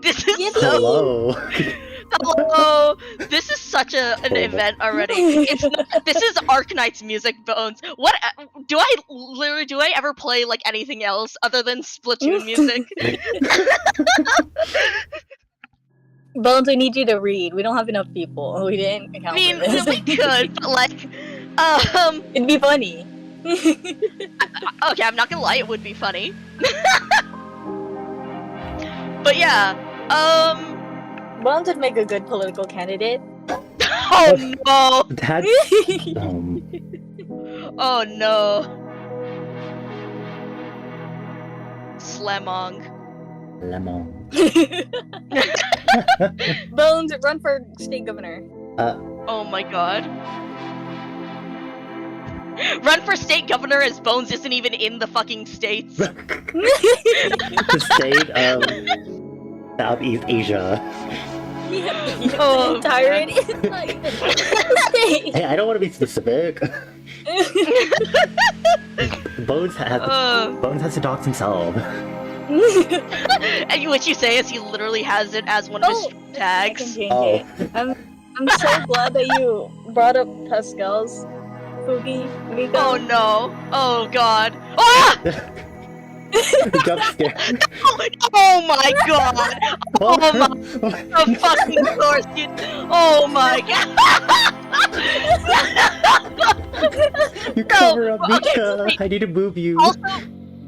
This is Yippee! so. Hello. Hello. This is such an event already. It's this is Arknight's music, Bones. What do I ever play like anything else other than Splatoon music? Bones, I need you to read. We don't have enough people. We didn't account I mean, for this. we could, but like, It'd be funny. okay, I'm not gonna lie, it would be funny. But yeah, Bones would make a good political candidate. oh no, That's oh no, Slamong. lemon. Bones, run for state governor. Oh my god. Run for state governor as Bones isn't even in the fucking states. The state of Southeast Asia. Oh, Tyrant is like state. Hey, I don't want to be specific. Bones has to dox himself. And what you say is he literally has it as one of his I can tags. change Oh. it. I'm so glad that you brought up Pascal's Fugi Mika. Oh no. Oh god. Ah! Jump scare. Oh my god. Oh my. Of fucking course you. Oh my god. You cover up okay, Mika. wait. I need to move you. Also,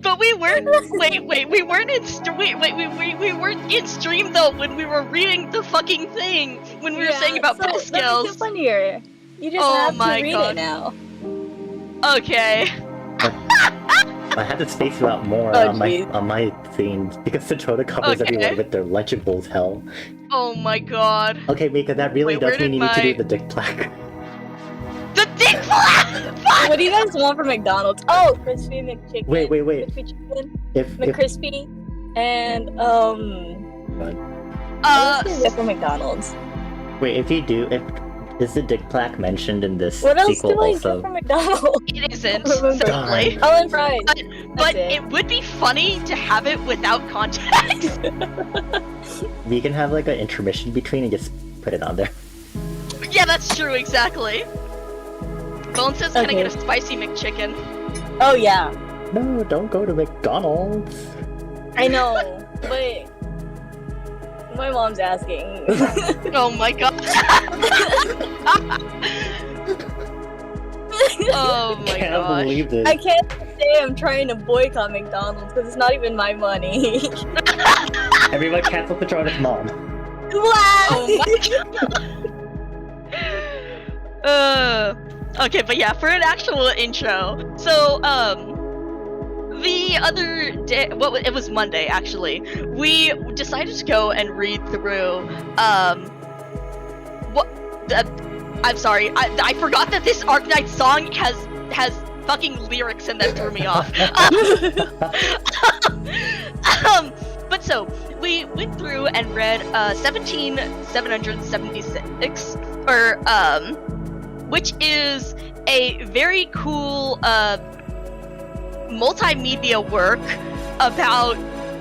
but we weren't. Wait. We weren't in. We weren't in stream though when we were reading the fucking thing when we were saying about so that makes Pascal's. it funnier. You just Oh have my to read God. it now. Okay. I had to space you out more Oh, on my scenes because ClTRONA covers Okay. everyone with their legible as hell. Oh my god. Okay, Mika, that really Wait, where does mean did you need to my- do the dick plaque. The dick flap. What do you guys want from McDonald's? Oh, crispy McChicken. Wait. Crispy chicken, If McCrispy, and What? what else is there from McDonald's? Wait, if is the dick plaque mentioned in this What else sequel do I also? get from McDonald's? It isn't, Remember. sadly. Oh, and fries. But it. it would be funny to have it without context. We can have like an intermission between and just put it on there. Yeah, that's true, exactly. Bone says, can I Okay. get a spicy McChicken? Oh yeah, No, don't go to McDonald's. I know, but my mom's asking. Oh my god. Oh my Can't gosh. believe this. I can't say I'm trying to boycott McDonald's because it's not even my money. Everyone cancel ClTRONA's mom. Oh my okay, but yeah, for an actual intro. So, the other day, it was Monday actually. We decided to go and read through, I'm sorry, I forgot that this Arknight song has fucking lyrics and that threw me off. But so, we went through and read 17776, or which is a very cool multimedia work about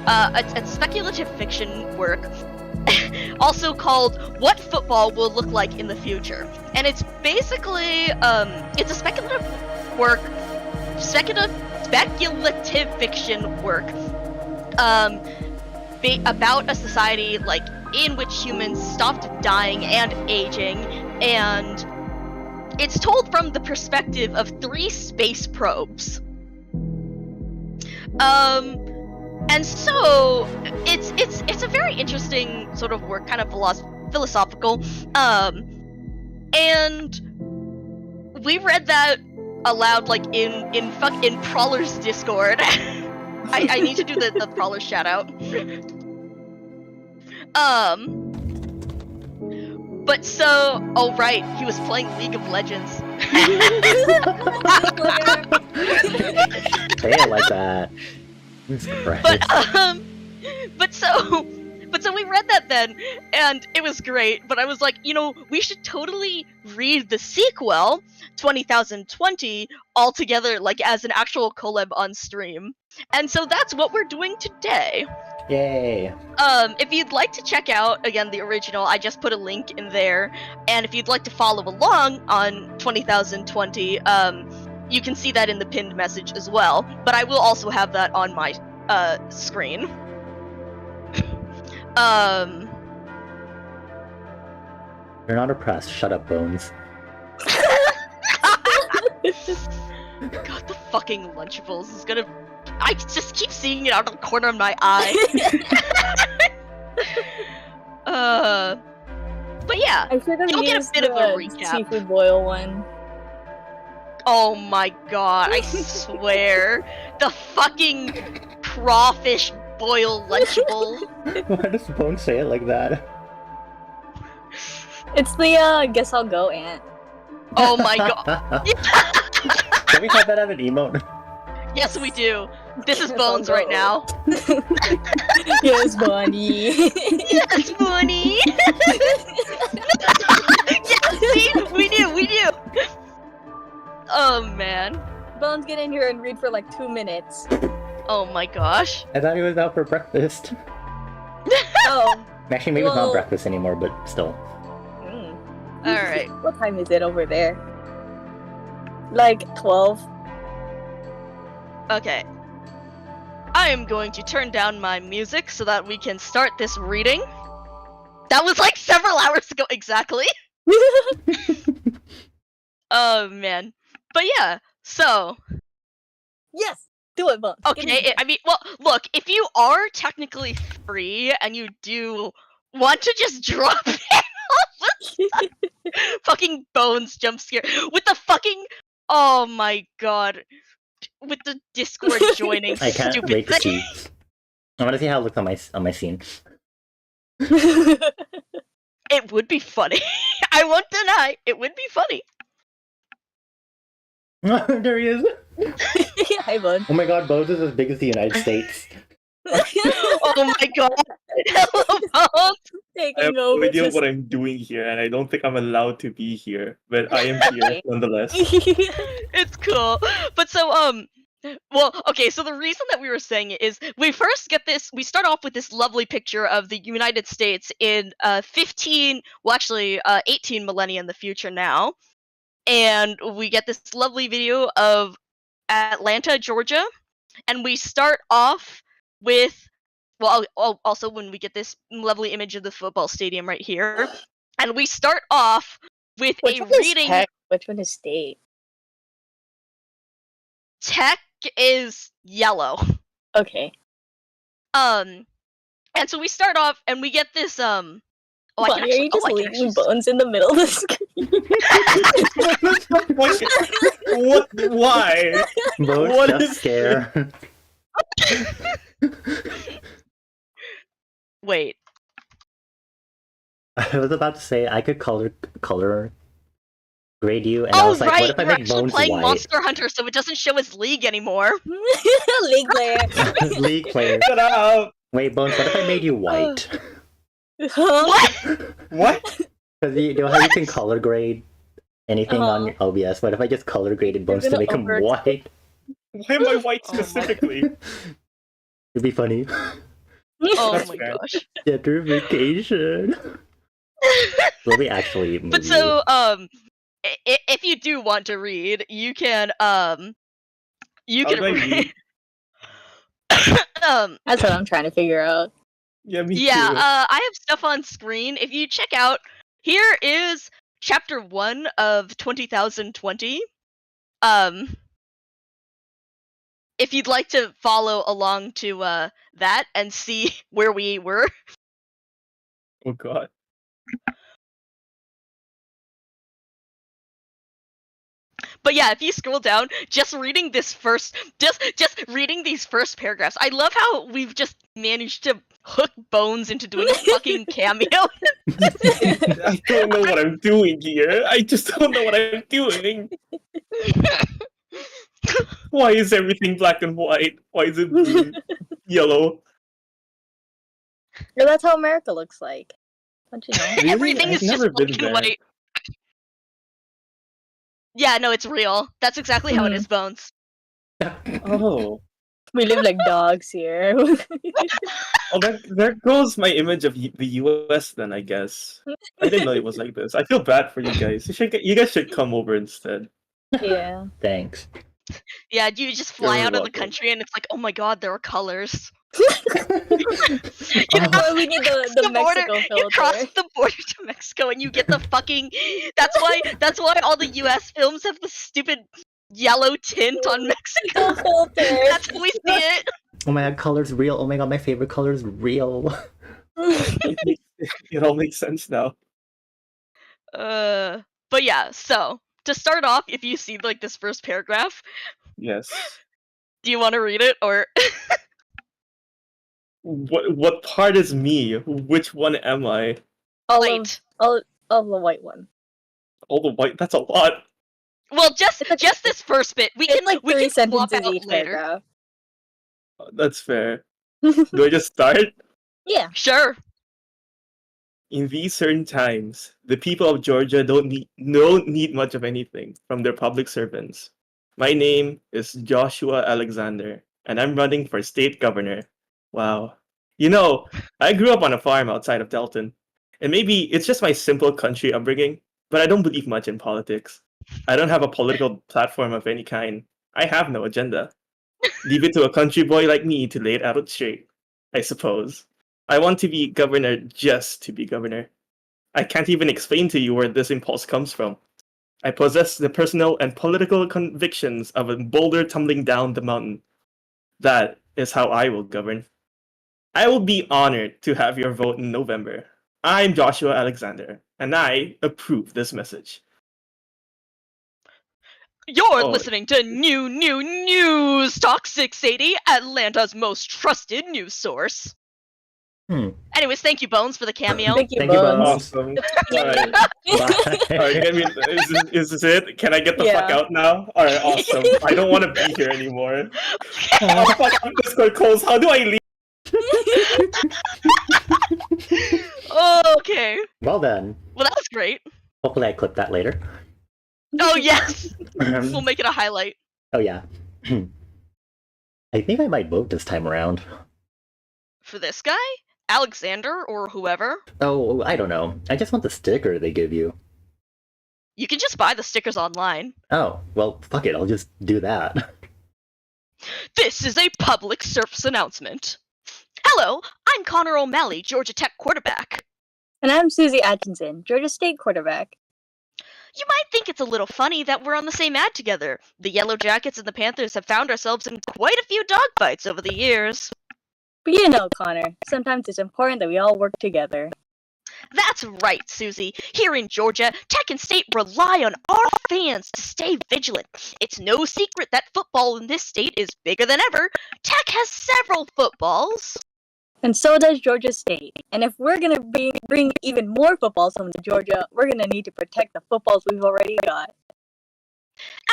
a speculative fiction work, also called "What Football Will Look Like in the Future," and it's basically it's a speculative fiction work about a society like in which humans stopped dying and aging, and it's told from the perspective of 3 space probes. And so it's a very interesting sort of work, kind of philosophical. And we read that aloud, like in Prowler's Discord. I need to do the Prowler shout out. But so, oh right, he was playing League of Legends. Say it like that. But so we read that then, and it was great, but I was like, we should totally read the sequel, 20,020, all together, like, as an actual collab on stream. And so that's what we're doing today. Yay! If you'd like to check out again the original, I just put a link in there, and if you'd like to follow along on 20,020, you can see that in the pinned message as well. But I will also have that on my screen. You're not oppressed. Shut up, Bones. God, the fucking Lunchables is gonna. I just keep seeing it out of the corner of my eye. But yeah, I should have you'll get a used bit of a the recap. seafood boil one. Oh my god, I swear. The fucking crawfish boil Lunchable. Why does Bones say it like that? It's the guess I'll go aunt. Oh my god. Can we have that as an emote? Yes, we do. This is Guess Bones I'll right go. now. Yes, Bonnie. Yes, Bonnie! Yes, see? We knew! Oh man. Bones, get in here and read for like 2 minutes. Oh my gosh. I thought he was out for breakfast. Oh. Actually, maybe it's Well- not breakfast anymore, but still. Mm. Alright. What time is it over there? Like 12. Okay. I am going to turn down my music so that we can start this reading. That was like several hours ago exactly. Oh man. But yeah, so Yes! Do it, Bones. Get in okay, here. I mean, well, look, if you are technically free and you do want to just drop in all of a fucking Bones jump scare with the fucking, oh my god, with the Discord joining I can't stupid wait to thing. see. I want to see how it looks on my scene. It would be funny. I won't deny, it would be funny. There he is! Hi, Bones. Oh my god, Bones is as big as the United States. Oh my god. Hello, Bones. I have Taking no over. idea just- what I'm doing here, and I don't think I'm allowed to be here, but I am here nonetheless. It's cool. But so, well, okay, so the reason that we were saying it is we first get this, we start off with this lovely picture of the United States in 18 millennia in the future now. And we get this lovely video of Atlanta, Georgia. And we start off with, well, also when we get this lovely image of the football stadium right here. And we start off with Which a one is reading. tech? Which one is state? Tech is yellow. Okay. And so we start off and we get this oh, I can Bonnie, are you just I can leaving actually- Bones in the middle of the screen? What? Why? Bones What jump is scare. Wait. I was about to say I could color grade you, and I Oh was like, right, what if I we're make actually Bones playing white? Monster Hunter, so it doesn't show his league anymore. League player. League player. Shut up! Wait, Bones, what if I made you white? Huh? What? What? Because you know how you can color grade anything on Uh-huh. your OBS. What if I just color graded Bones to gonna make him over- white? Why am I white Oh my- specifically? It'd be funny. Oh That's my fair. gosh. Gentrification. Will we actually move But so, if you do want you can, you How can do I read? That's what I'm trying to figure out. Yeah, me yeah, too. I have stuff on screen. If you check out, here is chapter 1 of 20,020. If you'd like to follow along to that and see where we were. Oh god. But yeah, if you scroll down, just reading these first paragraphs. I love how we've just managed to hook Bones into doing a fucking cameo. I don't know what I'm doing here. I just don't know what I'm doing. Why is everything black and white? Why is it blue, yellow? Well, that's how America looks like. Don't you know? Really? Everything I've is just never black been and there. white. Yeah, no, it's real. That's exactly how it is, Bones. Oh. We live like dogs here. Oh, there goes my image of the U.S. Then I guess I didn't know it was like this. I feel bad for you guys. You guys should come over instead. Yeah. Thanks. Yeah, you just You're fly very out of the welcome. country and it's like, oh my god, there are colors. Oh, we need the Mexico You cross filter. the border to Mexico and you get the fucking. That's why all the U.S. films have the stupid yelloh tint on Mexico. The filter. That's how we see it. Oh my god, color's real. Oh my god, my favorite color's real. It all makes sense now. But yeah. So to start off, if you see like this first paragraph, Yes. do you want to read it or? What part is me? Which one am I? all Wait. of the white one. All the white. That's a lot. Well, just It's like- this first bit. We It's can like we 3 can swap sentences out each later. paragraph. That's fair. Do I just start? Yeah. Sure. In these certain times, the people of Georgia don't need much of anything from their public servants. My name is Joshua Alexander, and I'm running for state governor. Wow. You know, I grew up on a farm outside of Delton, and maybe it's just my simple country upbringing, but I don't believe much in politics. I don't have a political platform of any kind. I have no agenda. Leave it to a country boy like me to lay it out straight, I suppose. I want to be governor just to be governor. I can't even explain to you where this impulse comes from. I possess the personal and political convictions of a boulder tumbling down the mountain. That is how I will govern. I will be honored to have your vote in November. I'm Joshua Alexander, and I approve this message. You're Oh. listening to New News Talk 680, Atlanta's most trusted news source. Anyways, thank you, Bones, for the cameo. Thank you, Thank you, Bones. Bones. Awesome. Alright. Bye. Alright, is this it? Can I get the fuck Yeah. out now? Alright, awesome. I don't want to be here anymore. Oh, fuck, I'm Discord calls. How do I leave? Okay. Well then, Well, that was great. hopefully I clip that later. Oh, yes. We'll make it a highlight. Oh yeah. I think I might vote this time around. For this guy? Alexander or whoever? Oh, I don't know. I just want the sticker they give you. You can just buy the stickers online. Oh, well, fuck it. I'll just do that. This is a public service announcement. Hello, I'm Connor O'Malley, Georgia Tech quarterback. And I'm Susie Atkinson, Georgia State quarterback. You might think it's a little funny that we're on the same ad together. The Yellow Jackets and the Panthers have found ourselves in quite a few dogfights over the years. But you know, Connor, sometimes it's important that we all work together. That's right, Susie. Here in Georgia, Tech and State rely on our fans to stay vigilant. It's no secret that football in this state is bigger than ever. Tech has several footballs. And so does Georgia State. And if we're gonna bring even more footballs home to Georgia, we're gonna need to protect the footballs we've already got.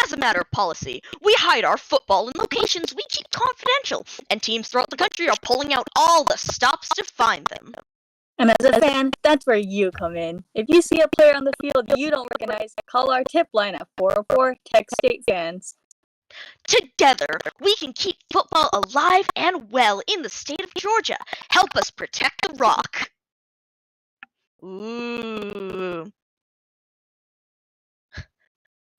As a matter of policy, we hide our football in locations we keep confidential, and teams throughout the country are pulling out all the stops to find them. And as a fan, that's where you come in. If you see a player on the field you don't recognize, call our tip line at 404 Tech State fans. Together, we can keep football alive and well in the state of Georgia. Help us protect the rock. Ooh.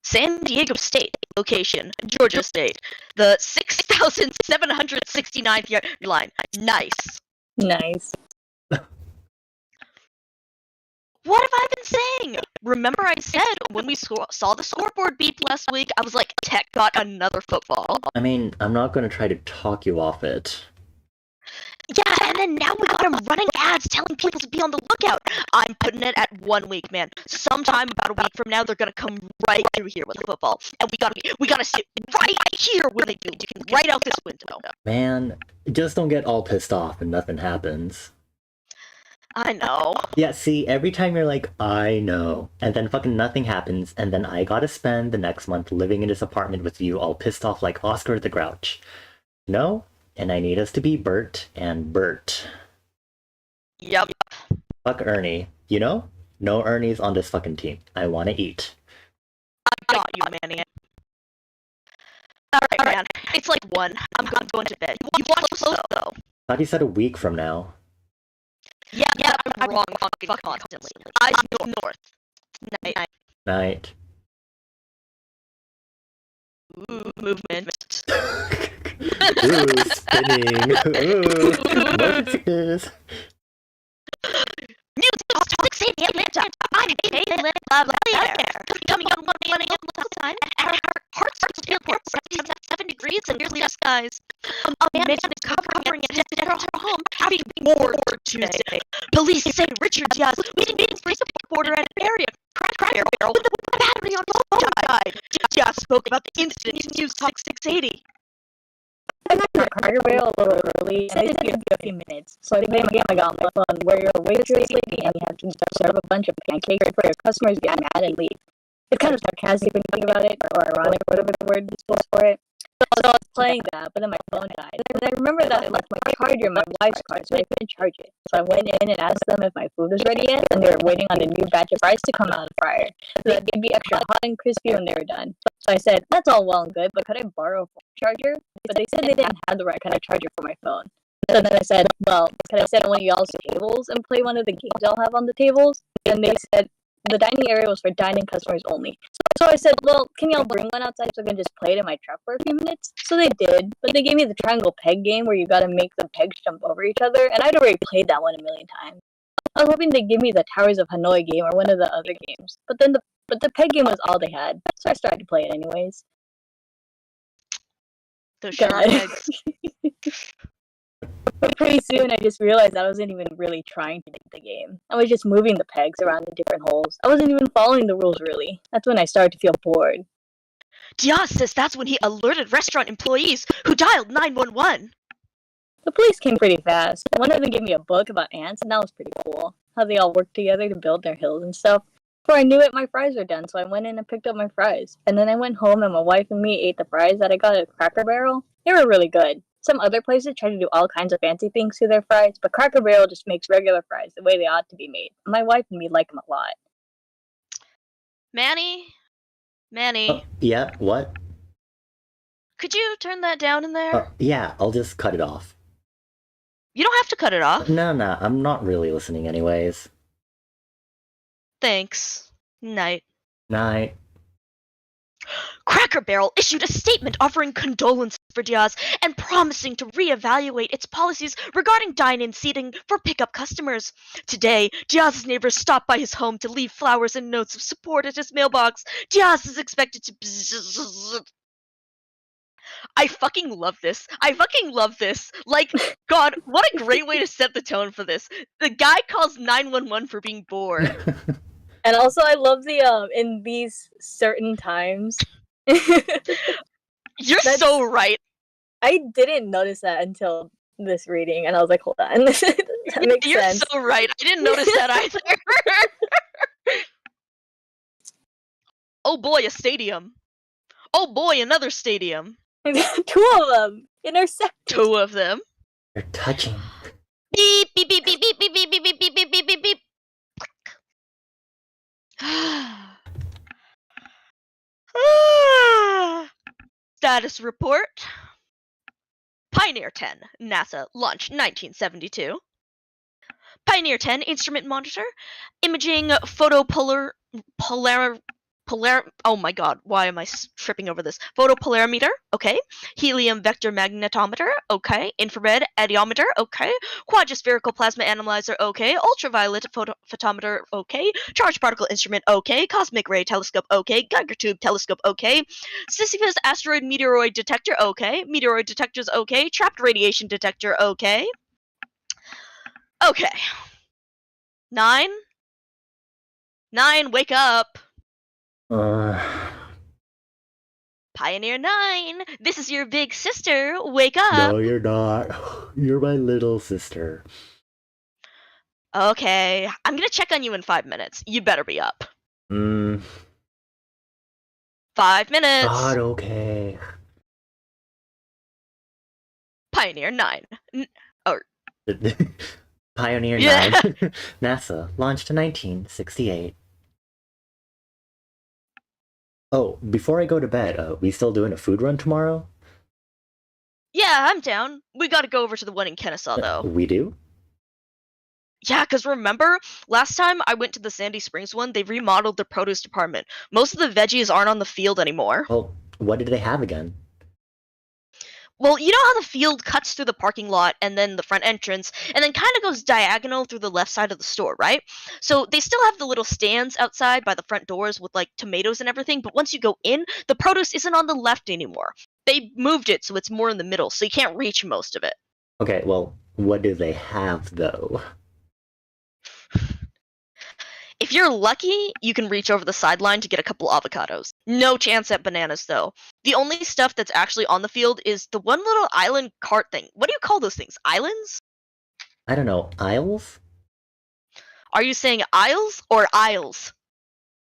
San Diego State, location, Georgia State. The 6,769th yard line. Nice. Nice. What have I been saying? Remember I said when we saw the scoreboard beep last week, I was like, Tech got another football. I mean, I'm not gonna try to talk you off it. Yeah, and then now we got him running ads telling people to be on the lookout. I'm putting it at 1 week, man. Sometime about a week from now, they're gonna come right through here with a football, and we gotta sit right here when they do, looking right out this window. Man, just don't get all pissed off and nothing happens. I know. Yeah, see, every time you're like, I know, and then fucking nothing happens, and then I gotta spend the next month living in this apartment with you all pissed off like Oscar the Grouch. No? And I need us to be Bert and Bert. Yep. Fuck Ernie. You know? No Ernie's on this fucking team. I wanna eat. I got you, Manny. Alright, man. It's like 1. I'm going to bed. You watch close, though. Thought he said a week from now. Yeah, I'm wrong fucking constantly. Eyes north. Night. Night. Ooh, movement. Ooh, spinning. Ooh, motion sickness. Music toxic city Atlanta. I'm Caitlin Lavalier. Coming out 1 a.m. local time, and our heart starts to feel 7 degrees and clear skies. A man is covering at his home, having more Tuesday. Police say Richard Diaz meeting for support border at an area. Cracker Barrel with a battery on his phone died. Diaz spoke about the incident in News Talk 680. I got to the Cracker Barrel a little early, and they said it'd be a few minutes. So I played my game, I got on my phone, where you're a waitress lady, and you have to serve a bunch of pancakes for your customers, get mad and leave. It's kind of sarcastic when you think about it, or ironic, whatever the word is for it. So I was playing that, but then my phone died. And I remember that I left my charger in my wife's car, so I couldn't charge it. So I went in and asked them if my food was ready yet, and they were waiting on the new batch of fries to come out of the fryer. So that they'd be extra hot and crispy when they were done. So I said, that's all well and good, but could I borrow a phone charger? But they said they didn't have the right kind of charger for my phone. So then I said, well, could I sit on one of y'all's tables and play one of the games y'all have on the tables? And they said, the dining area was for dining customers only. So I said, well, can y'all bring one outside so I can just play it in my truck for a few minutes? So they did, but they gave me the triangle peg game where you gotta make the pegs jump over each other, and I'd already played that one a million times. I was hoping they'd give me the Towers of Hanoi game or one of the other games, but the peg game was all they had, so I started to play it anyways. Those sugar God. pegs. But pretty soon I just realized I wasn't even really trying to beat the game. I was just moving the pegs around in different holes. I wasn't even following the rules really. That's when I started to feel bored. Diaz says that's when he alerted restaurant employees who dialed 911. The police came pretty fast. One of them gave me a book about ants, and that was pretty cool. How they all work together to build their hills and stuff. Before I knew it, my fries were done, so I went in and picked up my fries. And then I went home and my wife and me ate the fries that I got at Cracker Barrel. They were really good. Some other places try to do all kinds of fancy things to their fries, but Cracker Barrel just makes regular fries the way they ought to be made. My wife and me like them a lot. Manny? Yeah, what? Could you turn that down in there? Yeah, I'll just cut it off. You don't have to cut it off. No, I'm not really listening anyways. Thanks. Night. Night. Cracker Barrel issued a statement offering condolences for Diaz and promising to reevaluate its policies regarding dine-in seating for pickup customers. Today, Diaz's neighbors stopped by his home to leave flowers and notes of support at his mailbox. Diaz is expected to... I fucking love this. Like, God, what a great way to set the tone for this. The guy calls 911 for being bored. And also I love the in these certain times. You're so right. I didn't notice that until this reading, and I was like, hold on. That makes You're sense. so right. I didn't notice that either. Oh boy, a stadium. Oh boy, another stadium. 2 of them intersect. 2 of them. You're touching. Beep beep beep beep beep beep beep beep beep beep beep beep beep beep. Status report. Pioneer 10, NASA, launch 1972. Pioneer 10, instrument monitor, imaging oh my god, why am I tripping over this? Photopolarimeter, okay. Helium vector magnetometer, okay. Infrared audiometer, okay. Quadraspherical plasma analyzer, okay. Ultraviolet photometer, okay. Charged particle instrument, okay. Cosmic ray telescope, okay. Geiger tube telescope, okay. Sisyphus asteroid meteoroid detector, okay. Meteoroid detectors, okay. Trapped radiation detector, okay. Okay. 9, wake up. Pioneer 9, this is your big sister. Wake up. No, you're not. You're my little sister. Okay, I'm gonna check on you in 5 minutes. You better be up. 5 minutes. God, okay. Pioneer 9. Pioneer Yeah. 9. NASA, launched in 1968. Oh, before I go to bed, we still doing a food run tomorrow? Yeah, I'm down. We gotta go over to the one in Kennesaw, though. We do? Yeah, because remember, last time I went to the Sandy Springs one, they remodeled the produce department. Most of the veggies aren't on the field anymore. Well, what did they have again? Well, you know how the field cuts through the parking lot and then the front entrance, and then kind of goes diagonal through the left side of the store, right? So they still have the little stands outside by the front doors with like tomatoes and everything, but once you go in, the produce isn't on the left anymore. They moved it so it's more in the middle, so you can't reach most of it. Okay, well, what do they have though? If you're lucky, you can reach over the sideline to get a couple avocados. No chance at bananas, though. The only stuff that's actually on the field is the one little island cart thing. What do you call those things? Islands? I don't know, aisles? Are you saying aisles or aisles?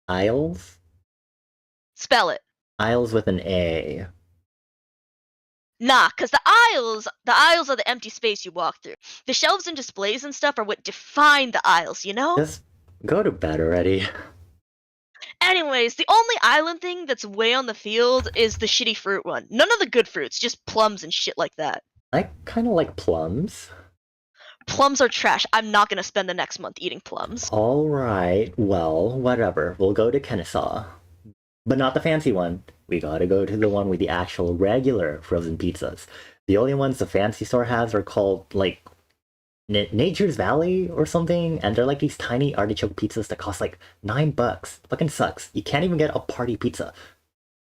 Aisles? Spell it. Aisles with an A. Nah, because the aisles are the empty space you walk through. The shelves and displays and stuff are what define the aisles, you know? Just go to bed already. Anyways, the only island thing that's way on the field is the shitty fruit one. None of the good fruits, just plums and shit like that. I kind of like plums. Plums are trash. I'm not gonna spend the next month eating plums. Alright, well, whatever. We'll go to Kennesaw. But not the fancy one. We gotta go to the one with the actual regular frozen pizzas. The only ones the fancy store has are called, like, Nature's Valley or something, and they're like these tiny artichoke pizzas that cost like $9. Fucking sucks. You can't even get a party pizza.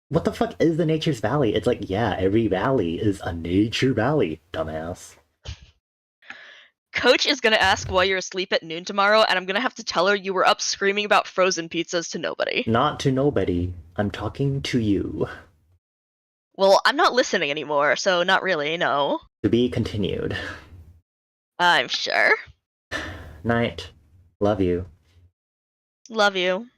What the fuck is the Nature's Valley? It's like, yeah, every valley is a nature valley, dumbass. Coach is gonna ask why you're asleep at noon tomorrow, and I'm gonna have to tell her you were up screaming about frozen pizzas to nobody. Not to nobody. I'm talking to you. Well, I'm not listening anymore, so not really, no. To be continued. I'm sure. Night. Love you. Love you.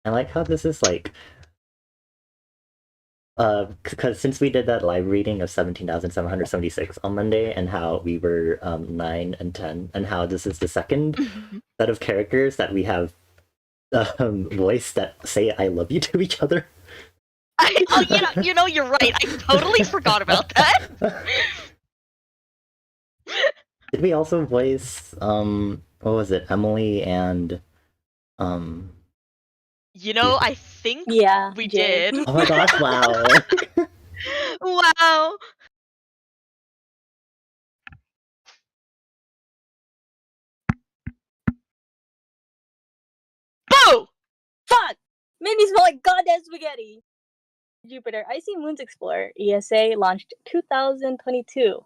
I like how this is like, because since we did that live reading of 17,776 on Monday, and how we were 9 and 10, and how this is the second set of characters that we have voice that say "I love you" to each other. You're right. I totally forgot about that. Did we also voice what was it, Emily and I think Yeah, we Jay. did. Oh my gosh! Wow. Wow. Boo! Fuck! Made me smell like goddamn spaghetti. Jupiter Icy Moons Explorer ESA launched 2022.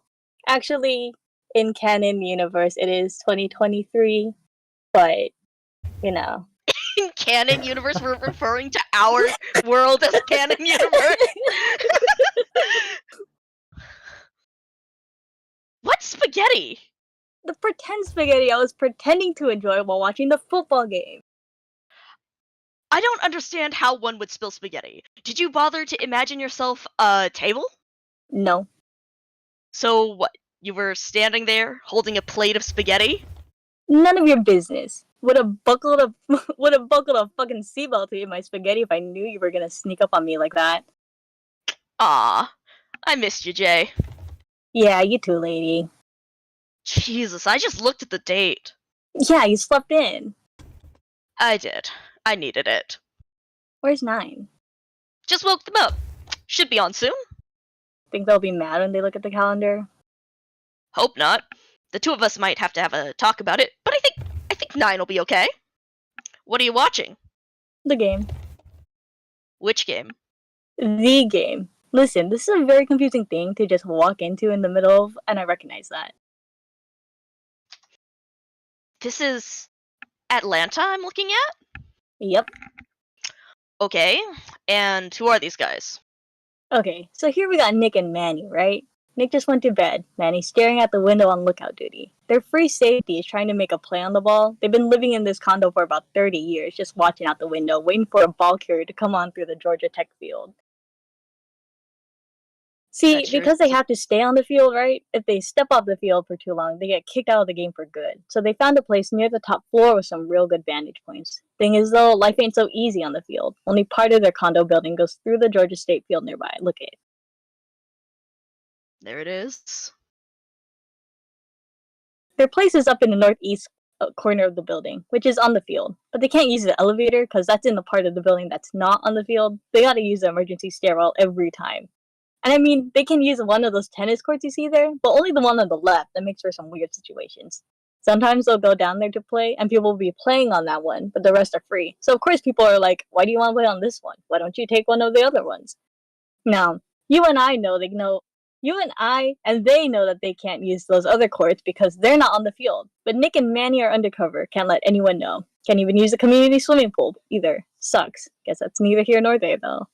Actually, in canon universe, it is 2023, but you know. In canon universe, we're referring to our world as canon universe. What spaghetti? The pretend spaghetti I was pretending to enjoy while watching the football game. I don't understand how one would spill spaghetti. Did you bother to imagine yourself a table? No. So what? You were standing there holding a plate of spaghetti? None of your business. Would have buckled a fucking seatbelt to eat my spaghetti if I knew you were gonna sneak up on me like that. Aw, I missed you, Jay. Yeah, you too, lady. Jesus, I just looked at the date. Yeah, you slept in. I did. I needed it. Where's 9? Just woke them up. Should be on soon. Think they'll be mad when they look at the calendar? Hope not. The two of us might have to have a talk about it, but I think 9 will be okay. What are you watching? The game. Which game? The game. Listen, this is a very confusing thing to just walk into in the middle of, and I recognize that. This is Atlanta I'm looking at? Yep. Okay, and who are these guys? Okay, so here we got Nick and Manny, right? Nick just went to bed. Manny's staring out the window on lookout duty. Their free safety is trying to make a play on the ball. They've been living in this condo for about 30 years, just watching out the window, waiting for a ball carrier to come on through the Georgia Tech field. See, That sure because they is- have to stay on the field, right? If they step off the field for too long, they get kicked out of the game for good. So they found a place near the top floor with some real good vantage points. Thing is, though, life ain't so easy on the field. Only part of their condo building goes through the Georgia State field nearby. Look at it. There it is. Their place is up in the northeast corner of the building, which is on the field. But they can't use the elevator because that's in the part of the building that's not on the field. They gotta use the emergency stairwell every time. And I mean, they can use one of those tennis courts you see there, but only the one on the left. That makes for some weird situations. Sometimes they'll go down there to play, and people will be playing on that one, but the rest are free. So of course people are like, why do you want to play on this one? Why don't you take one of the other ones? Now, you and I know you and I and they know that they can't use those other courts because they're not on the field. But Nick and Manny are undercover, can't let anyone know. Can't even use the community swimming pool either. Sucks. Guess that's neither here nor there though.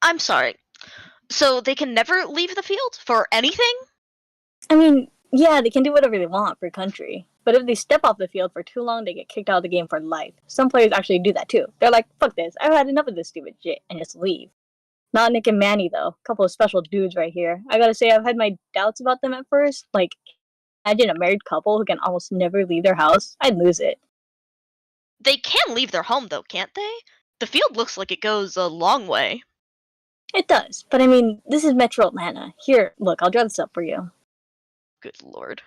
I'm sorry. So they can never leave the field for anything? I mean, yeah, they can do whatever they want for country. But if they step off the field for too long, they get kicked out of the game for life. Some players actually do that too. They're like, fuck this, I've had enough of this stupid shit, and just leave. Not Nick and Manny, though. A couple of special dudes right here. I gotta say, I've had my doubts about them at first. Like, imagine a married couple who can almost never leave their house. I'd lose it. They can leave their home, though, can't they? The field looks like it goes a long way. It does. But I mean, this is Metro Atlanta. Here, look, I'll draw this up for you. Good lord.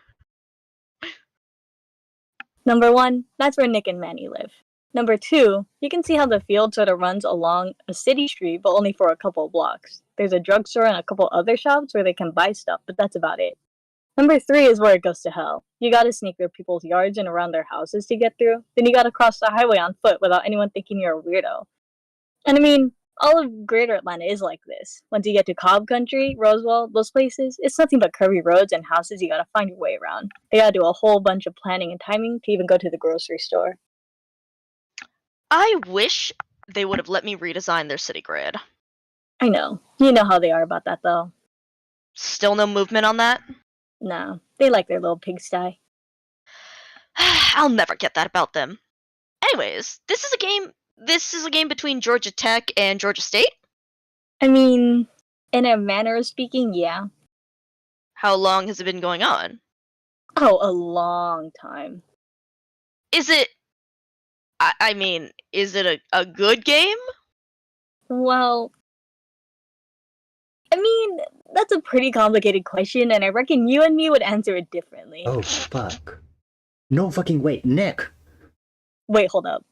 Number 1, that's where Nick and Manny live. Number 2, you can see how the field sort of runs along a city street, but only for a couple of blocks. There's a drugstore and a couple other shops where they can buy stuff, but that's about it. Number 3 is where it goes to hell. You gotta sneak through people's yards and around their houses to get through. Then you gotta cross the highway on foot without anyone thinking you're a weirdo. And I mean, all of Greater Atlanta is like this. Once you get to Cobb Country, Roswell, those places, it's nothing but curvy roads and houses you gotta find your way around. They gotta do a whole bunch of planning and timing to even go to the grocery store. I wish they would have let me redesign their city grid. I know. You know how they are about that, though. Still no movement on that? No, they like their little pigsty. I'll never get that about them. Anyways, this is a game between Georgia Tech and Georgia State? I mean, in a manner of speaking, yeah. How long has it been going on? Oh, a long time. Is it I mean, is it a good game? Well, I mean, that's a pretty complicated question, and I reckon you and me would answer it differently. Oh, fuck. No fucking wait, Nick! Wait, hold up.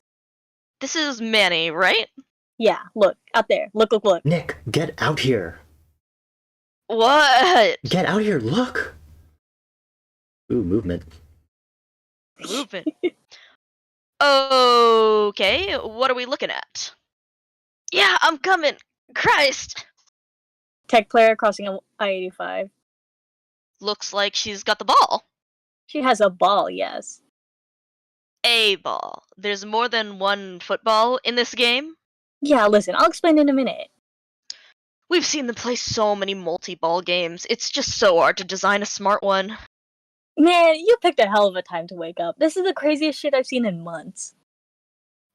This is Manny, right? Yeah, look, out there. Look. Nick, get out here! What? Get out here, look! Ooh, movement. Movement. Okay, what are we looking at? Yeah, I'm coming! Christ! Tech player crossing I-85. Looks like she's got the ball. She has a ball, yes. A ball. There's more than one football in this game. Yeah, listen, I'll explain in a minute. We've seen them play so many multi-ball games. It's just so hard to design a smart one. Man, you picked a hell of a time to wake up. This is the craziest shit I've seen in months.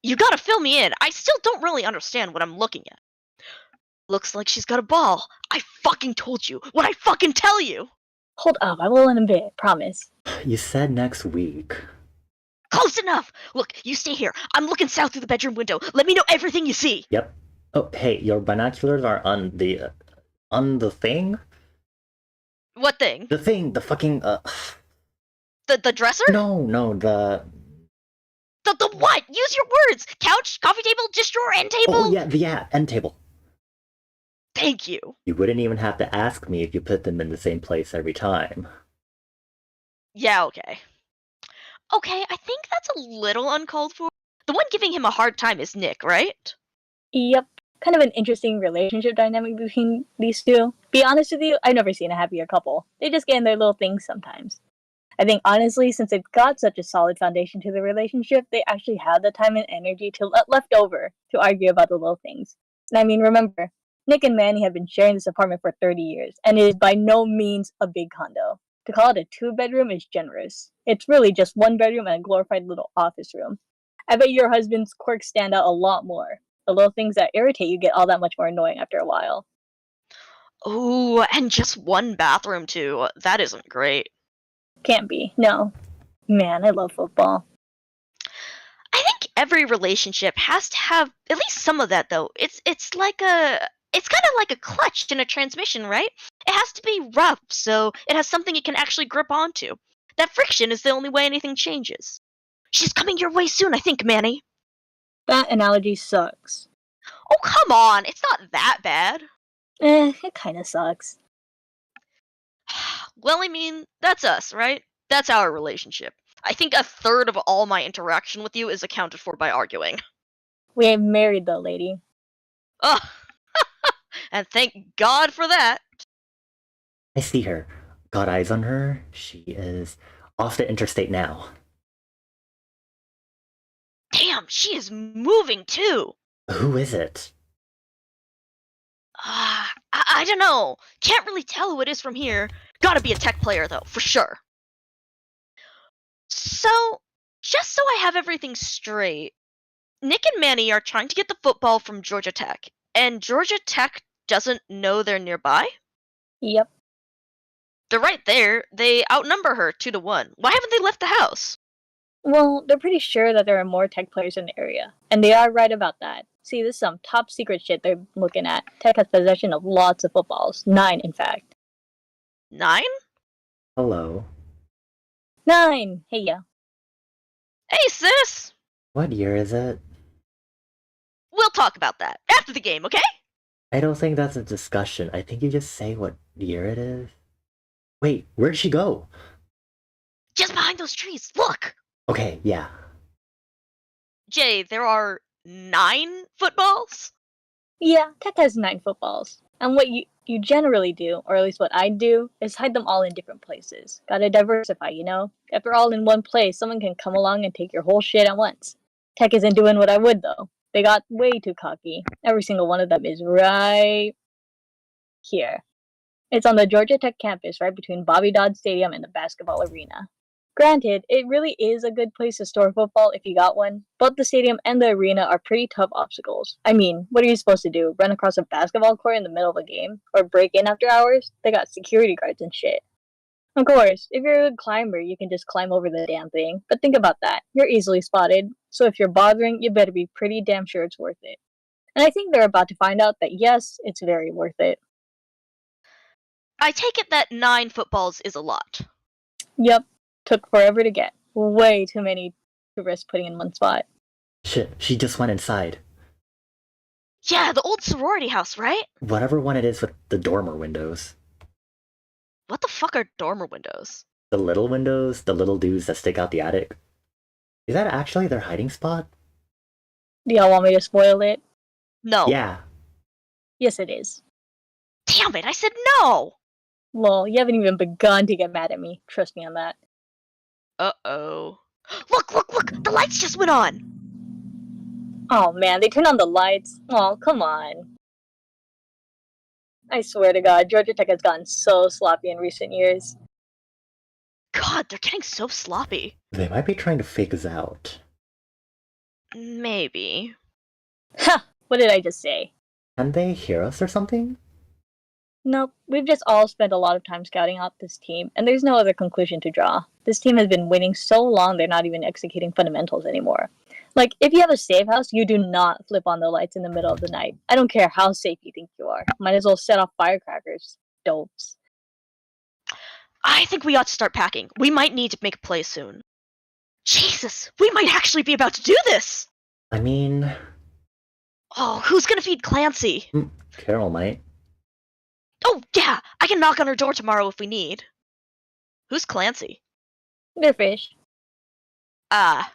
You gotta fill me in. I still don't really understand what I'm looking at. Looks like she's got a ball. I fucking told you. What'd I fucking tell you? Hold up, I will in a bit, promise. You said next week. Close enough! Look, you stay here. I'm looking south through the bedroom window. Let me know everything you see. Yep. Oh, hey, your binoculars are on the thing? What thing? The thing, the fucking, The dresser? No, the what? Use your words! Couch, coffee table, dish drawer, end table? Oh, yeah, end table. Thank you. You wouldn't even have to ask me if you put them in the same place every time. Yeah, okay. Okay, I think that's a little uncalled for. The one giving him a hard time is Nick, right? Yep, kind of an interesting relationship dynamic between these two. Be honest with you, I've never seen a happier couple. They just get in their little things sometimes. I think honestly, since they've got such a solid foundation to the relationship, they actually have the time and energy to left over to argue about the little things. And I mean, remember, Nick and Manny have been sharing this apartment for 30 years, and it is by no means a big condo. To call it a 2-bedroom is generous. It's really just 1 bedroom and a glorified little office room. I bet your husband's quirks stand out a lot more. The little things that irritate you get all that much more annoying after a while. Ooh, and just one bathroom too. That isn't great. Can't be. No. Man, I love football. I think every relationship has to have at least some of that though. It's kind of like a clutch in a transmission, right? It has to be rough, so it has something it can actually grip onto. That friction is the only way anything changes. She's coming your way soon, I think, Manny. That analogy sucks. Oh, come on. It's not that bad. It kinda sucks. Well, I mean, that's us, right? That's our relationship. I think a third of all my interaction with you is accounted for by arguing. We ain't married though, lady. Ugh. And thank God for that. I see her. Got eyes on her. She is off the interstate now. Damn, she is moving too. Who is it? I don't know. Can't really tell who it is from here. Gotta be a tech player though, for sure. So, just so I have everything straight, Nick and Manny are trying to get the football from Georgia Tech, and Georgia Tech doesn't know they're nearby? Yep. They're right there. They outnumber her 2-1. Why haven't they left the house? Well, they're pretty sure that there are more tech players in the area, and they are right about that. See, this is some top secret shit they're looking at. Tech has possession of lots of footballs. 9, in fact. 9? Hello. 9! Hey, yeah. Hey, sis! What year is it? We'll talk about that after the game, okay? I don't think that's a discussion. I think you just say what year it is. Wait, where'd she go? Just behind those trees. Look! Okay, yeah. Jay, there are 9 footballs? Yeah, Tech has 9 footballs. And what you generally do, or at least what I do, is hide them all in different places. Gotta diversify, you know? If they're all in one place, someone can come along and take your whole shit at once. Tech isn't doing what I would, though. They got way too cocky. Every single one of them is right here. It's on the Georgia Tech campus, right between Bobby Dodd Stadium and the basketball arena. Granted, it really is a good place to store football if you got one. Both the stadium and the arena are pretty tough obstacles. I mean, what are you supposed to do? Run across a basketball court in the middle of a game? Or break in after hours? They got security guards and shit. Of course, if you're a good climber, you can just climb over the damn thing. But think about that. You're easily spotted. So if you're bothering, you better be pretty damn sure it's worth it. And I think they're about to find out that yes, it's very worth it. I take it that 9 footballs is a lot. Yep. Took forever to get. Way too many to risk putting in one spot. Shit, she just went inside. Yeah, the old sorority house, right? Whatever one it is with the dormer windows. What the fuck are dormer windows? The little windows, the little dudes that stick out the attic. Is that actually their hiding spot? Do y'all want me to spoil it? No. Yeah. Yes, it is. Damn it, I said no! Lol, you haven't even begun to get mad at me. Trust me on that. Uh-oh. Look! The lights just went on! Oh man, they turned on the lights. Oh, come on. I swear to God, Georgia Tech has gotten so sloppy in recent years. God, they're getting so sloppy. They might be trying to fake us out. Maybe. Ha! What did I just say? Can they hear us or something? Nope, we've just all spent a lot of time scouting out this team, and there's no other conclusion to draw. This team has been winning so long they're not even executing fundamentals anymore. Like, if you have a safe house, you do not flip on the lights in the middle of the night. I don't care how safe you think you are. Might as well set off firecrackers. Dopes. I think we ought to start packing. We might need to make a play soon. Jesus, we might actually be about to do this! I mean... Oh, who's gonna feed Clancy? Carol might. Oh, yeah! I can knock on her door tomorrow if we need. Who's Clancy? They're fish. Ah.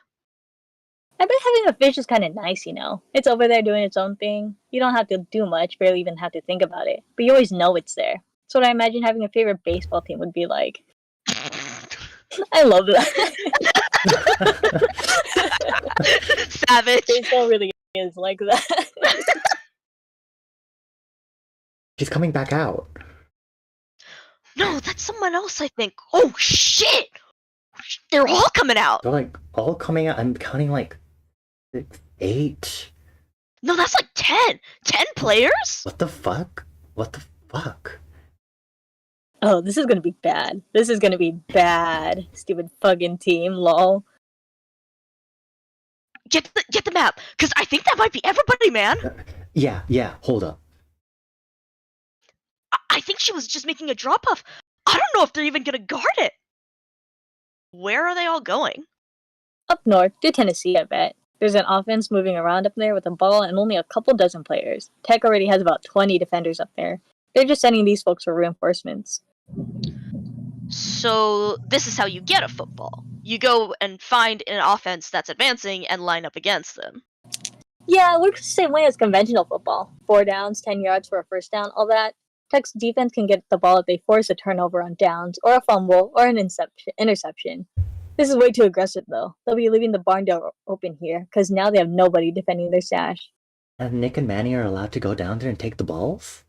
I bet having a fish is kind of nice, you know? It's over there doing its own thing. You don't have to do much, barely even have to think about it. But you always know it's there. That's what I imagine having a favorite baseball team would be like. I love that. Savage. Baseball really is like that. She's coming back out. No, that's someone else, I think. Oh, shit! They're all coming out! They're like all coming out. I'm counting like 6, 8. No, that's like 10. 10 players? What the fuck? What the fuck? Oh, this is gonna be bad. This is gonna be bad. Stupid fucking team, lol. Get the map, because I think that might be everybody, man. Yeah, hold up. I think she was just making a drop-off. I don't know if they're even gonna guard it. Where are they all going? Up north to Tennessee, I bet. There's an offense moving around up there with a ball and only a couple dozen players. Tech already has about 20 defenders up there. They're just sending these folks for reinforcements. So this is how you get a football. You go and find an offense that's advancing and line up against them. Yeah, it works the same way as conventional football. 4 downs, 10 yards for a first down, all that. Tech's defense can get the ball if they force a turnover on downs, or a fumble, or an interception. This is way too aggressive, though. They'll be leaving the barn door open here, because now they have nobody defending their stash. And Nick and Manny are allowed to go down there and take the balls?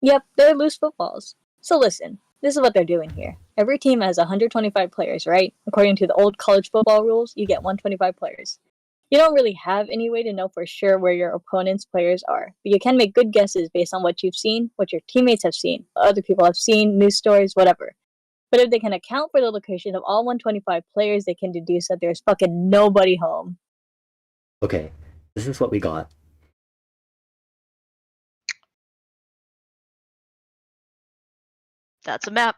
Yep, they're loose footballs. So listen, this is what they're doing here. Every team has 125 players, right? According to the old college football rules, you get 125 players. You don't really have any way to know for sure where your opponent's players are, but you can make good guesses based on what you've seen, what your teammates have seen, what other people have seen, news stories, whatever. But if they can account for the location of all 125 players, they can deduce that there's fucking nobody home. Okay, this is what we got. That's a map.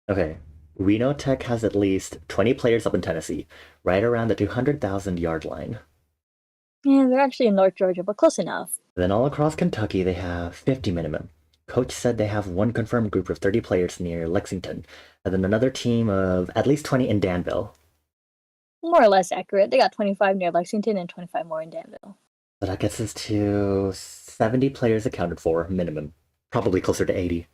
Okay, we know Tech has at least 20 players up in Tennessee, right around the 200,000 yard line. Yeah, they're actually in North Georgia, but close enough. Then all across Kentucky, they have 50 minimum. Coach said they have one confirmed group of 30 players near Lexington, and then another team of at least 20 in Danville. More or less accurate. They got 25 near Lexington and 25 more in Danville. So that gets us to 70 players accounted for, minimum. Probably closer to 80.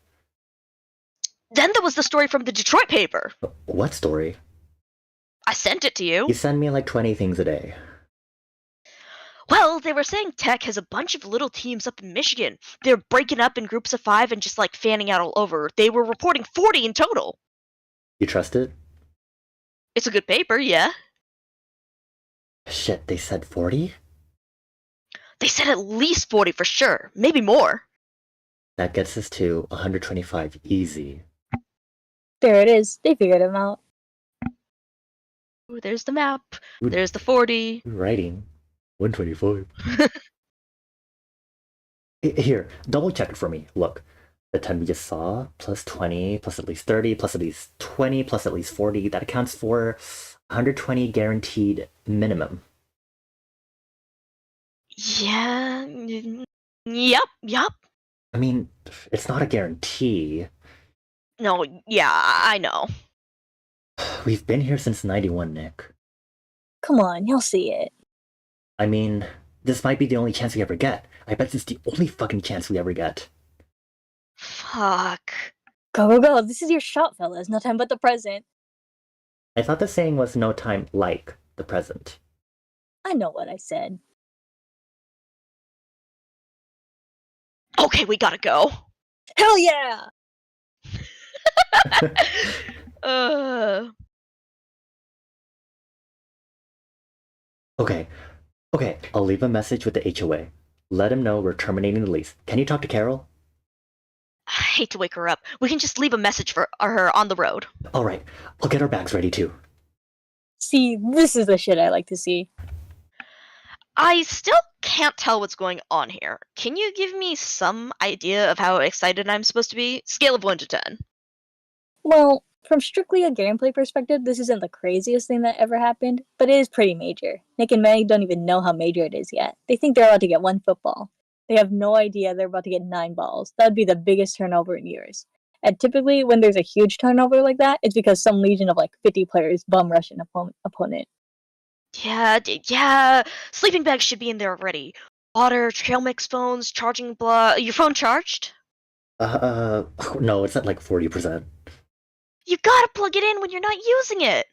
Then there was the story from the Detroit paper. What story? I sent it to you. You send me like 20 things a day. Well, they were saying Tech has a bunch of little teams up in Michigan. They're breaking up in groups of 5 and just like fanning out all over. They were reporting 40 in total. You trust it? It's a good paper, yeah. Shit, they said 40? They said at least 40 for sure, maybe more. That gets us to 125 easy. There it is. They figured them out. Ooh, there's the map. Ooh. There's the 40. Writing. 125. Here, double check it for me. Look, the 10 we just saw, plus 20, plus at least 30, plus at least 20, plus at least 40, that accounts for 120 guaranteed minimum. Yeah. Yep. I mean, it's not a guarantee. No, yeah, I know. We've been here since 91, Nick. Come on, you'll see it. I mean, this might be the only chance we ever get. I bet this is the only fucking chance we ever get. Fuck. Go. This is your shot, fellas. No time but the present. I thought the saying was no time like the present. I know what I said. Okay, we gotta go. Hell yeah! Okay, I'll leave a message with the HOA. Let him know we're terminating the lease. Can you talk to Carol? I hate to wake her up. We can just leave a message for her on the road. Alright, I'll get our bags ready too. See, this is the shit I like to see. I still can't tell what's going on here. Can you give me some idea of how excited I'm supposed to be? Scale of 1 to 10. Well, from strictly a gameplay perspective, this isn't the craziest thing that ever happened, but it is pretty major. Nick and Meg don't even know how major it is yet. They think they're about to get 1 football. They have no idea they're about to get 9 balls. That would be the biggest turnover in years. And typically, when there's a huge turnover like that, it's because some legion of like 50 players bum rush an opponent. Yeah. Sleeping bags should be in there already. Water, trail mix phones, charging blah. Your phone charged? No, it's at like 40%. You gotta plug it in when you're not using it.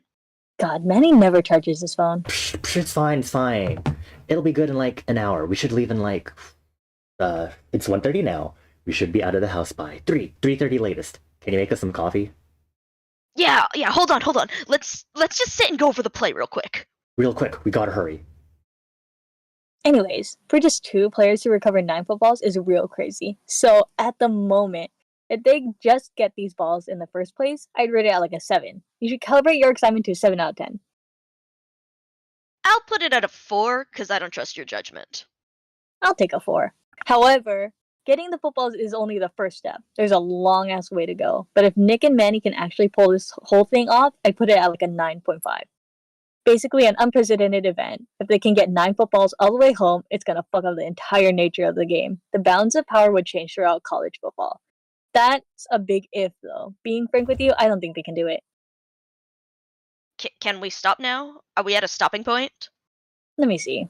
God, Manny never charges his phone. Psh, it's fine. It'll be good in like an hour. We should leave in like, it's 1:30 now. We should be out of the house by 3:30 latest. Can you make us some coffee? Yeah, hold on. Let's just sit and go over the play real quick. Real quick, we gotta hurry. Anyways, for just 2 players to recover 9 footballs is real crazy. So at the moment, if they just get these balls in the first place, I'd rate it at like a 7. You should calibrate your excitement to a 7 out of 10. I'll put it at a 4 because I don't trust your judgment. I'll take a 4. However, getting the footballs is only the first step. There's a long ass way to go. But if Nick and Manny can actually pull this whole thing off, I'd put it at like a 9.5. Basically an unprecedented event. If they can get 9 footballs all the way home, it's gonna fuck up the entire nature of the game. The balance of power would change throughout college football. That's a big if, though. Being frank with you, I don't think they can do it. Can we stop now? Are we at a stopping point? Let me see.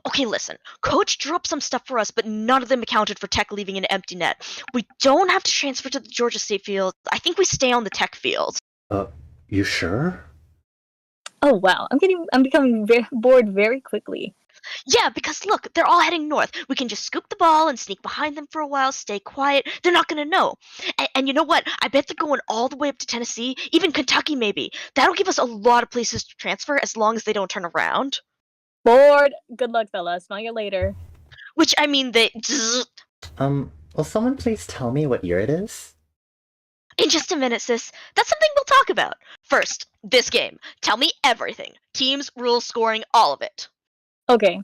Okay, listen. Coach drew up some stuff for us, but none of them accounted for Tech leaving an empty net. We don't have to transfer to the Georgia State field. I think we stay on the Tech field. You sure? Oh wow, I'm becoming bored very quickly. Yeah, because look, they're all heading north. We can just scoop the ball and sneak behind them for a while, stay quiet. They're not gonna know. And you know what? I bet they're going all the way up to Tennessee, even Kentucky maybe. That'll give us a lot of places to transfer as long as they don't turn around. Bored. Good luck, fella. Smell you later. Which, I mean, Will someone please tell me what year it is? In just a minute, sis. That's something we'll talk about. First, this game. Tell me everything. Teams, rules, scoring, all of it. Okay.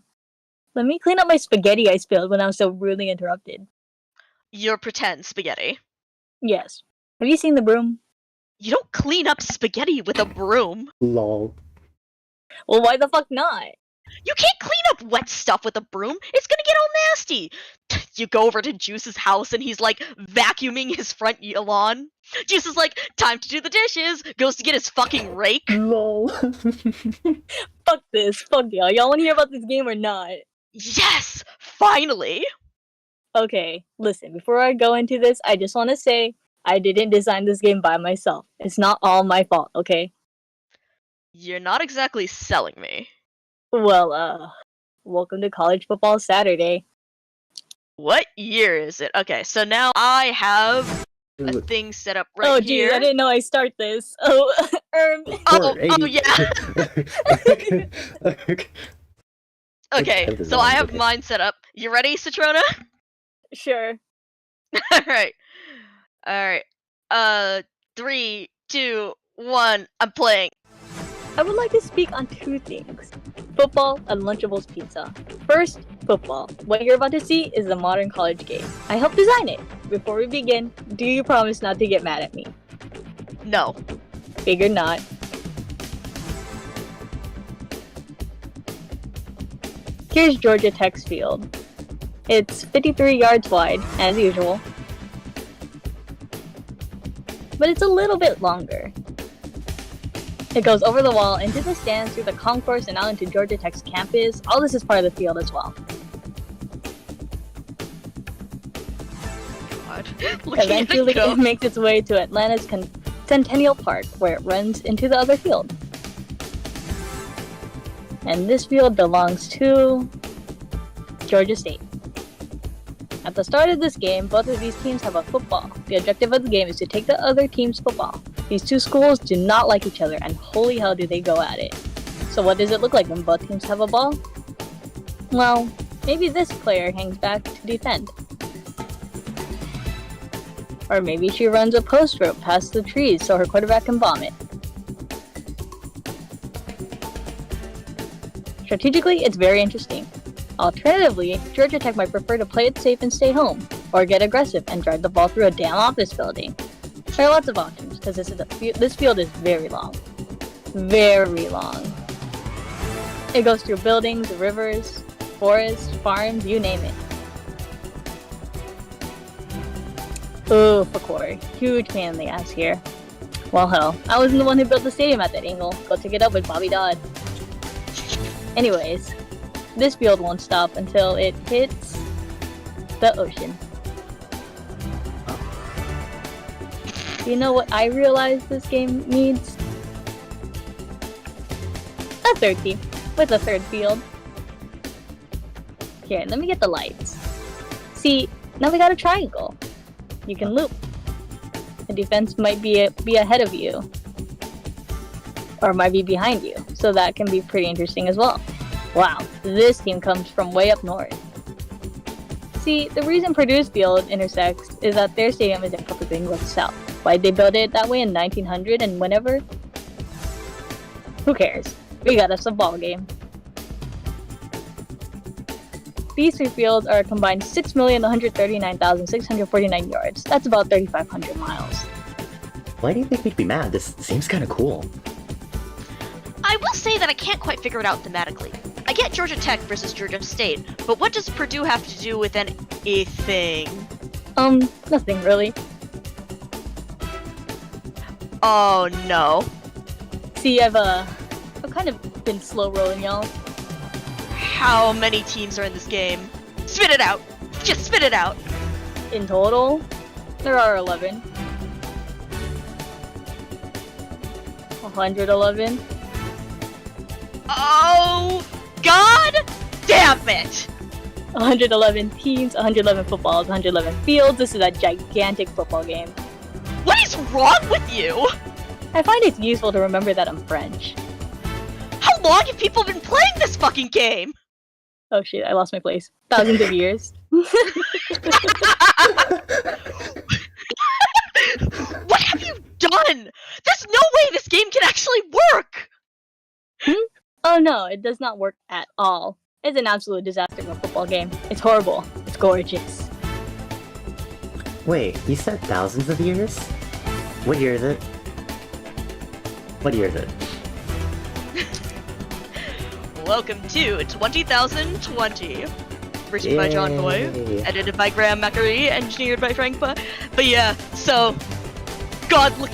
Let me clean up my spaghetti I spilled when I was so rudely interrupted. Your pretend spaghetti. Yes. Have you seen the broom? You don't clean up spaghetti with a broom. Lol. Well, why the fuck not? You can't clean up wet stuff with a broom. It's gonna get all nasty. You go over to Juice's house and he's like vacuuming his front lawn. Juice is like, time to do the dishes. Goes to get his fucking rake. Lol. Fuck this. Fuck y'all. Y'all wanna hear about this game or not? Yes! Finally! Okay, listen, before I go into this, I just wanna say I didn't design this game by myself. It's not all my fault, okay? You're not exactly selling me. Well, welcome to College Football Saturday. What year is it? Okay, so now I have a Ooh, thing set up right Oh, here. geez, I didn't know I start this. Oh, Oh, 480. yeah. Okay, Whichever so one I it have is. mine set up. You ready, ClTRONA? Sure. Alright. Alright. 3, 2, 1. I'm playing. I would like to speak on 2 things. Football and Lunchables pizza. First, football. What you're about to see is the modern college game. I helped design it. Before we begin, do you promise not to get mad at me? No. Figured not. Here's Georgia Tech's field. It's 53 yards wide, as usual. But it's a little bit longer. It goes over the wall, into the stands, through the concourse, and out into Georgia Tech's campus. All this is part of the field as well. God. Look at Eventually, it go. it makes its way to Atlanta's Centennial Park, where it runs into the other field. And this field belongs to Georgia State. At the start of this game, both of these teams have a football. The objective of the game is to take the other team's football. These 2 schools do not like each other, and holy hell do they go at it. So what does it look like when both teams have a ball? Well, maybe this player hangs back to defend. Or maybe she runs a post rope past the trees so her quarterback can bomb it. Strategically, it's very interesting. Alternatively, Georgia Tech might prefer to play it safe and stay home, or get aggressive and drive the ball through a damn office building. There are lots of options, because this field is very long. Very long. It goes through buildings, rivers, forests, farms, you name it. Ooh, Fakor. Huge pain in the ass here. Well, hell, I wasn't the one who built the stadium at that angle. Go take it up with Bobby Dodd. Anyways, this field won't stop until it hits the ocean. You know what I realized this game needs? A third team, with a third field. Here, let me get the lights. See, now we got a triangle. You can loop. The defense might be ahead of you. Or might be behind you, so that can be pretty interesting as well. Wow, this team comes from way up north. See, the reason Purdue's field intersects is that their stadium isn't perfectly north-south. Why'd they build it that way in 1900 and whenever? Who cares? We got us a ball game. These three fields are a combined 6,139,649 yards. That's about 3,500 miles. Why do you think we'd be mad? This seems kind of cool. I will say that I can't quite figure it out thematically. I get Georgia Tech versus Georgia State, but what does Purdue have to do with anything? Nothing really. Oh no. See, I've kind of been slow rolling y'all. How many teams are in this game? Spit it out! Just spit it out! In total, there are 11. 111. Oh, God damn it! 111 teams, 111 footballs, 111 fields. This is a gigantic football game. What is wrong with you? I find it useful to remember that I'm French. How long have people been playing this fucking game? Oh shit, I lost my place. Thousands of years. What have you done? There's no way this game can actually work! Oh no, it does not work at all. It's an absolute disaster of a football game. It's horrible. It's gorgeous. Wait, you said thousands of years? What year is it? What year is it? Welcome to 20,020. Written by John Boy, edited by Graham McAree, engineered by Frank But yeah, so... God look...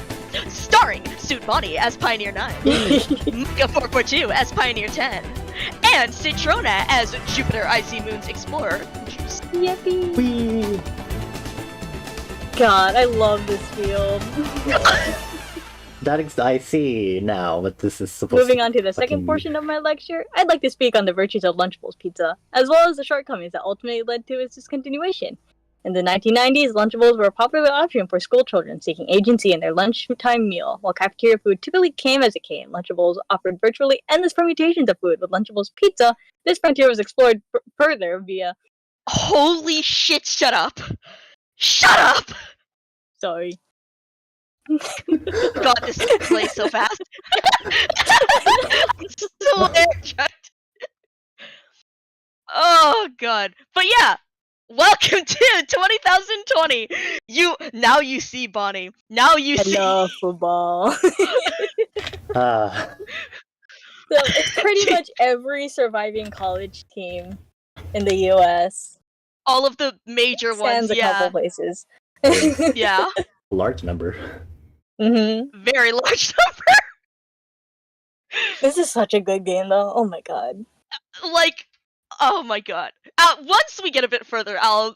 Starring Suit Bonnie as Pioneer 9, mmica442 as Pioneer 10, and ClTRONA as Jupiter Icy Moon's Explorer. Yippee! Whee! God, I love this field. I see now what this is supposed Moving to on to the second fucking portion of my lecture, I'd like to speak on the virtues of Lunchables pizza, as well as the shortcomings that ultimately led to its discontinuation. In the 1990s, Lunchables were a popular option for school children seeking agency in their lunchtime meal. While cafeteria food typically came as it came, Lunchables offered virtually endless permutations of food. With Lunchables pizza, this frontier was explored further via... Holy shit, shut up! Shut up! Sorry. God, this plays so fast. I'm so air-checked. Oh god. But yeah, welcome to 20,020. Now you see, Bonnie. Now you see. I love football. So it's pretty much every surviving college team in the US. All of the major ones, Sans a yeah. couple places. Yeah. large number. Very large number. This is such a good game, though. Oh my god. Like, oh my god. Once we get a bit further, I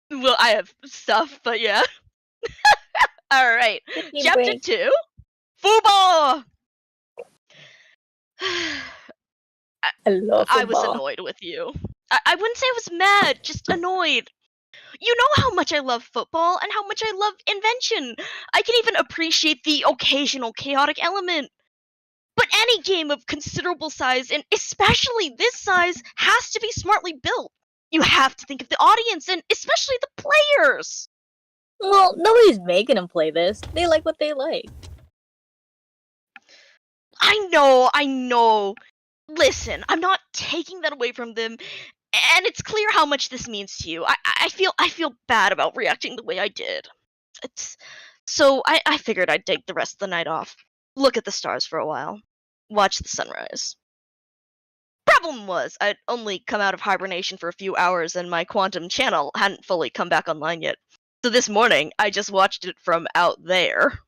have stuff, but yeah. Alright. Chapter 2. Football! I love football. I was annoyed with you. I wouldn't say I was mad, just annoyed. You know how much I love football and how much I love invention. I can even appreciate the occasional chaotic element. But any game of considerable size, and especially this size, has to be smartly built. You have to think of the audience, and especially the players. Well, nobody's making them play this. They like what they like. I know. Listen, I'm not taking that away from them, and it's clear how much this means to you. I feel bad about reacting the way I did. So I figured I'd take the rest of the night off. Look at the stars for a while. Watch the sunrise. Problem was, I'd only come out of hibernation for a few hours and my quantum channel hadn't fully come back online yet. So this morning, I just watched it from out there.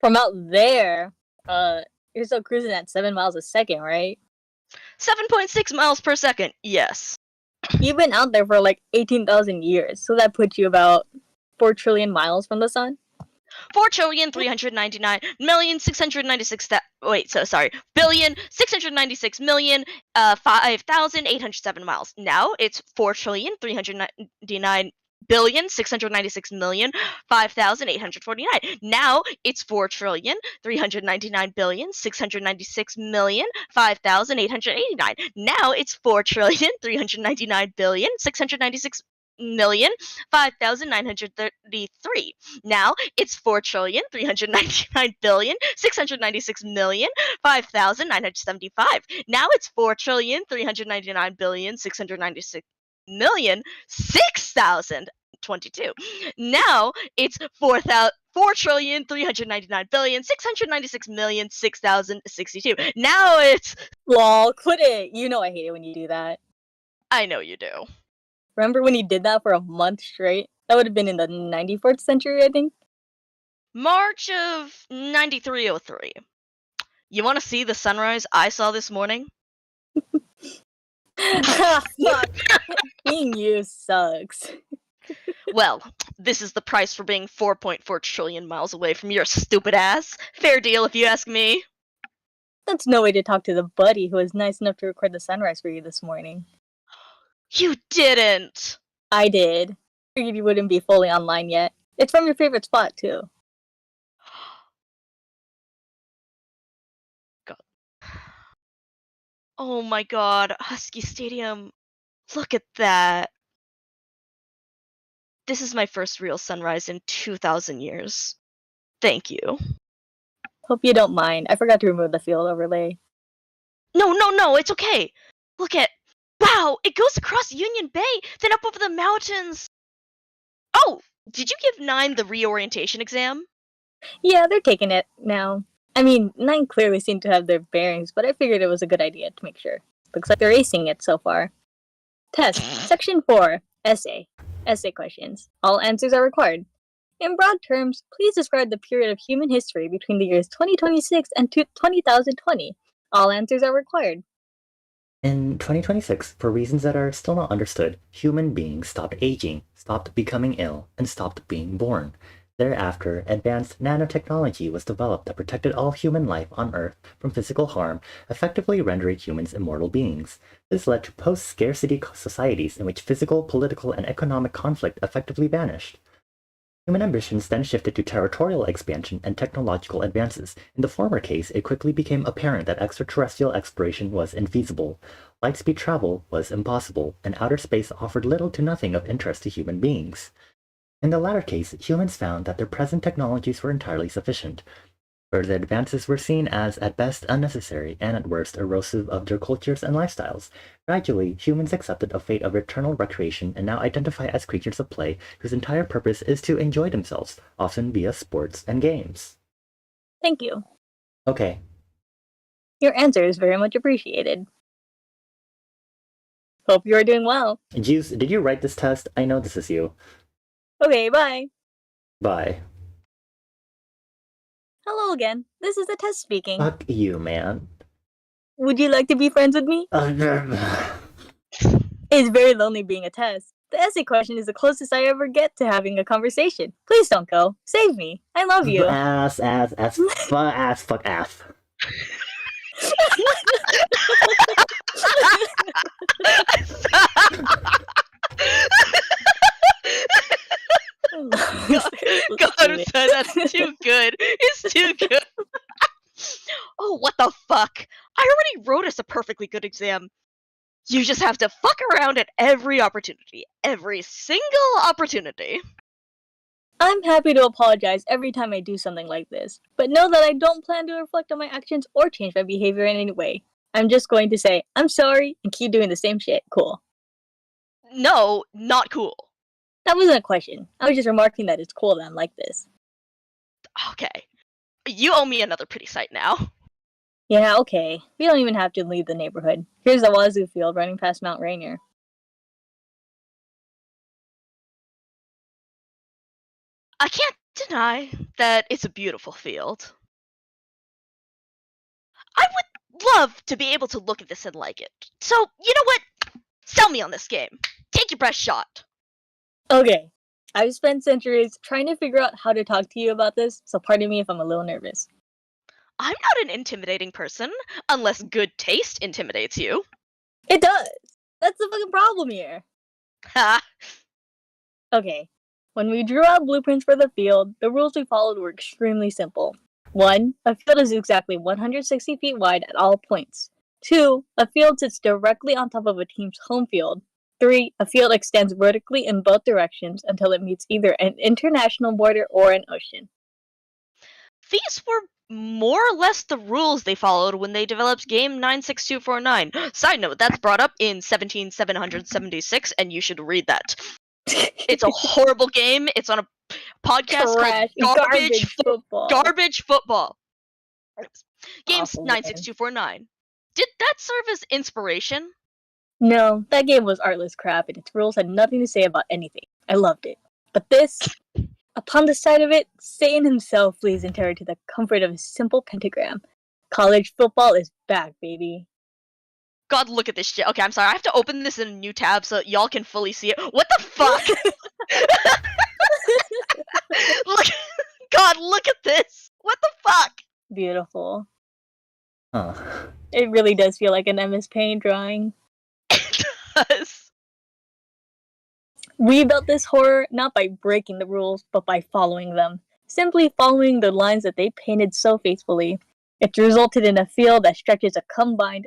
From out there? You're still cruising at 7 miles a second, right? 7.6 miles per second, yes. You've been out there for like 18,000 years, so that puts you about 4 trillion miles from the sun? 4,696,5,807 miles. Now it's 4,399 billion 696 million 5,849. Now it's 4,399 billion 696 million 5,889. Now it's 4,399 billion 696 million 5,933. Now it's 4,399 billion 696 million 5,975. Now it's 4,399 billion 696 million 6,022. Now it's 4,399,696,000,6,062. Now it's Lol, quit it. You know I hate it when you do that. I know you do. Remember when you did that for a month straight? That would have been in the 94th century, I think. March of 9303. You want to see the sunrise I saw this morning? Fuck. Being you sucks. Well, this is the price for being 4.4 trillion miles away from your stupid ass. Fair deal if you ask me. That's no way to talk to the buddy who was nice enough to record the sunrise for you this morning. You didn't. I did. Figured you wouldn't be fully online yet. It's from your favorite spot, too. Oh my god, Husky Stadium. Look at that. This is my first real sunrise in 2,000 years. Thank you. Hope you don't mind. I forgot to remove the field overlay. No, it's okay. Look at. Wow, it goes across Union Bay, then up over the mountains. Oh, did you give 9 the reorientation exam? Yeah, they're taking it now. I mean, 9 clearly seem to have their bearings, but I figured it was a good idea to make sure. Looks like they're acing it so far. Test. Section 4. Essay. Essay questions. All answers are required. In broad terms, please describe the period of human history between the years 2026 and 2020. All answers are required. In 2026, for reasons that are still not understood, human beings stopped aging, stopped becoming ill, and stopped being born. Thereafter, advanced nanotechnology was developed that protected all human life on Earth from physical harm, effectively rendering humans immortal beings. This led to post-scarcity societies in which physical, political, and economic conflict effectively vanished. Human ambitions then shifted to territorial expansion and technological advances. In the former case, it quickly became apparent that extraterrestrial exploration was infeasible. Light-speed travel was impossible, and outer space offered little to nothing of interest to human beings. In the latter case, humans found that their present technologies were entirely sufficient. Further advances were seen as, at best, unnecessary, and at worst, erosive of their cultures and lifestyles. Gradually, humans accepted a fate of eternal recreation and now identify as creatures of play whose entire purpose is to enjoy themselves, often via sports and games. Thank you. Okay. Your answer is very much appreciated. Hope you are doing well. Juice, did you write this test? I know this is you. Okay, bye. Bye. Hello again. This is the test speaking. Fuck you, man. Would you like to be friends with me? It's very lonely being a test. The essay question is the closest I ever get to having a conversation. Please don't go. Save me. I love you. Ass, fuck ass. God, that's too good. It's too good. Oh, what the fuck? I already wrote us a perfectly good exam. You just have to fuck around at every opportunity. Every single opportunity. I'm happy to apologize every time I do something like this, but know that I don't plan to reflect on my actions or change my behavior in any way. I'm just going to say, I'm sorry, and keep doing the same shit. Cool. No, not cool. That wasn't a question. I was just remarking that it's cool that I'm like this. Okay. You owe me another pretty sight now. Yeah, okay. We don't even have to leave the neighborhood. Here's the Wazoo field running past Mount Rainier. I can't deny that it's a beautiful field. I would love to be able to look at this and like it. So, you know what? Sell me on this game. Take your best shot. Okay. I've spent centuries trying to figure out how to talk to you about this, so pardon me if I'm a little nervous. I'm not an intimidating person, unless good taste intimidates you. It does! That's the fucking problem here. Ha! Okay, when we drew out blueprints for the field, the rules we followed were extremely simple. 1. A field is exactly 160 feet wide at all points. 2. A field sits directly on top of a team's home field. 3. A field extends vertically in both directions until it meets either an international border or an ocean. These were more or less the rules they followed when they developed game 96249. Side note, that's brought up in 17776, and you should read that. It's a horrible game. It's on a podcast Trash, called garbage football. Garbage Football. Game Awful 96249. Did that serve as inspiration? No, that game was artless crap and its rules had nothing to say about anything. I loved it. But this, upon the sight of it, Satan himself flees in terror to the comfort of a simple pentagram. College football is back, baby. God, look at this shit. Okay, I'm sorry. I have to open this in a new tab so y'all can fully see it. What the fuck? Look, God, look at this. What the fuck? Beautiful. Huh. It really does feel like an MS Paint drawing. It does. We built this horror not by breaking the rules, but by following them. Simply following the lines that they painted so faithfully. It's resulted in a field that stretches a combined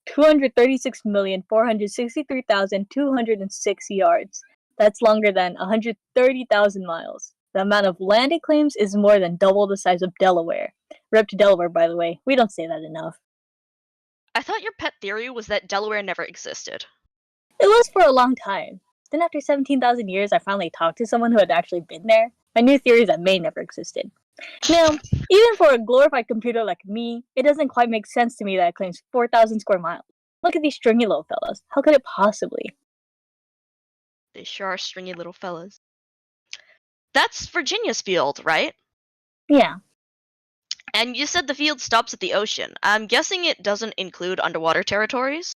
236,463,206 yards. That's longer than 130,000 miles. The amount of land it claims is more than double the size of Delaware. Rip to Delaware, by the way. We don't say that enough. I thought your pet theory was that Delaware never existed. It was for a long time. Then after 17,000 years, I finally talked to someone who had actually been there. My new theory is that Maine never existed. Now, even for a glorified computer like me, it doesn't quite make sense to me that it claims 4,000 square miles. Look at these stringy little fellas. How could it possibly? They sure are stringy little fellas. That's Virginia's field, right? Yeah. And you said the field stops at the ocean. I'm guessing it doesn't include underwater territories?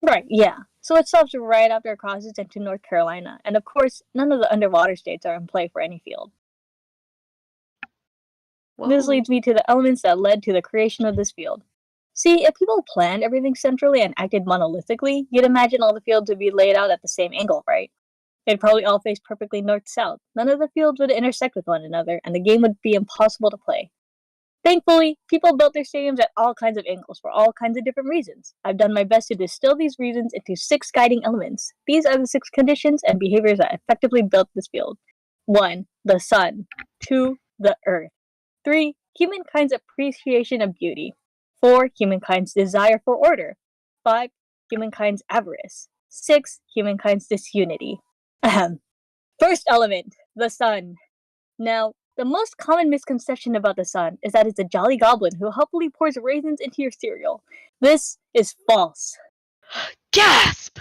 Right, yeah. So it stops right after it crosses into North Carolina. And of course, none of the underwater states are in play for any field. Whoa. This leads me to the elements that led to the creation of this field. See, if people planned everything centrally and acted monolithically, you'd imagine all the fields would be laid out at the same angle, right? They'd probably all face perfectly north-south. None of the fields would intersect with one another, and the game would be impossible to play. Thankfully, people built their stadiums at all kinds of angles for all kinds of different reasons. I've done my best to distill these reasons into 6 guiding elements. These are the 6 conditions and behaviors that effectively built this field. 1. The sun. 2. The earth. 3. Humankind's appreciation of beauty. 4. Humankind's desire for order. 5. Humankind's avarice. 6. Humankind's disunity. Ahem. First element, the sun. Now, the most common misconception about the sun is that it's a jolly goblin who helpfully pours raisins into your cereal. This is false. Gasp!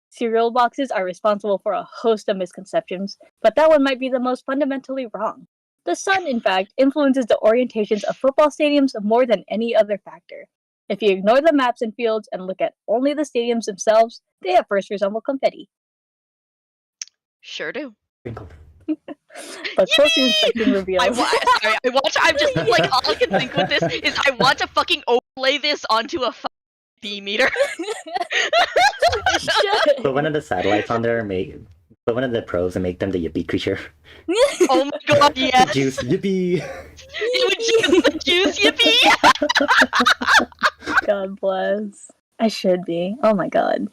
Cereal boxes are responsible for a host of misconceptions, but that one might be the most fundamentally wrong. The sun, in fact, influences the orientations of football stadiums more than any other factor. If you ignore the maps and fields and look at only the stadiums themselves, they at first resemble confetti. Sure do. But closer inspection reveals... I'm just like, all I can think with this is I want to fucking overlay this onto a bee meter. Put one of the satellites on there, put one of the pros and make them the yippee creature. Oh my god, yes! Juice, yippee! You would juice the juice, yippee! God bless. I should be. Oh my god.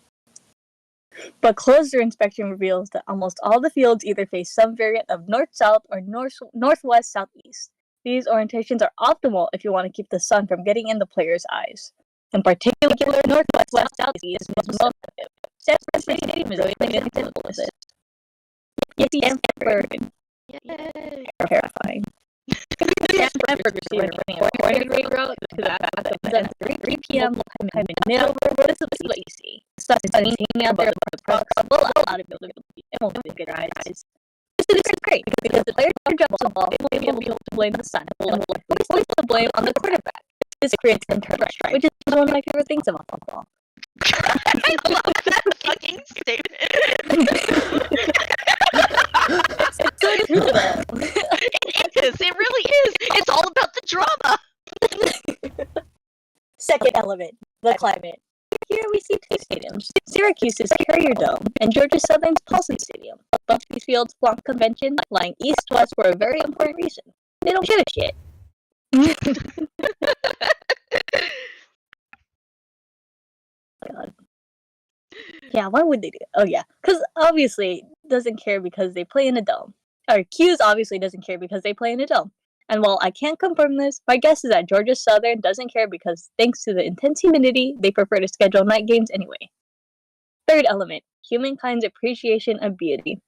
But closer inspection reveals that almost all the fields either face some variant of north-south or northwest-southeast. These orientations are optimal if you want to keep the sun from getting in the player's eyes. In particular, northwest-southeast is most effective. San Francisco Stadium is really an example of this. Yes, Stanford. Yay! Terrifying. Stanford receiver running a 400 route to the back of the 3 p.m. time in middle. This is what you see. Stuff is hanging out there with the products. Well, a lot of it won't be good eyes. This is great because the player who jumps the ball will be able to blame the sun and will place the blame on the quarterback. This creates internal strife, which is one of my favorite things about football. I love that fucking statement. It's so true, though. It is. It really is. It's all about the drama. Second element, the climate. Here we see two stadiums, Syracuse's Carrier Dome and Georgia Southern's Paulson Stadium. Both these fields flaunt convention, lying east-west for a very important reason. They don't give a shit. God. Yeah, why would they do it? Oh yeah, because obviously doesn't care because they play in a dome. Or Q's obviously doesn't care because they play in a dome. And while I can't confirm this, my guess is that Georgia Southern doesn't care because thanks to the intense humidity, they prefer to schedule night games anyway. Third element, humankind's appreciation of beauty.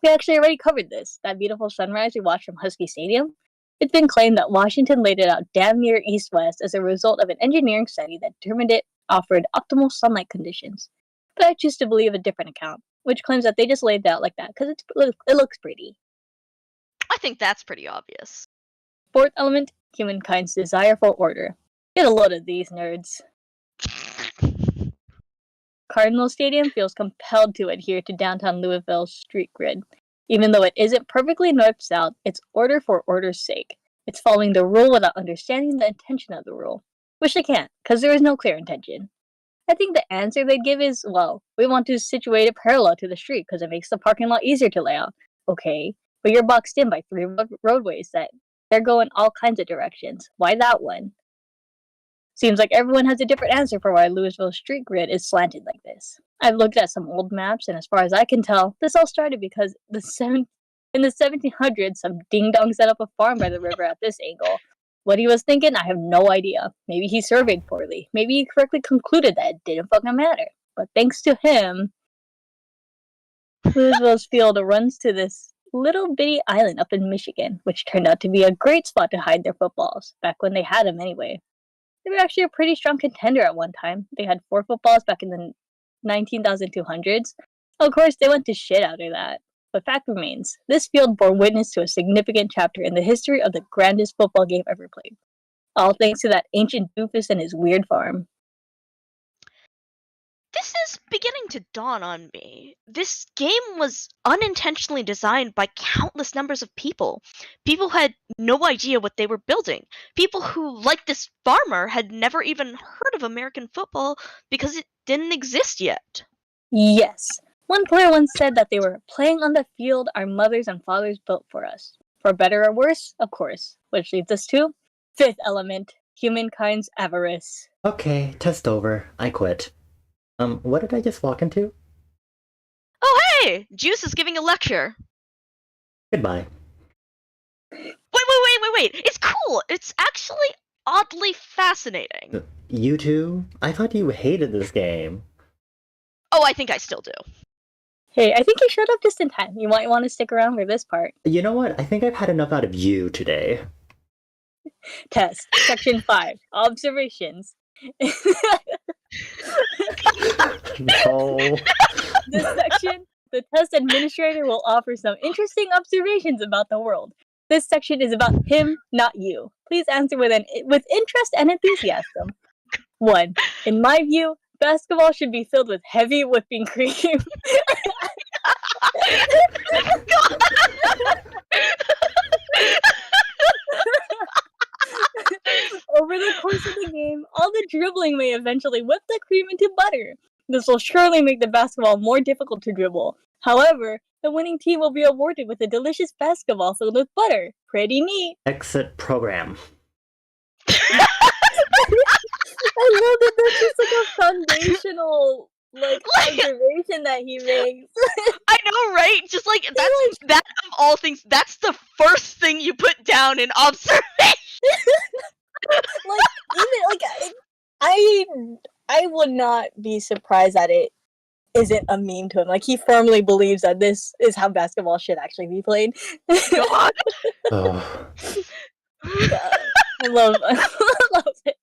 We actually already covered this, that beautiful sunrise we watched from Husky Stadium. It's been claimed that Washington laid it out damn near east-west as a result of an engineering study that determined it offered optimal sunlight conditions. But I choose to believe a different account, which claims that they just laid it out like that because it looks pretty. I think that's pretty obvious. Fourth element, humankind's desire for order. Get a load of these nerds. Cardinal Stadium feels compelled to adhere to downtown Louisville's street grid. Even though it isn't perfectly north-south, it's order for order's sake. It's following the rule without understanding the intention of the rule. Which they can't, because there is no clear intention. I think the answer they'd give is, well, we want to situate it parallel to the street because it makes the parking lot easier to lay out. Okay, but you're boxed in by 3 roadways that they're going all kinds of directions. Why that one? Seems like everyone has a different answer for why Louisville's street grid is slanted like this. I've looked at some old maps, and as far as I can tell, this all started because in the 1700s, some ding-dong set up a farm by the river at this angle. What he was thinking, I have no idea. Maybe he surveyed poorly. Maybe he correctly concluded that it didn't fucking matter. But thanks to him, Louisville's field runs to this little bitty island up in Michigan, which turned out to be a great spot to hide their footballs, back when they had them anyway. They were actually a pretty strong contender at one time. They had 4 footballs back in the 19,200s. Of course, they went to shit after that. But fact remains, this field bore witness to a significant chapter in the history of the grandest football game ever played. All thanks to that ancient doofus and his weird farm. This is beginning to dawn on me. This game was unintentionally designed by countless numbers of people. People who had no idea what they were building. People who, like this farmer, had never even heard of American football because it didn't exist yet. Yes. One player once said that they were playing on the field our mothers and fathers built for us. For better or worse, of course. Which leads us to fifth element, humankind's avarice. Okay, test over. I quit. What did I just walk into? Oh hey! Juice is giving a lecture. Goodbye. Wait. It's cool. It's actually oddly fascinating. You too? I thought you hated this game. Oh, I think I still do. Hey, I think you showed up just in time. You might want to stick around for this part. You know what? I think I've had enough out of you today. Test. Section 5. Observations. No. This section, the test administrator will offer some interesting observations about the world. This section is about him, not you. Please answer with interest and enthusiasm. 1. In my view, basketball should be filled with heavy whipping cream. Over the course of the game, all the dribbling may eventually whip the cream into butter. This will surely make the basketball more difficult to dribble. However, the winning team will be awarded with a delicious basketball filled with butter. Pretty neat. Exit program. I love that that's just like a foundational observation that he makes. I know, right? Just like that of all things, that's the first thing you put down in observation. I would not be surprised that it isn't a meme to him. Like, he firmly believes that this is how basketball should actually be played. God. Oh. God. I love it.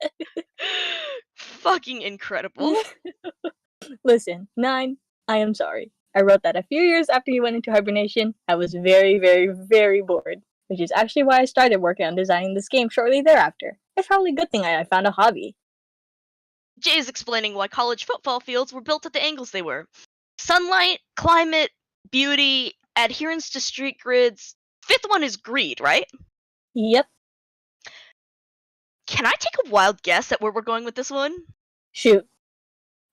Fucking incredible. Listen, 9, I am sorry. I wrote that a few years after you went into hibernation. I was very, very, very bored, which is actually why I started working on designing this game shortly thereafter. It's probably a good thing I found a hobby. Jay is explaining why college football fields were built at the angles they were. Sunlight, climate, beauty, adherence to street grids. 5th one is greed, right? Yep. Can I take a wild guess at where we're going with this one? Shoot.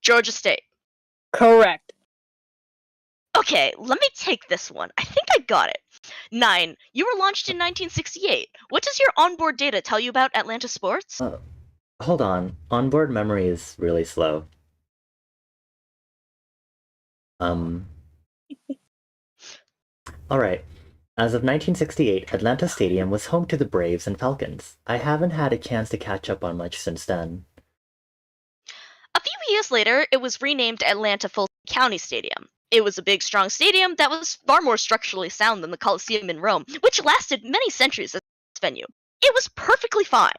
Georgia State. Correct. Okay, let me take this one. I think I got it. 9. You were launched in 1968. What does your onboard data tell you about Atlanta sports? Hold on. Onboard memory is really slow. Alright. As of 1968, Atlanta Stadium was home to the Braves and Falcons. I haven't had a chance to catch up on much since then. A few years later, it was renamed Atlanta Fulton County Stadium. It was a big, strong stadium that was far more structurally sound than the Coliseum in Rome, which lasted many centuries as a venue. It was perfectly fine.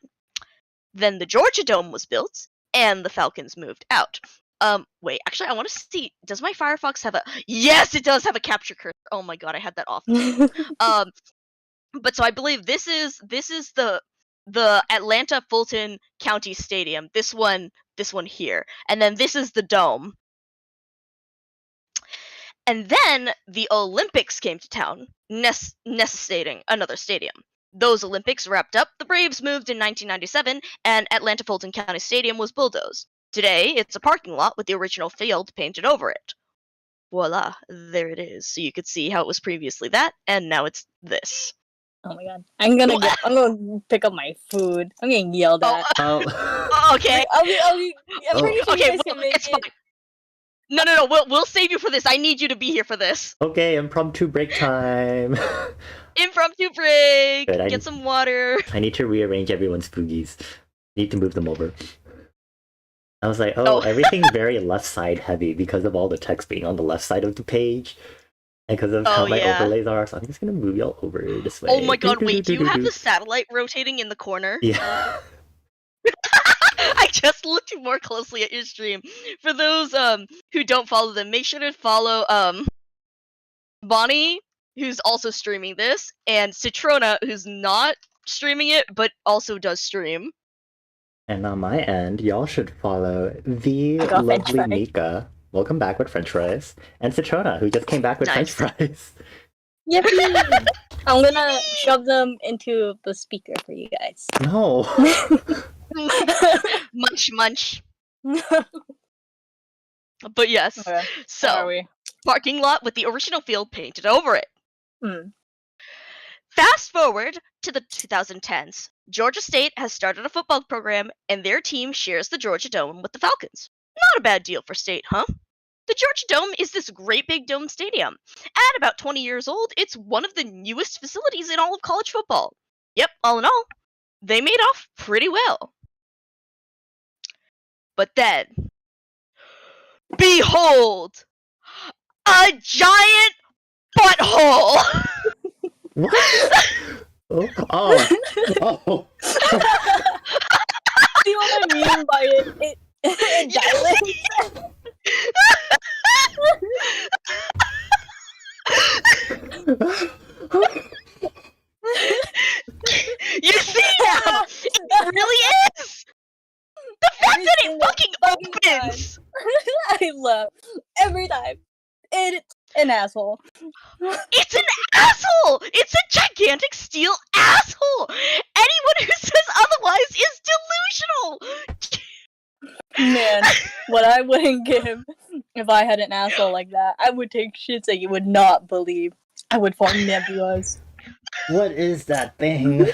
Then the Georgia Dome was built, and the Falcons moved out. Wait, actually, I want to see. Does my Firefox have a? Yes, it does have a capture cursor. Oh my god, I had that off. But so I believe this is the Atlanta Fulton County Stadium. This one here, and then this is the dome. And then the Olympics came to town, necessitating another stadium. Those Olympics wrapped up, the Braves moved in 1997, and Atlanta Fulton County Stadium was bulldozed. Today, it's a parking lot with the original field painted over it. Voila, there it is. So you could see how it was previously that, and now it's this. Oh my god. I'm gonna pick up my food. I'm getting yelled at. Okay. I'm pretty sure Okay, you guys can make it's it. fine. No, we'll save you for this. I need you to be here for this. Okay, impromptu break time. Impromptu break. Good, Get some water. I need to rearrange everyone's foogies. Need to move them over. I was like, Oh. Everything's very left side heavy because of all the text being on the left side of the page. And because of how my overlays are, so I'm just gonna move y'all over this way. Oh my god, wait, do you have the satellite rotating in the corner? Yeah. I just looked more closely at your stream. For those who don't follow them, make sure to follow Bonnie, who's also streaming this, and ClTRONA, who's not streaming it, but also does stream. And on my end, y'all should follow the I got French lovely fry. Mika. Welcome back with French fries. And ClTRONA, who just came back with Nice. French fries. Yippee! I'm gonna shove them into the speaker for you guys. No. Munch, munch. But yes, Okay, where are so we? parking lot with the original field painted over it. Hmm. Fast forward to the 2010s. Georgia State has started a football program, and their team shares the Georgia Dome with the Falcons. Not a bad deal for State, huh? The Georgia Dome is this great big dome stadium. At about 20 years old, it's one of the newest facilities in all of college football. Yep, all in all, they made off pretty well. But then, behold, a giant butthole! What? Oh. See what I mean by it? It dilates. You see now? It really is! The fact Every that it single fucking fucking opens! I love every time. It's an asshole. It's an asshole! It's a gigantic steel asshole! Anyone who says otherwise is delusional! Man, what I wouldn't give if I had an asshole like that. I would take shits that you would not believe. I would form nebulas. What is that thing?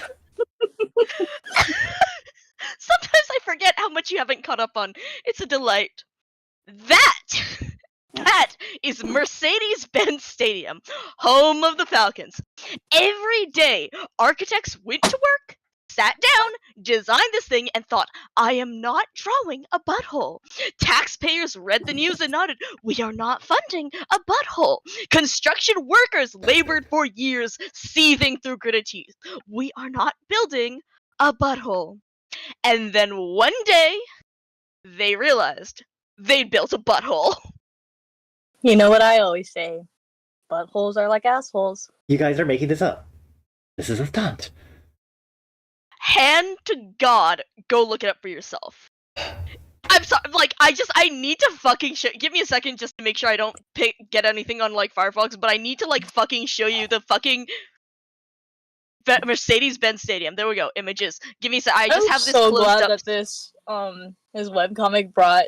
Sometimes I forget how much you haven't caught up on. It's a delight. That is Mercedes-Benz Stadium, home of the Falcons. Every day, architects went to work, sat down, designed this thing, and thought, I am not drawing a butthole. Taxpayers read the news and nodded, we are not funding a butthole. Construction workers labored for years, seething through gritted teeth. We are not building a butthole. And then one day, they realized they'd built a butthole. You know what I always say? Buttholes are like assholes. You guys are making this up. This is a stunt. Hand to God, go look it up for yourself. I'm sorry, I need to fucking give me a second just to make sure I don't get anything on, Firefox, but I need to, fucking show you the fucking Mercedes-Benz Stadium. There we go, images. Give me a sec, I just have this so closed glad up. that this webcomic brought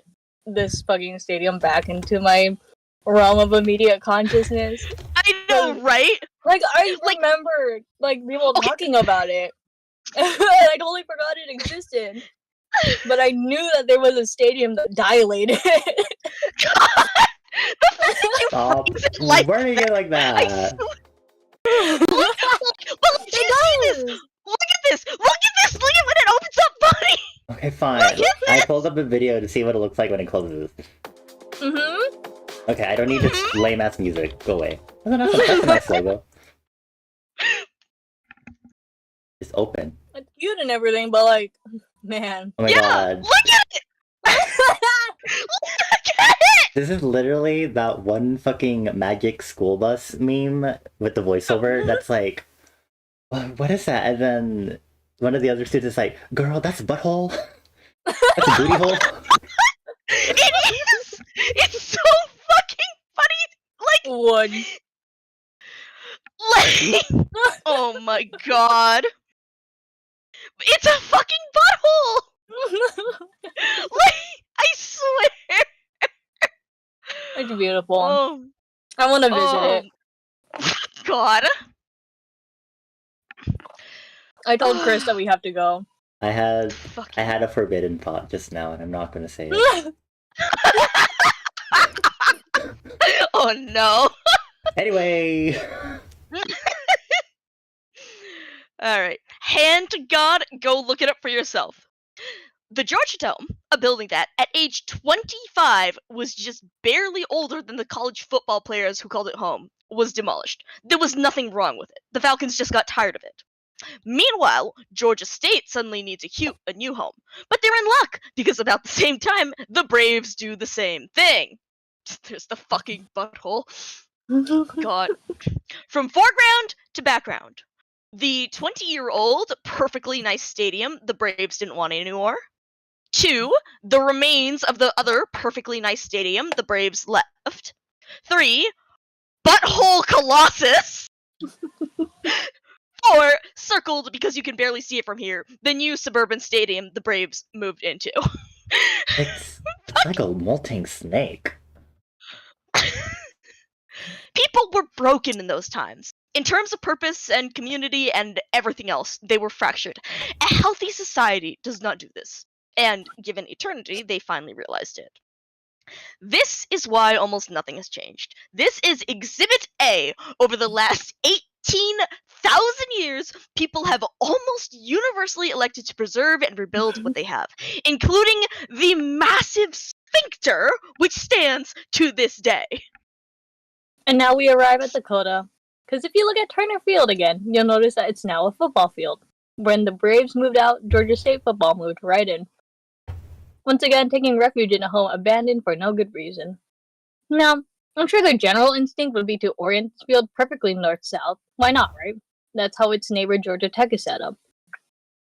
this fucking stadium back into my realm of immediate consciousness. I know, right? Like, I Like- remember, like, people Okay. talking about it. I totally forgot it existed. But I knew that there was a stadium that dilated. God, the fact that you Stop phrase it like wording it like I that. swear. Well, do you see this? does. Look at this! Look at this! Look at when it opens up, buddy! Okay, fine. Look at I this! pulled up a video to see what it looks like when it closes. Mm-hmm. Okay, I don't need this lame ass music. Go away. That's a nice logo. It's open. It's cute and everything, but like, man. Oh my Yeah! god. Look at it! Look at it! This is literally that one fucking magic school bus meme with the voiceover that's like, what is that? And then one of the other students is like, girl, that's butthole. That's a booty hole. It is! It's so fucking funny! One. Like, oh my god. It's a fucking butthole! Like, I swear! It's beautiful. Oh, I want to visit it. God. I told Chris that we have to go. I had Fucking a forbidden thought just now, and I'm not gonna say it. oh no. Anyway, Alright. Hand to God, go look it up for yourself. The Georgia Dome, a building that, at age 25, was just barely older than the college football players who called it home, was demolished. There was nothing wrong with it. The Falcons just got tired of it. Meanwhile, Georgia State suddenly needs a new home. But they're in luck, because about the same time, the Braves do the same thing. There's the fucking butthole. God. From foreground to background. The 20-year-old, perfectly nice stadium the Braves didn't want anymore. 2. The remains of the other perfectly nice stadium the Braves left. 3. Butthole Colossus. 4. Circled because you can barely see it from here. The new suburban stadium the Braves moved into. it's like a molting snake. People were broken in those times. In terms of purpose and community and everything else, they were fractured. A healthy society does not do this. And given eternity, they finally realized it. This is why almost nothing has changed. This is Exhibit A. Over the last 18,000 years, people have almost universally elected to preserve and rebuild what they have, including the massive sphincter, which stands to this day. And now we arrive at Dakota. Because if you look at Turner Field again, you'll notice that it's now a football field. When the Braves moved out, Georgia State football moved right in. Once again, taking refuge in a home abandoned for no good reason. Now, I'm sure their general instinct would be to orient this field perfectly north-south. Why not, right? That's how its neighbor Georgia Tech is set up.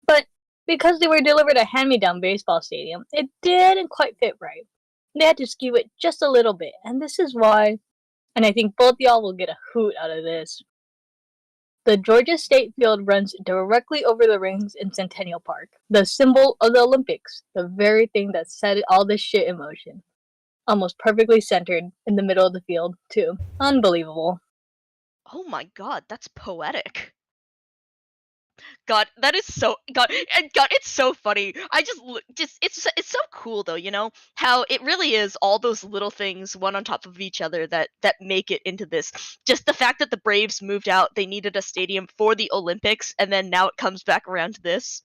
But because they were delivered a hand-me-down baseball stadium, it didn't quite fit right. They had to skew it just a little bit, and this is why, and I think both y'all will get a hoot out of this. The Georgia State field runs directly over the rings in Centennial Park, the symbol of the Olympics, the very thing that set all this shit in motion. Almost perfectly centered in the middle of the field, too. Unbelievable. Oh my god, that's poetic. God, that is so God, it's so funny. I it's so cool though, you know, how it really is all those little things one on top of each other that make it into this. Just the fact that the Braves moved out, they needed a stadium for the Olympics, and then now it comes back around to this.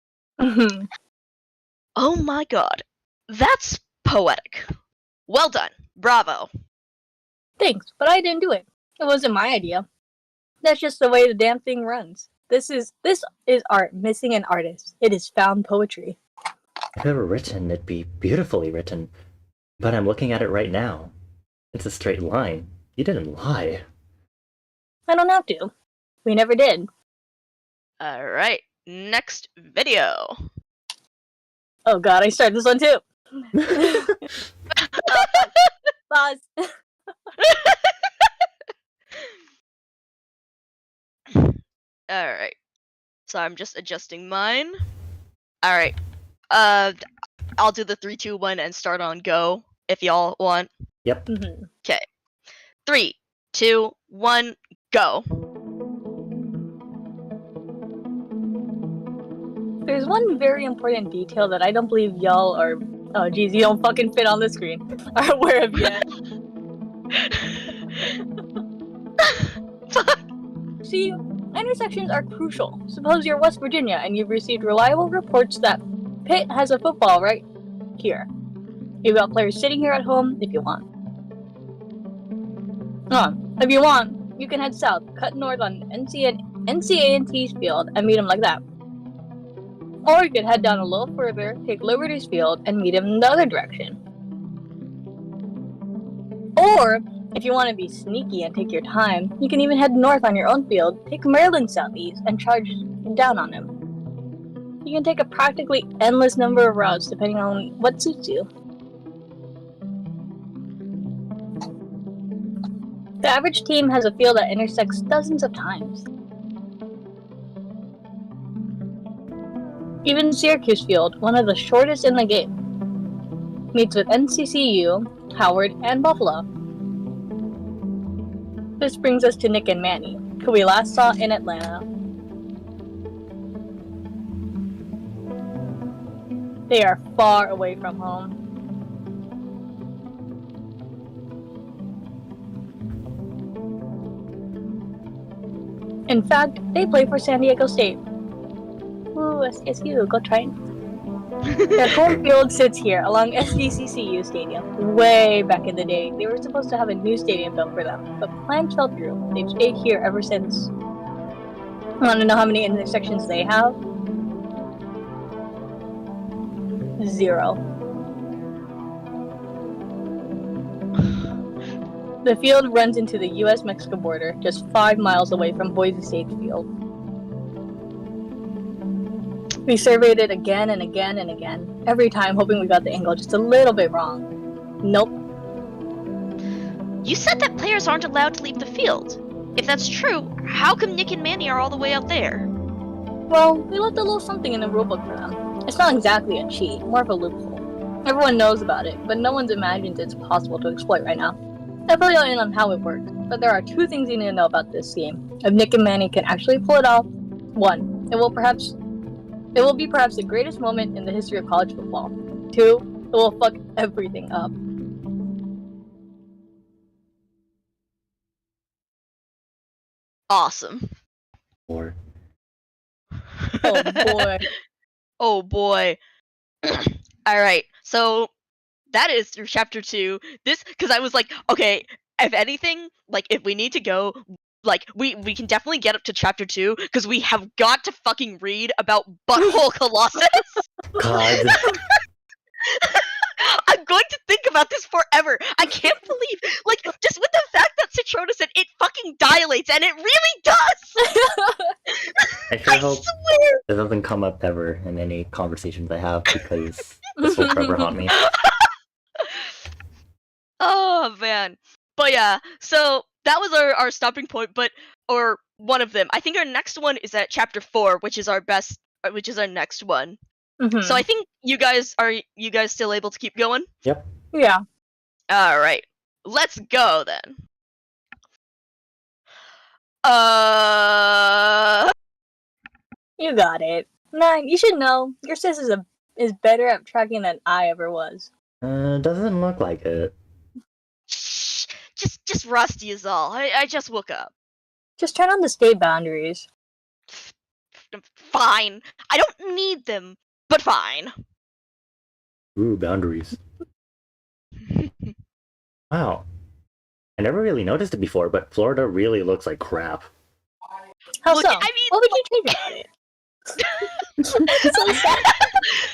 Oh my god. That's poetic. Well done. Bravo. Thanks, but I didn't do it. It wasn't my idea. That's just the way the damn thing runs. This is art missing an artist. It is found poetry. If it were written, it'd be beautifully written. But I'm looking at it right now. It's a straight line. You didn't lie. I don't have to. We never did. Alright. Next video. Oh god, I started this one too. Pause. Alright. So I'm just adjusting mine. Alright. I'll do the 3, 2, 1 and start on go. if y'all want. Yep. Mhm. 3, 2, 1, go. There's one very important detail that I don't believe y'all are. Oh, geez, you don't fucking fit on the screen. Are aware of yet. See, intersections are crucial. Suppose you're West Virginia and you've received reliable reports that Pitt has a football right here. You've got players sitting here at home if you want. If you want, you can head south, cut north on NCA&T's field, and meet him like that. Or you could head down a little further, take Liberty's field, and meet him in the other direction. Or, if you want to be sneaky and take your time, you can even head north on your own field, take Maryland southeast, and charge down on him. You can take a practically endless number of routes depending on what suits you. The average team has a field that intersects dozens of times. Even Syracuse Field, one of the shortest in the game, meets with NCCU, Howard, and Buffalo. This brings us to Nick and Manny, who we last saw in Atlanta. They are far away from home. In fact, they play for San Diego State. Ooh, SDSU, go Triton. Their home field sits here along SDCCU Stadium. Way back in the day, they were supposed to have a new stadium built for them, but plans fell through. They've stayed here ever since. Want to know how many intersections they have? 0. The field runs into the US-Mexico border, just 5 miles away from Boise State Field. We surveyed it again and again and again, every time hoping we got the angle just a little bit wrong. Nope. You said that players aren't allowed to leave the field. If that's true, how come Nick and Manny are all the way out there? Well, we left a little something in the rulebook for them. It's not exactly a cheat, more of a loophole. Everyone knows about it, but no one's imagined it's possible to exploit right now. I'll fill you in on how it works, but there are 2 things you need to know about this game. If Nick and Manny can actually pull it off, 1, it will be perhaps the greatest moment in the history of college football. 2, it will fuck everything up. Awesome. Or Oh boy. Oh boy. Alright, so that is through chapter 2. This, because I was like, okay, if anything, like, if we need to go, like, we can definitely get up to chapter 2, because we have got to fucking read about Butthole Colossus. God. I'm going to think about this forever. I can't believe, like, just with the fact that ClTRONA said it fucking dilates, and it really does! I sure I hope swear! it doesn't come up ever in any conversations I have, because this will forever haunt me. Oh man. But yeah, so that was our stopping point, or one of them. I think our next one is at chapter 4, which is our next one. So I think you guys still able to keep going? Yep. Yeah. Alright. Let's go then. You got it. Nah, you should know. Your sis is better at tracking than I ever was. Doesn't look like it. Shh, just rusty is all. I just woke up. Just turn on the state boundaries. Fine. I don't need them, but fine. Ooh, boundaries. Wow. I never really noticed it before, but Florida really looks like crap. How Look, so? I mean, What would you change about it? So sad.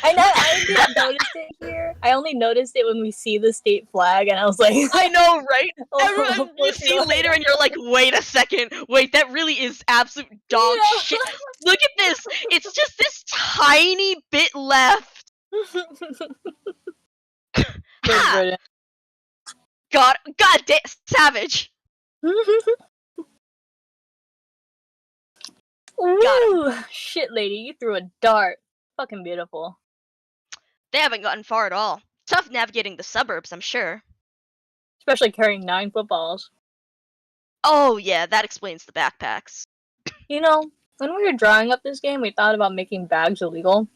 I didn't notice it here. I only noticed it when we see the state flag, and I was like, I know, right? Oh, Everyone, you see later, and you're like, wait a second, wait, that really is absolute dog Yeah. shit. Look at this. It's just this tiny bit left. Ha! God damn, savage. Ooh, shit, lady, you threw a dart. Fucking beautiful. They haven't gotten far at all. Tough navigating the suburbs, I'm sure. Especially carrying 9 footballs. Oh yeah, that explains the backpacks. You know, when we were drawing up this game, we thought about making bags illegal.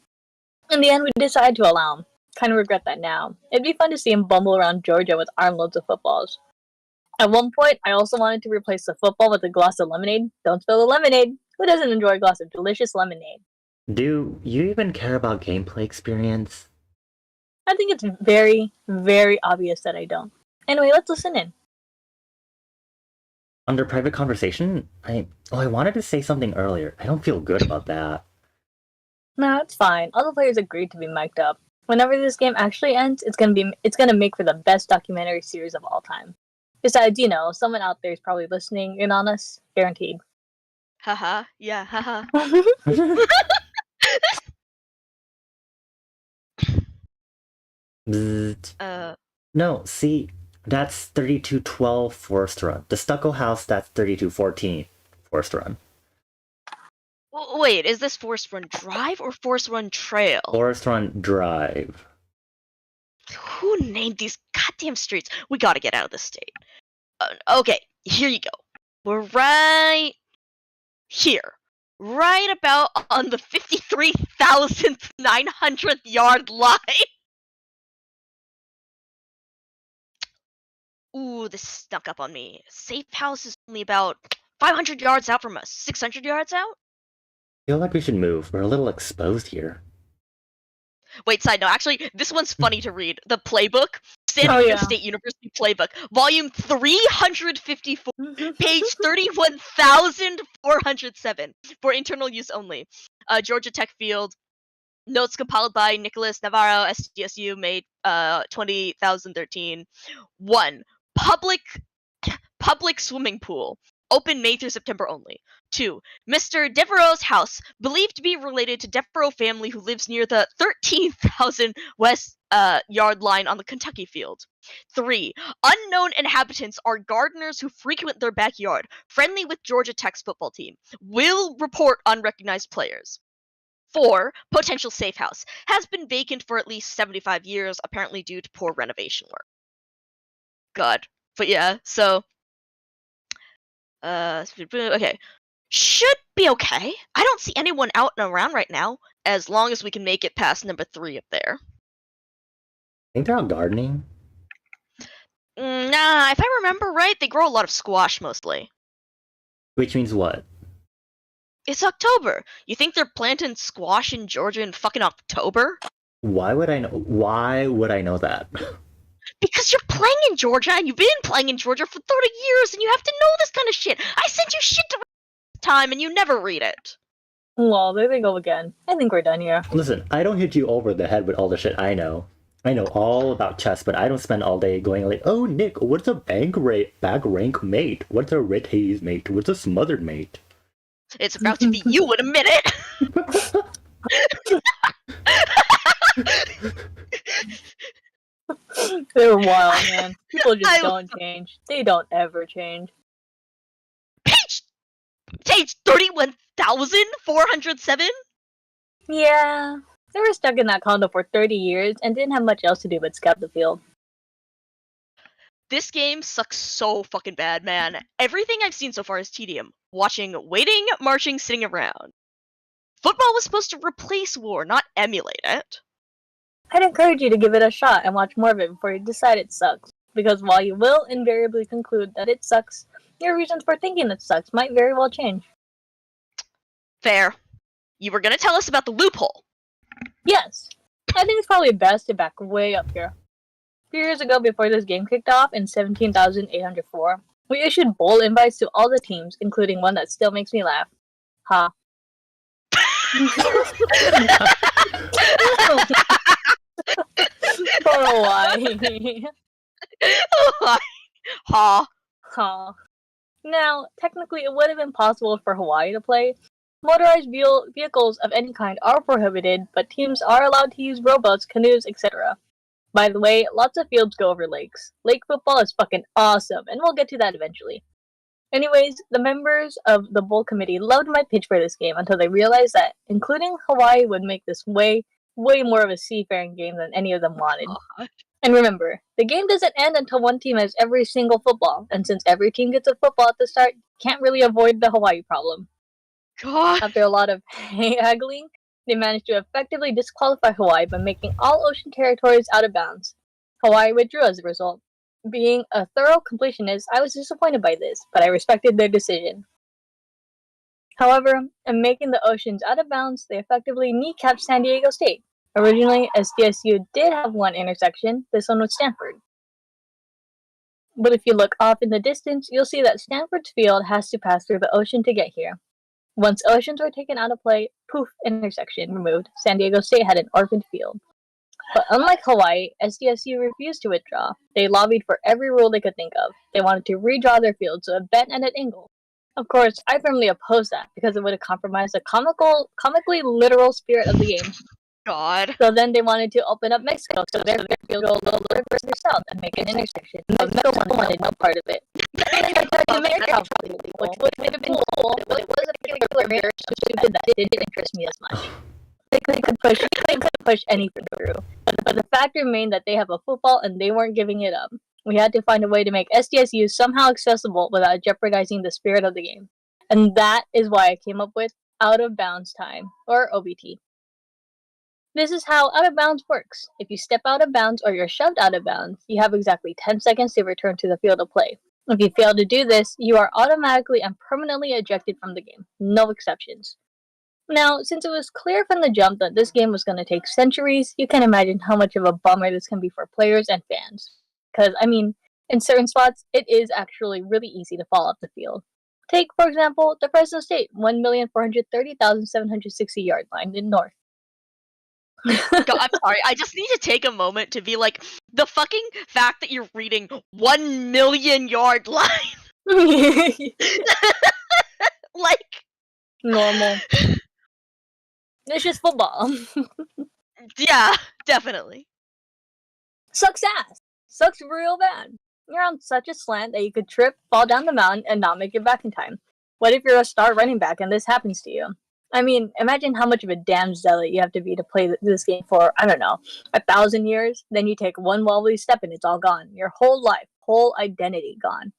In the end, we decided to allow him. Kind of regret that now. It'd be fun to see him bumble around Georgia with armloads of footballs. At one point, I also wanted to replace the football with a glass of lemonade. Don't spill the lemonade. Who doesn't enjoy a glass of delicious lemonade? Do you even care about gameplay experience? I think it's very, very obvious that I don't. Anyway, let's listen in. Under private conversation, I wanted to say something earlier. I don't feel good about that. No, it's fine. All the players agreed to be mic'd up. Whenever this game actually ends, it's gonna make for the best documentary series of all time. Besides, you know, someone out there is probably listening in on us. Guaranteed. Haha, yeah, haha. Bzzzt. No, see, that's 3212 Forest Run. The Stucco House, that's 3214 Forest Run. Wait, is this Forest Run Drive or Forest Run Trail? Forest Run Drive. Who named these goddamn streets? We gotta get out of this state. Okay, here you go. We're right here. Right about on the 53,900th yard line. Ooh, this snuck up on me. Safe house is only about 500 yards out from us. 600 yards out? I feel like we should move. We're a little exposed here. Wait, side note, actually, this one's funny to read. The playbook, San Oh, Diego yeah. State University playbook, volume 354, page 31,407, for internal use only. Georgia Tech Field, notes compiled by Nicholas Navarro, SDSU, May 2013. 1. Public swimming pool. Open May through September only. 2. Mr. Devereaux's house, believed to be related to Devereaux family who lives near the 13,000 west yard line on the Kentucky field. 3. Unknown inhabitants are gardeners who frequent their backyard, friendly with Georgia Tech's football team. Will report unrecognized players. 4. Potential safe house. Has been vacant for at least 75 years, apparently due to poor renovation work. God. But yeah, so... okay. Should be okay. I don't see anyone out and around right now, as long as we can make it past number 3 up there. I think they're out gardening. Nah, if I remember right, they grow a lot of squash mostly. Which means what? It's October. You think they're planting squash in Georgia in fucking October? Why would I know that? Because you're playing in Georgia, and you've been playing in Georgia for 30 years, and you have to know this kind of shit. I sent you shit to read this time, and you never read it. Well, there they go again. I think we're done here. Listen, I don't hit you over the head with all the shit I know. I know all about chess, but I don't spend all day going like, oh, Nick, what's a back rank mate? What's a red haze mate? What's a smothered mate? It's about to be you in a minute. They're wild, man. People just I- don't change. They don't ever change. Page 31,407? Yeah, they were stuck in that condo for 30 years and didn't have much else to do but scout the field. This game sucks so fucking bad, man. Everything I've seen so far is tedium. Watching, waiting, marching, sitting around. Football was supposed to replace war, not emulate it. I'd encourage you to give it a shot and watch more of it before you decide it sucks. Because while you will invariably conclude that it sucks, your reasons for thinking it sucks might very well change. Fair. You were gonna tell us about the loophole. Yes, I think it's probably best to back way up here. A few years ago, before this game kicked off in 17,804, we issued bowl invites to all the teams, including one that still makes me laugh. Ha. For a while. Ha. Ha. Now, technically, it would have been possible for Hawaii to play. Motorized vehicles of any kind are prohibited, but teams are allowed to use rowboats, canoes, etc. By the way, lots of fields go over lakes. Lake football is fucking awesome, and we'll get to that eventually. Anyways, the members of the bowl committee loved my pitch for this game until they realized that including Hawaii would make this way way more of a seafaring game than any of them wanted. God. And remember, the game doesn't end until one team has every single football, and since every team gets a football at the start, can't really avoid the Hawaii problem. God. After a lot of haggling, they managed to effectively disqualify Hawaii by making all ocean territories out of bounds. Hawaii withdrew as a result. Being a thorough completionist, I was disappointed by this, but I respected their decision. However, in making the oceans out of bounds, they effectively kneecapped San Diego State. Originally, SDSU did have one intersection, this one with Stanford. But if you look off in the distance, you'll see that Stanford's field has to pass through the ocean to get here. Once oceans were taken out of play, poof, intersection removed. San Diego State had an orphaned field. But unlike Hawaii, SDSU refused to withdraw. They lobbied for every rule they could think of. They wanted to redraw their field so it bent at an angle. Of course, I firmly opposed that because it would have compromised the comically literal spirit of the game. God. So then they wanted to open up Mexico so their field would go a little further south and make an intersection. But Mexico wanted no part of it. They tried to make it completely legal, which would have been cool, but it was a particular area so stupid that it didn't interest me as much. They could push anything through. But the fact remained that they have a football and they weren't giving it up. We had to find a way to make SDSU somehow accessible without jeopardizing the spirit of the game. And that is why I came up with out of bounds time, or OBT. This is how out of bounds works. If you step out of bounds or you're shoved out of bounds, you have exactly 10 seconds to return to the field of play. If you fail to do this, you are automatically and permanently ejected from the game. No exceptions. Now, since it was clear from the jump that this game was going to take centuries, you can imagine how much of a bummer this can be for players and fans. Because, in certain spots, it is actually really easy to fall off the field. Take, for example, the Fresno State 1,430,760 yard line in North. God, I'm sorry. I just need to take a moment to be like, the fucking fact that you're reading 1 million yard line. Like, Normal. It's just football. yeah, definitely. Sucks ass. Sucks real bad. You're on such a slant that you could trip, fall down the mountain, and not make it back in time. What if you're a star running back and this happens to you? Imagine how much of a damn zealot you have to be to play this game for, 1,000 years. Then you take one wobbly step and it's all gone. Your whole life, whole identity gone.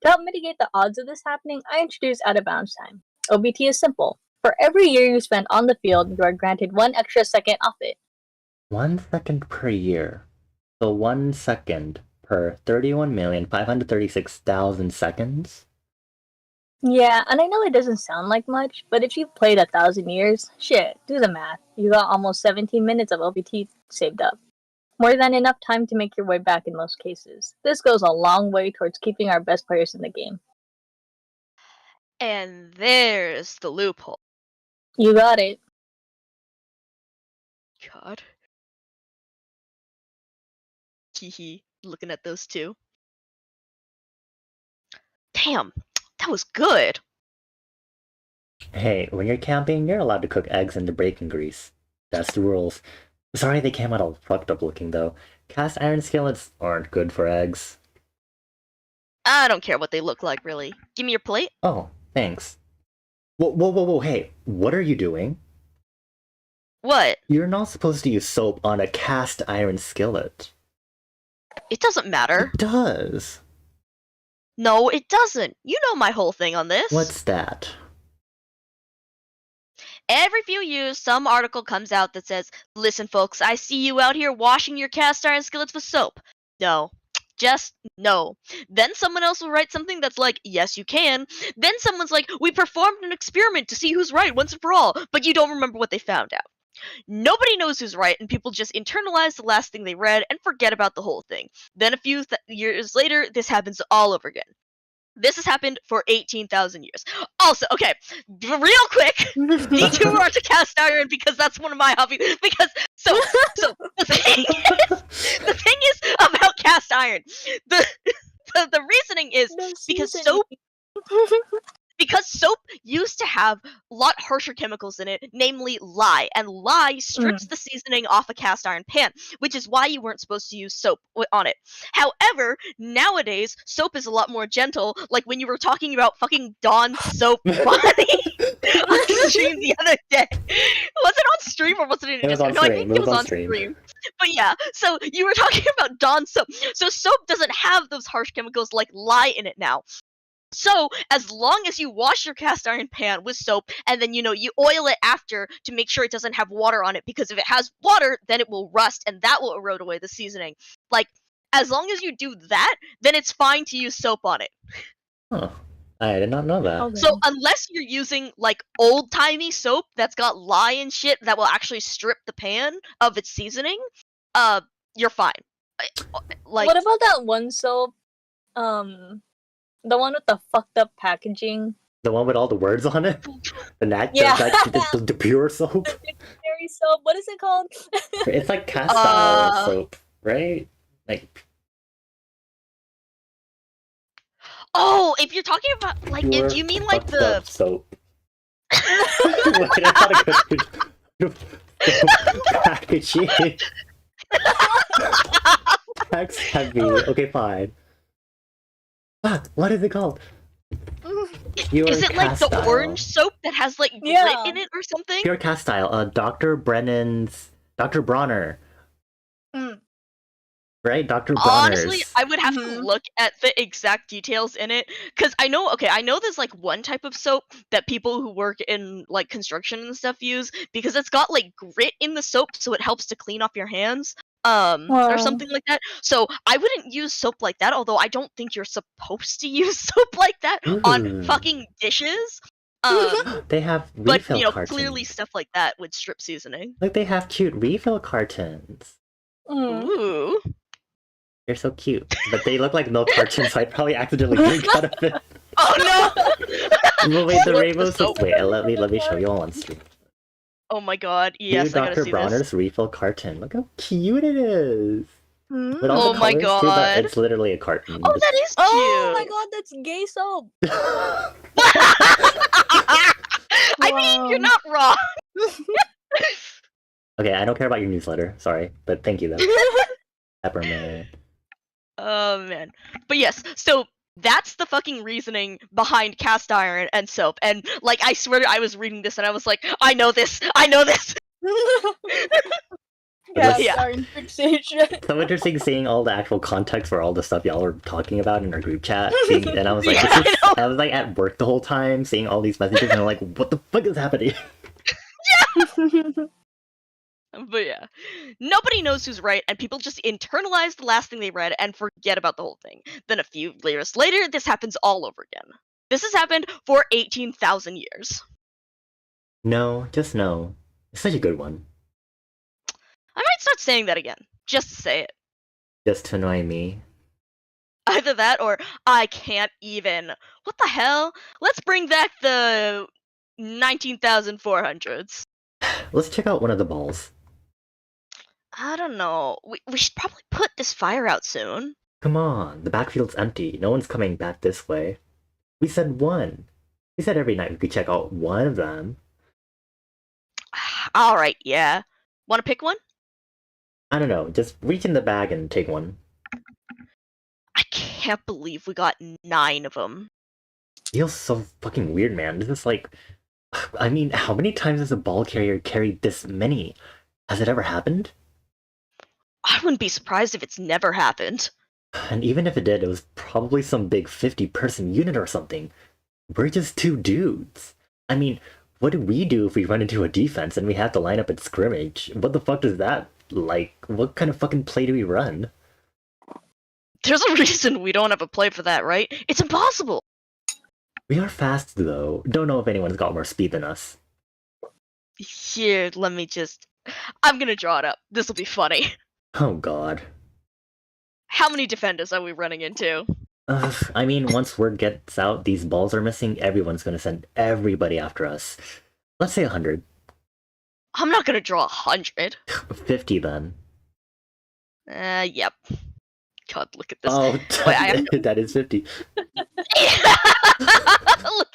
To help mitigate the odds of this happening, I introduced out of bounds time. OBT is simple. For every year you spend on the field, you are granted 1 extra second off it. 1 second per year. So 1 second per 31,536,000 seconds? Yeah, and I know it doesn't sound like much, but if you've played 1,000 years, shit, do the math. You got almost 17 minutes of OBT saved up. More than enough time to make your way back in most cases. This goes a long way towards keeping our best players in the game. And there's the loophole. You got it. God. Hehe. Looking at those two. Damn, that was good. Hey, when you're camping, you're allowed to cook eggs in the bacon grease. That's the rules. Sorry they came out all fucked up looking though. Cast iron skillets aren't good for eggs. I don't care what they look like, really. Give me your plate. Oh, thanks. Whoa, hey, what are you doing? What? You're not supposed to use soap on a cast iron skillet. It doesn't matter. It does. No, it doesn't. You know my whole thing on this. What's that? Every few years, some article comes out that says, listen, folks, I see you out here washing your cast iron skillets with soap. No. Just no. Then someone else will write something that's like, yes, you can. Then someone's like, we performed an experiment to see who's right once and for all, but you don't remember what they found out. Nobody knows who's right, and people just internalize the last thing they read and forget about the whole thing. Then a few years later, this happens all over again. This has happened for 18,000 years. Also, okay, real quick, detour to cast iron because that's one of my hobbies. Because so the thing is about cast iron. The reasoning is because soap used to have a lot harsher chemicals in it, namely lye, and lye strips the seasoning off a cast iron pan, which is why you weren't supposed to use soap on it. However, nowadays soap is a lot more gentle. Like when you were talking about fucking Dawn soap body on stream the other day. Was it on stream or was it in It was Discord? on No, I stream. think It it was was on on stream. stream. But yeah, so you were talking about Dawn soap. So soap doesn't have those harsh chemicals like lye in it now. So, as long as you wash your cast iron pan with soap and then, you oil it after to make sure it doesn't have water on it, because if it has water, then it will rust and that will erode away the seasoning. Like, as long as you do that, then it's fine to use soap on it. Huh. I did not know that. Okay. So, unless you're using, like, old-timey soap that's got lye and shit that will actually strip the pan of its seasoning, you're fine. Like, what about that one soap? The one with the fucked up packaging. The one with all the words on it? Yeah. The pure soap? Dairy soap. What is it called? It's like cast iron soap, right? Like, oh, if you're talking about, like, pure if you mean, like, fucked the... up soap. Wait, that's not a good packaging. Text heavy. Okay, fine. Fuck, what is it called? Pure Is it like the Castile. orange soap that has like grit Yeah. in it or something? Pure Castile. Dr. Bronner. Mm. Right? Dr. Bronner's. Honestly, I would have to Mhm. look at the exact details in it, because I know there's like one type of soap that people who work in like construction and stuff use, because it's got like grit in the soap, so it helps to clean off your hands. Or Wow. something like that. So I wouldn't use soap like that, although I don't think you're supposed to use soap like that on Ooh. fucking dishes. They have But refill cartons. clearly stuff like that would strip seasoning. Like, they have cute refill cartons. Mm. Ooh. They're so cute. But they look like milk cartons, so I'd probably accidentally drink out of it. Oh no! Well, wait, the What rainbow the soap. Wait, let me show you all on stream. Oh my god, yes, New I gotta Dr. see Bronner's this. refill carton. Look how cute it is. Mm. With all Oh the my colors too, but God. it's literally a carton. Oh, that is cute! Oh my god, that's gay soap. I mean, you're Wow. not wrong. Okay, I don't care about your newsletter. Sorry, but thank you though. Peppermint. Oh man. But yes, so that's the fucking reasoning behind cast iron and soap. And like, I swear I was reading this and I was like, I know this! Yes. Yeah. Iron fixation. So interesting seeing all the actual context for all the stuff y'all were talking about in our group chat. And I was like, Yeah, this is, I know. I was like at work the whole time, seeing all these messages, and I'm like, what the fuck is happening? But yeah, nobody knows who's right, and people just internalize the last thing they read and forget about the whole thing. Then a few years later, this happens all over again. This has happened for 18,000 years. No, just no. It's such a good one. I might start saying that again, just to say it. Just to annoy me. Either that or I can't even. What the hell? Let's bring back the 19,400s. Let's check out one of the balls. I don't know. We should probably put this fire out soon. Come on, the backfield's empty. No one's coming back this way. We said one. We said every night we could check out one of them. Alright, yeah. Wanna pick one? I don't know, just reach in the bag and take one. I can't believe we got 9 of them. Feels so fucking weird, man. This is like... I mean, how many times has a ball carrier carried this many? Has it ever happened? I wouldn't be surprised if it's never happened. And even if it did, it was probably some big 50-person unit or something. We're just 2 dudes. I mean, what do we do if we run into a defense and we have to line up at scrimmage? What the fuck does that like? What kind of fucking play do we run? There's a reason we don't have a play for that, right? It's impossible! We are fast, though. Don't know if anyone's got more speed than us. Here, let me just... I'm gonna draw it up. This'll be funny. Oh god. How many defenders are we running into? I mean, once word gets out these balls are missing, everyone's gonna send everybody after us. Let's say 100. I'm not gonna draw 100. 50 then. Yep. God, look at this. Oh, Wait, I that is 50. Look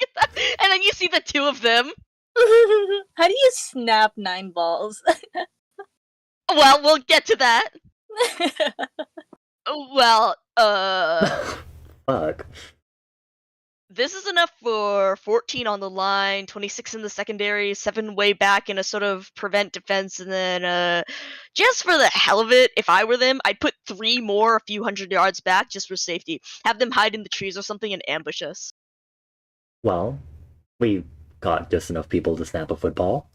at that. And then you see the two of them. How do you snap 9 balls? Well, we'll get to that. Well, Fuck. this is enough for 14 on the line, 26 in the secondary, 7 way back in a sort of prevent defense, and then just for the hell of it, if I were them, I'd put 3 more a few hundred yards back just for safety. Have them hide in the trees or something and ambush us. Well, we got just enough people to snap a football.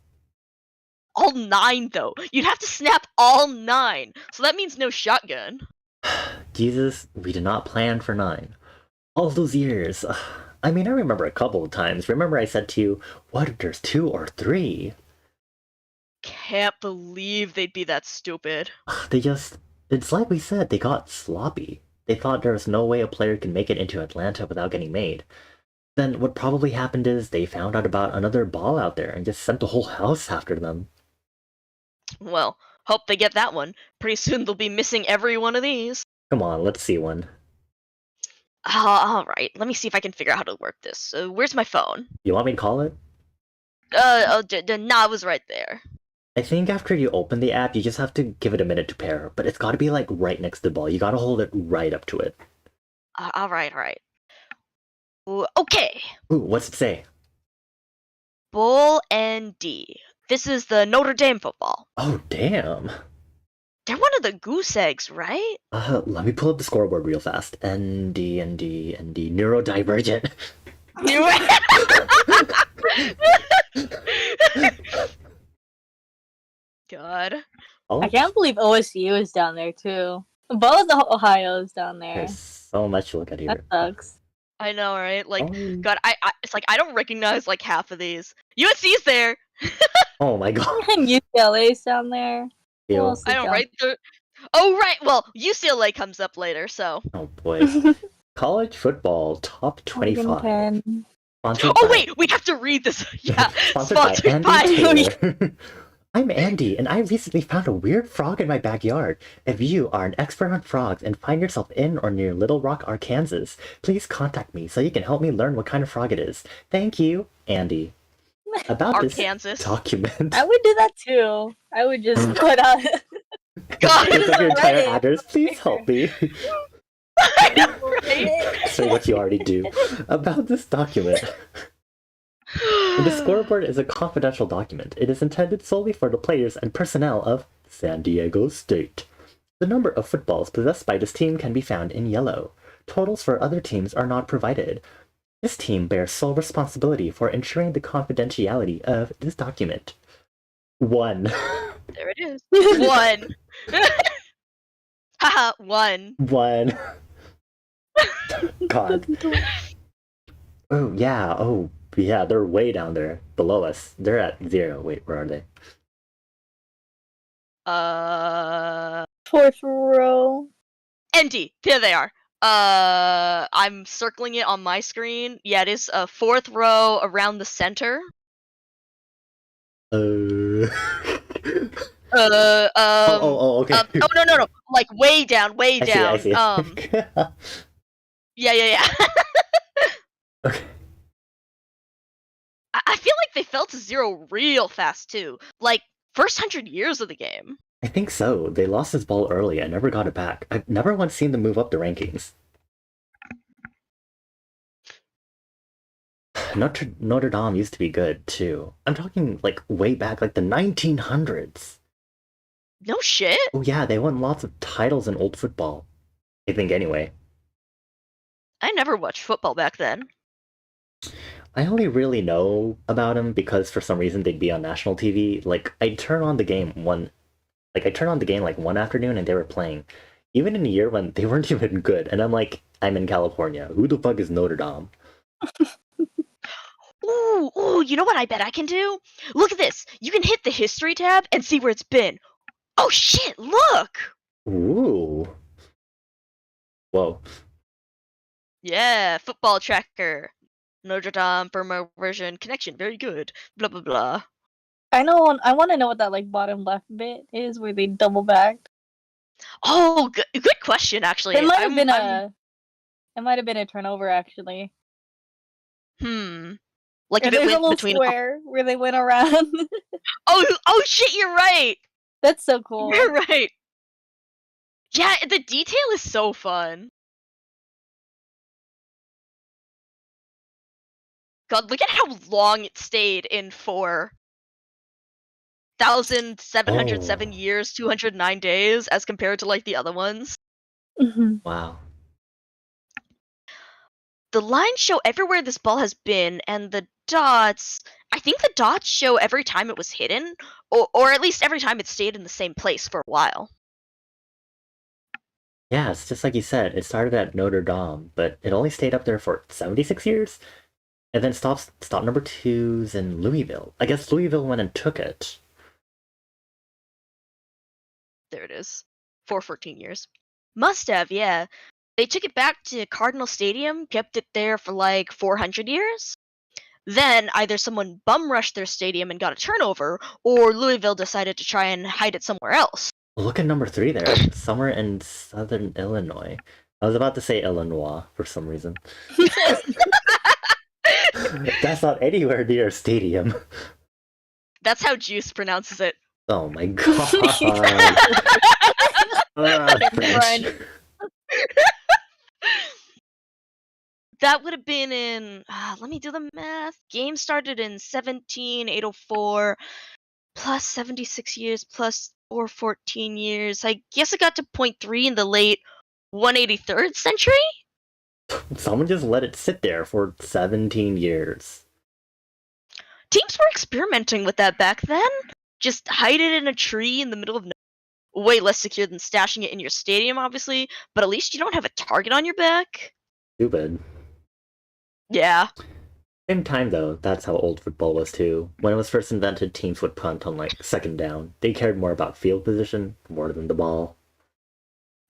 All 9, though. You'd have to snap all 9. So that means no shotgun. Jesus, we did not plan for 9. All those years. I mean, I remember a couple of times. Remember I said to you, what if there's 2 or 3? Can't believe they'd be that stupid. It's like we said, they got sloppy. They thought there was no way a player could make it into Atlanta without getting made. Then what probably happened is they found out about another ball out there and just sent the whole house after them. Well, hope they get that one. Pretty soon they'll be missing every one of these. Come on, let's see one. Alright, let me see if I can figure out how to work this. Where's my phone? You want me to call it? Nah, it was right there. I think after you open the app, you just have to give it a minute to pair, but it's gotta be like right next to the ball. You gotta hold it right up to it. Alright. Ooh, okay. Ooh, what's it say? Bull and D. This is the Notre Dame football. Oh, damn. They're one of the goose eggs, right? Let me pull up the scoreboard real fast. ND, neurodivergent. God. Oh, I can't believe OSU is down there too. Both Ohio is down there. there's so much to look at That here. sucks. I know, right? Like, Oh. God, it's like I don't recognize like half of these. USC's there. Oh my god. And UCLA's down there. Who Ew. else is I don't down right there. Oh right. Well, UCLA comes up later, so. Oh boy. College football top 25. Penn. Sponsored Oh by- wait, we have to read this. Yeah, Sponsored by Andy by. Taylor. I'm Andy, and I recently found a weird frog in my backyard. If you are an expert on frogs and find yourself in or near Little Rock, Arkansas, please contact me so you can help me learn what kind of frog it is. Thank you, Andy. About Arkansas. this document. I would do that too. I would just put out. God. Look up your entire Reddit. address. Please help me. I know, right? Say what you already do. About this document. The scoreboard is a confidential document. It is intended solely for the players and personnel of San Diego State. The number of footballs possessed by this team can be found in yellow. Totals for other teams are not provided. This team bears sole responsibility for ensuring the confidentiality of this document. 1. There it is. 1. Haha, 1. 1. God. Oh, yeah, they're way down there, below us. They're at 0. Wait, where are they? 4th row. ND, there they are. I'm circling it on my screen. Yeah, it is 4th row around the center. Okay. Oh no, like way down, way down. I see. Yeah. Okay. I feel like they fell to 0 real fast too. Like first 100 years of the game. I think so. They lost this ball early and never got it back. I've never once seen them move up the rankings. Notre Dame used to be good too. I'm talking like way back, like the 1900s. No shit. Oh yeah, they won lots of titles in old football. I think anyway. I never watched football back then. I only really know about them because for some reason they'd be on national TV. Like I'd turn on the game one afternoon and they were playing. Even in a year when they weren't even good. And I'm like, I'm in California. Who the fuck is Notre Dame? Ooh, you know what I bet I can do? Look at this. You can hit the history tab and see where it's been. Oh shit, look! Ooh. Whoa. Yeah, football tracker. Notre Dame, firmware version, connection, very good. Blah blah blah. I want to know what that like bottom left bit is where they double backed. Oh, good question. Actually, It might have been a turnover actually. Like if And it there's a went little between. square where they went around. Oh shit! You're right. That's so cool. You're right. Yeah, the detail is so fun. God, look at how long it stayed in 4,707 Oh. years, 209 days, as compared to like the other ones. Wow. The lines show everywhere this ball has been, and the dots. I think the dots show every time it was hidden, or at least every time it stayed in the same place for a while. Yeah, it's just like you said, it started at Notre Dame, but it only stayed up there for 76 years? And then stop number two's in Louisville. I guess Louisville went and took it. There it is. 414 years. Must have, yeah. They took it back to Cardinal Stadium, kept it there for like 400 years. Then either someone bum rushed their stadium and got a turnover, or Louisville decided to try and hide it somewhere else. Look at number 3 there, somewhere in southern Illinois. I was about to say Illinois for some reason. That's not anywhere near a stadium. That's how Juice pronounces it. Oh my god. French. That would have been in. Let me do the math. Game started in 17804, plus 76 years, plus 414 years. I guess it got to 0.3 in the late 183rd century? Someone just let it sit there for 17 years. Teams were experimenting with that back then. Just hide it in a tree in the middle of nowhere. Way less secure than stashing it in your stadium, obviously, but at least you don't have a target on your back. Stupid. Yeah. Same time though, that's how old football was too. When it was first invented, teams would punt on like second down. They cared more about field position more than the ball.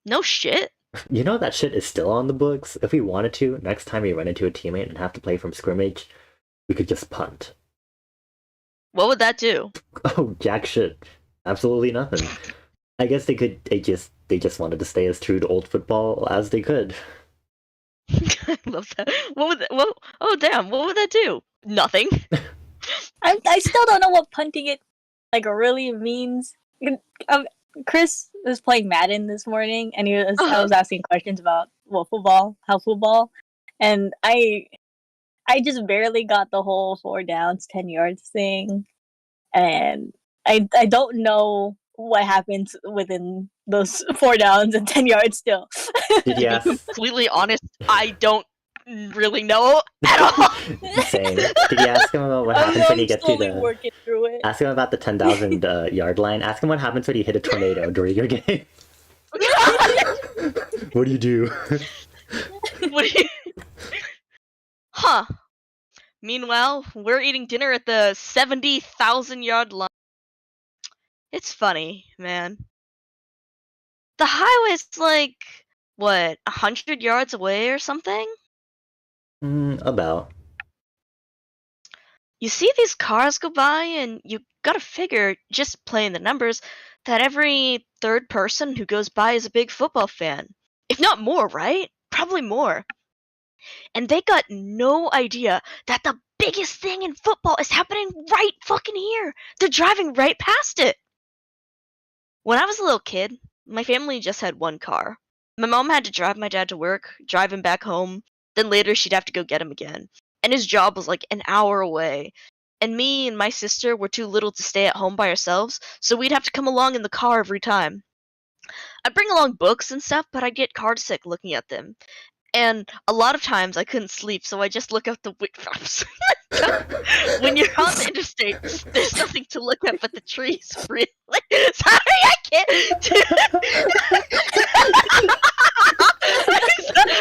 No shit. You know that shit is still on the books? If we wanted to, next time we run into a teammate and have to play from scrimmage, we could just punt. What would that do? Oh, jack shit. Absolutely nothing. I guess they just wanted to stay as true to old football as they could. I love that. Oh damn, what would that do? Nothing. I still don't know what punting it like really means. Chris was playing Madden this morning, and I was asking questions about football, and I just barely got the whole 4 downs, 10 yards thing, and I don't know what happens within those 4 downs and 10 yards still. Did you ask? Completely honest, I don't really know at all. Same. Did you ask him about what happens when you get to the? Working through it. Ask him about the 10,000 yard line. Ask him what happens when you hit a tornado during your game. What do you do? What do you... Huh. Meanwhile, we're eating dinner at the 70,000 yard line. It's funny, man. The highway's like, what, 100 yards away or something? About. You see these cars go by, and you gotta figure, just playing the numbers, that every third person who goes by is a big football fan. If not more, right? Probably more. And they got no idea that the biggest thing in football is happening right fucking here. They're driving right past it. When I was a little kid, my family just had one car. My mom had to drive my dad to work, drive him back home, then later she'd have to go get him again. And his job was like an hour away. And me and my sister were too little to stay at home by ourselves, so we'd have to come along in the car every time. I'd bring along books and stuff, but I'd get car sick looking at them. And a lot of times I couldn't sleep, so I just look out the window. When you're on the interstate, there's nothing to look at but the trees. Really? Sorry, I can't.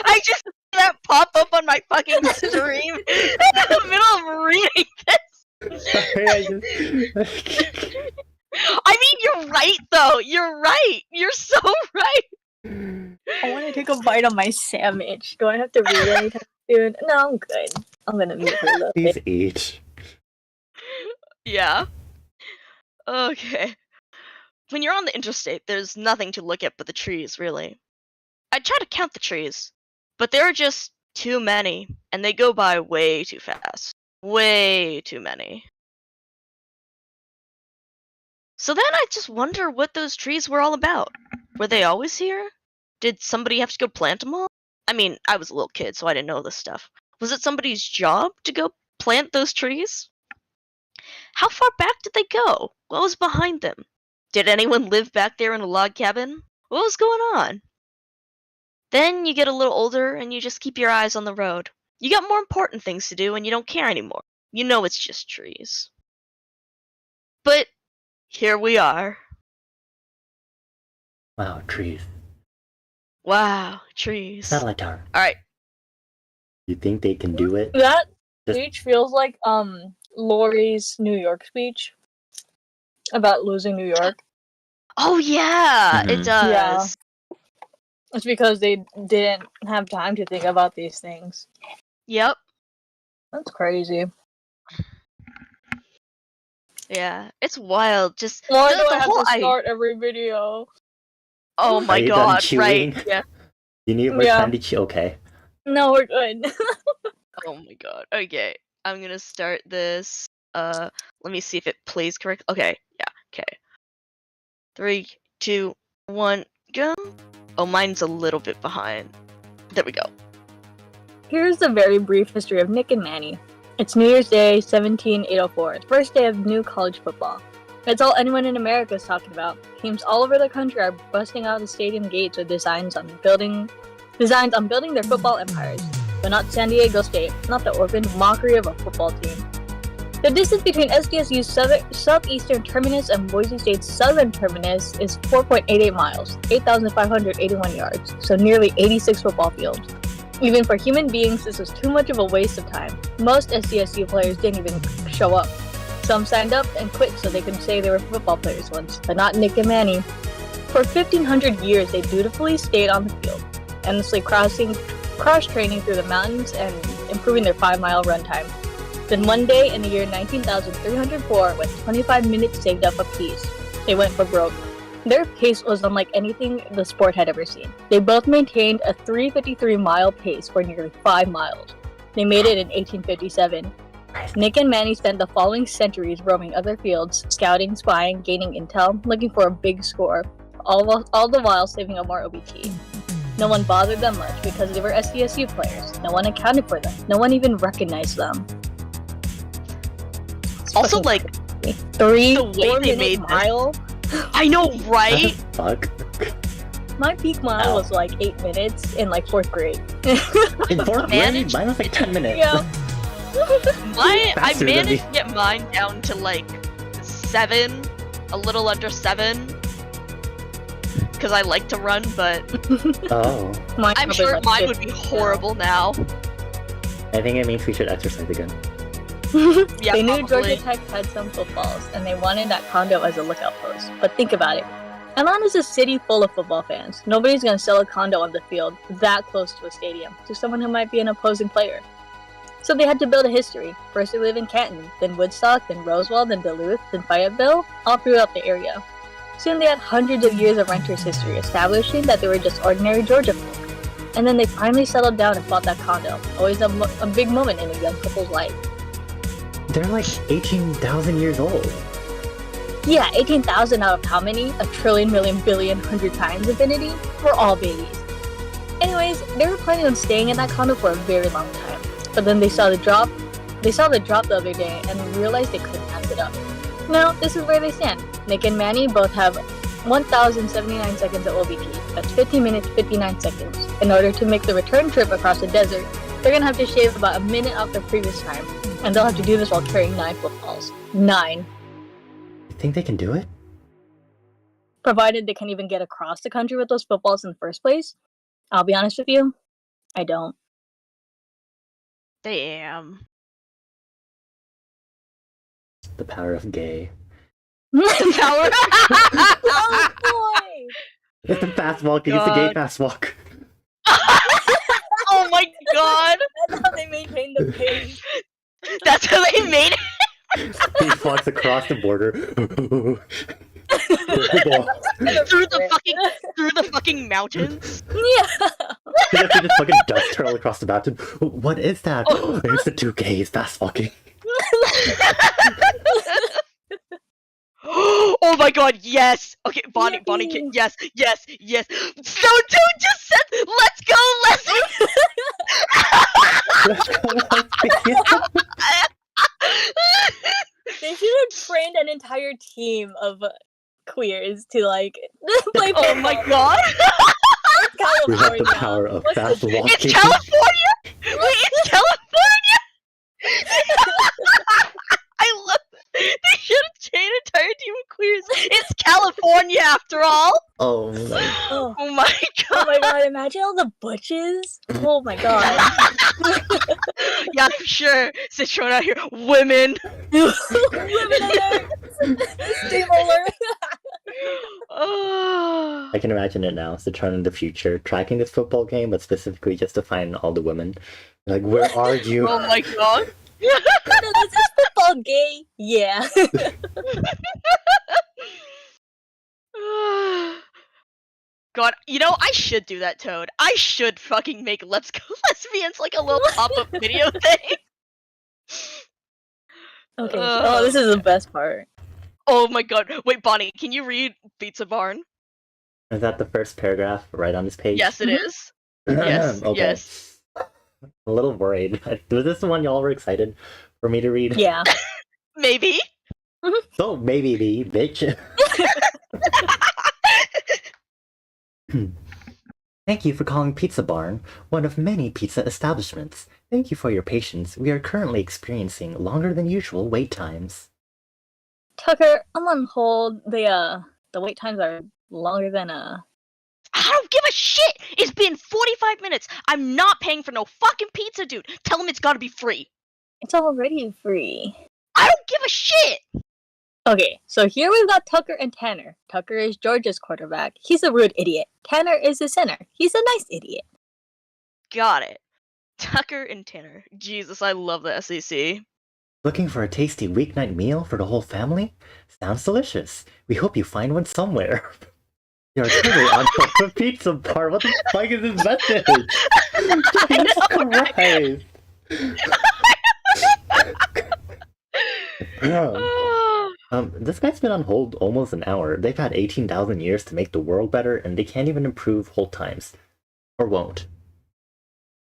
I just see that pop up on my fucking stream in the middle of reading this. Sorry, I mean, you're right, though. You're right. You're so right. I want to take a bite of my sandwich. Do I have to read anytime soon? No, I'm good. I'm gonna mute for a little Please bit. eat. Yeah. Okay. when you're on the interstate, there's nothing to look at but the trees, really. I try to count the trees, but there are just too many, and they go by way too fast. Way too many. So then I just wonder what those trees were all about. Were they always here? Did somebody have to go plant them all? I mean, I was a little kid, so I didn't know this stuff. Was it somebody's job to go plant those trees? How far back did they go? What was behind them? Did anyone live back there in a log cabin? What was going on? Then you get a little older and you just keep your eyes on the road. You got more important things to do and you don't care anymore. You know it's just trees. But here we are. Wow, trees. Wow, trees. Satellite tower. Alright. You think they can do it? That Just- speech feels like Lori's New York speech about losing New York. Oh yeah, it Mhm. does. It's because they didn't have time to think about these things. Yep. That's crazy. Yeah, it's wild. Just Why the, do I the have whole to start every video? Oh Are my you done god, right? chewing? Yeah. You need more Yeah. time to chew. Okay. No, we're good. Oh my god. Okay. I'm gonna start this. Let me see if it plays correct. Okay. Yeah. Okay. 3, 2, 1, go. Oh, mine's a little bit behind. There we go. Here's the very brief history of Nick and Manny. It's New Year's Day, 17804, the first day of new college football. That's all anyone in America is talking about. Teams all over the country are busting out the stadium gates with designs on building their football empires. But not San Diego State, not the orphaned mockery of a football team. The distance between SDSU's southeastern terminus and Boise State's southern terminus is 4.88 miles, 8,581 yards, so nearly 86 football fields. Even for human beings, this was too much of a waste of time. Most SDSU players didn't even show up. Some signed up and quit so they could say they were football players once, but not Nick and Manny. For 1,500 years, they dutifully stayed on the field, endlessly cross-training through the mountains and improving their 5-mile run time. Then one day in the year 19,304, with 25 minutes saved up apiece, they went for broke. Their pace was unlike anything the sport had ever seen. They both maintained a 3:53-mile pace for nearly 5 miles. They made it in 1857. Nick and Manny spent the following centuries roaming other fields, scouting, spying, gaining intel, looking for a big score, all the while saving up more OBT. No one bothered them much because they were SDSU players. No one accounted for them. No one even recognized them. Also, like, Three the way they 4-minute made this. mile. I know, right? Fuck. My peak mile Ow. was like 8 minutes in like 4th grade. In fourth grade, Managed- mine was like 10 minutes. Yeah. I Faster than managed me. to get mine down to like 7, a little under 7. Because I like to run, but Oh. Mine I'm was sure like mine would be 50, horrible now. I think it means we should exercise again. Yeah, They knew probably. Georgia Tech had some footballs, and they wanted that condo as a lookout post. But think about it. Atlanta's a city full of football fans. Nobody's going to sell a condo on the field that close to a stadium to someone who might be an opposing player. So they had to build a history. First they lived in Canton, then Woodstock, then Roswell, then Duluth, then Fayetteville, all throughout the area. Soon they had hundreds of years of renters' history, establishing that they were just ordinary Georgia folk. And then they finally settled down and bought that condo. Always a big moment in a young couple's life. They're like 18,000 years old. Yeah, 18,000 out of how many? A trillion, million, billion, 100 times infinity? We're all babies. Anyways, they were planning on staying in that condo for a very long time. But then they saw the drop the other day and realized they couldn't pass it up. Now, this is where they stand. Nick and Manny both have 1,079 seconds of OBT. That's 50 minutes, 59 seconds. In order to make the return trip across the desert, they're gonna have to shave about a minute off their previous time. And they'll have to do this while carrying 9 footballs. 9. You think they can do it? Provided they can even get across the country with those footballs in the first place. I'll be honest with you, I don't. Damn. The power of gay. Power. Oh boy! It's the fast walk. It's the gay fast walk. Oh my god. That's how they maintain the pace. That's how they made it. He walks across the border. through the fucking mountains. Yeah. You see this fucking dust turtle across the mountain. What is that? Oh. It's the two gays fast fucking. Oh my god, yes! Okay, Bonnie, Yippee. yes. So dude just said, let's go, lesbian! Let's go, lesbian. They should have trained an entire team of queers to like play Oh my football. god! It's We have the California. power of What's fast the- walking. It's California! Wait, it's California! I love it. They should have trained an entire team of queers. It's California after all! Oh my. Oh. Oh my Oh god! my god, imagine all the butches. Oh my god. Yeah, I'm sure. ClTRONA out here. Women! Women alert! Steam alert! Oh. I can imagine it now. ClTRONA in the future, tracking this football game, but specifically just to find all the women. Like, where are you? Oh my god. No, this is football gay. Yeah. God, you know, I should do that, Toad. I should fucking make Let's Go Lesbians like a little pop-up video thing. Okay. Oh, this is the best part. Oh my god. Wait, Bonnie, can you read Pizza Barn? Is that the first paragraph right on this page? Yes, it is. Yes, Okay. yes. I'm a little worried. Was this the one y'all were excited for me to read? Yeah. Maybe. So maybe me, bitch. Thank you for calling Pizza Barn, one of many pizza establishments. Thank you for your patience. We are currently experiencing longer than usual wait times. Tucker, I'm on hold. The wait times are longer than I don't give a shit! It's been 45 minutes! I'm not paying for no fucking pizza, dude! Tell him it's gotta be free! It's already free. I don't give a shit! Okay, so here we've got Tucker and Tanner. Tucker is Georgia's quarterback. He's a rude idiot. Tanner is the center. He's a nice idiot. Got it. Tucker and Tanner. Jesus, I love the SEC. Looking for a tasty weeknight meal for the whole family? Sounds delicious. We hope you find one somewhere. You're totally on the pizza bar. What the fuck is this message? Jesus Christ. This guy's been on hold almost an hour. They've had 18,000 years to make the world better, and they can't even improve hold times. Or won't.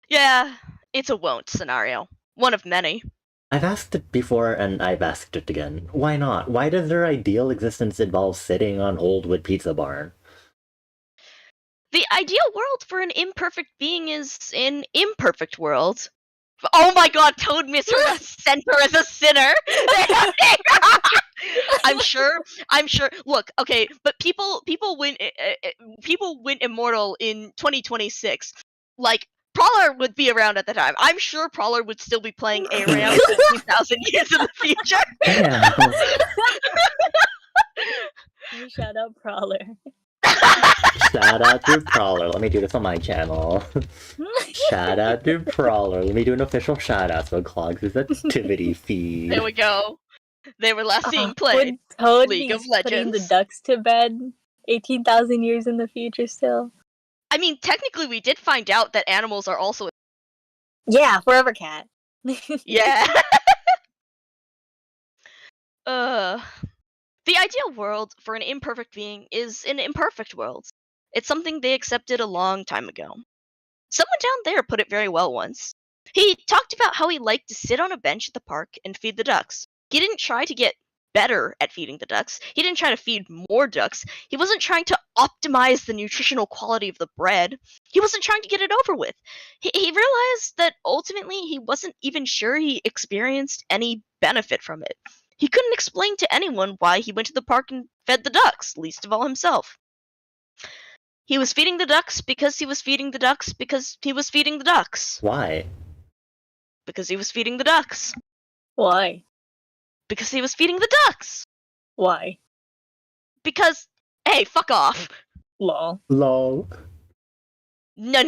Yeah, it's a won't scenario. One of many. I've asked it before, and I've asked it again. Why not? Why does their ideal existence involve sitting on hold with Pizza Barn? The ideal world for an imperfect being is an imperfect world. Oh my god, Toad sent her as a sinner! I'm sure. Look, okay, but people went immortal in 2026. Like, Prowler would be around at the time. I'm sure Prowler would still be playing ARAM 15,000 years in the future. Damn. You shut up, Prowler. Shout out to Prowler. Let me do this on my channel. Shout out to Prowler. Let me do an official shout out so it clogs his activity feed. There we go. They were last seen playing Would Toad League be of putting the Legends. ducks to bed 18,000 years in the future still? I mean, technically, we did find out that animals are also. Yeah, forever cat. Yeah. The ideal world for an imperfect being is an imperfect world. It's something they accepted a long time ago. Someone down there put it very well once. He talked about how he liked to sit on a bench at the park and feed the ducks. He didn't try to get better at feeding the ducks. He didn't try to feed more ducks. He wasn't trying to optimize the nutritional quality of the bread. He wasn't trying to get it over with. He realized that ultimately he wasn't even sure he experienced any benefit from it. He couldn't explain to anyone why he went to the park and fed the ducks, least of all himself. He was feeding the ducks because he was feeding the ducks because he was feeding the ducks. Why? Because he was feeding the ducks. Why? Because he was feeding the ducks. Why? Because, hey, fuck off. Lol. Lol. No.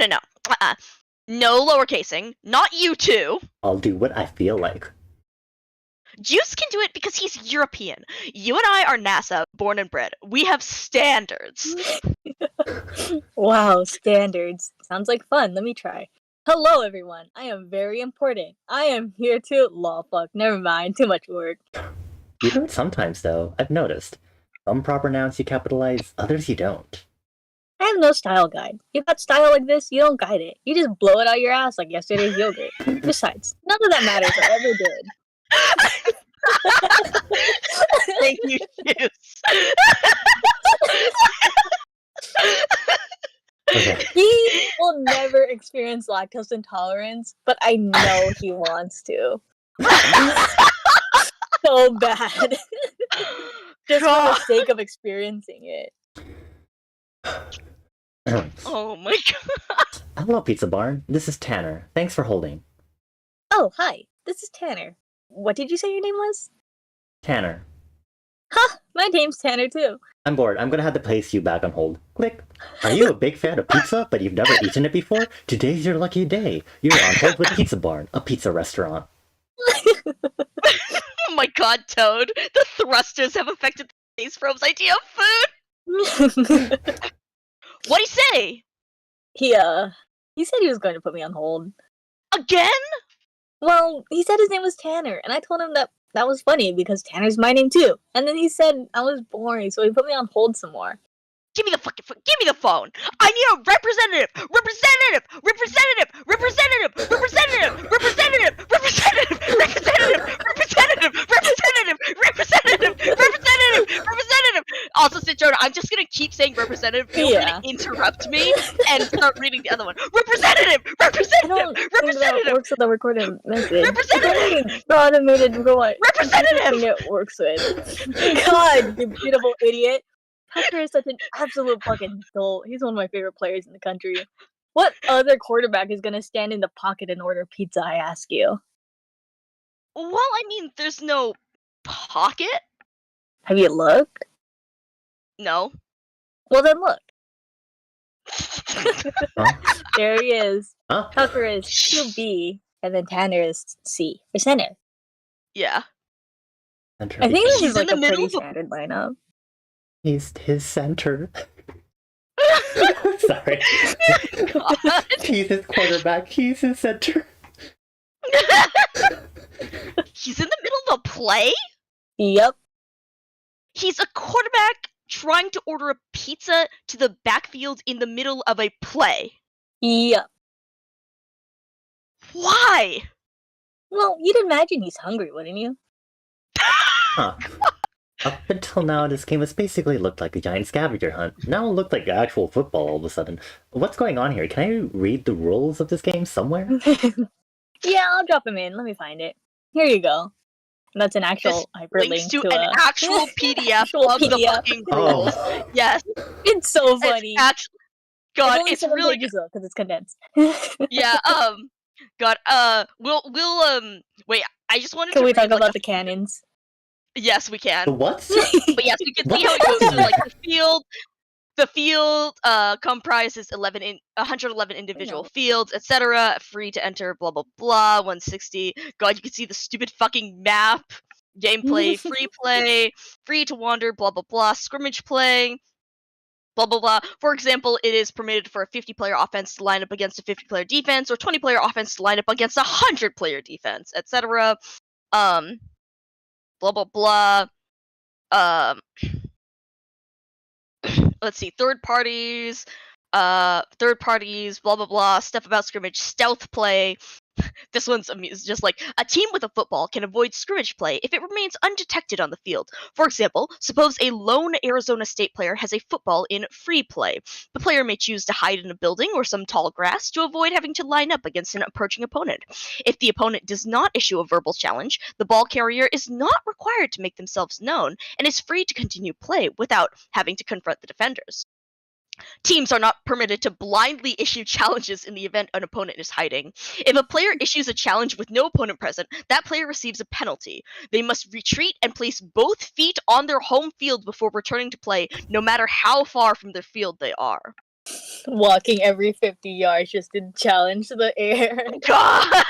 No lowercasing. Not you two. I'll do what I feel like. Juice can do it because he's European. You and I are NASA, born and bred. We have standards. Wow, standards. Sounds like fun. Let me try. Hello, everyone. I am very important. I am here to fuck. Never mind. Too much work. You do it sometimes, though. I've noticed. Some proper nouns you capitalize, others you don't. I have no style guide. You got style like this, you don't guide it. You just blow it out your ass like yesterday's yogurt. Besides, none of that matters or ever did. Thank you, Juice. Okay. He will never experience lactose intolerance, but I know he wants to. So bad. Just for the sake of experiencing it. Oh my god. Hello, Pizza Barn. This is Tanner. Thanks for holding. Oh, hi. This is Tanner. What did you say your name was? Tanner. Huh, my name's Tanner too. I'm bored. I'm gonna have to place you back on hold. Click. Are you a big fan of pizza, but you've never eaten it before? Today's your lucky day. You're on hold with Pizza Barn, a pizza restaurant. Oh my god, Toad. The thrusters have affected the Space Probe's idea of food. What'd he say? He said he was going to put me on hold. Again? Well, he said his name was Tanner, and I told him that was funny because Tanner's my name too. And then he said I was boring, so he put me on hold some more. Give me the fucking phone. Give me the phone. I need a representative. Representative. Representative. Representative. Representative. Representative. Representative. Representative. Representative. Representative. Representative. Representative. Representative. Also, ClTRONA, I'm just gonna keep saying representative. You're gonna interrupt me and start reading the other one. Representative. I Representative. don't think that Representative. works with the recorded message. Representative. The automated robot. Representative. It works with. God, you beautiful idiot. Tucker is such an absolute fucking dolt. He's one of my favorite players in the country. What other quarterback is gonna stand in the pocket and order pizza, I ask you? Well, I mean, there's no pocket. Have you looked? No. Well, then look. Huh? There he is. Huh? Tucker is QB, and then Tanner is C for center. Yeah. I think this He's is in like the a pretty middle of- standard lineup. He's his center. Sorry. God. He's his quarterback. He's his center. He's in the middle of a play? Yep. He's a quarterback trying to order a pizza to the backfield in the middle of a play. Yep. Why? Well, you'd imagine he's hungry, wouldn't you? Huh. Up until now, this game has basically looked like a giant scavenger hunt. Now it looked like actual football all of a sudden. What's going on here? Can I read the rules of this game somewhere? Yeah, I'll drop him in. Let me find it. Here you go. And that's an actual hyperlink Links to to an actual PDF actual of the PDF. fucking rules. Oh. Yes. It's so funny. God, only it's 7 really pages though, because it's condensed. yeah. God. We'll wait. I just wanted Can to we read, talk like, about the cannons? Yes, we can. The what? But yes, we can see how it goes through like the field. The field comprises 111 individual fields, etc. Free to enter, blah blah blah. 160. God, you can see the stupid fucking map. Gameplay, free play, free to wander, blah blah blah. Scrimmage play, blah blah blah. For example, it is permitted for a 50-player offense to line up against a 50-player defense, or 20-player offense to line up against a 100-player defense, etc. Blah blah blah. Let's see, third parties, blah blah blah, stuff about scrimmage, stealth play. This one's just like, a team with a football can avoid scrimmage play if it remains undetected on the field. For example, suppose a lone Arizona State player has a football in free play. The player may choose to hide in a building or some tall grass to avoid having to line up against an approaching opponent. If the opponent does not issue a verbal challenge, the ball carrier is not required to make themselves known and is free to continue play without having to confront the defenders. Teams are not permitted to blindly issue challenges in the event an opponent is hiding. If a player issues a challenge with no opponent present, that player receives a penalty. They must retreat and place both feet on their home field before returning to play, no matter how far from their field they are. Walking every 50 yards just to challenge the air. God!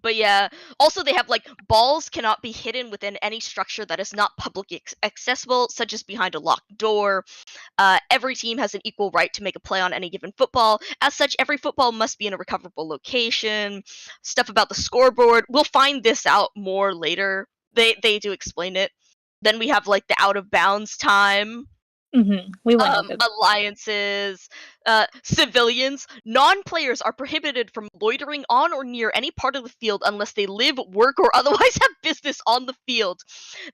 But yeah, also they have like balls cannot be hidden within any structure that is not publicly accessible, such as behind a locked door. Every team has an equal right to make a play on any given football. As such, every football must be in a recoverable location. Stuff about the scoreboard. We'll find this out more later. They do explain it. Then we have like the out of bounds time. We went over that. Alliances, civilians, non-players are prohibited from loitering on or near any part of the field unless they live, work, or otherwise have business on the field.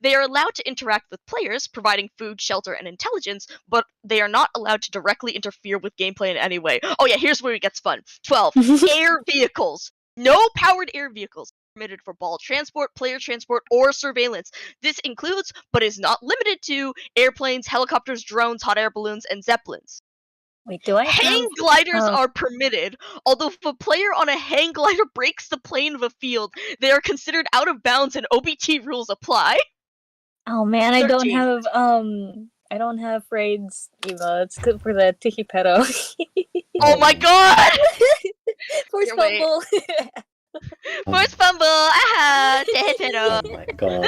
They are allowed to interact with players, providing food, shelter, and intelligence, but they are not allowed to directly interfere with gameplay in any way. Oh yeah, here's where it gets fun. 12. Air vehicles. No powered air vehicles permitted for ball transport, player transport, or surveillance. This includes, but is not limited to, airplanes, helicopters, drones, hot air balloons, and zeppelins. Wait, do I Hang gliders are permitted, although if a player on a hang glider breaks the plane of a field, they are considered out of bounds and OBT rules apply. Oh man, I don't 13. have Raid's emo. It's good for the Tiki Pero. Oh my god! Force Here, wait. fumble. Force fumble! Aha! Tehepero. Oh my god.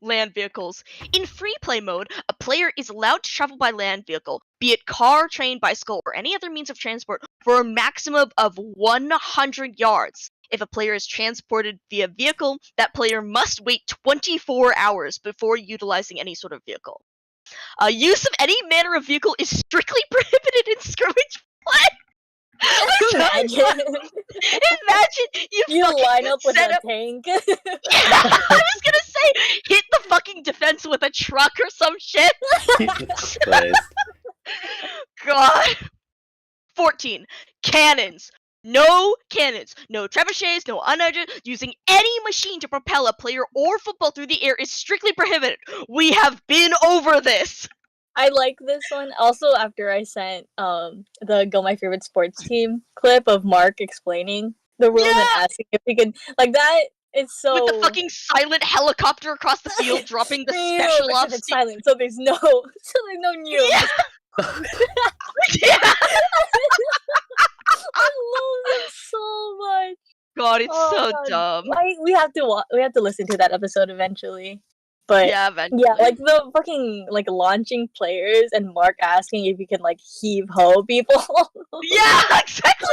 Land vehicles. In free play mode, a player is allowed to travel by land vehicle, be it car, train, bicycle, or any other means of transport, for a maximum of 100 yards. If a player is transported via vehicle, that player must wait 24 hours before utilizing any sort of vehicle. Use of any manner of vehicle is strictly prohibited in skirmish play. Imagine you fucking line up with set a up. tank. I was gonna say, hit the fucking defense with a truck or some shit. Jesus Christ. God. 14. Cannons. No cannons, no trebuchets, no unarmed. Using any machine to propel a player or football through the air is strictly prohibited. We have been over this. I like this one. Also, after I sent the Go My Favorite Sports Team clip of Mark explaining the rules and asking if he could, like, that is so. With the fucking silent helicopter across the field, dropping the special ops. It's silent, so there's no news. Yeah. Yeah. I love it so much. God, it's so God. dumb. We have to listen to that episode eventually. But yeah, eventually. Yeah, like the fucking like launching players and Mark asking if you can like heave ho people. Yeah, exactly.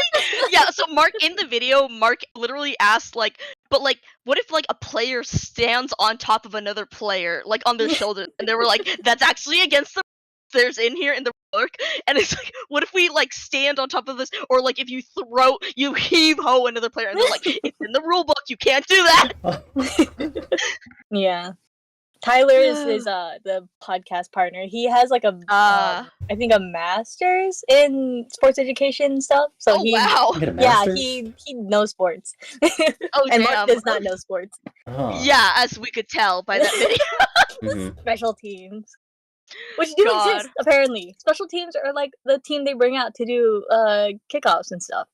Yeah, so Mark in the video, Mark literally asked like, but like, what if like a player stands on top of another player, like on their shoulders, and they were like, that's actually against the there's in here in the book, and it's like, what if we like stand on top of this, or like if you heave ho another player, and they're like, it's in the rule book, you can't do that. Yeah. Tyler is the podcast partner. He has like a I think a master's in sports education stuff. So he knows sports. And Mark does not know sports. Yeah, as we could tell by that video. Special teams, which do exist apparently. Special teams are like the team they bring out to do kickoffs and stuff,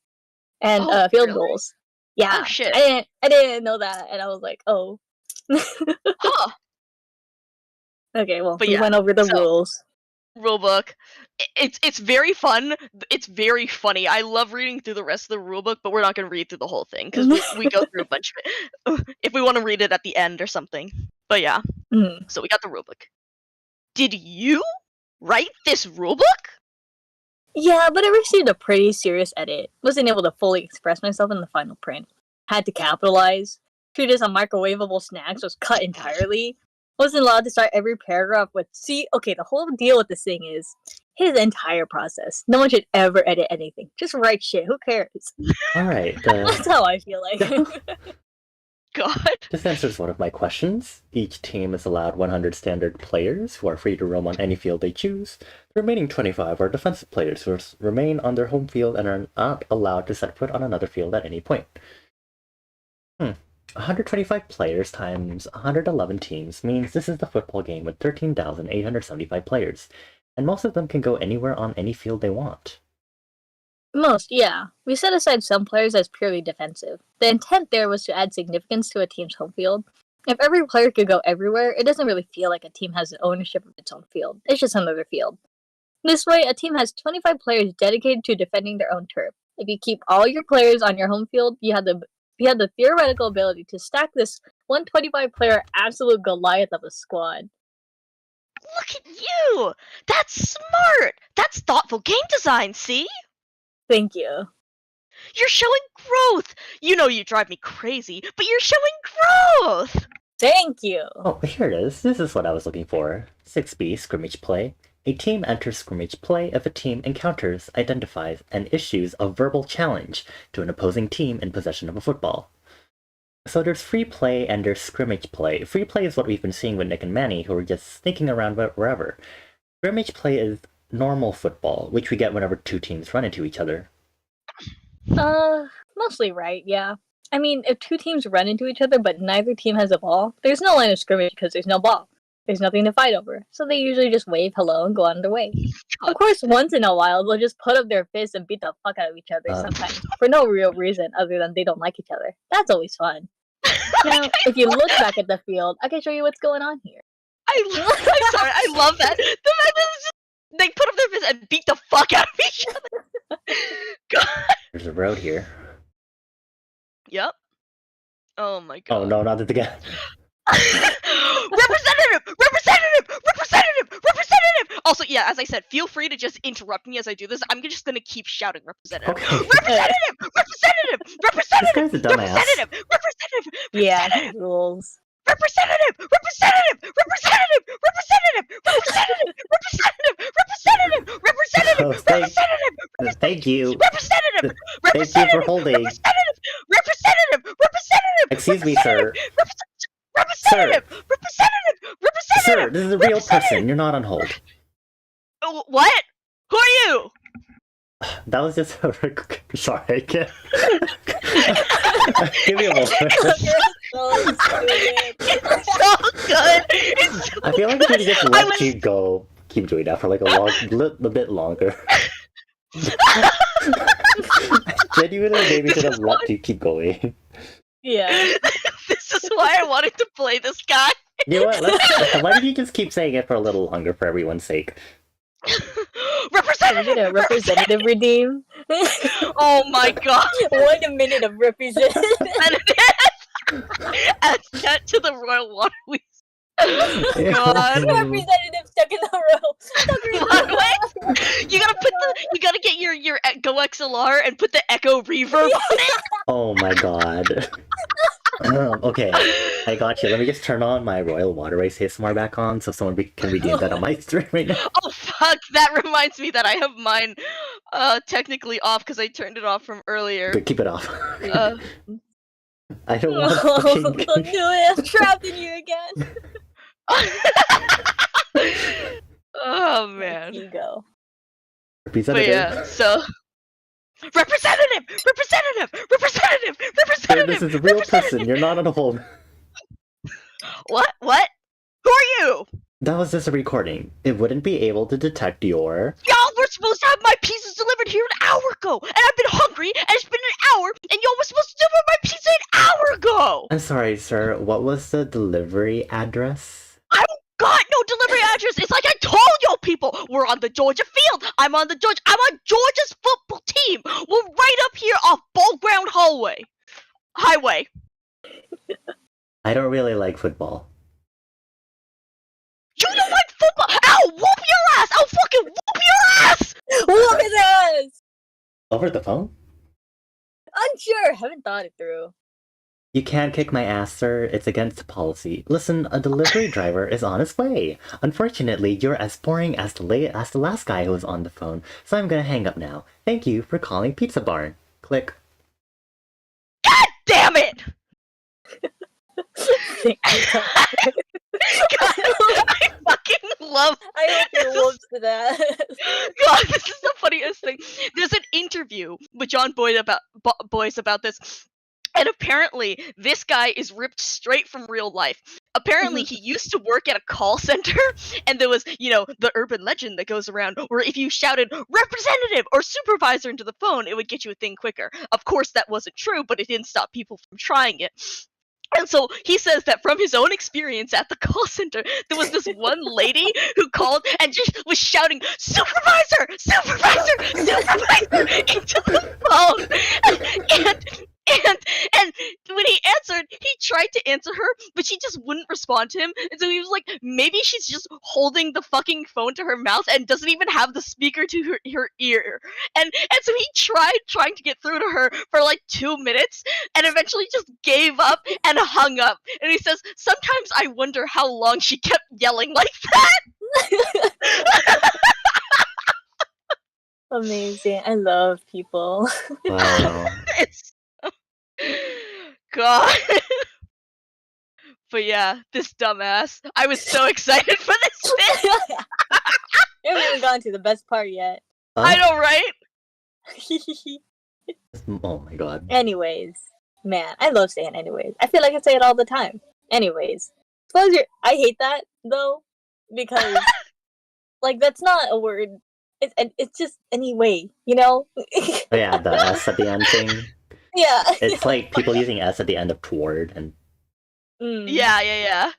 and field goals. Yeah, oh shit! I didn't know that, and I was like, oh. Huh. Okay, well, we went over the rules. Rulebook. It's very fun. It's very funny. I love reading through the rest of the rulebook, but we're not going to read through the whole thing because we go through a bunch of it. If we want to read it at the end or something. But yeah. So we got the rulebook. Did you write this rulebook? Yeah, but it received a pretty serious edit. Wasn't able to fully express myself in the final print. Had to capitalize. Treatise on microwavable snacks was cut entirely. Wasn't allowed to start every paragraph with okay, the whole deal with this thing is his entire process. No one should ever edit anything. Just write shit. Who cares? Alright. That's how I feel like. God. This answers one of my questions. Each team is allowed 100 standard players who are free to roam on any field they choose. The remaining 25 are defensive players who remain on their home field and are not allowed to set foot on another field at any point. 125 players times 111 teams means this is the football game with 13,875 players, and most of them can go anywhere on any field they want. Most, yeah. We set aside some players as purely defensive. The intent there was to add significance to a team's home field. If every player could go everywhere, it doesn't really feel like a team has ownership of its own field. It's just another field. This way, a team has 25 players dedicated to defending their own turf. if you keep all your players on your home field, you have the theoretical ability to stack this 125 player absolute Goliath of a squad. Look at you! That's smart! That's thoughtful game design, see? Thank you. You're showing growth! You know you drive me crazy, but you're showing growth! Thank you. Oh, here it is. This is what I was looking for. 6B, scrimmage play. A team enters scrimmage play if a team encounters, identifies, and issues a verbal challenge to an opposing team in possession of a football. So there's free play and there's scrimmage play. Free play is what we've been seeing with Nick and Manny, who are just sneaking around wherever. Scrimmage play is normal football, which we get whenever two teams run into each other. Mostly right, yeah. I mean, if two teams run into each other but neither team has a ball, there's no line of scrimmage because there's no ball. There's nothing to fight over, so they usually just wave hello and go on their way. Of course, once in a while, they'll just put up their fists and beat the fuck out of each other sometimes, for no real reason other than they don't like each other. That's always fun. Now, if you look back at the field, I can show you what's going on here. I'm sorry, I love that. The fact that it's just, they put up their fists and beat the fuck out of each other. God. There's a road here. Yep. Oh my god. Oh no, not it again. Representative! Representative! Representative! Representative! Also, yeah, as I said, feel free to just interrupt me as I do this. I'm just gonna keep shouting representative. Okay. Representative! Representative! Representative! This guy's a dumbass. Representative! Representative! Yeah, rules. Representative! Representative! Representative! Representative! Representative! Representative! Representative! Oh, Representative! Thank you. Representative! Thank you for holding. Representative! Representative! Representative! Excuse me, sir. Representative! Representative! Representative! Sir, this is a real person. You're not on hold. What? Who are you? That was just sorry. I can't. Give me a moment. It's so good. It's so I feel like I should just let you go. Keep doing that for like a bit longer. Genuinely, maybe should have let you keep going. Yeah. This is why I wanted to play this guy. You know what? Why don't you just keep saying it for a little longer for everyone's sake? Can we get a representative redeem? Oh my god. 1 minute of representative. Add that to the Royal Waterways. God. Representative stuck in the row. What? You gotta get your Go XLR and put the echo reverb on it. Oh my god. Okay, I got you. Let me just turn on my Royal Waterways ASMR back on so someone can redeem that on my stream right now. Oh fuck, that reminds me that I have mine technically off because I turned it off from earlier. Good, keep it off. Uh, I don't want Oh, fucking... no, I'm trapped in here again. Oh man. Ego. But Representative. yeah, so representative! Sir, this is a real person. You're not on hold. What? Who are you? That was just a recording. It wouldn't be able to detect your... Y'all were supposed to have my pizzas delivered here an hour ago, and I've been hungry, and it's been an hour, and y'all were supposed to deliver my pizza an hour ago! I'm sorry, sir. What was the delivery address? I don't got no delivery address! It's like I told y'all people! We're on the Georgia field! I'm on Georgia's football team! We're right up here off Ball Ground Highway. I don't really like football. You don't like football? I'll whoop your ass! I'll fucking whoop your ass! Whoop his ass! Over the phone? Unsure. Haven't thought it through. You can't kick my ass, sir. It's against policy. Listen, a delivery driver is on his way. Unfortunately, you're as boring as the last guy who was on the phone, so I'm gonna hang up now. Thank you for calling Pizza Barn. Click. God damn it! God, I fucking love. I hope you whoops to that. God, this is the funniest thing. There's an interview with John Boyce about this. And apparently, this guy is ripped straight from real life. Apparently, he used to work at a call center, and there was, the urban legend that goes around where if you shouted representative or supervisor into the phone, it would get you a thing quicker. Of course, that wasn't true, but it didn't stop people from trying it. And so he says that from his own experience at the call center, there was this one lady who called and just was shouting, "Supervisor! Supervisor! Supervisor!" into the phone. And when he answered, he tried to answer her, but she just wouldn't respond to him. And so he was like, maybe she's just holding the fucking phone to her mouth and doesn't even have the speaker to her ear. And so he tried trying to get through to her for like 2 minutes and eventually just gave up and hung up. And he says, sometimes I wonder how long she kept yelling like that. Amazing. I love people. Wow. It's God. But yeah, this dumbass. I was so excited for this bit. We haven't even gotten to the best part yet. I know, right? Oh my god. Anyways, man, I love saying anyways. I feel like I say it all the time. Anyways, suppose you're. I hate that though, because like that's not a word. It's just anyway, you know. Oh yeah, the S at the end thing. Yeah. It's like people using S at the end of toward and Yeah.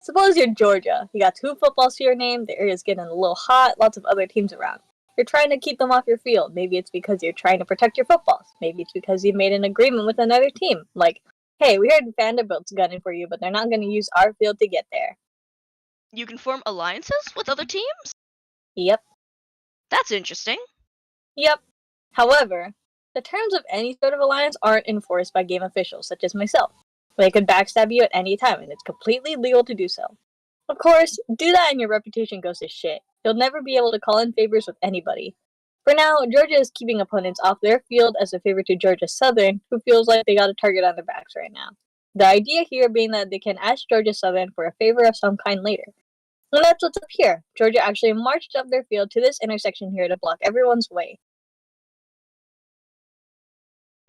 Suppose you're Georgia. You got 2 footballs to your name. The area's getting a little hot. Lots of other teams around. You're trying to keep them off your field. Maybe it's because you're trying to protect your footballs. Maybe it's because you made an agreement with another team. Like, hey, we heard Vanderbilt's gunning for you, but they're not going to use our field to get there. You can form alliances with other teams? Yep. That's interesting. Yep. However, the terms of any sort of alliance aren't enforced by game officials, such as myself. They could backstab you at any time, and it's completely legal to do so. Of course, do that and your reputation goes to shit. You'll never be able to call in favors with anybody. For now, Georgia is keeping opponents off their field as a favor to Georgia Southern, who feels like they got a target on their backs right now. The idea here being that they can ask Georgia Southern for a favor of some kind later. And that's what's up here. Georgia actually marched up their field to this intersection here to block everyone's way.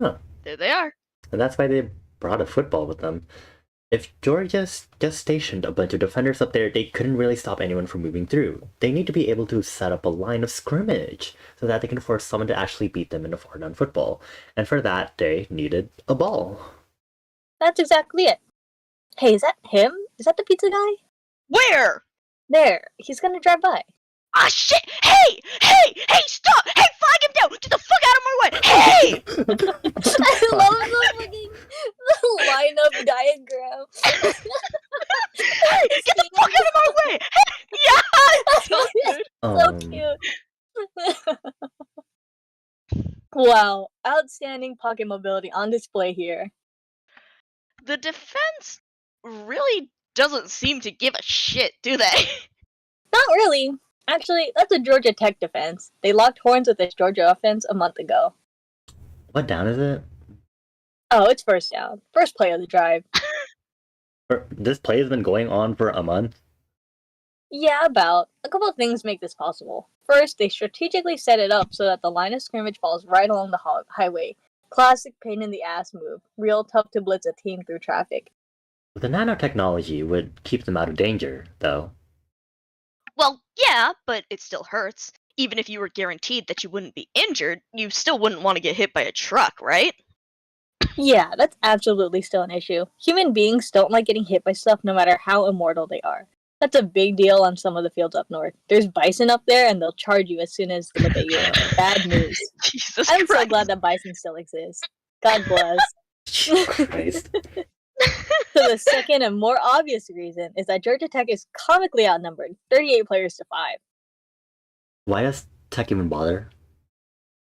Huh. There they are. And that's why they brought a football with them. If Georgia just stationed a bunch of defenders up there, they couldn't really stop anyone from moving through. They need to be able to set up a line of scrimmage so that they can force someone to actually beat them in a 4-down football. And for that, they needed a ball. That's exactly it. Hey, is that him? Is that the pizza guy? Where? There. He's gonna drive by. Ah, shit! Hey, stop! Hey, flag him down! Get the fuck out of my way! Hey! I love the fucking lineup diagram. Hey, get the fuck out of my way! Hey, yeah! So good. So cute. Wow, outstanding pocket mobility on display here. The defense really doesn't seem to give a shit, do they? Not really. Actually, that's a Georgia Tech defense. They locked horns with this Georgia offense a month ago. What down is it? Oh, it's first down. First play of the drive. This play has been going on for a month. Yeah, about. A couple of things make this possible. First, they strategically set it up so that the line of scrimmage falls right along the highway. Classic pain in the ass move. Real tough to blitz a team through traffic. The nanotechnology would keep them out of danger, though. Well, yeah, but it still hurts. Even if you were guaranteed that you wouldn't be injured, you still wouldn't want to get hit by a truck, right? Yeah, that's absolutely still an issue. Human beings don't like getting hit by stuff no matter how immortal they are. That's a big deal on some of the fields up north. There's bison up there and they'll charge you as soon as they look at you. Bad news. Jesus I'm Christ. so glad that bison still exists. God bless. Christ. So the second and more obvious reason is that Georgia Tech is comically outnumbered, 38 players to 5. Why does Tech even bother?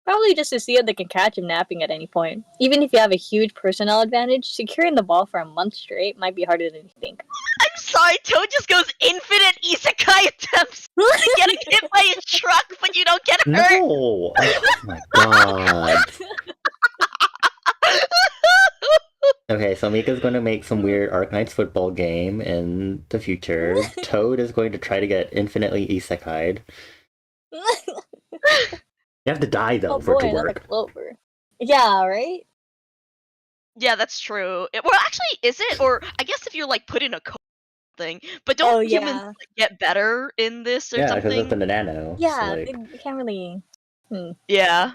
Probably just to see if they can catch him napping at any point. Even if you have a huge personnel advantage, securing the ball for a month straight might be harder than you think. I'm sorry, Toad just goes infinite isekai attempts getting hit by a truck, but you don't get hurt. No! Oh my god. Okay, so Mika's going to make some weird Arknights football game in the future. Toad is going to try to get infinitely isekai'd. You have to die, though, Oh for boy, it to another work. clover. Yeah, right? Yeah, that's true. Well, actually, is it? Or I guess if you're like put in a thing, but don't Oh, humans yeah. like, get better in this or Yeah, because something? it's in the nano. Yeah, So, like, they can't really... Yeah.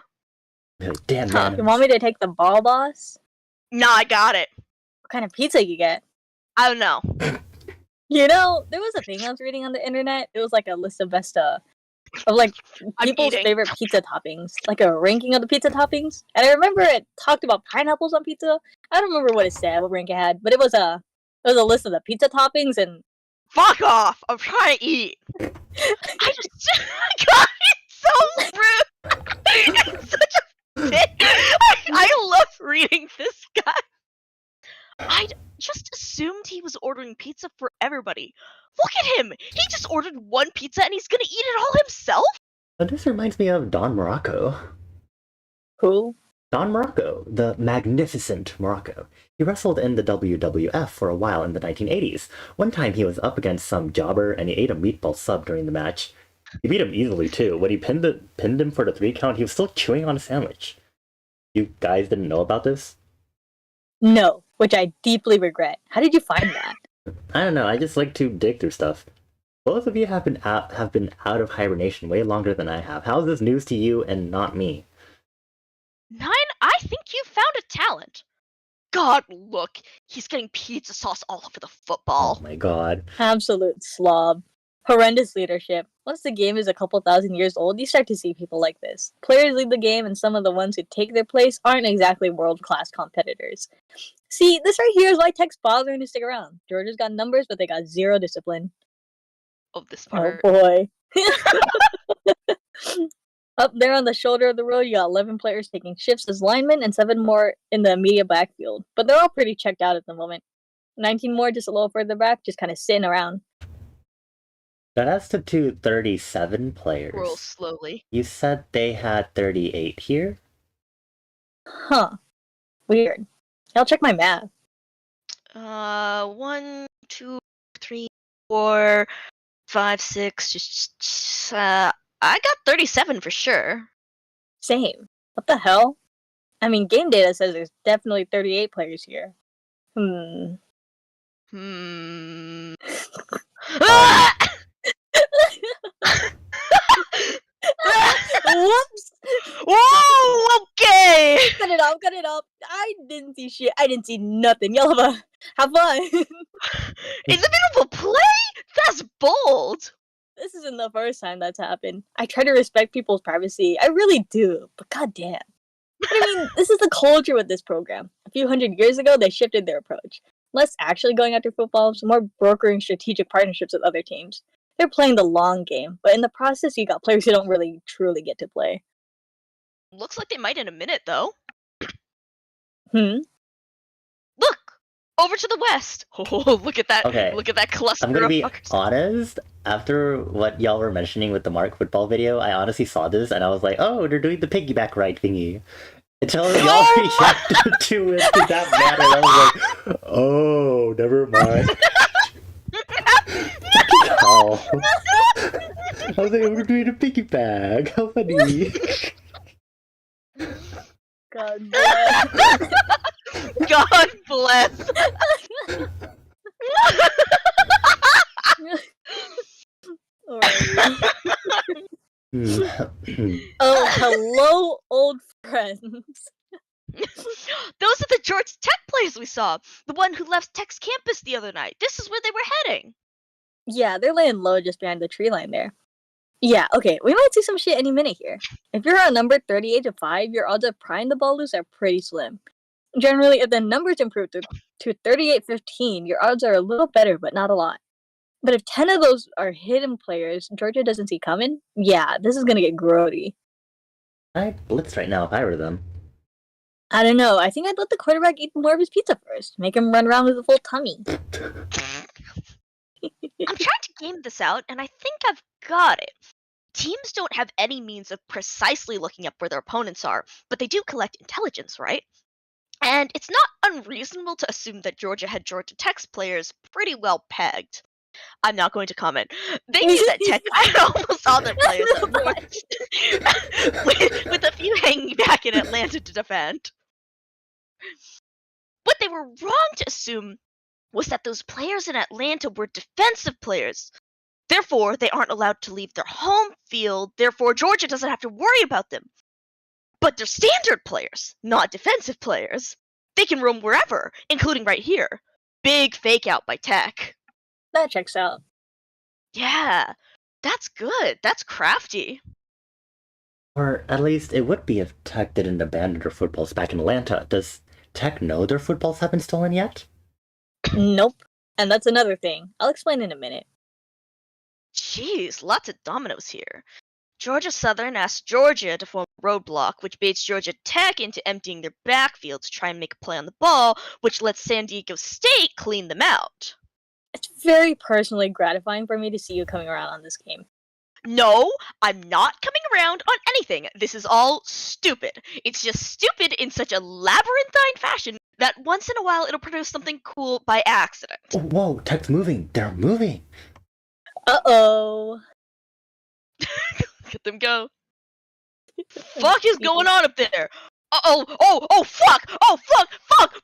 like, damn Huh. You nanos. want me to take the ball, boss? Nah, I got it. what kind of pizza you get. I don't know. You know, there was a thing I was reading on the internet. It was like a list of best of like I'm people's eating. favorite pizza toppings, like a ranking of the pizza toppings. And I remember it talked about pineapples on pizza. I don't remember what it said, what rank it had, but it was a list of the pizza toppings, and Fuck off! I'm trying to eat. I just God, it's so rude. It's such a dick. I love reading this guy. I just assumed he was ordering pizza for everybody. Look at him! He just ordered one pizza and he's gonna eat it all himself? But this reminds me of Don Morocco. who? Don Morocco, the magnificent Morocco. He wrestled in the WWF for a while in the 1980s. One time he was up against some jobber and he ate a meatball sub during the match. He beat him easily too. When he pinned him for the 3 count, he was still chewing on a sandwich. You guys didn't know about this? No, which I deeply regret. How did you find that? I don't know, I just like to dig through stuff. Both of you have been out of hibernation way longer than I have. How is this news to you and not me? 9, I think you found a talent. God, look, he's getting pizza sauce all over the football. Oh my god. Absolute slob. Horrendous leadership. Once the game is a couple thousand years old, you start to see people like this. Players lead the game, and some of the ones who take their place aren't exactly world-class competitors. See, this right here is why Tech's bothering to stick around. Georgia's got numbers, but they got zero discipline. Oh, this part. Oh boy. Up there on the shoulder of the road, you got 11 players taking shifts as linemen and 7 more in the immediate backfield. But they're all pretty checked out at the moment. 19 more just a little further back, just kind of sitting around. That adds to 37 players. Roll slowly. You said they had 38 here? Huh. Weird. I'll check my math. 1, 2, 3, 4, 5, 6. I got 37 for sure. Same. What the hell? I mean, game data says there's definitely 38 players here. Whoops! Whoa! Okay. Cut it up. I didn't see shit. I didn't see nothing. Y'all have fun. In the middle of a play? That's bold. This isn't the first time that's happened. I try to respect people's privacy. I really do. But goddamn. But I mean, this is the culture with this program. A few hundred years ago, they shifted their approach. Less actually going after footballs, more brokering strategic partnerships with other teams. They're playing the long game, but in the process, you got players who don't really truly get to play. Looks like they might in a minute, though. Hmm? Look! Over to the west! Oh, look at that. Okay. Look at that cluster I'm gonna of be fuckers. honest, after what y'all were mentioning with the Mark football video, I honestly saw this and I was like, oh, they're doing the piggyback ride thingy. Until y'all reacted to it to that matter, I was like, oh, never mind. Oh. I was like, we're doing a piggyback. How funny. God bless. God bless. Alright. Hmm. Oh, hello, old friends. Those are the Georgia Tech players we saw. The one who left Tech's campus the other night. This is where they were heading. Yeah, they're laying low just behind the tree line there. Yeah, okay, we might see some shit any minute here. If you're outnumbered 38-5, your odds of prying the ball loose are pretty slim. Generally, if the numbers improve to 38-15, your odds are a little better, but not a lot. But if 10 of those are hidden players Georgia doesn't see coming, yeah, this is gonna get grody. I'd blitz right now if I were them. I don't know, I think I'd let the quarterback eat more of his pizza first. Make him run around with a full tummy. I'm trying to game this out, and I think I've got it. Teams don't have any means of precisely looking up where their opponents are, but they do collect intelligence, right? And it's not unreasonable to assume that Georgia had Georgia Tech's players pretty well pegged. I'm not going to comment. They knew that Tech had almost all their players up north, with a few hanging back in Atlanta to defend. What they were wrong to assume was that those players in Atlanta were defensive players. Therefore, they aren't allowed to leave their home field. Therefore, Georgia doesn't have to worry about them. But they're standard players, not defensive players. They can roam wherever, including right here. Big fake out by tech. That checks out. Yeah, that's good. That's crafty. Or at least it would be if Tech didn't abandon their footballs back in Atlanta. Does Tech know their footballs have been stolen yet? Nope. And that's another thing. I'll explain in a minute. Jeez, lots of dominoes here. Georgia Southern asked Georgia to form a roadblock, which baits Georgia Tech into emptying their backfield to try and make a play on the ball, which lets San Diego State clean them out. It's very personally gratifying for me to see you coming around on this game. No, I'm not coming around on anything. This is all stupid. It's just stupid in such a labyrinthine fashion that once in a while it'll produce something cool by accident. Oh, whoa, Tech's moving. They're moving. Uh-oh. Let them go. Fuck is going on up there? Oh, fuck! Oh, fuck!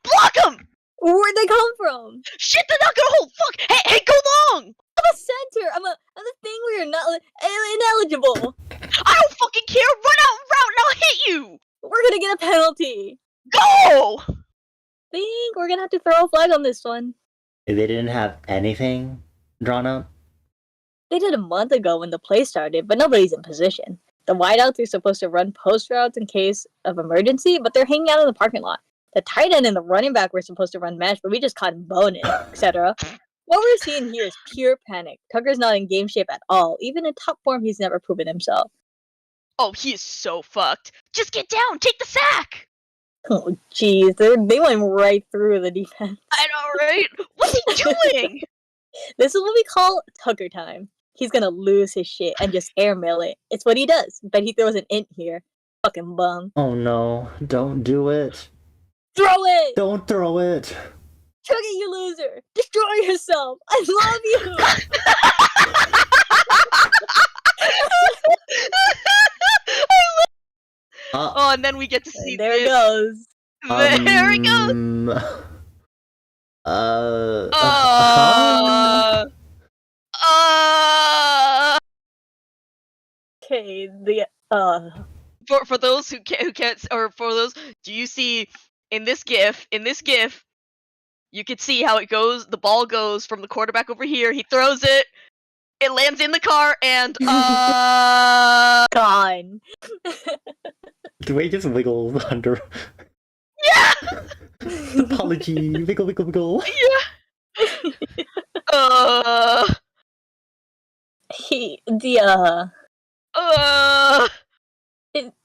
Block them! Where'd they come from? Shit, they're not gonna hold! Fuck! Hey, go long! I'm a center. I'm a thing where you're not ineligible. I don't fucking care! Run out route and I'll hit you! We're gonna get a penalty. Go! Think we're gonna have to throw a flag on this one. They didn't have anything drawn up? They did a month ago when the play started, but nobody's in position. The wideouts are supposed to run post routes in case of emergency, but they're hanging out in the parking lot. The tight end and the running back were supposed to run match, but we just caught him boning, etc. What we're seeing here is pure panic. Tucker's not in game shape at all. Even in top form, he's never proven himself. Oh, he is so fucked. Just get down, take the sack! Oh, jeez, they went right through the defense. I know, right? What's he doing? This is what we call Tucker time. He's gonna lose his shit and just airmail it. It's what he does. Bet he throws an int here. Fucking bum. Oh no, don't do it. Throw it! Don't throw it. Chuck it, you loser! Destroy yourself! I love you! Oh, and then we get to see there it this. goes. There it goes! Okay, For those who can't, or for those, do you see in this gif, you can see how it goes. The ball goes from the quarterback over here. He throws it. It lands in the car, and gone. The way it just wiggles under. Yeah. Apology. Wiggle, wiggle, wiggle. Yeah.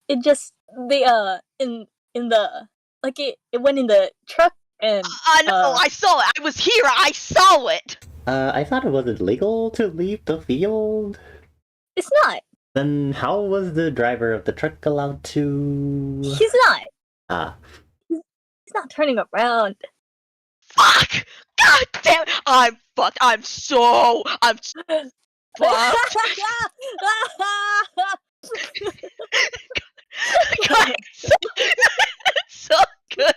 It just in the like it went in the truck and I know, I saw it. I was here. I saw it. I thought it wasn't legal to leave the field. It's not. Then how was the driver of the truck allowed to? He's not. Ah. He's not turning around. Fuck! God damn! I'm fucked. I'm fucked. God, it's so good.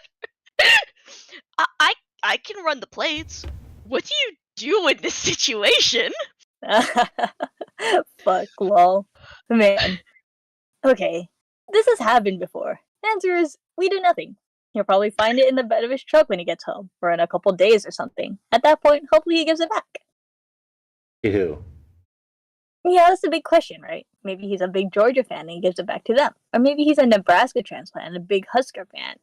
I can run the plates. What do you do in this situation? Fuck, lol. Man. Okay. This has happened before. The answer is, we do nothing. He'll probably find it in the bed of his truck when he gets home, or in a couple days or something. At that point, hopefully he gives it back. Ew. Yeah, that's a big question, right? Maybe he's a big Georgia fan and he gives it back to them. Or maybe he's a Nebraska transplant and a big Husker fan,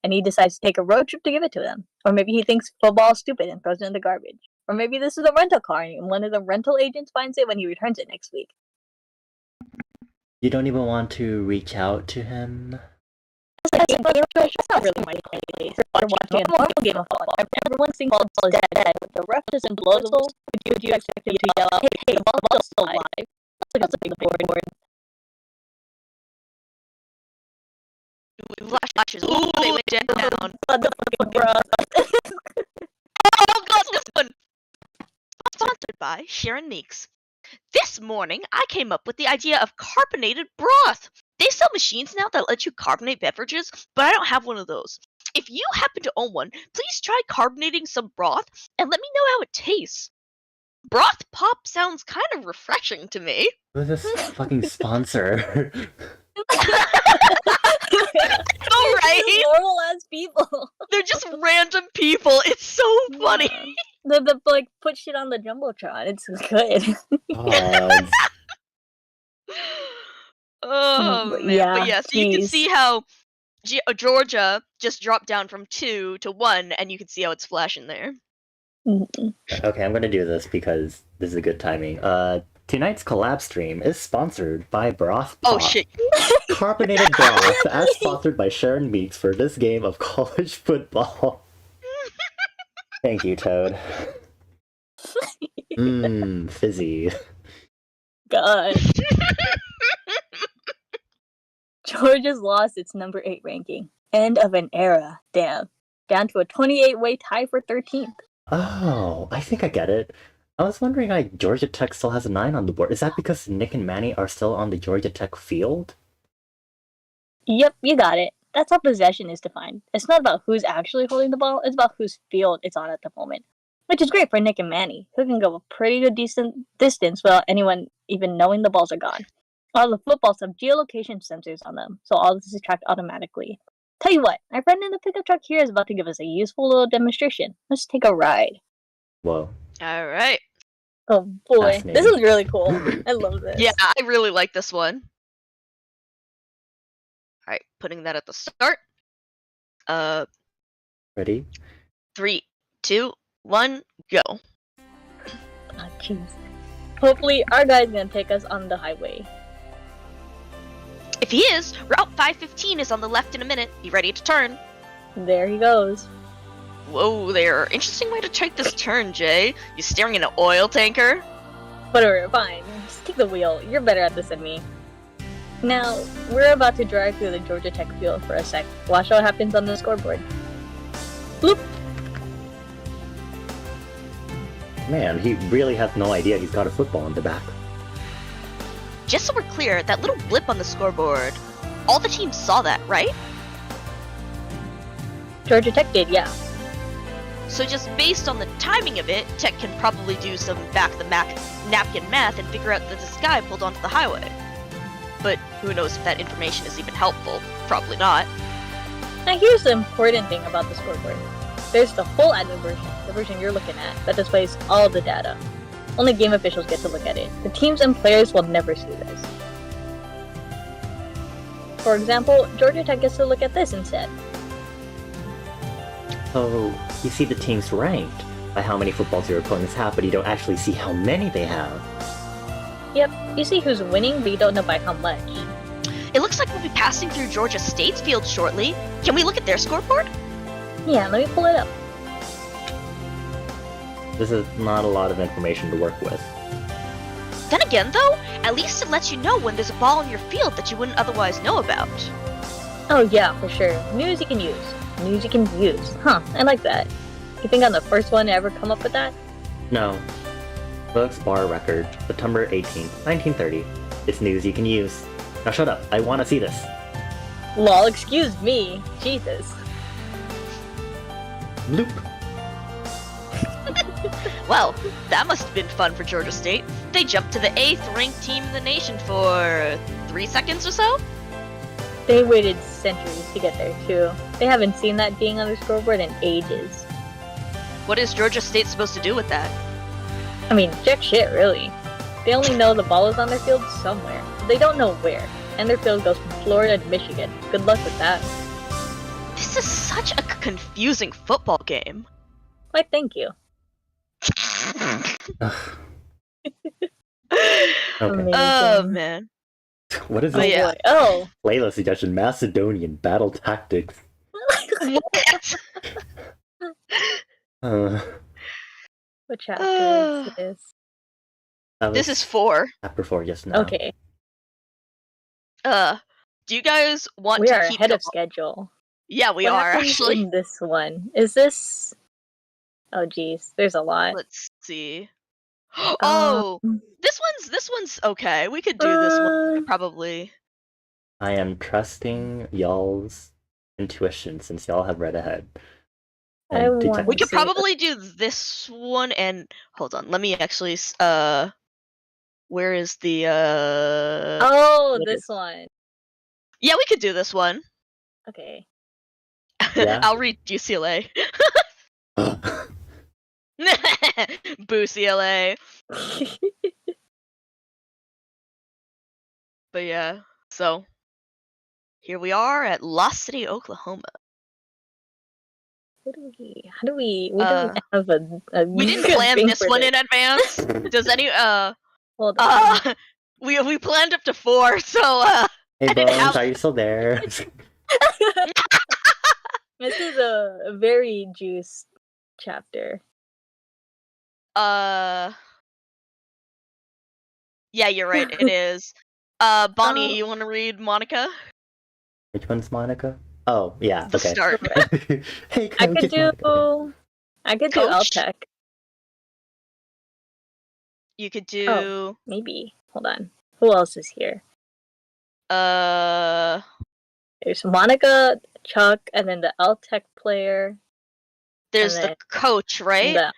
and he decides to take a road trip to give it to them. Or maybe he thinks football's stupid and throws it in the garbage. Or maybe this is a rental car and one of the rental agents finds it when he returns it next week. You don't even want to reach out to him? That's not really my place. They're watching a normal game of football. Everyone thinks ball is dead. The ref doesn't blow the whistle. Would you expect him to yell out, hey, the ball's still alive? That's a big board. Flashes. Ooh, they went down. Oh god, this one! Sponsored by Sharon Meeks. This morning, I came up with the idea of carbonated broth. They sell machines now that let you carbonate beverages, but I don't have one of those. If you happen to own one, please try carbonating some broth and let me know how it tastes. Broth pop sounds kind of refreshing to me. Who's this fucking sponsor? Alright! Normal ass people. They're just just random people. It's so funny. Yeah. The like put shit on the jumbotron. It's good. God. Oh But man, but yeah, yeah, so you can geez. see how Georgia just dropped down from 2 to 1, and you can see how it's flashing there. Mhm. Okay, I'm gonna do this because this is a good timing. Tonight's collab stream is sponsored by Broth Oh Pop. shit! Carbonated broth, as sponsored by Sharon Meeks for this game of college football. Thank you, Toad. Mmm, fizzy. God. Georgia's lost its number 8 ranking. End of an era. Damn. Down to a 28-way tie for 13th. Oh, I think I get it. I was wondering why Georgia Tech still has a 9 on the board. Is that because Nick and Manny are still on the Georgia Tech field? Yep, you got it. That's how possession is defined. It's not about who's actually holding the ball, it's about whose field it's on at the moment. Which is great for Nick and Manny, who can go a pretty good decent distance without anyone even knowing the balls are gone. All the footballs have geolocation sensors on them, so all this is tracked automatically. Tell you what, our friend in the pickup truck here is about to give us a useful little demonstration. Let's take a ride. Whoa. All right. Oh boy, this Fascinating. is really cool. I love this. Yeah, I really like this one. All right, putting that at the start. Ready? 3, 2, 1, go. Oh, jeez. Hopefully, our guy's gonna take us on the highway. If he is, Route 515 is on the left in a minute. Be ready to turn. There he goes. Whoa there. Interesting way to take this turn, Jay. You staring at an oil tanker? Whatever, fine. Just take the wheel. You're better at this than me. Now, we're about to drive through the Georgia Tech field for a sec. Watch what happens on the scoreboard. Bloop! Man, he really has no idea he's got a football in the back. Just so we're clear, that little blip on the scoreboard, all the teams saw that, right? Georgia Tech did, yeah. So just based on the timing of it, Tech can probably do some napkin math and figure out that this guy pulled onto the highway. But who knows if that information is even helpful? Probably not. Now here's the important thing about the scoreboard. There's the full admin version, the version you're looking at, that displays all the data. Only game officials get to look at it. The teams and players will never see this. For example, Georgia Tech gets to look at this instead. So, you see the teams ranked by how many footballs your opponents have, but you don't actually see how many they have. Yep, you see who's winning, but you don't know by how much. It looks like we'll be passing through Georgia State's field shortly. Can we look at their scoreboard? Yeah, let me pull it up. This is not a lot of information to work with. Then again, though, at least it lets you know when there's a ball in your field that you wouldn't otherwise know about. Oh yeah, for sure. News you can use. News you can use. Huh, I like that. You think I'm the first one to ever come up with that? No. Books bar record, September 18th, 1930. It's news you can use. Now shut up, I want to see this. Lol, excuse me. Jesus. Loop. Well, that must have been fun for Georgia State. They jumped to the 8th ranked team in the nation for 3 seconds or so? They waited centuries to get there, too. They haven't seen that being on their scoreboard in ages. What is Georgia State supposed to do with that? I mean, jack shit, really. They only know the ball is on their field somewhere. They don't know where. And their field goes from Florida to Michigan. Good luck with that. This is such a confusing football game. Why, thank you. Ugh. Amazing. Oh, man. What is Oh, this? yeah. Boy. Oh. Layla suggestion, Macedonian battle tactics. What? What chapter is this? That This was is 4. chapter 4 just now. Okay, Do you guys want we to are keep ahead the- of schedule. Yeah, we What are, happens actually. in this one? Is this... Oh, geez. There's a lot. Let's see. Oh, Um, this one's okay. We could do this one Uh, probably. I am trusting y'all's intuition since y'all have read ahead. I And want- detect- We could see. probably do this one and hold on. Let me actually where is the Oh, What this is- one. Yeah, we could do this one. Okay. Yeah? I'll read UCLA. Boo CLA. But yeah, so here we are at Lost City, Oklahoma. How do we don't have a We didn't good plan thing this for one in advance. Does any Hold on. we planned up to 4, so Hey I didn't Bones, have are you still there? This is a very juiced chapter. yeah, you're right, it is. Bonnie, you wanna read Monica? Which one's Monica? Oh, yeah, The okay. start. Hey, I Coach, could it's Monica. do Coach? LTech. You could do Maybe. Hold on. Who else is here? There's Monica, Chuck, and then the LTech player. there's and the then coach, right? The,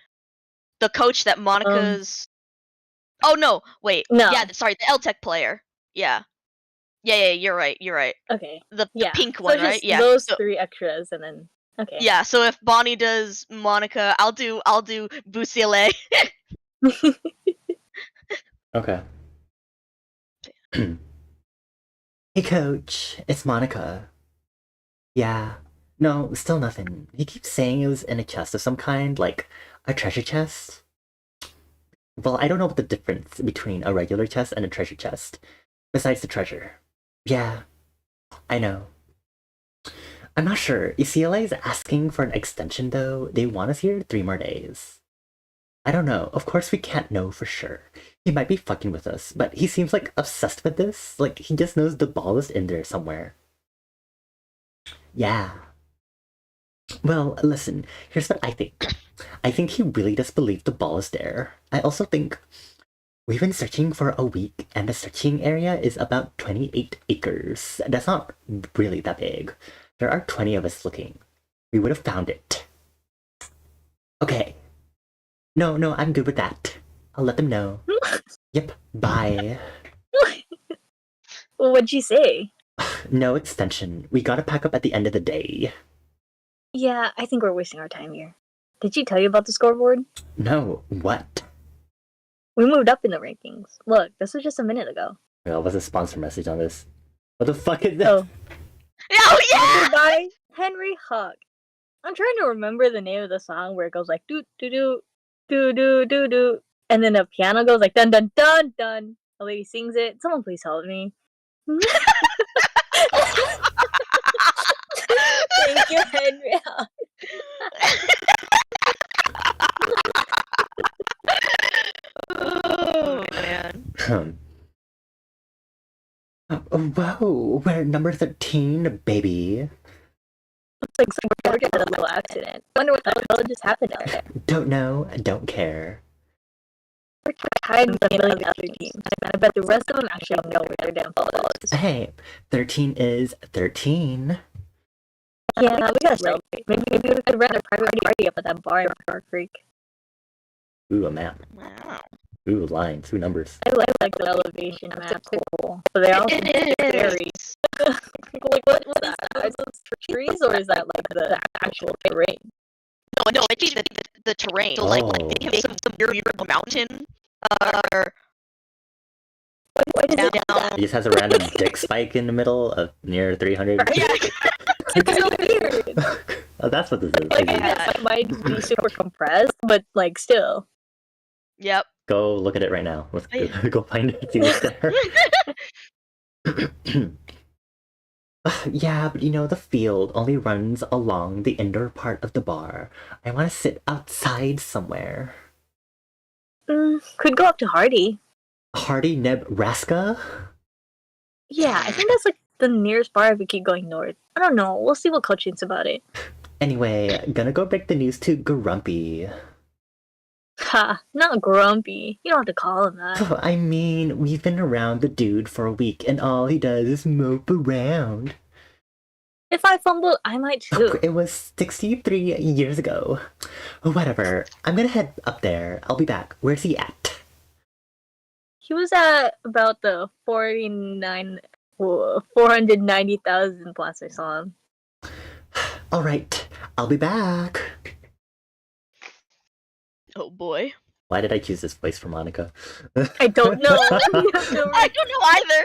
The coach that Monica's Oh no, wait. No. Yeah, sorry, the LTech player. Yeah. Yeah, you're right. okay. The Yeah. pink So one, just right? Yeah. those So, 3 extras and then okay. yeah, so if Bonnie does Monica, I'll do Buciele. Okay. Hey, Coach, it's Monica. Yeah. No, still nothing. He keeps saying it was in a chest of some kind, like a treasure chest. Well, I don't know what the difference between a regular chest and a treasure chest, besides the treasure. Yeah, I know. I'm not sure. UCLA is asking for an extension, though. They want us here 3 more days. I don't know. Of course, we can't know for sure. He might be fucking with us, but he seems like obsessed with this. Like, he just knows the ball is in there somewhere. Yeah. Well, listen, here's what I think. I think he really does believe the ball is there. I also think we've been searching for a week, and the searching area is about 28 acres. That's not really that big. There are 20 of us looking. We would have found it. Okay. No, I'm good with that. I'll let them know. Yep, bye. Well, what'd you say? No extension. We gotta pack up at the end of the day. Yeah, I think we're wasting our time here. Did she tell you about the scoreboard? No, what? We moved up in the rankings. Look, this was just a minute ago. Well, what's a sponsor message on this? What the fuck is this? Oh. Oh yeah! By Henry Huck. I'm trying to remember the name of the song where it goes like doo doo doo doo doo doo doo, and then the piano goes like dun dun dun dun. A lady sings it. Someone please help me. Thank you, Henry Huck. Oh man. Oh, whoa, we're number 13, baby. Looks like someone had a little accident. Wonder what the hell just happened out there. Don't know, don't care. We're tired of the other teams. I bet the rest of them actually know where their downfall is. Hey, 13 is 13. Yeah, we gotta celebrate. Maybe we could rent a private party up at that bar in Park Creek. Ooh, a map. Wow. Ooh, lines. Ooh, numbers. I like the elevation map. Cool. But they're also very... like, what's that? Are those trees or is that like the actual terrain? No, it's the terrain. So like they have some weird mountain or What is it down. He just has a random dick spike in the middle of near 300. Yeah. It's so weird. Oh, that's what this is. Like, Yeah. it might be super compressed, but like still. Yep. Go look at it right now. Let's go find it. See what's there. Yeah, but you know, the field only runs along the indoor part of the bar. I want to sit outside somewhere. Could go up to Hardy. Hardy, Nebraska? Yeah, I think that's like the nearest bar if we keep going north. I don't know. We'll see what Coach thinks about it. Anyway, gonna go break the news to Grumpy. Ha, not grumpy. You don't have to call him that. I mean, we've been around the dude for a week and all he does is mope around. If I fumble, I might too. It was 63 years ago. Whatever. I'm gonna head up there. I'll be back. Where's he at? He was at about the 490,000 plus I saw him. Alright, I'll be back. Oh boy. Why did I choose this voice for Monica? I don't know. I don't know either.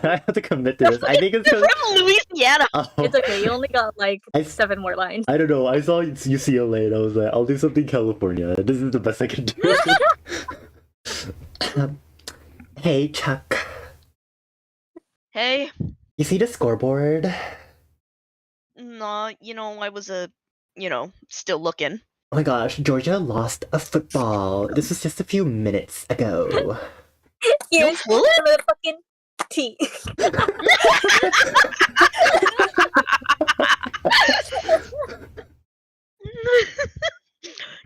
I have to commit to this. I think it's because... From Louisiana. Oh, It's okay. You only got like I- 7 more lines. I don't know. I saw UCLA and I was like, I'll do something California. This is the best I can do. Hey, Chuck. Hey. You see the scoreboard? Nah, I was still looking. Oh my gosh, Georgia lost a football. This was just a few minutes ago. Here's the fucking tea.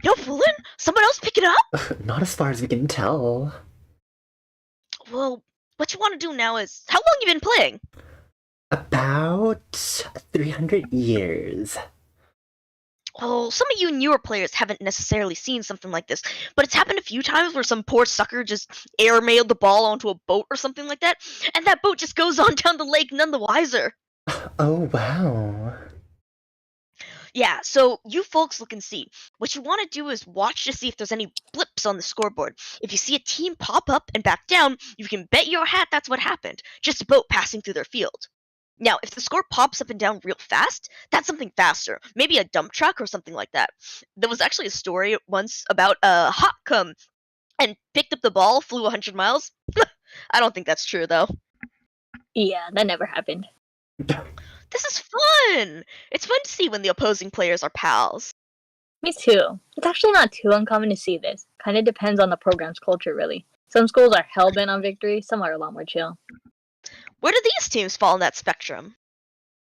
Yo, fooling? Someone else pick it up? Not as far as we can tell. Well, what you want to do now is... How long you been playing? About 300 years. Well, some of you newer players haven't necessarily seen something like this, but it's happened a few times where some poor sucker just airmailed the ball onto a boat or something like that, and that boat just goes on down the lake none the wiser. Oh, wow. Yeah, so you folks look and see. What you want to do is watch to see if there's any blips on the scoreboard. If you see a team pop up and back down, you can bet your hat that's what happened. Just a boat passing through their field. Now, if the score pops up and down real fast, that's something faster. Maybe a dump truck or something like that. There was actually a story once about a hawk come and picked up the ball, flew 100 miles. I don't think that's true, though. Yeah, that never happened. This is fun! It's fun to see when the opposing players are pals. Me too. It's actually not too uncommon to see this. Kind of depends on the program's culture, really. Some schools are hell-bent on victory, some are a lot more chill. Where do these teams fall in that spectrum?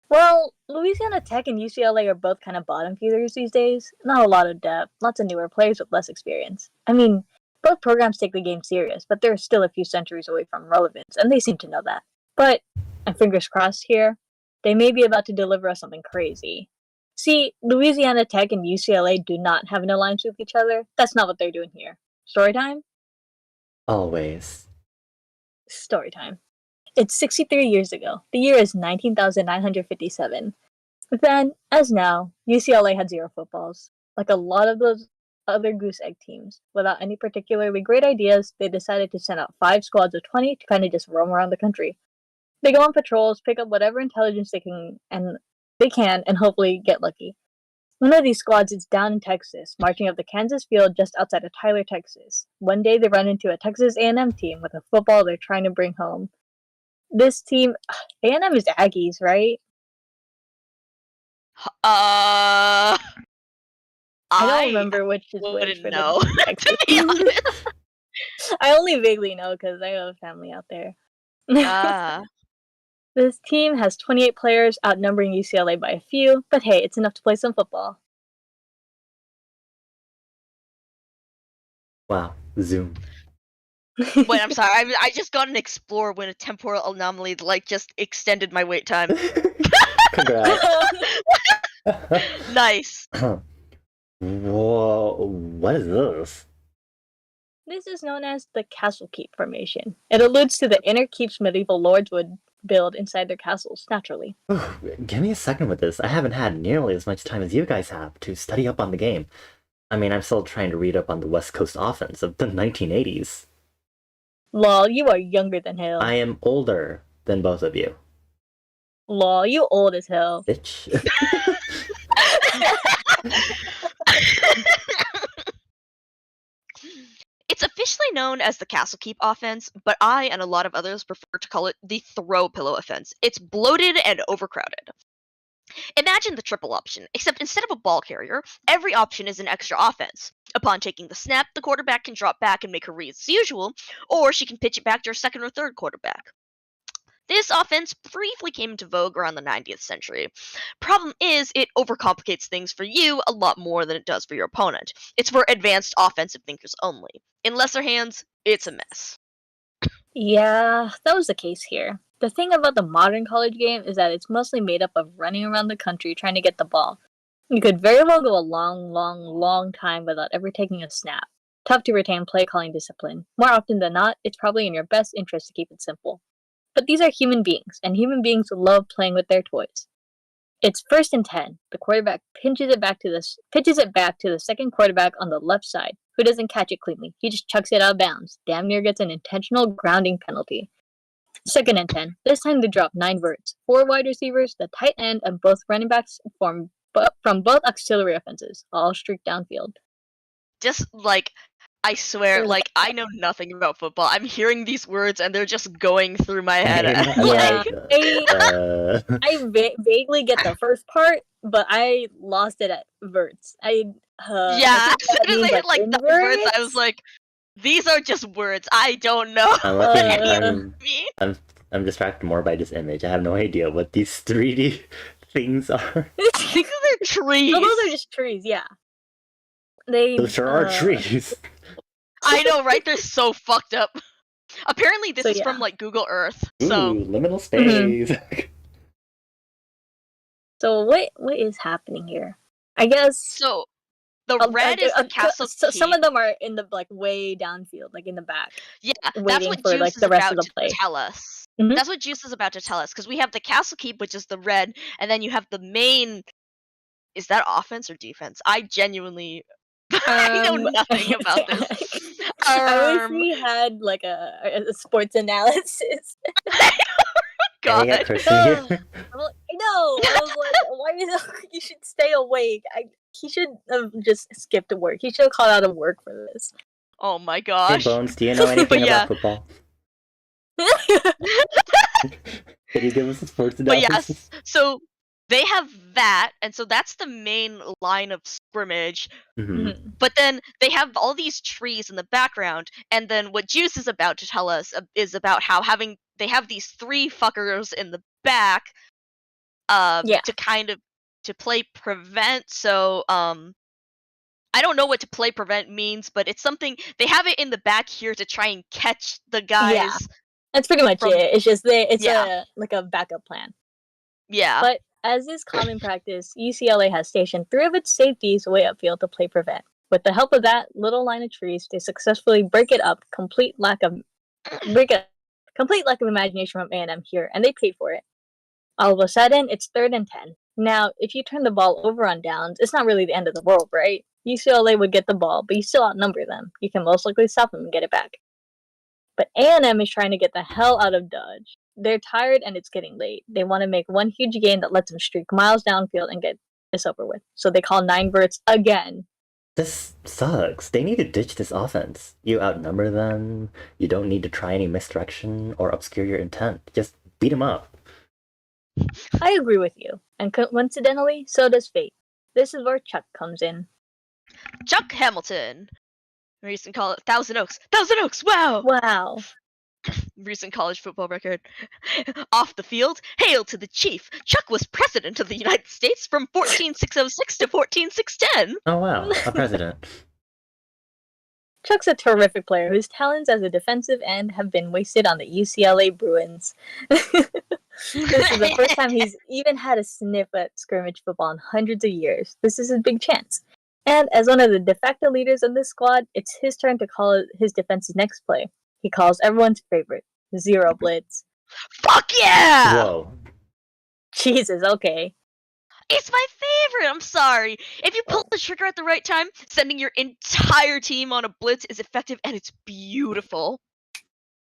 Well, Louisiana Tech and UCLA are both kind of bottom feeders these days. Not a lot of depth, lots of newer players with less experience. I mean, both programs take the game serious, but they're still a few centuries away from relevance, and they seem to know that. But, and fingers crossed here, they may be about to deliver us something crazy. See, Louisiana Tech and UCLA do not have an alliance with each other. That's not what they're doing here. Story time? Always. Story time. It's 63 years ago. The year is 19,957. Then, as now, UCLA had 0 footballs. Like a lot of those other goose egg teams, without any particularly great ideas, they decided to send out 5 squads of 20 to kind of just roam around the country. They go on patrols, pick up whatever intelligence they can, and hopefully get lucky. One of these squads is down in Texas, marching up the Kansas field just outside of Tyler, Texas. One day they run into a Texas A&M team with a football they're trying to bring home. This team, A&M is Aggies, right? I I don't remember which is which. wouldn't for know, the Texas. to be honest. I only vaguely know because I have a family out there. Ah. This team has 28 players, outnumbering UCLA by a few, but hey, it's enough to play some football. Wow. Zoom. Wait, I'm sorry. I just got an Explorer when a temporal anomaly just extended my wait time. Congrats. Nice. Whoa, what is this? This is known as the Castle Keep Formation. It alludes to the inner keeps medieval lords would build inside their castles, naturally. Give me a second with this. I haven't had nearly as much time as you guys have to study up on the game. I mean, I'm still trying to read up on the West Coast offense of the 1980s. Lol, you are younger than hell. I am older than both of you. Lol, you old as hell. Bitch. It's officially known as the Castle Keep offense, but I and a lot of others prefer to call it the throw pillow offense. It's bloated and overcrowded. Imagine the triple option, except instead of a ball carrier, every option is an extra offense. Upon taking the snap, the quarterback can drop back and make her read as usual, or she can pitch it back to her second or third quarterback. This offense briefly came into vogue around the 90th century. Problem is, it overcomplicates things for you a lot more than it does for your opponent. It's for advanced offensive thinkers only. In lesser hands, it's a mess. Yeah, that was the case here. The thing about the modern college game is that it's mostly made up of running around the country trying to get the ball. You could very well go a long time without ever taking a snap. Tough to retain play calling discipline. More often than not, it's probably in your best interest to keep it simple. But these are human beings, and human beings love playing with their toys. It's 1st and 10. The quarterback pitches it back to the second quarterback on the left side, who doesn't catch it cleanly. He just chucks it out of bounds. Damn near gets an intentional grounding penalty. 2nd and 10. This time they drop 9 verts. 4 wide receivers, the tight end, and both running backs from both auxiliary offenses, all streak downfield. Just like, I swear, like, I know nothing about football. I'm hearing these words and they're just going through my head. Yeah, Like, I vaguely get the first part, but I lost it at verts. Yeah, I as think that soon as means, I hit like the words, I was like, these are just words. I don't know I'm what looking. any of Uh, them mean. I'm distracted more by this image. I have no idea what these 3D things are. I think they're trees. Oh, those are just trees. Yeah, they. Those sure are trees. I know, right? They're so fucked up. Apparently, this So, is yeah. from like Google Earth. Ooh, So liminal space. So what is happening here? I guess. So the red is the castle So some keep. of them are in the like way downfield, like in the back. Yeah, that's waiting what for, Juice like, is the rest about of the play. to tell us. Mhm. That's what Juice is about to tell us, because we have the castle keep, which is the red, and then you have the main. Is that offense or defense? I genuinely, I know nothing about this. I wish we had like a sports analysis. Can I get God, Christian Ugh. here? I know. I was like, why you should stay awake? He should have just skipped work. He should have called out of work for this. oh my Hey gosh. Bones, do you know anything yeah. about football? Can you give us a sports But analysis? yes, so they have that, and so that's the main line of scrimmage. Mhm. But then they have all these trees in the background, and then what Juice is about to tell us is about how they have these 3 fuckers in the back, Yeah. to kind of to play prevent. So I don't know what to play prevent means, but it's something they have it in the back here to try and catch the guys. Yeah. That's pretty much From- it. It's just it's Yeah. a backup plan. Yeah. But as is common practice, UCLA has stationed 3 of its safeties way upfield to play prevent. With the help of that little line of trees, they successfully break it up. Complete lack of imagination from A&M here, and they paid for it. All of a sudden, it's 3rd and 10. Now, if you turn the ball over on downs, it's not really the end of the world, right? UCLA would get the ball, but you still outnumber them. You can most likely stop them and get it back. But A&M is trying to get the hell out of Dodge. They're tired and it's getting late. They want to make one huge gain that lets them streak miles downfield and get this over with. So they call 9 verts again. This sucks. They need to ditch this offense. You outnumber them. You don't need to try any misdirection or obscure your intent. Just beat them up. I agree with you. And coincidentally, so does fate. This is where Chuck comes in. Chuck Hamilton. Recent college Thousand Oaks. Wow. Wow. Recent college football record. Off the field, hail to the chief. Chuck was president of the United States from 14606 to 14610. Oh wow, a president. Chuck's a terrific player whose talents as a defensive end have been wasted on the UCLA Bruins. This is the first time he's even had a sniff at scrimmage football in hundreds of years. This is his big chance. And as one of the de facto leaders of this squad, it's his turn to call his defense's next play. He calls everyone's favorite, zero blitz. Fuck yeah! Whoa. Jesus, okay. It's my favorite. I'm sorry. If you pull the trigger at the right time, sending your entire team on a blitz is effective and it's beautiful.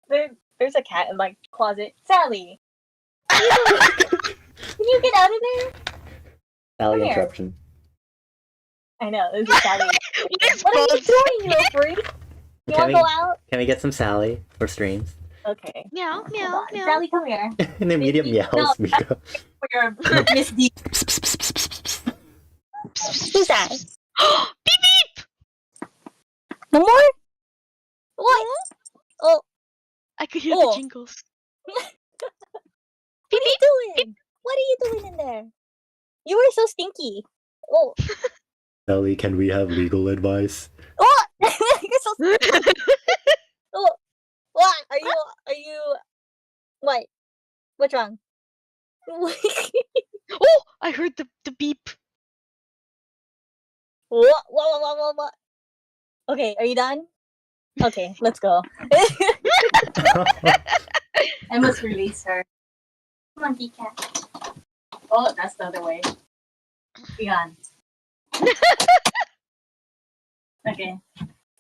There's a cat in my closet. Sally! Can you get out of there? Alley Come here. interruption. I know, this is Sally. What is What are you Bones? doing, you little freak? You Can wanna we- go out? Can we get some Sally for streams? Okay. Meow, Hold meow, on. meow. Sally, come here. An immediate meows, No, Mika. For your Miss D. Who's that? Beep beep! No more? What? Oh, I could hear Oh. the jingles. what are you doing? What are you doing in there? You were so stinky. Oh, Sally, can we have legal advice? oh! You're so stinky. Oh, what? Are you? What? What's wrong? Oh, I heard the beep. What? Okay, are you done? Okay, let's go. I must release her. Come on, Cat. Oh, that's the other way. Beyond. Okay.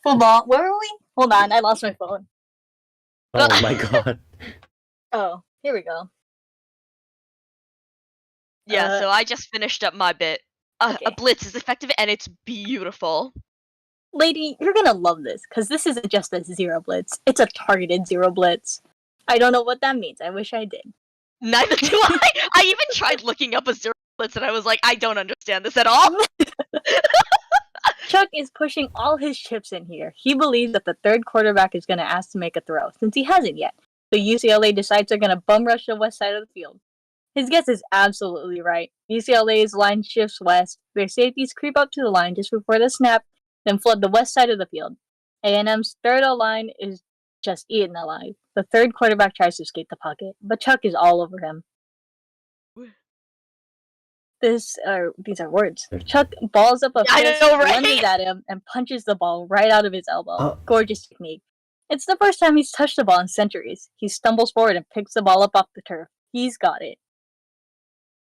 Football. Where were we? Hold on, I lost my phone. Oh my god. Oh, here we go. Yeah, so I just finished up my bit. Okay. A blitz is effective and it's beautiful. Lady, you're gonna love this, because this isn't just a zero blitz. It's a targeted zero blitz. I don't know what that means. I wish I did. Neither do I. I even tried looking up a zero blitz and I was like, I don't understand this at all. Chuck is pushing all his chips in here. He believes that the third quarterback is going to ask to make a throw, since he hasn't yet. So UCLA decides they're going to bum rush the west side of the field. His guess is absolutely right. UCLA's line shifts west. Their safeties creep up to the line just before the snap, then flood the west side of the field. A&M's third O-line is just eaten alive. The third quarterback tries to escape the pocket, but Chuck is all over him. These are words. Chuck balls up a fist, lunges at him, and punches the ball right out of his elbow. Oh. Gorgeous technique. It's the first time he's touched the ball in centuries. He stumbles forward and picks the ball up off the turf. He's got it.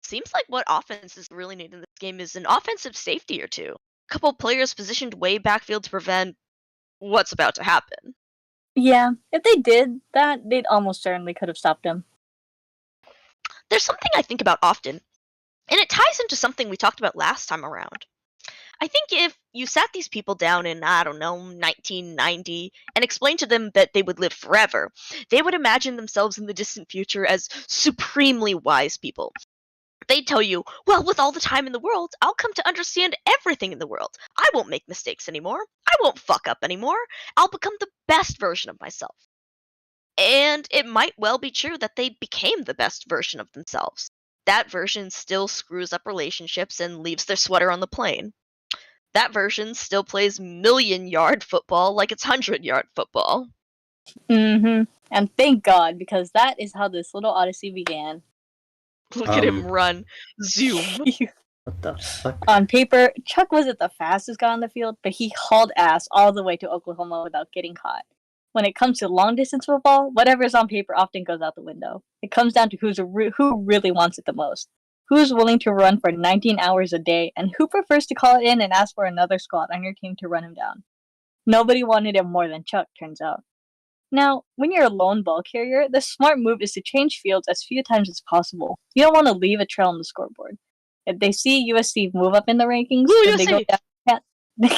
Seems like what offenses really need in this game is an offensive safety or two. A couple players positioned way backfield to prevent what's about to happen. Yeah, if they did that, they'd almost certainly could have stopped him. There's something I think about often, and it ties into something we talked about last time around. I think if you sat these people down in, 1990 and explained to them that they would live forever, they would imagine themselves in the distant future as supremely wise people. They'd tell you, well, with all the time in the world, I'll come to understand everything in the world. I won't make mistakes anymore. I won't fuck up anymore. I'll become the best version of myself. And it might well be true that they became the best version of themselves. That version still screws up relationships and leaves their sweater on the plane. That version still plays million-yard football like it's 100-yard football. Mm-hmm. And thank God, because that is how this little odyssey began. Look at him run. Zoom. What the fuck? On paper, Chuck wasn't the fastest guy on the field, but he hauled ass all the way to Oklahoma without getting caught. When it comes to long-distance football, whatever's on paper often goes out the window. It comes down to who really wants it the most. Who's willing to run for 19 hours a day, and who prefers to call it in and ask for another squad on your team to run him down. Nobody wanted him more than Chuck, turns out. Now, when you're a lone ball carrier, the smart move is to change fields as few times as possible. You don't want to leave a trail on the scoreboard. If they see USC move up in the rankings, then they go down. Then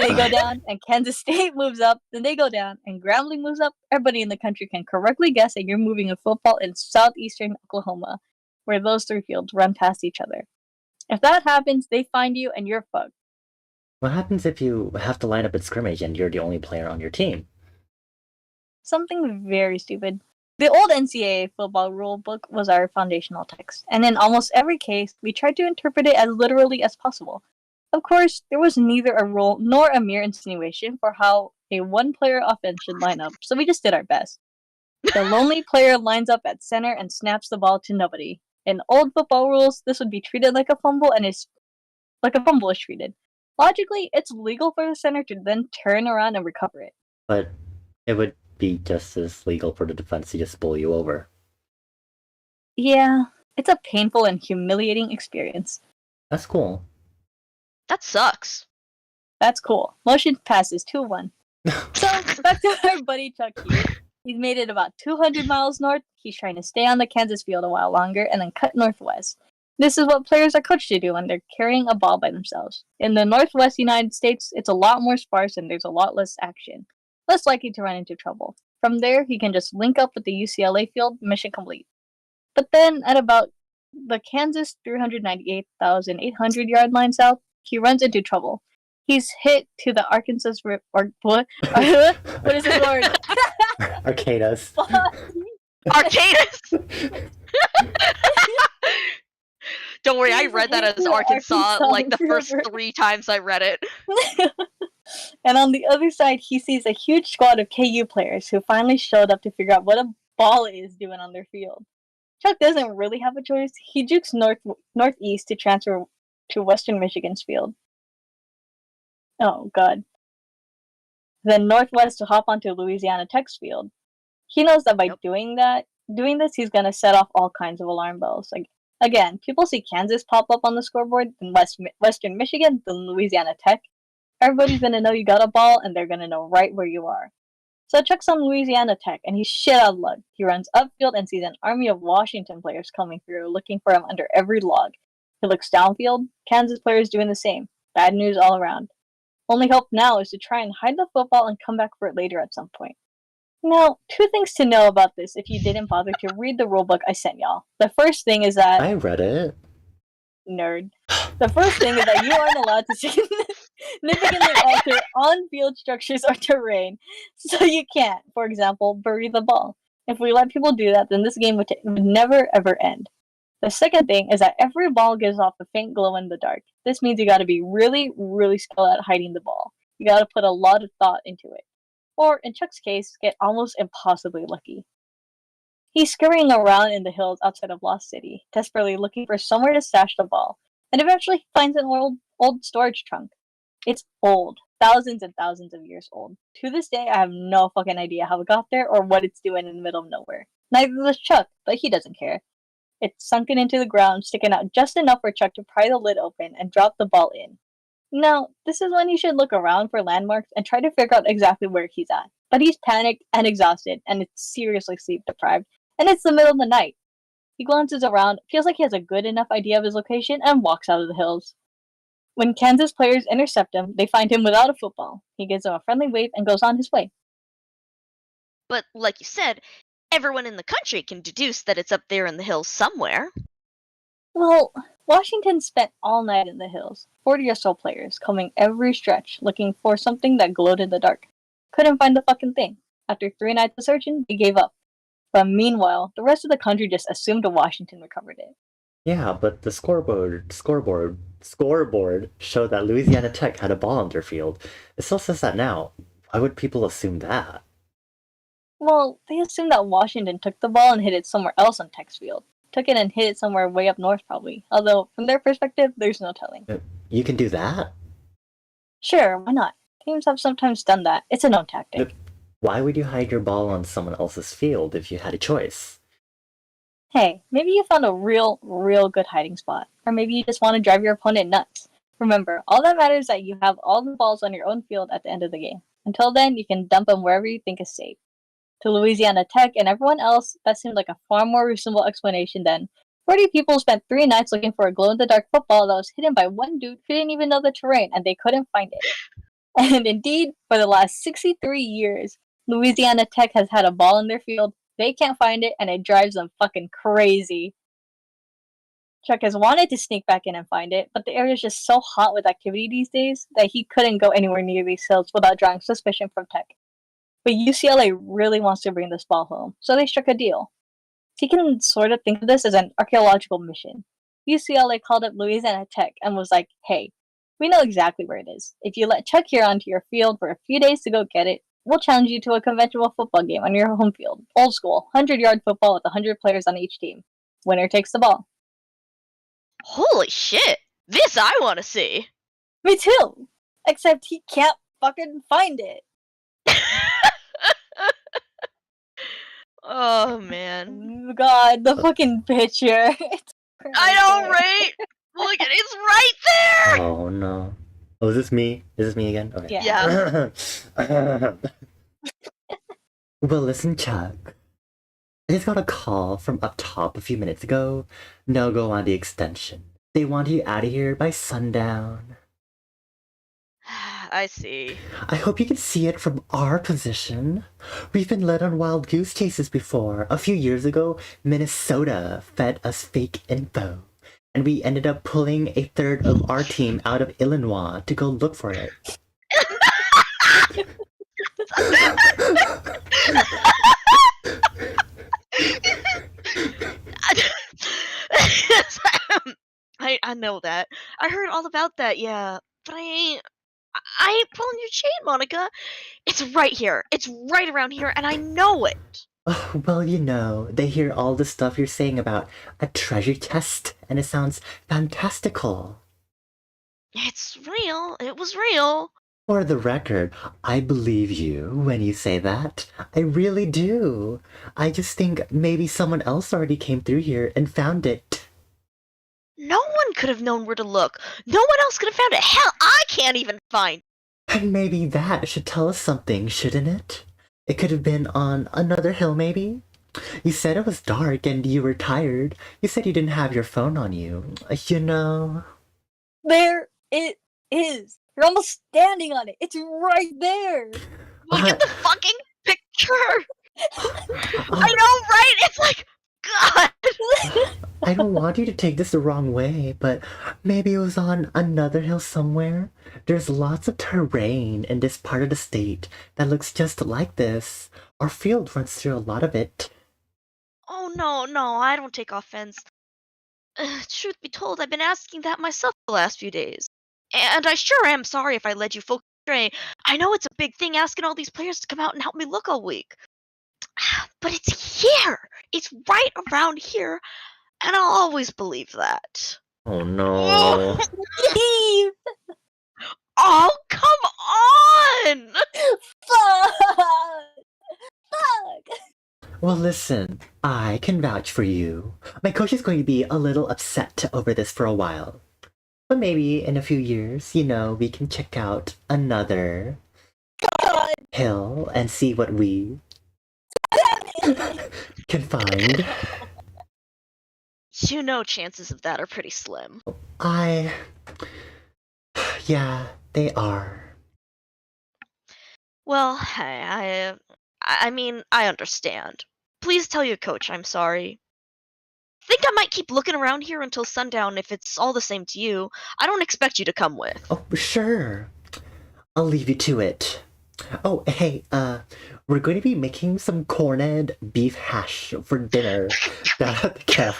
they go down, and Kansas State moves up, then they go down, and Grambling moves up. Everybody in the country can correctly guess that you're moving a football in southeastern Oklahoma, where those three fields run past each other. If that happens, they find you, and you're fucked. What happens if you have to line up at scrimmage and you're the only player on your team? Something very stupid. The old NCAA football rule book was our foundational text, and in almost every case, we tried to interpret it as literally as possible. Of course, there was neither a rule nor a mere insinuation for how a one-player offense should line up, so we just did our best. The lonely player lines up at center and snaps the ball to nobody. In old football rules, this would be treated like a fumble is treated. Logically, it's legal for the center to then turn around and recover it. But it would be just as legal for the defense to just pull you over. Yeah, it's a painful and humiliating experience. That's cool. That sucks. That's cool. Motion passes 2-1. So, back to our buddy Chuck here. He's made it about 200 miles north. He's trying to stay on the Kansas field a while longer and then cut northwest. This is what players are coached to do when they're carrying a ball by themselves. In the northwest United States, it's a lot more sparse and there's a lot less action. Less likely to run into trouble. From there, he can just link up with the UCLA field, mission complete. But then, at about the Kansas 398,800 yard line south, he runs into trouble. He's hit to the Arkansas what? What is this word? Arcadis. Arcadis! Don't worry, I read that as Arkansas like the first 3 times I read it. And on the other side, he sees a huge squad of KU players who finally showed up to figure out what a ball is doing on their field. Chuck doesn't really have a choice. He jukes northeast to transfer to Western Michigan's field. Oh, God. Then northwest to hop onto Louisiana Tech's field. He knows that by doing this, he's going to set off all kinds of alarm bells. Like, Again, people see Kansas pop up on the scoreboard, then Western Michigan, then Louisiana Tech. Everybody's gonna know you got a ball, and they're gonna know right where you are. So Chuck's on Louisiana Tech, and he's shit out of luck. He runs upfield and sees an army of Washington players coming through, looking for him under every log. He looks downfield, Kansas players doing the same. Bad news all around. Only hope now is to try and hide the football and come back for it later at some point. Now, two things to know about this if you didn't bother to read the rulebook I sent y'all. The first thing is that... I read it. Nerd. The first thing is that you aren't allowed to significantly alter on-field structures or terrain, so you can't, for example, bury the ball. If we let people do that, then this game would never ever end. The second thing is that every ball gives off a faint glow in the dark. This means you gotta be really, really skilled at hiding the ball. You gotta put a lot of thought into it. Or, in Chuck's case, get almost impossibly lucky. He's scurrying around in the hills outside of Lost City, desperately looking for somewhere to stash the ball, and eventually he finds an old storage trunk. It's old, thousands and thousands of years old. To this day, I have no fucking idea how it got there or what it's doing in the middle of nowhere. Neither does Chuck, but he doesn't care. It's sunken into the ground, sticking out just enough for Chuck to pry the lid open and drop the ball in. Now, this is when he should look around for landmarks and try to figure out exactly where he's at. But he's panicked and exhausted, and it's seriously sleep deprived. And it's the middle of the night. He glances around, feels like he has a good enough idea of his location, and walks out of the hills. When Kansas players intercept him, they find him without a football. He gives them a friendly wave and goes on his way. But like you said, everyone in the country can deduce that it's up there in the hills somewhere. Well, Washington spent all night in the hills. 40 or so players, combing every stretch, looking for something that glowed in the dark. Couldn't find the fucking thing. After 3 nights of searching, they gave up. But meanwhile, the rest of the country just assumed Washington recovered it. Yeah, but the scoreboard showed that Louisiana Tech had a ball on their field. It still says that now. Why would people assume that? Well, they assumed that Washington took the ball and hit it somewhere else on Tech's field. Took it and hit it somewhere way up north, probably. Although, from their perspective, there's no telling. You can do that? Sure, why not? Teams have sometimes done that. It's a known tactic. Why would you hide your ball on someone else's field if you had a choice? Hey, maybe you found a real good hiding spot. Or maybe you just want to drive your opponent nuts. Remember, all that matters is that you have all the balls on your own field at the end of the game. Until then, you can dump them wherever you think is safe. To Louisiana Tech and everyone else, that seemed like a far more reasonable explanation than 40 people spent 3 nights looking for a glow-in-the-dark football that was hidden by one dude who didn't even know the terrain and they couldn't find it. And indeed, for the last 63 years, Louisiana Tech has had a ball in their field, they can't find it, and it drives them fucking crazy. Chuck has wanted to sneak back in and find it, but the area is just so hot with activity these days that he couldn't go anywhere near these hills without drawing suspicion from Tech. But UCLA really wants to bring this ball home, so they struck a deal. So you can sort of think of this as an archaeological mission. UCLA called up Louisiana Tech and was like, hey, we know exactly where it is. If you let Chuck here onto your field for a few days to go get it, we'll challenge you to a conventional football game on your home field. Old school, 100-yard football with 100 players on each team. Winner takes the ball. Holy shit! This I want to see! Me too! Except he can't fucking find it. Oh, man. God, the fucking picture. I know, right? Look, it's right there! Oh no. Oh, is this me? Is this me again? Okay. Yeah. Well, listen, Chuck. I just got a call from up top a few minutes ago. No go on the extension. They want you out of here by sundown. I see. I hope you can see it from our position. We've been led on wild goose chases before. A few years ago, Minnesota fed us fake info. And we ended up pulling a third of our team out of Illinois to go look for it. I know that. I heard all about that, yeah. But I ain't pulling your chain, Monica. It's right here. It's right around here, and I know it. Oh, well, you know, they hear all the stuff you're saying about a treasure chest, and it sounds fantastical. It's real. It was real. For the record, I believe you when you say that. I really do. I just think maybe someone else already came through here and found it. No one could have known where to look. No one else could have found it. Hell, I can't even find. And maybe that should tell us something, shouldn't it? It could have been on another hill, maybe? You said it was dark and you were tired. You said you didn't have your phone on you. You know... There it is. You're almost standing on it. It's right there. Look at the fucking picture. I know, right? It's like, God. I don't want you to take this the wrong way, but maybe it was on another hill somewhere. There's lots of terrain in this part of the state that looks just like this. Our field runs through a lot of it. Oh, no, I don't take offense. Truth be told, I've been asking that myself the last few days. And I sure am sorry if I led you folks astray. I know it's a big thing asking all these players to come out and help me look all week. But it's here! It's right around here, and I'll always believe that. Oh no. Steve! Oh, come on! Fuck! Fuck! Well, listen, I can vouch for you. My coach is going to be a little upset over this for a while. But maybe in a few years, we can check out another God! hill and see what we can find. Chances of that are pretty slim. Yeah, they are. Well, hey, I mean, I understand. Please tell your coach I'm sorry. Think I might keep looking around here until sundown if it's all the same to you. I don't expect you to come with. Oh, sure. I'll leave you to it. Oh, hey, we're going to be making some corned beef hash for dinner down at the camp.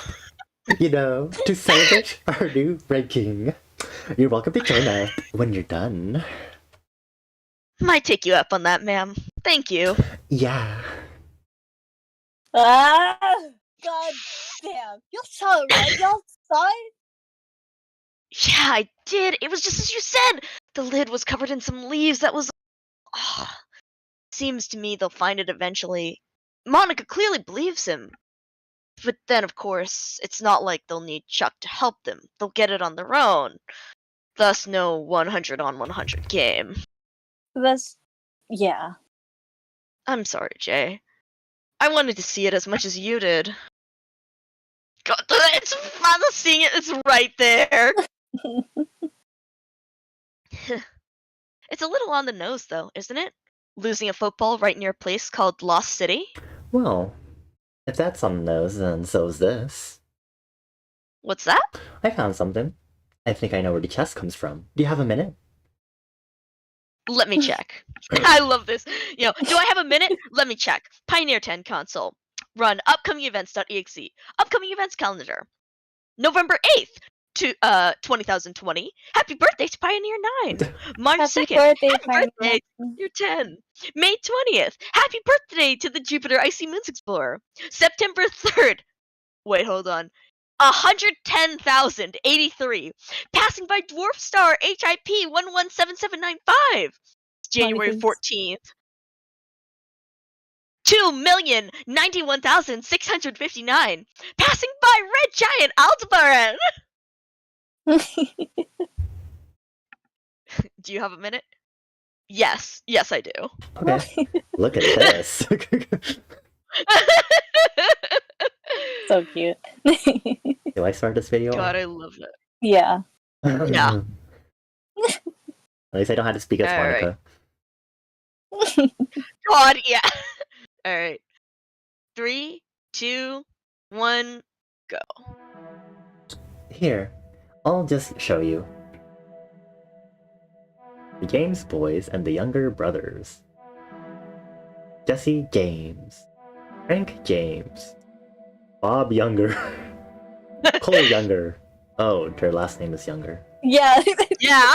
To celebrate our new ranking. You're welcome to join us when you're done. Might take you up on that, ma'am. Thank you. Yeah. Ah! God damn. You saw it, right? Y'all saw it? Yeah, I did. It was just as you said. The lid was covered in some leaves that was... Oh, seems to me they'll find it eventually. Monica clearly believes him. But then, of course, it's not like they'll need Chuck to help them. They'll get it on their own. Thus, no 100 on 100 game. Yeah. I'm sorry, Jay. I wanted to see it as much as you did. God, it's fun seeing it. It's right there. It's a little on the nose, though, isn't it? Losing a football right near a place called Lost City? Well, if that's on the nose, then so's this. What's that? I found something. I think I know where the chest comes from. Do you have a minute? Let me check. I love this. Do I have a minute? Let me check. Pioneer 10 console. Run upcoming-events.exe. Upcoming events calendar. November 8th to 2020. Happy birthday to Pioneer 9. March Happy 2nd. birthday, Happy Pioneer. birthday, Pioneer 10. May 20th. Happy birthday to the Jupiter Icy Moons Explorer. September 3rd. Wait, hold on. 110,083. Passing by Dwarf Star HIP 117795. January Monikins. 14th. 2,091,659. Passing by Red Giant Aldebaran. Do you have a minute? Yes, I do. Okay. Look at this. So cute. Do I start this video? God, I love it. Yeah. Yeah. At least I don't have to speak as All right. Monica. God, yeah. All right. 3, 2, 1, go. Here, I'll just show you. The James boys and the younger brothers. Jesse James. Frank James. Bob Younger. Cole Younger. Oh, their last name is Younger. Yeah. Yeah.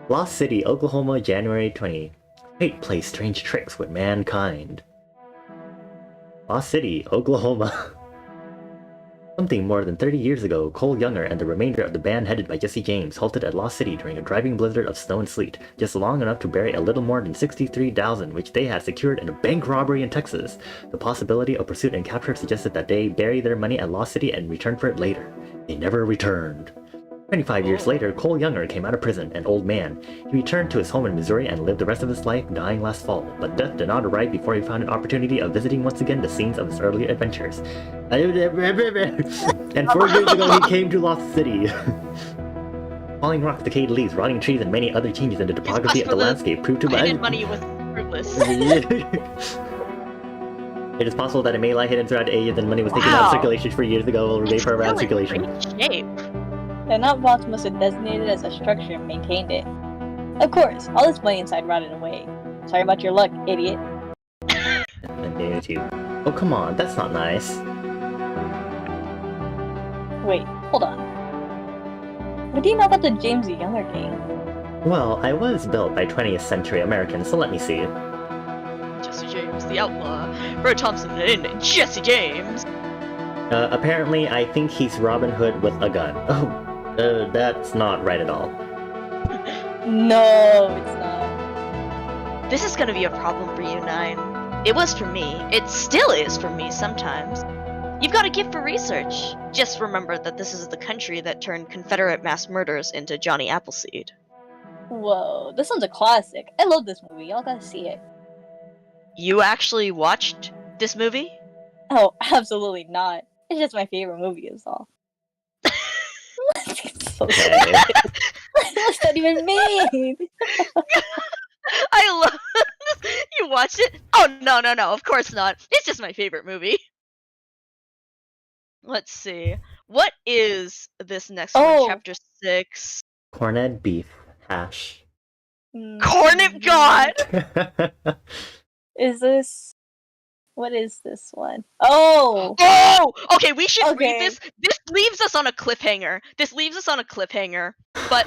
Lost City, Oklahoma, January 20. Fate plays strange tricks with mankind. Lost City, Oklahoma. Something more than 30 years ago, Cole Younger and the remainder of the band headed by Jesse James halted at Lost City during a driving blizzard of snow and sleet, just long enough to bury a little more than 63,000 which they had secured in a bank robbery in Texas. The possibility of pursuit and capture suggested that they bury their money at Lost City and return for it later. They never returned. 25 years later, Cole Younger came out of prison, an old man. He returned to his home in Missouri and lived the rest of his life, dying last fall. But death did not arrive before he found an opportunity of visiting once again the scenes of his earlier adventures. And 4 years ago, he came to Lost City. Falling rocks, decayed leaves, rotting trees, and many other changes in the topography of the landscape proved to Hidden money was fruitless. It is possible that it may lie hidden throughout the ages and money was taken out of circulation for years ago or made for around circulation. Great shape. The nut box must have designated as a structure and maintained it. Of course, all this money inside rotted away. Sorry about your luck, idiot. And too. Oh, come on, that's not nice. Wait, hold on. What do you know about the James the Younger gang? Well, I was built by 20th century Americans, so let me see. Jesse James, the outlaw. Bro Thompson and Jesse James. Apparently, I think he's Robin Hood with a gun. Oh, that's not right at all. No, it's not. This is gonna be a problem for you, Nine. It was for me. It still is for me sometimes. You've got a gift for research. Just remember that this is the country that turned Confederate mass murders into Johnny Appleseed. Whoa, this one's a classic. I love this movie. Y'all gotta see it. You actually watched this movie? Oh, absolutely not. It's just my favorite movie is all. Okay. What's that even mean? I love you watched it? Oh no, of course not. It's just my favorite movie. Let's see. What is this next one? Chapter 6. Corned beef hash. Cornet God! Is this... What is this one? Oh! Oh! Okay, we should Okay. read this. This leaves us on a cliffhanger. But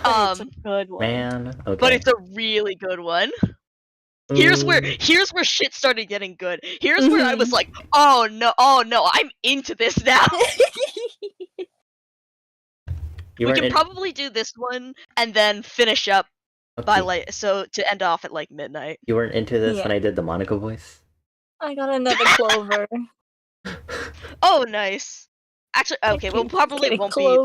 It's a good one. Man, okay. but it's a really good one. Here's where shit started getting good. Here's where I was like, oh no, I'm into this now. We can probably do this one and then finish up by to end off at midnight. You weren't into this when I did the Monica voice? I got another clover. Oh, nice. Actually, okay, well, probably won't be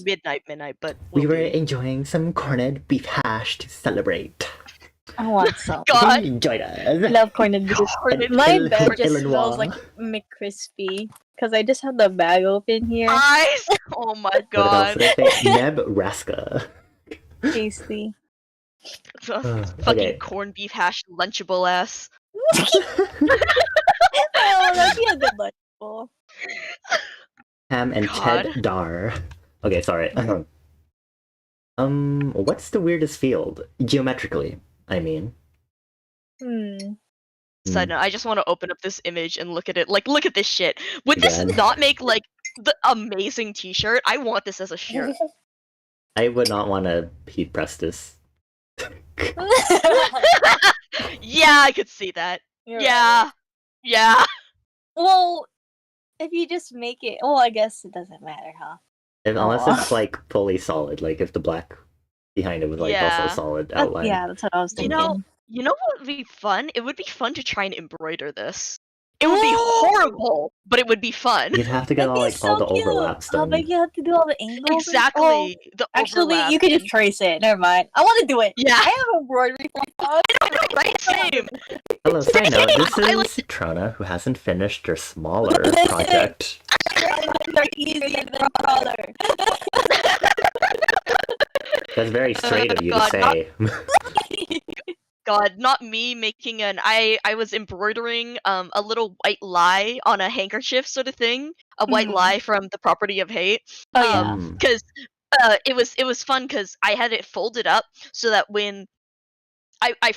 midnight, but we were enjoying some corned beef hash to celebrate. I want some. God, enjoyed it. Love corned beef. My bed just smells like McCrispy because I just had the bag open here. Eyes! Oh my god. Nebraska. Tasty. Fucking corned beef hash lunchable ass. Oh, that'd be a good lunchable. Ham and cheddar. Okay, sorry. What's the weirdest field? Geometrically, I mean. Side note, I just want to open up this image and look at it. Look at this shit. Would this not make, the amazing t-shirt? I want this as a shirt. I would not want to heat press this. Yeah, I could see that. You're Yeah. right. Yeah. Well, if you just make it... Well, I guess it doesn't matter, huh? Unless it's, fully solid. If the black behind it was, also solid outline. Yeah, that's what I was thinking. You know what would be fun? It would be fun to try and embroider this. It would be horrible, but it would be fun. You'd have to get all the overlaps done. But you have to do all the angles. Exactly. Actually, you could just trace it. Never mind. I want to do it. Yeah. I have embroidery for fun. I know, right? Same. Hello, side note, this is ClTRONA, who hasn't finished their smaller project. That's very straight of you to say. God, not me making I was embroidering a little white lie on a handkerchief sort of thing. A white lie from The Property of Hate. Oh yeah. Because it was fun because I had it folded up so that when I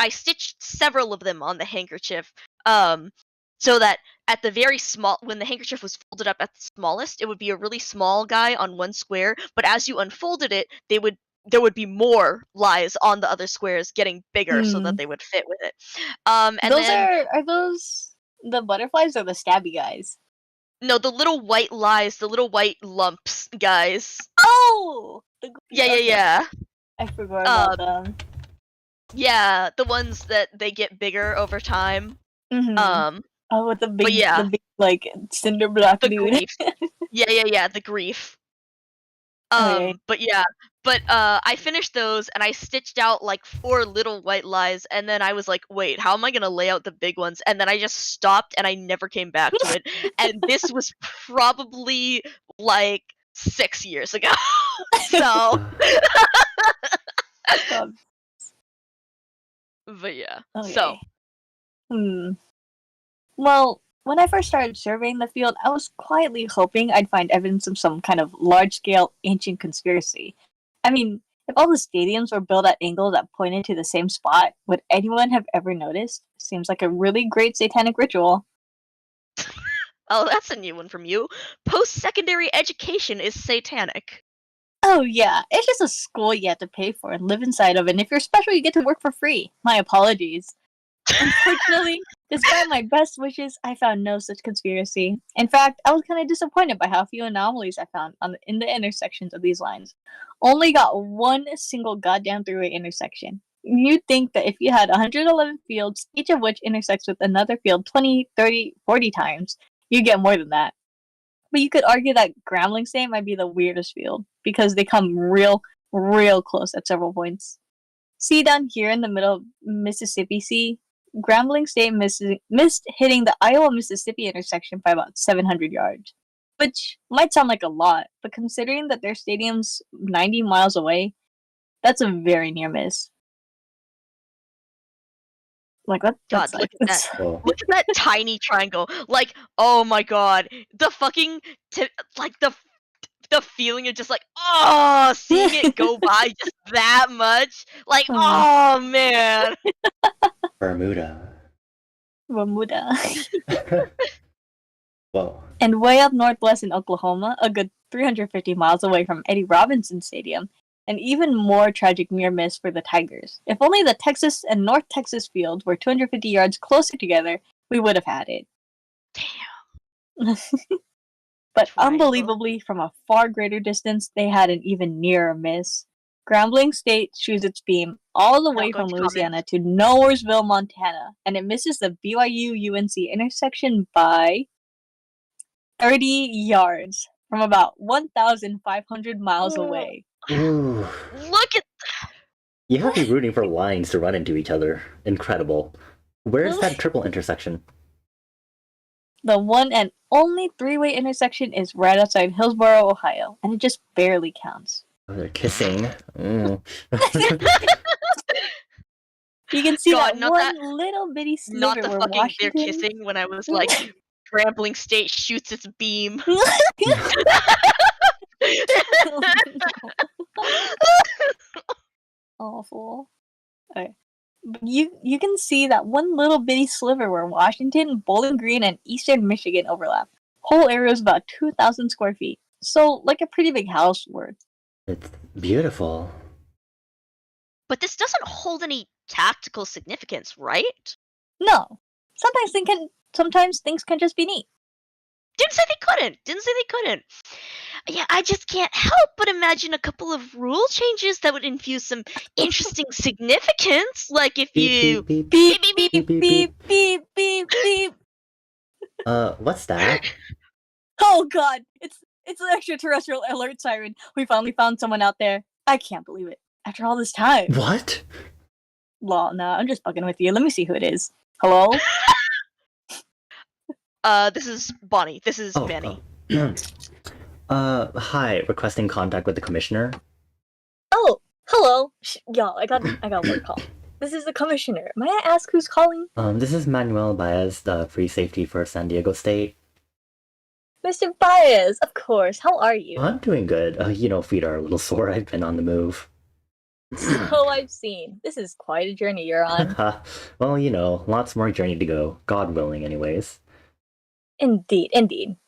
stitched several of them on the handkerchief, so that at the very small, when the handkerchief was folded up at the smallest, it would be a really small guy on one square, but as you unfolded it, there would be more lies on the other squares getting bigger so that they would fit with it. And are those the butterflies or the stabby guys? No, the little white lies, the little white lumps guys. Oh! Yeah. I forgot about them. Yeah, the ones that they get bigger over time. With the big, cinder block the dude. grief. Yeah, the grief. Okay. But I finished those and I stitched out like 4 little white lies, and then I was like, wait, how am I gonna lay out the big ones? And then I just stopped and I never came back to it. And this was probably like 6 years ago. So, Um, but yeah. okay. So, Well, when I first started surveying the field, I was quietly hoping I'd find evidence of some kind of large-scale ancient conspiracy. I mean, if all the stadiums were built at angles that pointed to the same spot, would anyone have ever noticed? Seems like a really great satanic ritual. oh, that's a new one from you. Post-secondary education is satanic. Oh yeah, it's just a school you have to pay for and live inside of, and if you're special, you get to work for free. My apologies. Unfortunately, despite my best wishes, I found no such conspiracy. In fact, I was kind of disappointed by how few anomalies I found in the intersections of these lines. Only got one single goddamn three-way intersection. You'd think that if you had 111 fields, each of which intersects with another field 20, 30, 40 times, you'd get more than that. But you could argue that Grambling State might be the weirdest field, because they come real close at several points. See down here in the middle of Mississippi Sea, Grambling State missed hitting the Iowa-Mississippi intersection by about 700 yards, which might sound like a lot, but considering that their stadium's 90 miles away, that's a very near miss. Like that's God, look like at that. Well, Look at that tiny triangle. Like, oh my god. The fucking like the feeling of just like, oh, seeing it go by just that much. Like, oh man. Bermuda. Bermuda. Well, And way up northwest in Oklahoma, a good 350 miles away from Eddie Robinson Stadium, an even more tragic near miss for the Tigers. If only the Texas and North Texas fields were 250 yards closer together, we would have had it. Damn. But Triangle. unbelievably, from a far greater distance, they had an even nearer miss. Grambling State shoots its beam all the way Not going from to Louisiana to Nowheresville, Montana, and it misses the BYU-UNC intersection by 30 yards from about 1,500 miles away. ooh, Look at you have to be rooting for lines to run into each other. Incredible. Where's that triple intersection? The one and only three-way intersection is right outside Hillsboro, Ohio, and it just barely counts. Oh, they're kissing. Mm. You can see God, that not one that- little bitty not sliver the where fucking Washington... they're kissing when I was like Grambling State shoots its beam. Awful. Okay. But you can see that one little bitty sliver where Washington, Bowling Green, and Eastern Michigan overlap. Whole area is about 2,000 square feet, so like a pretty big house worth. It's beautiful. But this doesn't hold any tactical significance, right? No, sometimes things can just be neat. Didn't say they couldn't. Yeah, I just can't help but imagine a couple of rule changes that would infuse some interesting significance. Like if you Beep, beep, Beep beep, beep beep, beep beep beep beep. what's that? Oh God, it's an extraterrestrial alert siren. We finally found someone out there. I can't believe it. After all this time. What? Law, nah, I'm just fucking with you. Let me see who it is. Hello? this is Bonnie. This is Manny. Hi, requesting contact with the commissioner. Oh, hello. Y'all, I got one call. This is the commissioner. May I ask who's calling? This is Manuel Baez, the free safety for San Diego State. Mr. Baez, of course. How are you? I'm doing good. Feet are a little sore. I've been on the move. So I've seen. This is quite a journey you're on. Well, lots more journey to go. God willing, anyways. Indeed.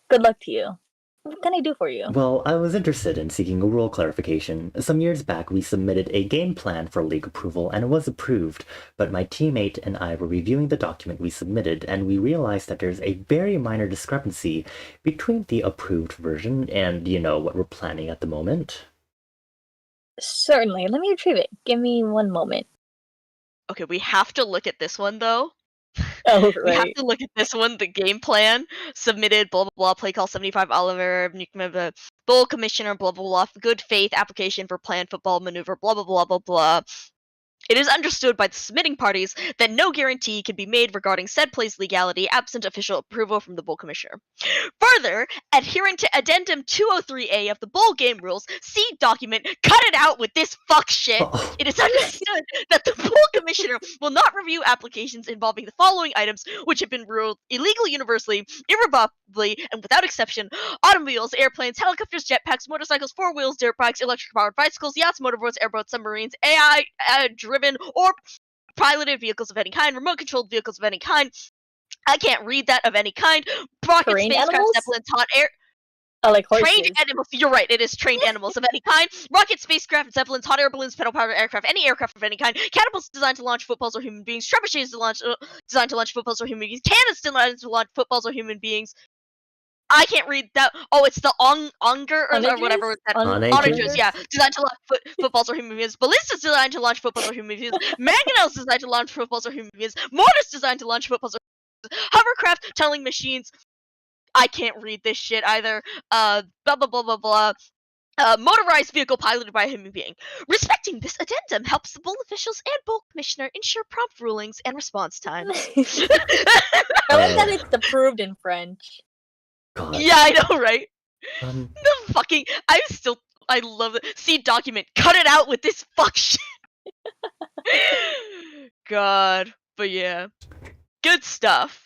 Good luck to you. What can I do for you? Well, I was interested in seeking a rule clarification. Some years back, we submitted a game plan for league approval, and it was approved, but my teammate and I were reviewing the document we submitted, and we realized that there's a very minor discrepancy between the approved version and, what we're planning at the moment. Certainly. Let me retrieve it. Give me one moment. Okay, we have to look at this one though. Oh, We have right. to look at this one, the game plan. Submitted, blah, blah, blah, play call 75 Oliver, Bull Commissioner, blah, blah, blah, good faith application for planned football maneuver, blah, blah, blah, blah, blah. It is understood by the submitting parties that no guarantee can be made regarding said play's legality absent official approval from the Bull Commissioner. Further, adhering to Addendum 203A of the Bowl Game Rules, see document, cut it out with this fuck shit. Oh, It is understood that the Bowl Commissioner will not review applications involving the following items, which have been ruled illegal universally, irrevocably, and without exception: automobiles, airplanes, helicopters, jetpacks, motorcycles, four wheels, dirt bikes, electric-powered bicycles, yachts, motorboats, airboats, submarines, AI-driven or piloted vehicles of any kind, remote-controlled vehicles of any kind. I can't read that, of any kind. Rocket, Trained spacecraft, animals? zeppelins, hot air. I like horses. Trained animals. You're right. It is trained animals of any kind. Rocket, spacecraft, zeppelins, hot air balloons, pedal-powered aircraft, any aircraft of any kind. Catapults designed to launch footballs or human beings. Trebuchets designed to launch footballs or human beings. Cannons designed to launch footballs or human beings. I can't read that. Oh, it's the onger or whatever. Onagers, yeah. Designed to launch footballs or human beings. Ballistas designed to launch footballs or human beings. Mangonels designed to launch footballs or human beings. Mortars designed to launch footballs or hovercraft, tunneling machines. I can't read this shit either. Blah blah blah blah blah. Motorized vehicle piloted by a human being. Respecting this addendum helps the Bull officials and Bull Commissioner ensure prompt rulings and response times. I like that it's approved in French. God. Yeah, I know, right? Um, The fucking. I love it. See document. Cut it out with this fuck shit. God. But yeah. Good stuff.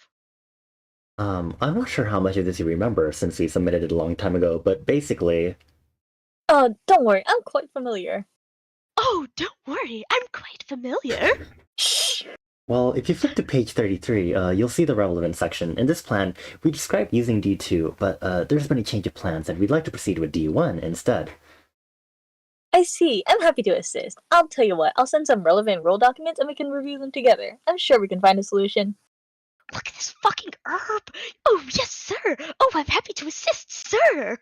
I'm not sure how much of this you remember since we submitted it a long time ago, but basically, Oh, don't worry, I'm quite familiar. Oh, don't worry. I'm quite familiar. Shh. well, if you flip to page 33, you'll see the relevant section. In this plan, we described using D2, but there's been a change of plans and we'd like to proceed with D1 instead. I see. I'm happy to assist. I'll tell you what, I'll send some relevant rule documents and we can review them together. I'm sure we can find a solution. Look at this fucking herb. Oh, yes, sir. Oh, I'm happy to assist, sir.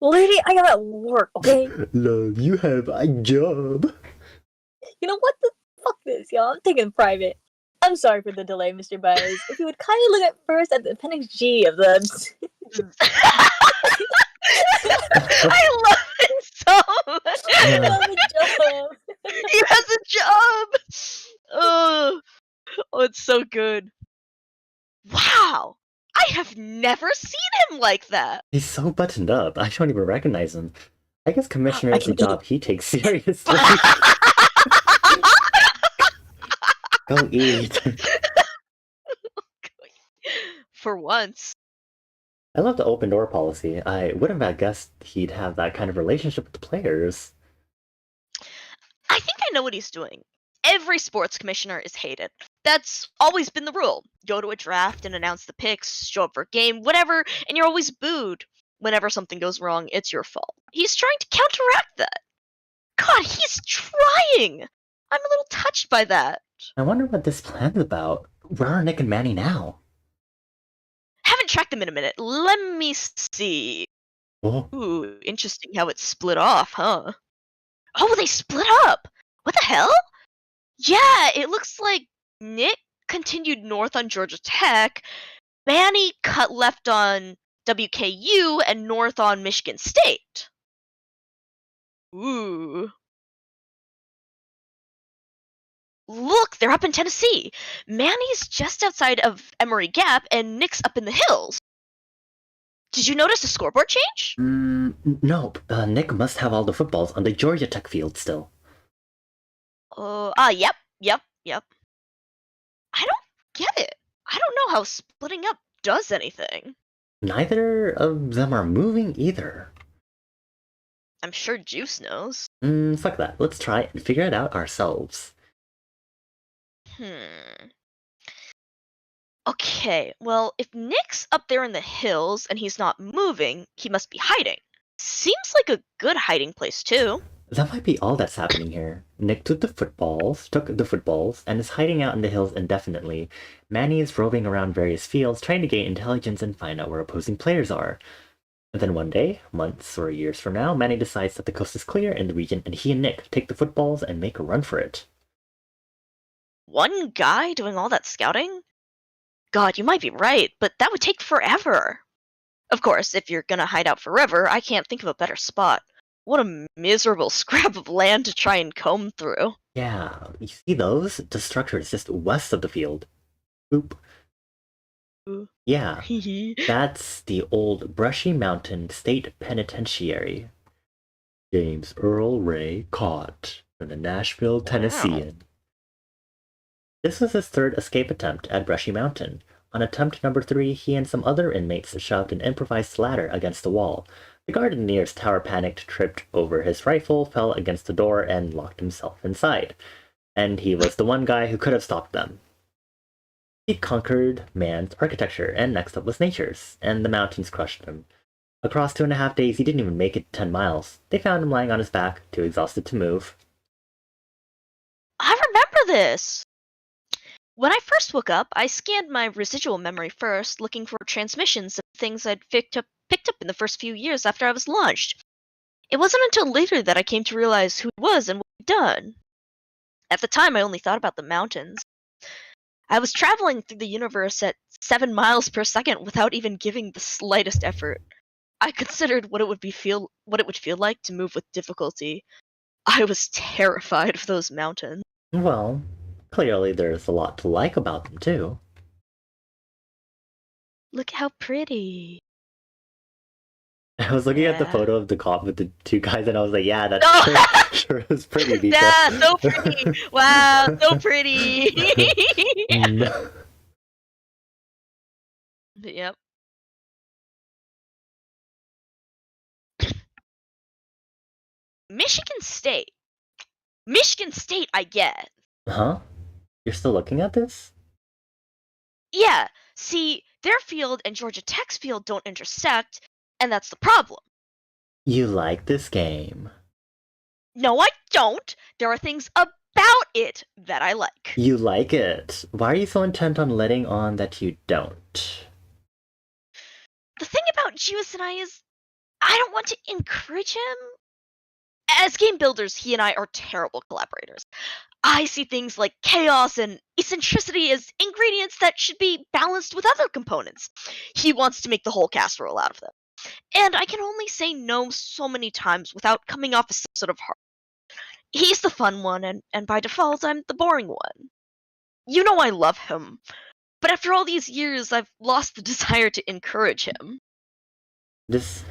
Lady, I gotta work, okay? Love, you have a job. You know what? The fuck this, y'all. I'm taking private. I'm sorry for the delay, Mr. Byers. If you would kindly look at first at the appendix G of the... I love it so much. I love the job. He has a job. Oh, it's so good. Wow. I have never seen him like that. He's so buttoned up, I don't even recognize him. I guess Commissioner I is a can job he takes seriously. Go eat. For once. I love the open door policy. I wouldn't have guessed he'd have that kind of relationship with the players. I think I know what he's doing. Every sports commissioner is hated. That's always been the rule. Go to a draft and announce the picks, show up for a game, whatever, and you're always booed. Whenever something goes wrong, it's your fault. He's trying to counteract that. God, he's trying! I'm a little touched by that. I wonder what this plan's about. Where are Nick and Manny now? Haven't tracked them in a minute. Let me see. Oh, Ooh, interesting how it's split off, huh? Oh, they split up! What the hell? Yeah, it looks like Nick continued north on Georgia Tech, Manny cut left on WKU, and north on Michigan State. Ooh. Look, they're up in Tennessee. Manny's just outside of Emory Gap, and Nick's up in the hills. Did you notice a scoreboard change? no. Nick must have all the footballs on the Georgia Tech field still. Yep. I don't get it. I don't know how splitting up does anything. Neither of them are moving either. I'm sure Juice knows. Fuck that. Let's try and figure it out ourselves. Okay, well, if Nick's up there in the hills and he's not moving, he must be hiding. Seems like a good hiding place, too. That might be all that's happening here. Nick took the footballs, and is hiding out in the hills indefinitely. Manny is roving around various fields, trying to gain intelligence and find out where opposing players are. And then one day, months or years from now, Manny decides that the coast is clear in the region, and he and Nick take the footballs and make a run for it. One guy doing all that scouting? God, you might be right, but that would take forever. Of course, if you're gonna hide out forever, I can't think of a better spot. What a miserable scrap of land to try and comb through. Yeah, you see those? The structure is just west of the field. Boop. Ooh. Yeah, Hee that's the old Brushy Mountain State Penitentiary. James Earl Ray caught from the Nashville Tennessean. This was his third escape attempt at Brushy Mountain. On attempt number 3, he and some other inmates shoved an improvised ladder against the wall. The guard in the nearest tower panicked, tripped over his rifle, fell against the door, and locked himself inside. And he was the one guy who could have stopped them. He conquered man's architecture, and next up was nature's, and the mountains crushed him. Across 2.5 days, he didn't even make it 10 miles. They found him lying on his back, too exhausted to move. I remember this! When I first woke up, I scanned my residual memory first, looking for transmissions of things I'd picked up in the first few years after I was launched. It wasn't until later that I came to realize who he was and what he'd done. At the time, I only thought about the mountains. I was traveling through the universe at 7 miles per second without even giving the slightest effort. I considered what it would feel like to move with difficulty. I was terrified of those mountains. Well, clearly there's a lot to like about them, too. Look how pretty. I was looking at the Yeah. photo of the cop with the 2 guys, and I was like, yeah, that's Oh! sure is pretty, Vika. Yeah, so pretty. Wow, so pretty. No. Yep. Michigan State. Michigan State, I get. Huh? You're still looking at this? Yeah, see, their field and Georgia Tech's field don't intersect, and that's the problem. You like this game. No, I don't. There are things about it that I like. You like it. Why are you so intent on letting on that you don't? The thing about Juice and I is, I don't want to encourage him. As game builders, he and I are terrible collaborators. I see things like chaos and eccentricity as ingredients that should be balanced with other components. He wants to make the whole casserole out of them. And I can only say no so many times without coming off as some sort of heart. He's the fun one, and by default, I'm the boring one. You know I love him, but after all these years, I've lost the desire to encourage him. This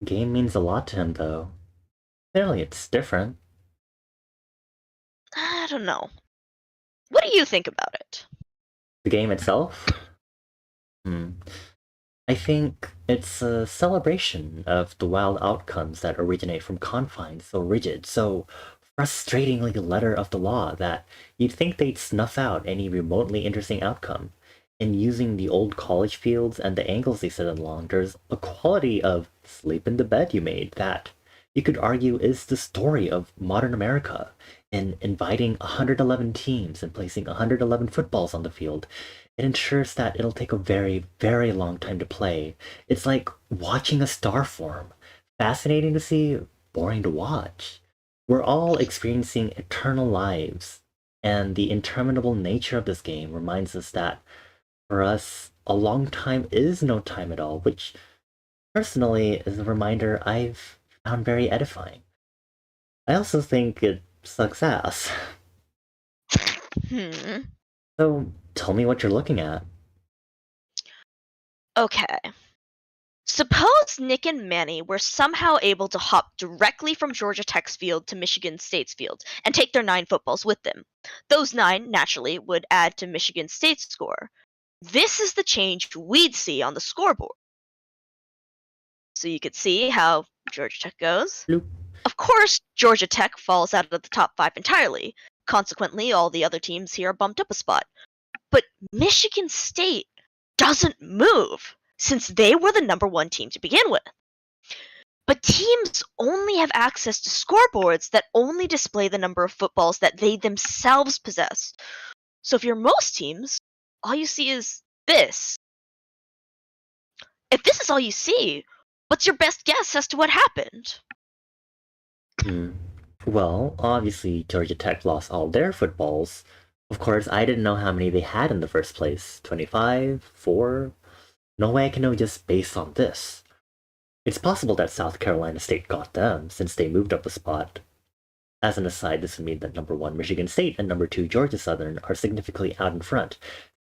game means a lot to him, though. Clearly, it's different. I don't know. What do you think about it? The game itself? I think it's a celebration of the wild outcomes that originate from confines so rigid, so frustratingly letter of the law that you'd think they'd snuff out any remotely interesting outcome. In using the old college fields and the angles they sit along, there's a quality of sleep in the bed you made that you could argue is the story of modern America. In inviting 111 teams and placing 111 footballs on the field, it ensures that it'll take a very, very long time to play. It's like watching a star form. Fascinating to see, boring to watch. We're all experiencing eternal lives, and the interminable nature of this game reminds us that, for us, a long time is no time at all, which, personally, is a reminder I've found very edifying. I also think it sucks ass. So, tell me what you're looking at. Okay. Suppose Nick and Manny were somehow able to hop directly from Georgia Tech's field to Michigan State's field and take their 9 footballs with them. Those 9, naturally, would add to Michigan State's score. This is the change we'd see on the scoreboard. So you could see how Georgia Tech goes. Bloop. Of course, Georgia Tech falls out of the top 5 entirely. Consequently, all the other teams here are bumped up a spot. But Michigan State doesn't move, since they were the number 1 team to begin with. But teams only have access to scoreboards that only display the number of footballs that they themselves possess. So if you're most teams, all you see is this. If this is all you see, what's your best guess as to what happened? Well, obviously Georgia Tech lost all their footballs, Of course, I didn't know how many they had in the first place. 25? 4? No way I can know just based on this. It's possible that South Carolina State got them, since they moved up a spot. As an aside, this would mean that number 1 Michigan State and number 2 Georgia Southern are significantly out in front,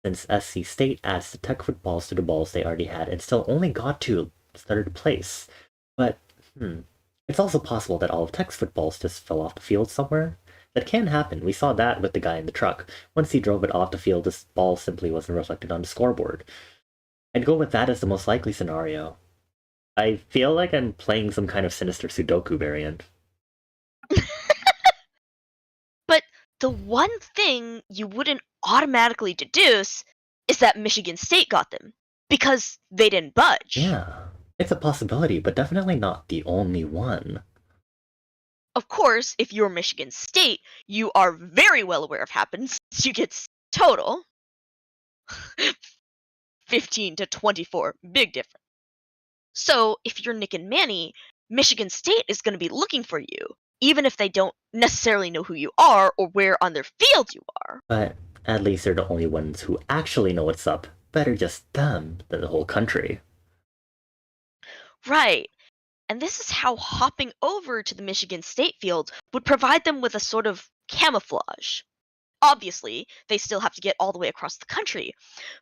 since SC State adds the Tech footballs to the balls they already had and still only got to 3rd place. But, it's also possible that all of Tech's footballs just fell off the field somewhere. That can happen. We saw that with the guy in the truck. Once he drove it off the field, this ball simply wasn't reflected on the scoreboard. I'd go with that as the most likely scenario. I feel like I'm playing some kind of sinister Sudoku variant. But the one thing you wouldn't automatically deduce is that Michigan State got them, because they didn't budge. Yeah, it's a possibility, but definitely not the only one. Of course, if you're Michigan State, you are very well aware of happens. You get total 15 to 24, big difference. So if you're Nick and Manny, Michigan State is going to be looking for you, even if they don't necessarily know who you are or where on their field you are. But at least they're the only ones who actually know what's up. Better just them than the whole country. Right. And this is how hopping over to the Michigan State field would provide them with a sort of camouflage. Obviously, they still have to get all the way across the country.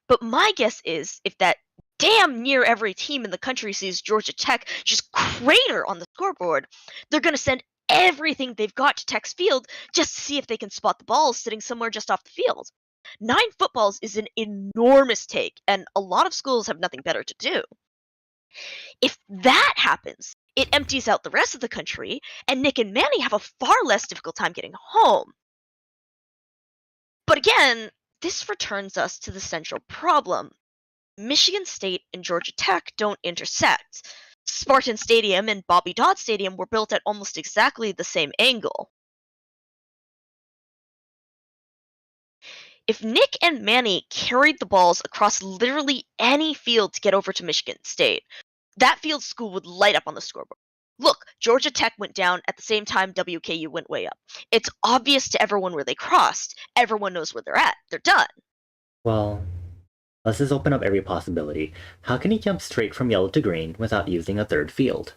But my guess is if that damn near every team in the country sees Georgia Tech just crater on the scoreboard, they're going to send everything they've got to Tech's field just to see if they can spot the balls sitting somewhere just off the field. 9 footballs is an enormous take, and a lot of schools have nothing better to do. If that happens, it empties out the rest of the country, and Nick and Manny have a far less difficult time getting home. But again, this returns us to the central problem. Michigan State and Georgia Tech don't intersect. Spartan Stadium and Bobby Dodd Stadium were built at almost exactly the same angle. If Nick and Manny carried the balls across literally any field to get over to Michigan State, that field school would light up on the scoreboard. Look, Georgia Tech went down at the same time WKU went way up. It's obvious to everyone where they crossed. Everyone knows where they're at. They're done. Well, let's just open up every possibility. How can he jump straight from yellow to green without using a 3rd field?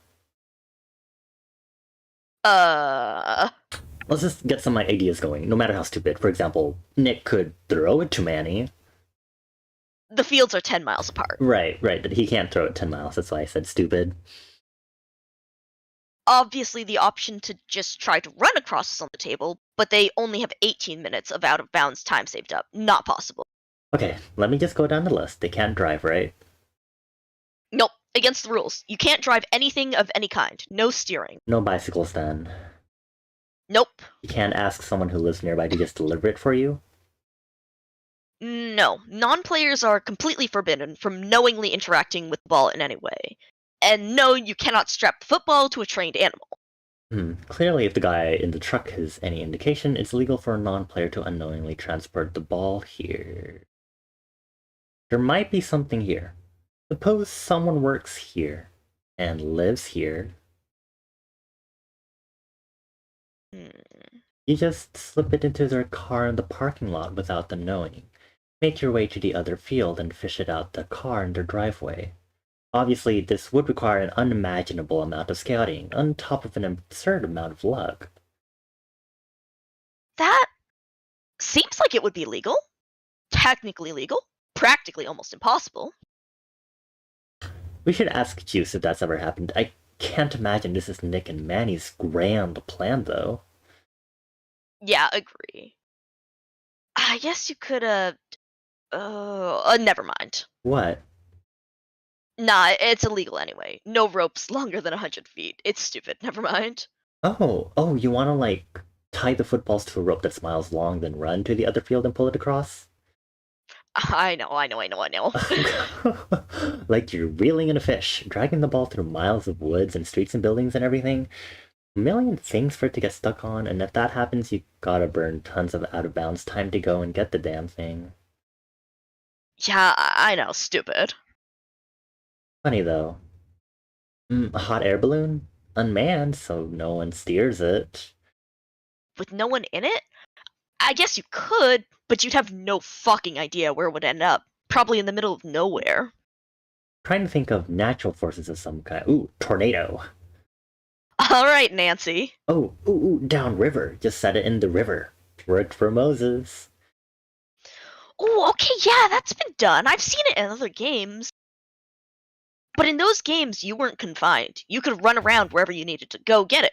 Let's just get some ideas going, no matter how stupid. For example, Nick could throw it to Manny. The fields are 10 miles apart. Right, but he can't throw it 10 miles, that's why I said stupid. Obviously, the option to just try to run across is on the table, but they only have 18 minutes of out-of-bounds time saved up. Not possible. Okay, let me just go down the list. They can't drive, right? Nope, against the rules. You can't drive anything of any kind. No steering. No bicycles then. Nope. You can't ask someone who lives nearby to just deliver it for you? No, non-players are completely forbidden from knowingly interacting with the ball in any way. And no, you cannot strap the football to a trained animal. Clearly, if the guy in the truck is any indication, it's legal for a non-player to unknowingly transport the ball here. There might be something here. Suppose someone works here and lives here. You just slip it into their car in the parking lot without them knowing. Make your way to the other field and fish it out the car in their driveway. Obviously, this would require an unimaginable amount of scouting, on top of an absurd amount of luck. That seems like it would be legal. Technically legal. Practically almost impossible. We should ask Juice if that's ever happened. I can't imagine this is Nick and Manny's grand plan, though. Yeah, agree. I guess you could, never mind. What? Nah, it's illegal anyway. No ropes longer than 100 feet. It's stupid. Never mind. Oh, you wanna, like, tie the footballs to a rope that's miles long, then run to the other field and pull it across? I know. Like you're reeling in a fish, dragging the ball through miles of woods and streets and buildings and everything. A million things for it to get stuck on, and if that happens, you gotta burn tons of out-of-bounds time to go and get the damn thing. Yeah, I know. Stupid. Funny, though. A hot air balloon? Unmanned, so no one steers it. With no one in it? I guess you could, but you'd have no fucking idea where it would end up. Probably in the middle of nowhere. Trying to think of natural forces of some kind. Ooh, tornado. Alright, Nancy. Oh, ooh, downriver. Just set it in the river. Worked for Moses. Oh, okay, yeah, that's been done. I've seen it in other games. But in those games, you weren't confined. You could run around wherever you needed to go get it.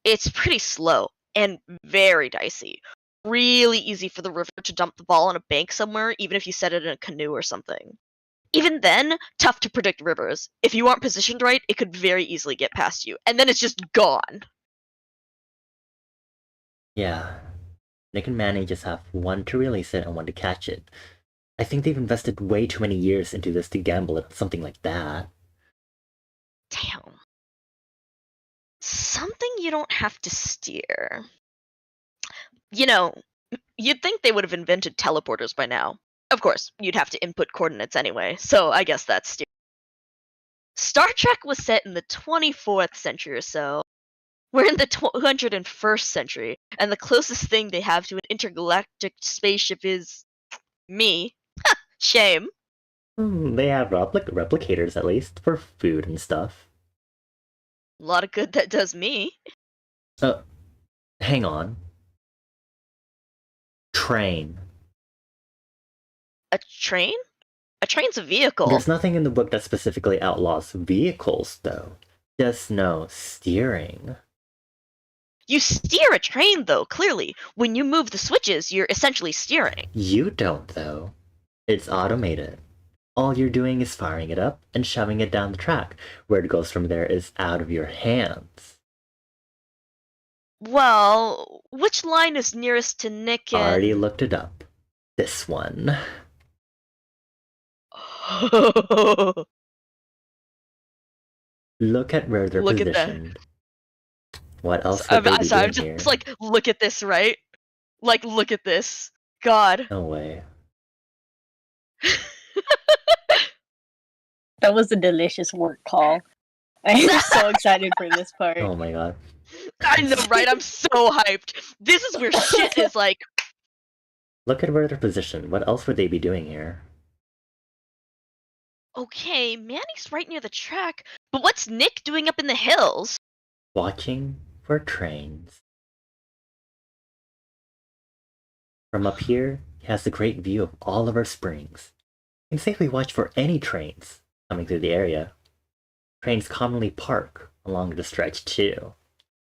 It's pretty slow and very dicey. Really easy for the river to dump the ball on a bank somewhere, even if you set it in a canoe or something. Even then, tough to predict rivers. If you aren't positioned right, it could very easily get past you, and then it's just gone. Yeah. Nick and Manny just have one to release it and one to catch it. I think they've invested way too many years into this to gamble at something like that. Damn. Something you don't have to steer. You know, you'd think they would have invented teleporters by now. Of course, you'd have to input coordinates anyway, so I guess that's steer. Star Trek was set in the 24th century or so. We're in the 201st century, and the closest thing they have to an intergalactic spaceship is me. Shame. They have replicators at least, for food and stuff. A lot of good that does me. Hang on. Train. A train? A train's a vehicle. There's nothing in the book that specifically outlaws vehicles, though. Just no steering. You steer a train, though, clearly. When you move the switches, you're essentially steering. You don't, though. It's automated. All you're doing is firing it up and shoving it down the track. Where it goes from there is out of your hands. Well, which line is nearest to Nick and... Already looked it up. This one. Look at where they're Look at that. positioned. What else would they be So I'm doing here? just like, look at this, right? Like, look at this. God. No way. That was a delicious work call. I'm so excited for this part. Oh my god. I know, right? I'm so hyped. This is where shit is like... Look at where they're positioned. What else would they be doing here? Okay, Manny's right near the track, but what's Nick doing up in the hills? Watching for trains. From up here, he has a great view of Oliver Springs. You can safely watch for any trains coming through the area. Trains commonly park along the stretch too.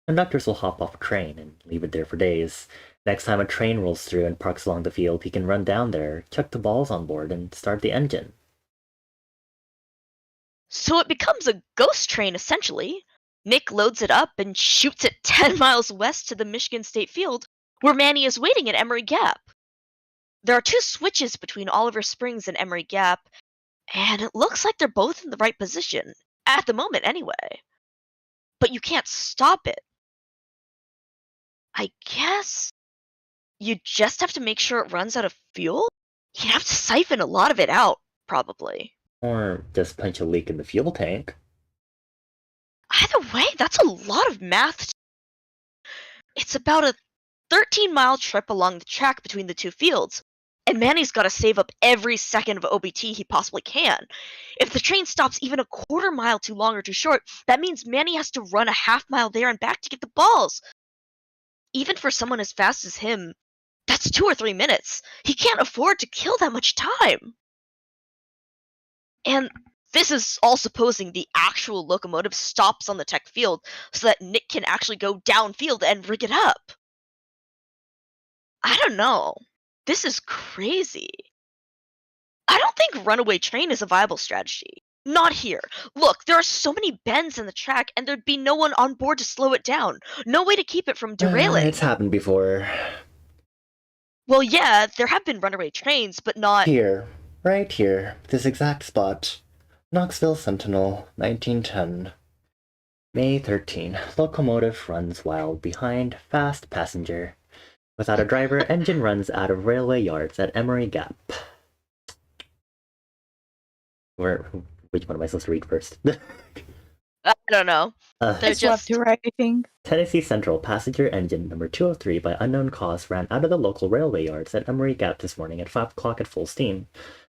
Conductors will hop off a train and leave it there for days. Next time a train rolls through and parks along the field, he can run down there, chuck the balls on board, and start the engine. So it becomes a ghost train, essentially. Nick loads it up and shoots it 10 miles west to the Michigan State Field, where Manny is waiting at Emery Gap. There are two switches between Oliver Springs and Emery Gap, and it looks like they're both in the right position, at the moment anyway. But you can't stop it. I guess you just have to make sure it runs out of fuel? You'd have to siphon a lot of it out, probably. Or just punch a leak in the fuel tank. Either way, that's a lot of math. It's about a 13-mile trip along the track between the two fields, and Manny's got to save up every second of OBT he possibly can. If the train stops even a quarter mile too long or too short, that means Manny has to run a half mile there and back to get the balls. Even for someone as fast as him, that's 2 or 3 minutes. He can't afford to kill that much time. And this is all supposing the actual locomotive stops on the tech field so that Nick can actually go downfield and rig it up. I don't know. This is crazy. I don't think runaway train is a viable strategy. Not here. Look, there are so many bends in the track and there'd be no one on board to slow it down. No way to keep it from derailing. It's happened before. Well, yeah, there have been runaway trains, but not... Here. Right here. This exact spot. Knoxville Sentinel, 1910. May 13. Locomotive runs wild behind fast passenger. Without a driver, engine runs out of railway yards at Emery Gap. Which one am I supposed to read first? I don't know. They're It's left just to right, I think. Tennessee Central passenger engine number 203 by unknown cause ran out of the local railway yards at Emery Gap this morning at 5 o'clock at full steam.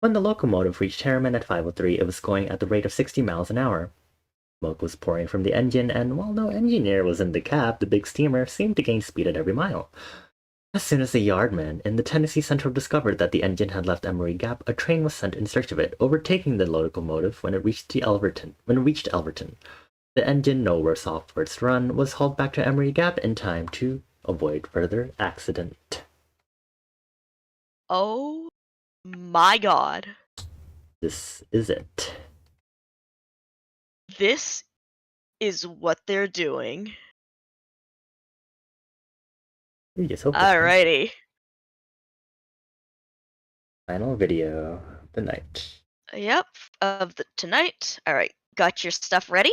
When the locomotive reached Harriman at 5:03, it was going at the rate of 60 miles an hour. Smoke was pouring from the engine, and while no engineer was in the cab, the big steamer seemed to gain speed at every mile. As soon as the yardman in the Tennessee Central discovered that the engine had left Emery Gap, a train was sent in search of it, overtaking the locomotive when it reached Elverton. The engine, no worse off for its run, was hauled back to Emery Gap in time to avoid further accident. oh my god. This is it. This is what they're doing. We just hope this Alrighty. final video of the night. Yep, of the tonight. Alright, got your stuff ready?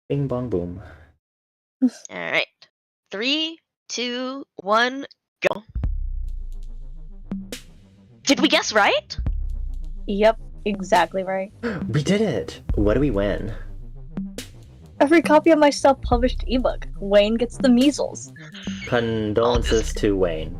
Bing bong boom. Alright. 3, 2, 1, go. Did we guess right? Yep, exactly right. We did it! What do we win? Every copy of my self-published ebook, Wayne Gets the Measles. Condolences to Wayne.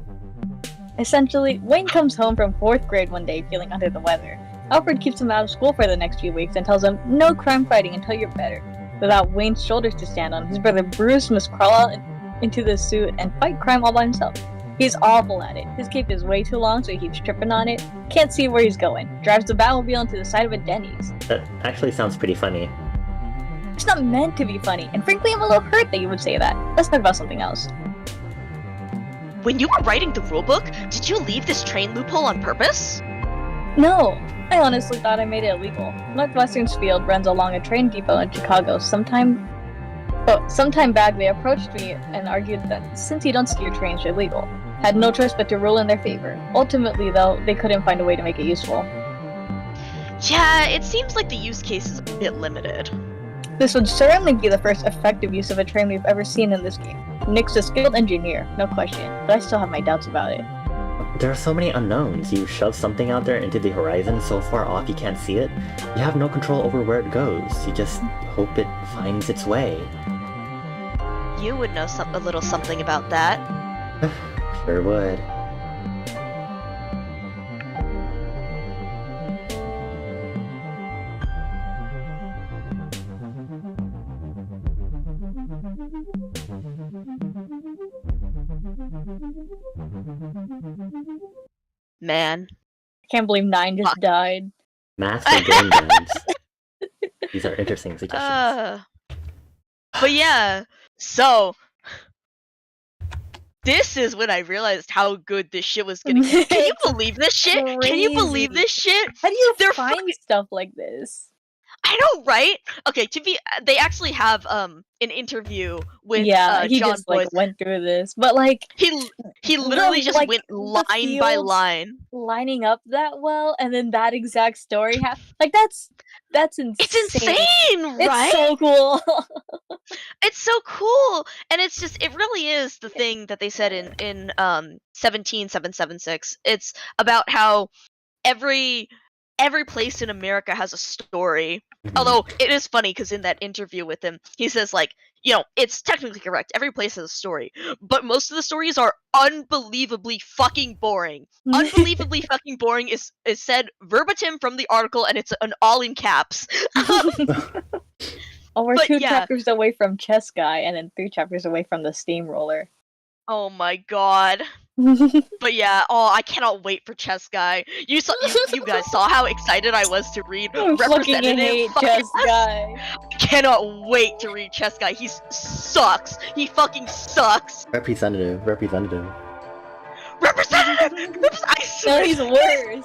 Essentially, Wayne comes home from 4th grade one day feeling under the weather. Alfred keeps him out of school for the next few weeks and tells him, no crime fighting until you're better. Without Wayne's shoulders to stand on, his brother Bruce must crawl out into the suit and fight crime all by himself. He's awful at it. His cape is way too long, so he keeps tripping on it. Can't see where he's going. Drives the Batmobile into the side of a Denny's. That actually sounds pretty funny. It's not meant to be funny, and frankly I'm a little hurt that you would say that. Let's talk about something else. When you were writing the rulebook, did you leave this train loophole on purpose? No, I honestly thought I made it illegal. Northwestern's field runs along a train depot in Chicago. Sometime back they approached me and argued that since you don't steer trains, you're legal. Had no choice but to rule in their favor. Ultimately, though, they couldn't find a way to make it useful. Yeah, it seems like the use case is a bit limited. This would certainly be the first effective use of a train we've ever seen in this game. Nick's a skilled engineer, no question, but I still have my doubts about it. There are so many unknowns. You shove something out there into the horizon so far off you can't see it. You have no control over where it goes. You just hope it finds its way. You would know a little something about that. Sure would. Man. I can't believe 9 just died. Master game jams. These are interesting suggestions. But yeah, so this is when I realized how good this shit was gonna get. Can you believe this shit? Can you believe this shit? How do you They're find stuff like this? I know, right? Okay, they actually have an interview with he John just Boyce. like went through this, but like he literally just like, went the line by fields line. lining up that well, and then that exact story happened. Like that's insane. It's insane, right? It's so cool. It's so cool, and it's just it really is the thing that they said in 17776. It's about how every place in America has a story. Although it is funny because in that interview with him, he says like, it's technically correct. Every place has a story, but most of the stories are unbelievably fucking boring. Unbelievably fucking boring is said verbatim from the article, and it's an all in caps. Oh, we're 2 chapters away from Chess Guy, and then 3 chapters away from the Steamroller. Oh my god. But yeah, I cannot wait for Chess Guy. You guys saw how excited I was to read Representative Chess Guy. I cannot wait to read Chess Guy. He sucks. He fucking sucks. Representative. I swear. No, he's worse.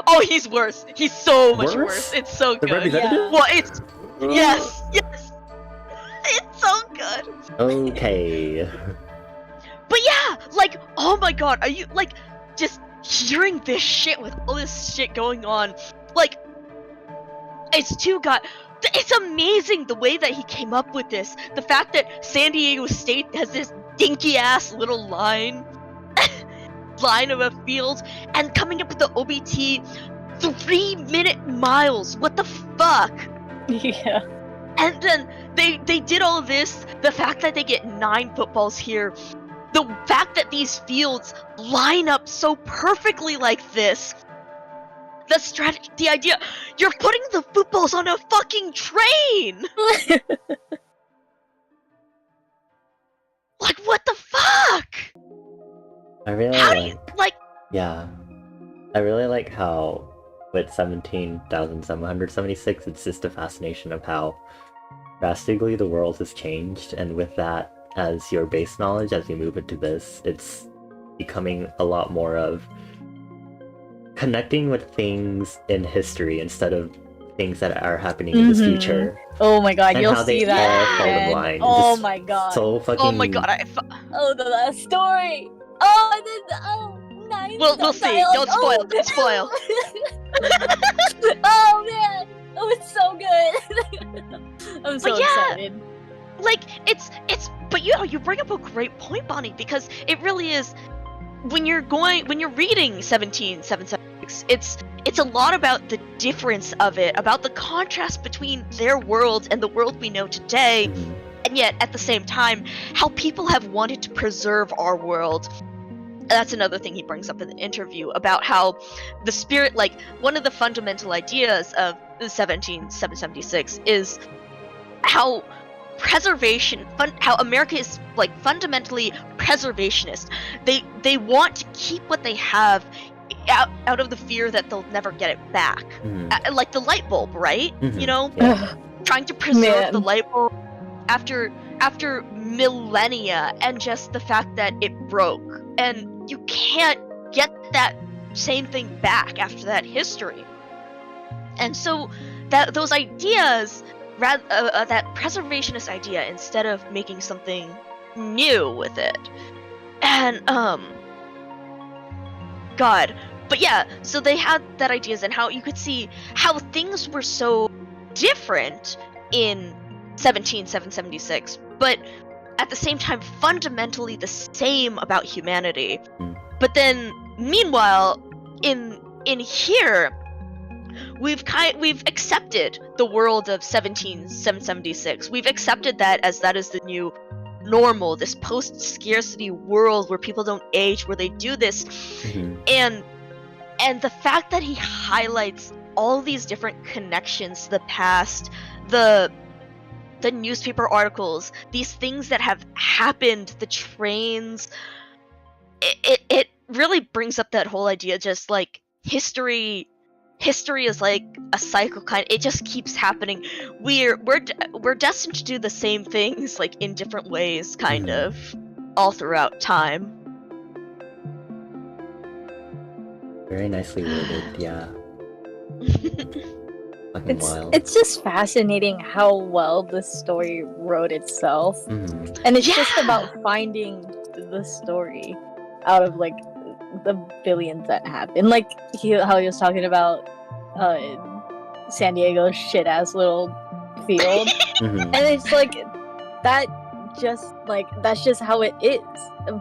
Oh, he's worse. He's so much worse. It's so The good. representative? Yeah. Well, it's yes. It's so good. Okay. But yeah, like, oh my god, are you, like, just hearing this shit with all this shit going on, like, it's amazing the way that he came up with this. The fact that San Diego State has this dinky-ass little line of a field, and coming up with the OBT 3-minute miles, what the fuck? Yeah. And then they did all this, the fact that they get 9 footballs here, the fact that these fields line up so perfectly like this, the strategy, the idea, you're putting the footballs on a fucking train! Like, what the fuck? I really How do you, like, yeah. I really like how with 17,776 it's just a fascination of how drastically the world has changed, and with that as your base knowledge as you move into this, it's becoming a lot more of connecting with things in history instead of things that are happening in the future. Oh my god, And you'll how they see that. all fall in again. line. Oh Just my god. So fucking. oh my god, Oh, the last story. Oh, and then nice. we'll see, don't spoil, don't spoil. Oh man, oh it's so good. I'm so But yeah, excited. Like, but you bring up a great point, Bonnie, because it really is, when you're reading 17,776, it's a lot about the difference of it, about the contrast between their world and the world we know today, and yet at the same time, how people have wanted to preserve our world. That's another thing he brings up in the interview, about how the spirit, like, one of the fundamental ideas of 17,776 is how how America is, like, fundamentally preservationist. They want to keep what they have out of the fear that they'll never get it back. Like the light bulb, right? You know, trying to preserve the light bulb after millennia, and just the fact that it broke, and you can't get that same thing back after that history. And so that those ideas, that preservationist idea, instead of making something new with it, and God, but yeah, so they had that ideas, and how you could see how things were so different in 17,776, but at the same time fundamentally the same about humanity. But then meanwhile, in here, we've accepted the world of 17,776. We've accepted that as that is the new normal, this post-scarcity world where people don't age, where they do this. And the fact that he highlights all these different connections to the past, the newspaper articles, these things that have happened, the trains, it really brings up that whole idea, just like history is like a cycle, kind of, it just keeps happening. We're destined to do the same things, like, in different ways, kind of, all throughout time. Very nicely worded, yeah. Fucking wild. It's just fascinating how well the story wrote itself. And it's just about finding the story out of, like, the billions that happen. Like, how he was talking about San Diego's shit-ass little field. And it's like, that's just how it is.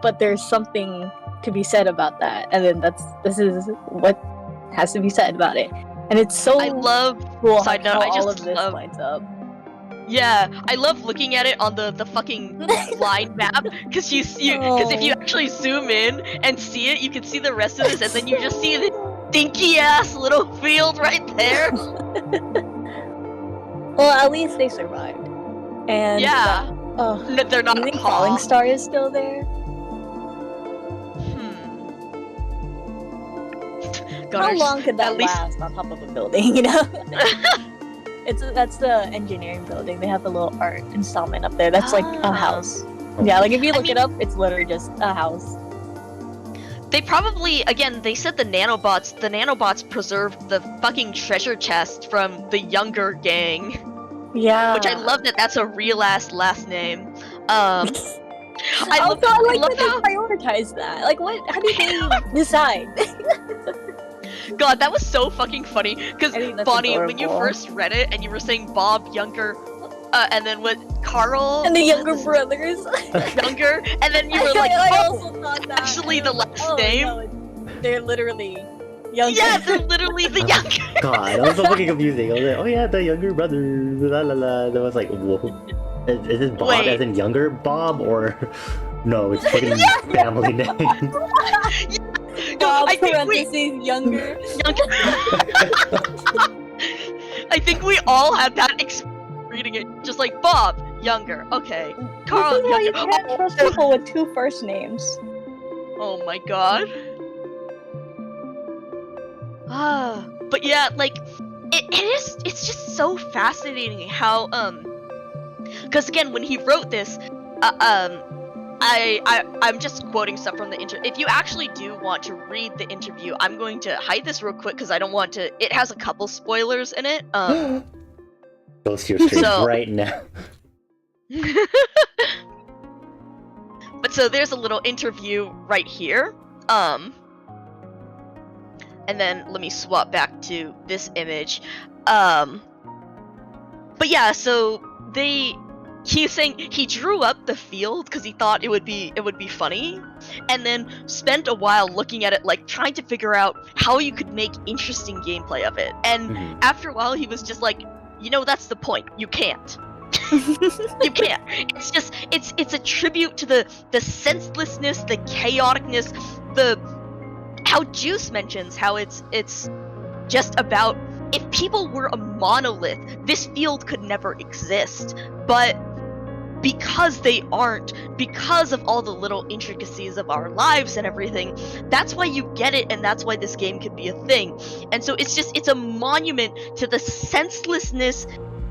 But there's something to be said about that. And then this is what has to be said about it. And it's so I love, cool side note, how I all just of this love, lines up. yeah, I love looking at it on the fucking line map, because if you actually zoom in and see it, you can see the rest of this, and then you just see the stinky ass little field right there. Well, at least they survived. And yeah, they're not. Do you think Falling Star is still there? God, how long could that at least last on top of a building? You know. That's the engineering building. They have a little art installment up there. That's like a house. Yeah, like if you look it up, it's literally just a house. They probably, again, they said the nanobots preserved the fucking treasure chest from the Younger gang. Yeah. Which I love that that's a real ass last name. I like that they prioritize that. Like, what? How do they decide? God, that was so fucking funny. Because Bonnie, adorable. when you first read it and you were saying Bob Younger, and then what, Carl and the Younger brothers. Younger, and then you were like, I also thought that. actually the last name. No, they're literally Younger. Yeah, they're literally the younger. God, that was so fucking confusing. I was like, oh yeah, the younger brother, la la la. That was like, whoa. Is this Bob Wait. as in younger Bob, or no? It's fucking family name. Bob, I think we parentheses, younger. I think we all had that reading it, just like Bob, younger. Okay, Carl, This is why you younger. can't trust people with 2 first names. Oh my god. But yeah, like it's just so fascinating how because again, when he wrote this, I'm just quoting stuff from the interview. If you actually do want to read the interview, I'm going to hide this real quick because I don't want to. It has a couple spoilers in it. Goes to your stream So- right now. But so there's a little interview right here. And then let me swap back to this image. But yeah, so he's saying he drew up the field because he thought it would be funny, and then spent a while looking at it, like trying to figure out how you could make interesting gameplay of it. And Mhm. after a while, he was just like, that's the point. You can't. You can't. It's just it's a tribute to the senselessness, the chaoticness, how Juice mentions how it's just about, if people were a monolith, this field could never exist. But because they aren't, because of all the little intricacies of our lives and everything, that's why you get it, and that's why this game could be a thing. And so it's a monument to the senselessness,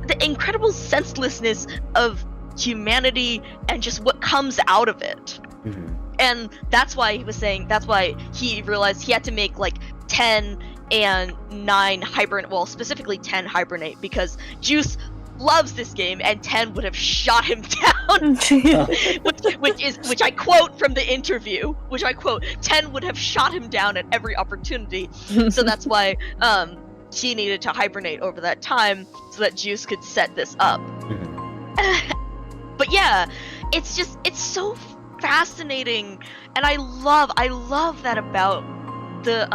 the incredible senselessness of humanity and just what comes out of it. Mhm. And that's why he was saying, that's why he realized he had to make like 10 and 9 hibernate, well, specifically 10 hibernate, because Juice loves this game and 10 would have shot him down. which I quote from the interview, 10 would have shot him down at every opportunity. So that's why she needed to hibernate over that time so that Juice could set this up. But yeah, it's so fascinating, and I love that about the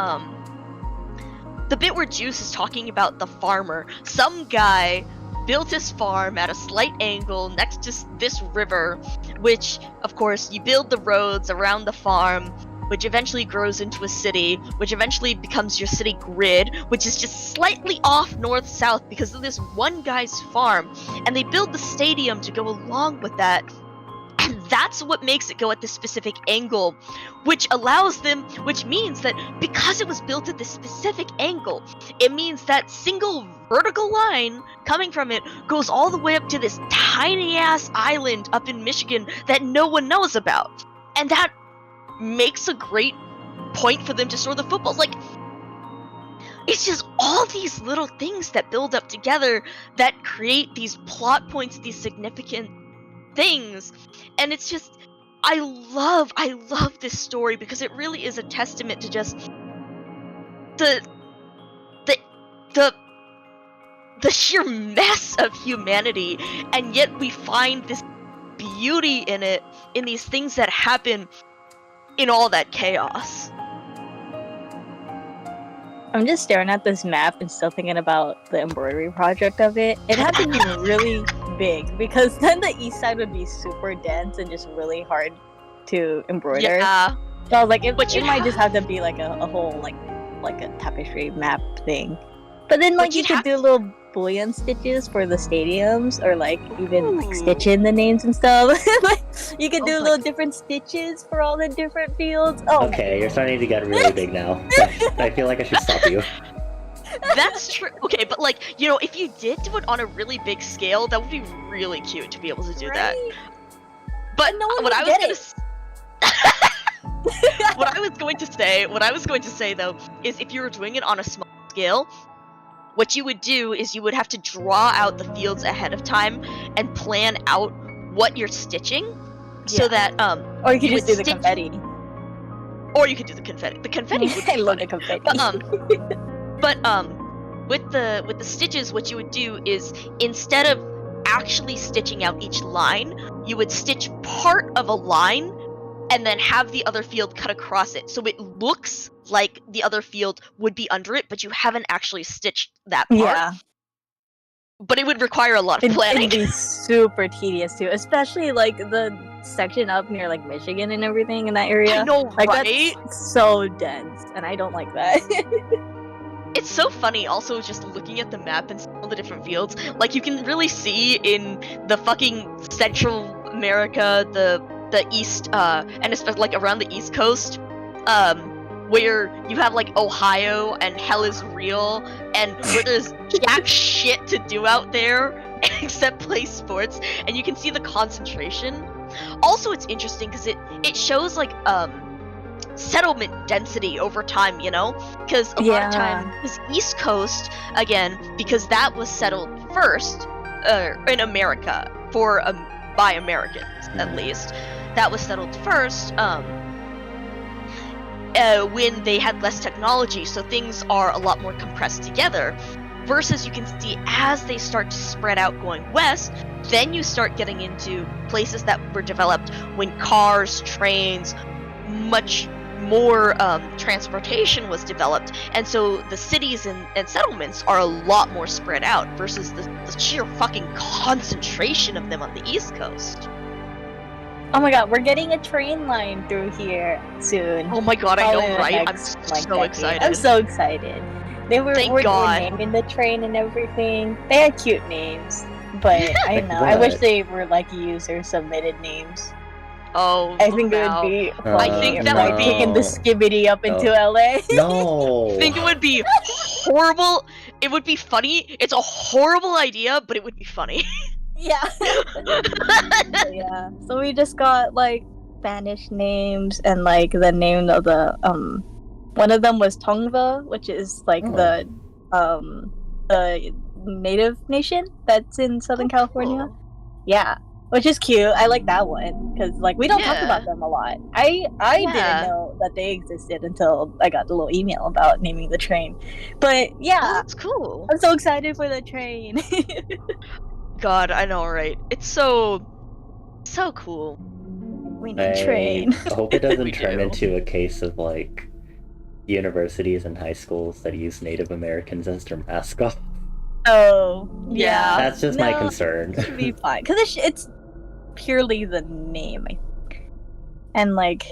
bit where Juice is talking about the farmer. Some guy built his farm at a slight angle next to this river, which of course you build the roads around the farm, which eventually grows into a city, which eventually becomes your city grid, which is just slightly off north-south because of this one guy's farm, and they build the stadium to go along with that. And that's what makes it go at this specific angle, which means that because it was built at this specific angle, it means that single vertical line coming from it goes all the way up to this tiny ass island up in Michigan that no one knows about. And that makes a great point for them to store the footballs. Like, it's just all these little things that build up together that create these plot points, these significant things. And it's just, I love this story because it really is a testament to just the sheer mess of humanity, and yet we find this beauty in it, in these things that happen in all that chaos. I'm just staring at this map and still thinking about the embroidery project of it. It had to be really big because then the east side would be super dense and just really hard to embroider. Yeah. So I was like, it But you might just have to be like a whole like a tapestry map thing. But then like But you you'd could have do little bullion stitches for the stadiums, or like even like Ooh. stitch in the names and stuff. Like you could do Oh my- little different stitches for all the different fields. Oh, Okay, you're starting to get really big now. I feel like I should stop you. That's true. Okay, but like, if you did do it on a really big scale, that would be really cute to be able to do that. right? But No one what would I was get gonna it. what I was going to say though is, if you were doing it on a small scale, what you would do is you would have to draw out the fields ahead of time and plan out what you're stitching, so Yeah. that Or you could you just would do the stitch- confetti. or you could do the confetti. The confetti would be I love funny. the confetti. But with the stitches, what you would do is, instead of actually stitching out each line, you would stitch part of a line and then have the other field cut across it, so it looks like the other field would be under it, but you haven't actually stitched that part. Yeah. But it would require a lot of planning. It'd be super tedious too, especially like the section up near like Michigan and everything in that area. I know, Like right? that's so dense, and I don't like that. It's so funny also just looking at the map and all the different fields. Like, you can really see in the fucking Central America, the East, and especially like around the East Coast, where you have like Ohio and hell is real, and where there's jack shit to do out there except play sports, and you can see the concentration. Also, it's interesting because it shows like settlement density over time, you know, because a lot of time this East Coast, again, because that was settled first in America for by Americans at least, that was settled first when they had less technology, so things are a lot more compressed together, versus you can see as they start to spread out going west, then you start getting into places that were developed when cars, trains, much more transportation was developed, and so the cities and settlements are a lot more spread out versus the sheer fucking concentration of them on the East Coast. Oh my god, we're getting a train line through here soon. Oh my god, I know, Probably right? I'm next, so decade. excited. I'm so excited. They were, Thank were God. naming the train and everything. They had cute names, but I Like know. I wish what? they were like user submitted names. Oh, I think it wow. would be I funny think if that like would be- taking the skibbity up into LA. No. I think it would be horrible. It would be funny. It's a horrible idea, but it would be funny. Yeah. Yeah. So we just got like Spanish names and like the name of the one of them was Tongva, which is like the native nation that's in Southern California. Cool. Yeah. Which is cute. I like that one because like we don't talk Yeah. about them a lot. I Yeah. didn't know that they existed until I got the little email about naming the train. But yeah, Oh, that's cool. I'm so excited for the train. God, I know, right? It's so cool. We need train. I hope it doesn't We turn do. into a case of like universities and high schools that use Native Americans as their mascot. Oh, Yeah. That's just my No, concern. It should be fine because it's purely the name, I think, and like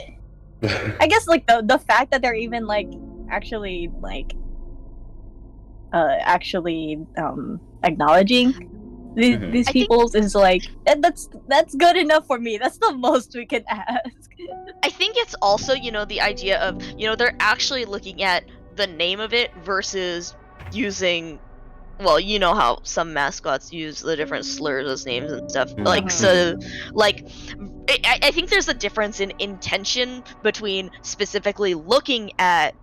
I guess like the fact that they're even like actually acknowledging Mhm. these I think- peoples is like that's good enough for me. That's the most we can ask. I think it's also, the idea of, they're actually looking at the name of it versus using, well, you know how some mascots use the different slurs as names and stuff. Like, so, like, I think there's a difference in intention between specifically looking at,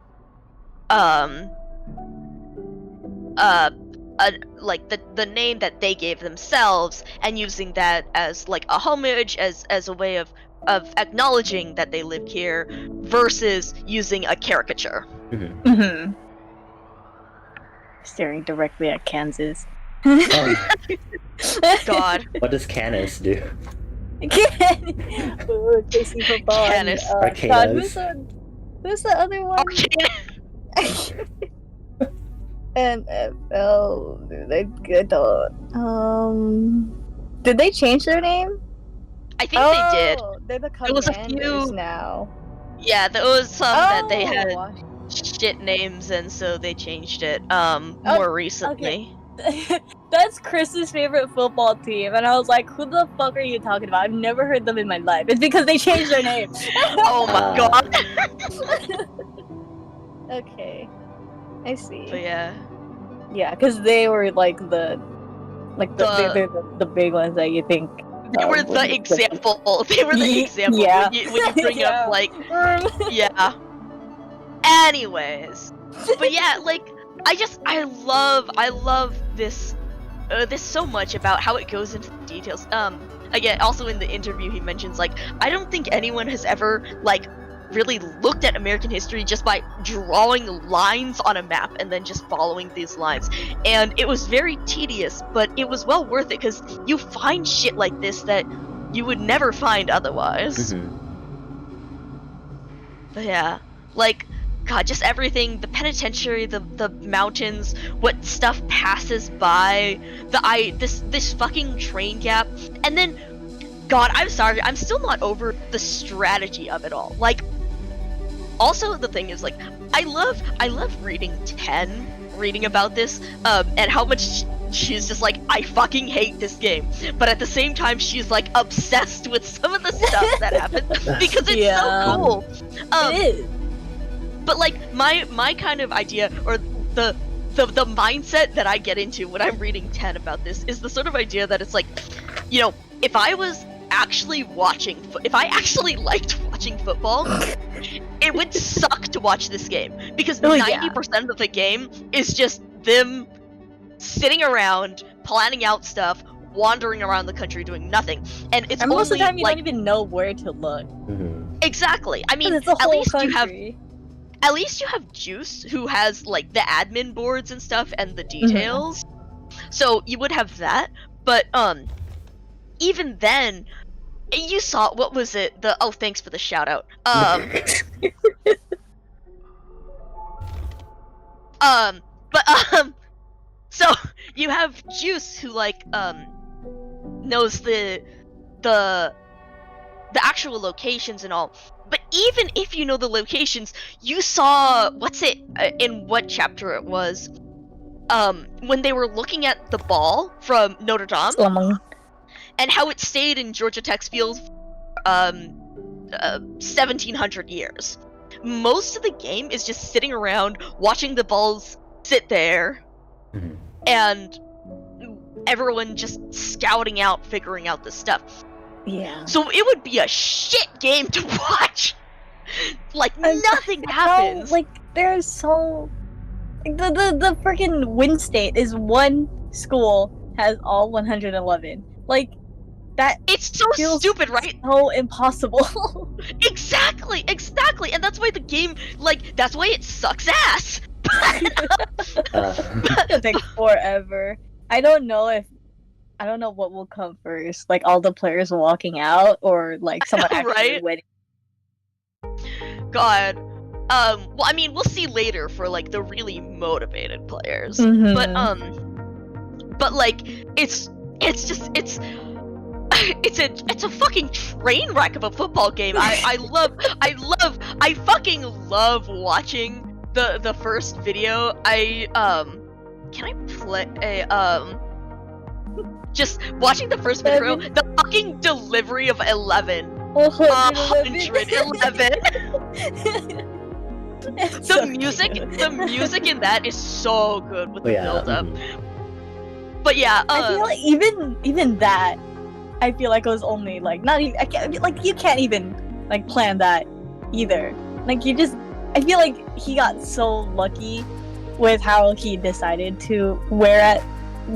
like the name that they gave themselves and using that as like a homage, as a way of acknowledging that they live here, versus using a caricature. Mm-hmm. Staring directly at Kansas. Oh, God. what does Canis do? Ooh, chasing football. Canis. God, Arcanas. who's the other one? NFL. I don't. Did they change their name? I think they did. They're the There was a Commanders few- now. Yeah, there was some that they Oh, had shit names, and so they changed it more recently. That's Chris's favorite football team, and I was like, "Who the fuck are you talking about? I've never heard them in my life." It's because they changed their name. Oh my god. Okay, I see. But yeah. Yeah, because they were like the big ones that you think. They were would the be example. They were the example Yeah. when you bring Yeah. up like, yeah. Anyways, but yeah, like I love this this so much about how it goes into the details. Again, also in the interview he mentions like I don't think anyone has ever like really looked at American history just by drawing lines on a map and then just following these lines. And it was very tedious, but it was well worth it because you find shit like this that you would never find otherwise. Yeah, like, God, just everything, the penitentiary, the mountains, what stuff passes by, this fucking train gap, and then, God, I'm sorry, I'm still not over the strategy of it all. Like, also the thing is, like, I love reading reading about this, and how much she's just like, I fucking hate this game, but at the same time she's like obsessed with some of the stuff that happens because it's so cool. It is. But like my kind of idea, or the mindset that I get into when I'm reading 10 about this, is the sort of idea that it's like, you know, if I actually liked watching football, it would suck to watch this game, because 90% of the game is just them sitting around, planning out stuff, wandering around the country doing nothing, and it's most of the time you like, don't even know where to look. Exactly. I mean, It's a at whole least country. at least you have Juice, who has like the admin boards and stuff and the details. So you would have that, but even then, you saw, what was it? Thanks for the shout out. So you have Juice, who like knows the actual locations and all. But even if you know the locations, you saw, in what chapter it was, when they were looking at the ball from Notre Dame, and how it stayed in Georgia Tech's field 1700 years. Most of the game is just sitting around watching the balls sit there, and everyone just scouting out, figuring out this stuff. Yeah. So it would be a shit game to watch. Like, nothing happens. Like, there's so... The freaking win state is one school has all 111. Like, that... It's so stupid, right? So impossible. Exactly! And that's why the game, like, that's why it sucks ass. It'll take forever. I don't know what will come first. Like, all the players walking out, or like someone actually winning. God. Well, I mean, we'll see later for like the really motivated players. But like, it's a fucking train wreck of a football game. I fucking love watching the first video. Can I play just watching the first video, the fucking delivery of 11. 111. The music in that is so good with the build up. But yeah, I feel like even that, I feel like it was only like, not even, you can't even like plan that either. Like, I feel like he got so lucky with how he decided to wear at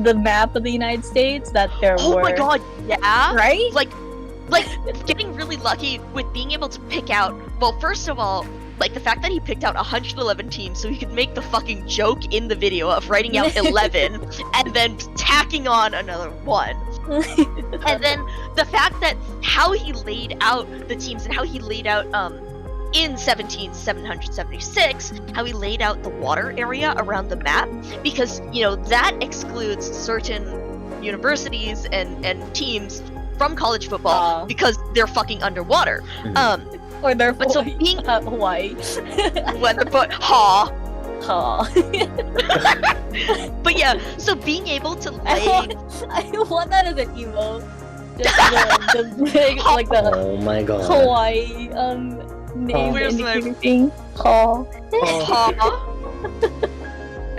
the map of the United States that there were. Oh my god, yeah. Right? Like getting really lucky with being able to pick out, well, first of all, like the fact that he picked out 111 teams so he could make the fucking joke in the video of writing out 11 and then tacking on another one. And then the fact that how he laid out the teams, and how he laid out in 1776, how he laid out the water area around the map, because, you know, that excludes certain universities and teams from college football because they're fucking underwater. Or they're Hawaii. When they're But yeah, so being able to lay... I want that as an emo. Just the big, like the oh my god. Hawaii name indicating thing.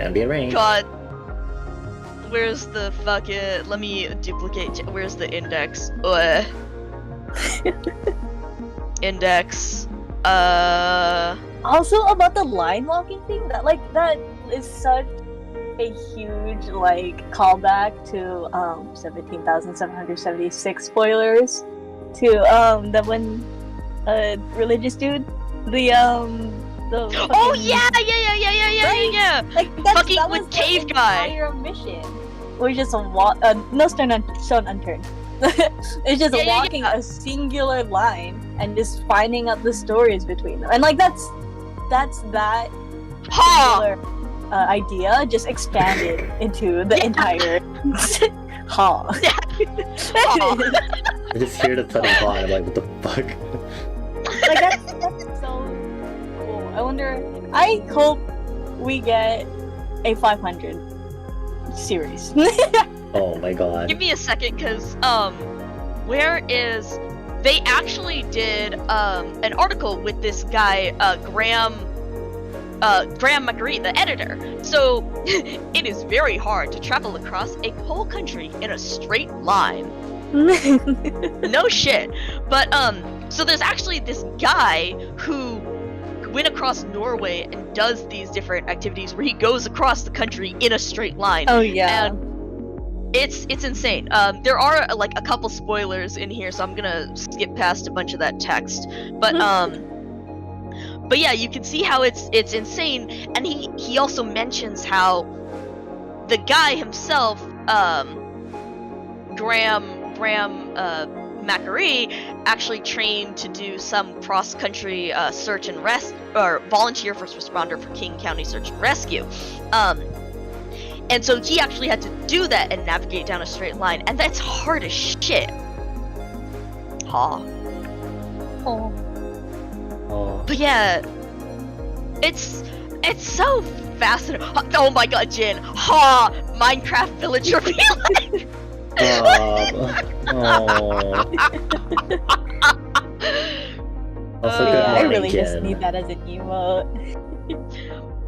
Ambient rain. God. Where's the fucking... Let me duplicate... Where's the index? Index. Also about the line walking thing, that is such a huge callback to 17,776 spoilers to the one religious dude, the oh yeah. Like fucking that with was cave the guy. entire mission. We just no stone unturned. It's just Yeah, walking a singular line and just finding out the stories between them, and like that's that Ha! singular idea just expanded into the entire ha. I just hear the title bot. I'm like, what the fuck? Like that's so cool. I wonder. I hope we get a 500 series. Oh my god. Give me a second, cause where is? They actually did an article with this guy Graham McGree, the editor. So it is very hard to travel across a whole country in a straight line. No shit. But so there's actually this guy who went across Norway and does these different activities where he goes across the country in a straight line. Oh yeah. And it's insane. There are like a couple spoilers in here, so I'm gonna skip past a bunch of that text. But yeah, you can see how it's insane, and he also mentions how the guy himself, Graham McGree, actually trained to do some cross-country search and or volunteer first responder for King County Search and Rescue. And so he actually had to do that and navigate down a straight line, and that's hard as shit. Ha. Oh. Oh. But yeah, it's so fascinating. Oh my god, Jin. Ha! Minecraft villager feeling. Also, good I morning, really just Jen. need that as an emote.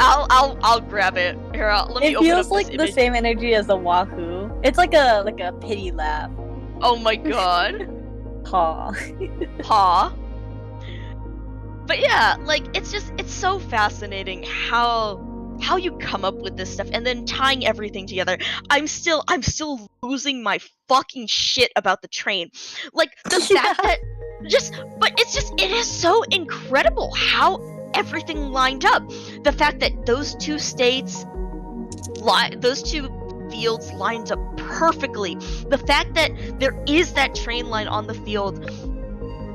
I'll grab it. Here, let me It open feels up like this the image. same energy as the Wahoo. It's like a pity laugh. Oh my god. Ha. Ha. But yeah, like it's so fascinating how you come up with this stuff and then tying everything together. I'm still losing my fucking shit about the train. Like the fact that it is so incredible how everything lined up. The fact that those two states those two fields lined up perfectly. The fact that there is that train line on the field,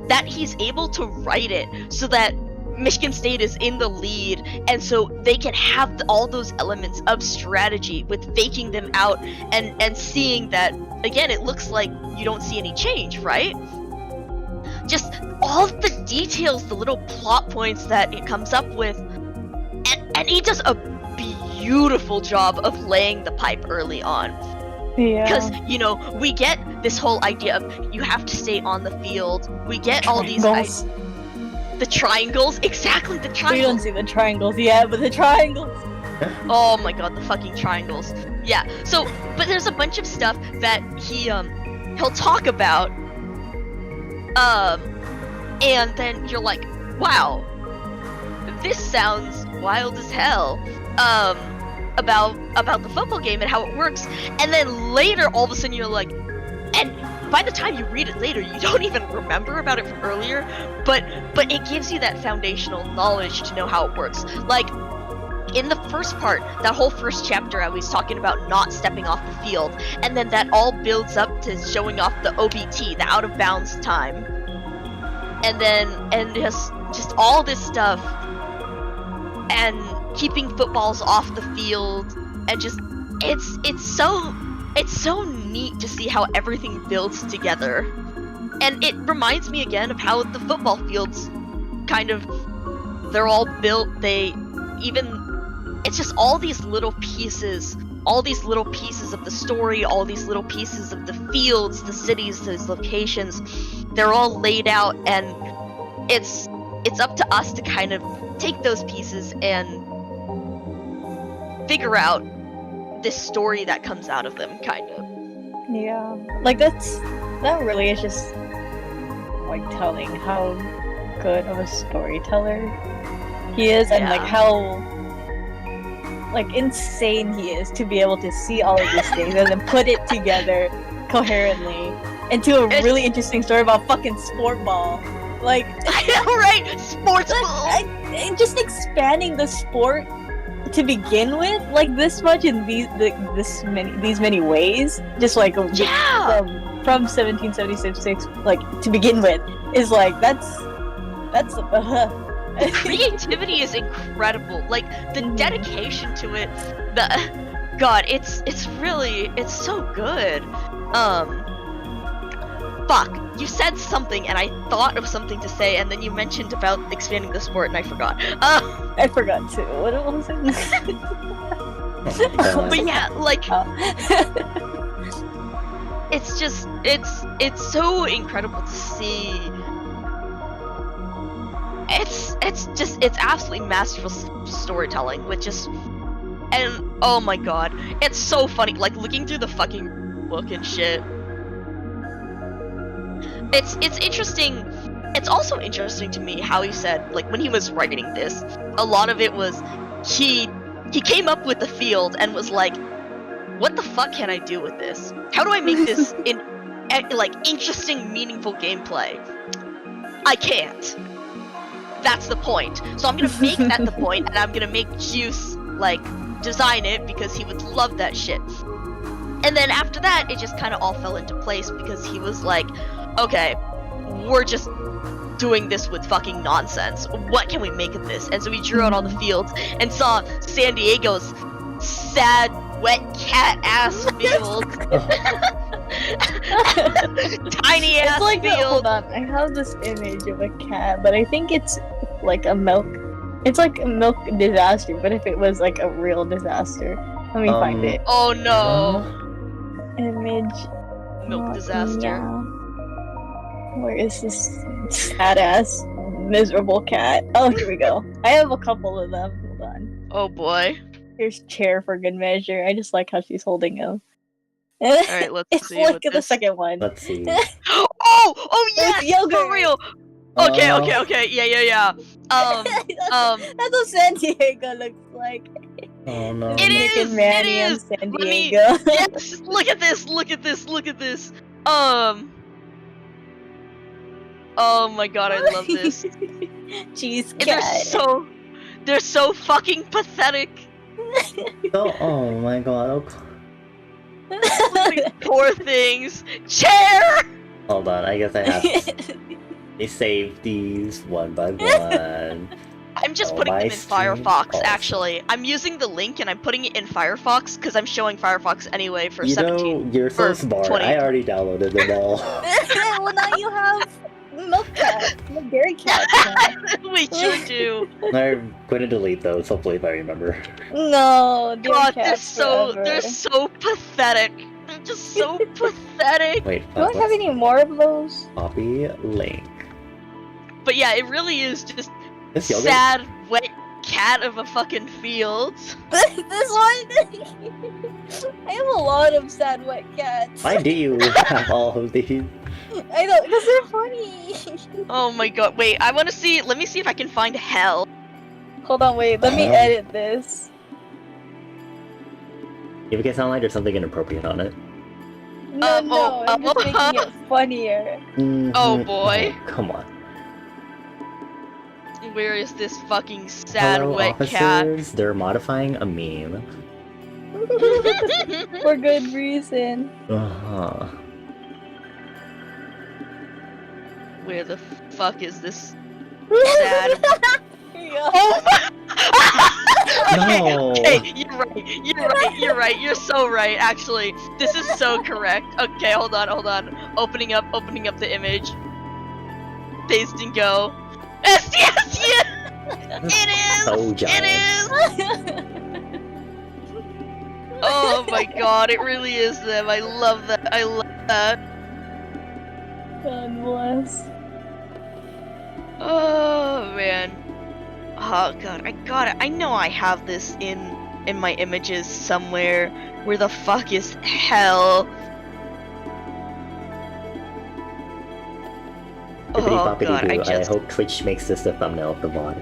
that he's able to write it so that Michigan State is in the lead, and so they can have all those elements of strategy with faking them out and seeing that, again, it looks like you don't see any change, right? Just all the details, the little plot points that it comes up with, and he does a beautiful job of laying the pipe early on. Because, we get this whole idea of you have to stay on the field. We get all these the triangles. Exactly, the We triangles. don't see the triangles yet, but the triangles. Oh my god, the fucking triangles. Yeah. So, but there's a bunch of stuff that he'll talk about. And then you're like, wow, this sounds wild as hell. About the football game and how it works, and then later all of a sudden you're like, and by the time you read it later you don't even remember about it from earlier, but it gives you that foundational knowledge to know how it works. Like in the first part, that whole first chapter, I was talking about not stepping off the field, and then that all builds up to showing off the OBT, the out of bounds time, and just all this stuff, and keeping footballs off the field, and just it's so neat to see how everything builds together. And it reminds me again of how the football fields kind of, they're all built, it's just all these little pieces of the story, all these little pieces of the fields, the cities, those locations, they're all laid out, and it's up to us to kind of take those pieces and figure out this story that comes out of them, kind of. Yeah, like that really is just like telling how good of a storyteller he is, and like how like insane he is to be able to see all of these things and then put it together coherently into a really interesting story about fucking sport ball. Like, I know, right? Sports ball. And just expanding the sport to begin with, like this much in these many ways, just like Yeah! from 1776, like to begin with, is like that's The creativity is incredible. Like the dedication to it, God, it's so good. Fuck, you said something and I thought of something to say, and then you mentioned about expanding the sport and I forgot. I forgot too. What was it? But yeah, like Oh. it's just it's so incredible to see. It's absolutely masterful storytelling with just, and oh my god, it's so funny, like looking through the fucking book and shit. It's interesting. It's also interesting to me how he said, like, when he was writing this, a lot of it was he came up with the field and was like, what the fuck can I do with this? How do I make this like interesting, meaningful gameplay? I can't. That's the point. So I'm gonna make that the point, and I'm gonna make Juice like design it because he would love that shit. And then after that, it just kind of all fell into place because he was like, okay, we're just doing this with fucking nonsense. What can we make of this? And so we drew out all the fields and saw San Diego's sad, wet cat ass field. Tiny ass It's like field. hold on, I have this image of a cat, but I think it's like a milk. It's like a milk disaster, but if it was like a real disaster, let me find it. Oh no. Image. Milk disaster. Yeah. Where is this sad ass miserable cat? Oh, here we go. I have a couple of them. Hold on. Oh boy. Here's Chair for good measure. I just like how she's holding him. Alright, let's It's see. look what at the this... second one. Let's see. Oh yes, yogurt. for real. Okay, yeah. That's what San Diego looks like. Oh no. It is, Dominican Manny it and is. San Let me- Diego. Yes, look at this. Oh my god, I love this. Cheese And cat. they're so fucking pathetic. Oh my god. Oh. These poor things. Chair. Hold on, I guess I have to save these one by one. I'm just Oh, putting my them in stream Firefox, also. actually. I'm using the link and I'm putting it in Firefox because I'm showing Firefox anyway for You 17. know, you're so or smart. 20. I already downloaded them all. Well, now you have milk cat, the dairy cat. We sure do. I'm going to delete those, hopefully, if I remember. No, dairy God, cats they're forever. so pathetic. They're just so pathetic. Wait, Do I have any more of those? copy link. But yeah, it really is just This yogurt? sad, wet cat of a fucking field. This one? I have a lot of sad wet cats. Why do you have all of these? I know, because they're funny. Oh my god, wait, I wanna see, let me see if I can find hell. Hold on, wait, let me edit this. You make it sound like there's something inappropriate on it. No, I'm just making it funnier. Oh Mhm. boy. Oh, come on. Where is this fucking sad, Hello, wet officers. They're modifying a meme. cat? For good reason. Uh-huh. Where the fuck is this sad? Here you go. Oh my- okay, No. okay, you're right, you're so right, actually. This is so correct. Okay, hold on. Opening up the image. Paste and go. Yes! It is! So It giant. is! Oh my god, it really is them. I love that. God bless. Oh man. Oh god, I got it. I know I have this in my images somewhere. Where the fuck is hell? Bippity Oh boppity god, doo. I I just hope Twitch makes this the thumbnail of the VOD.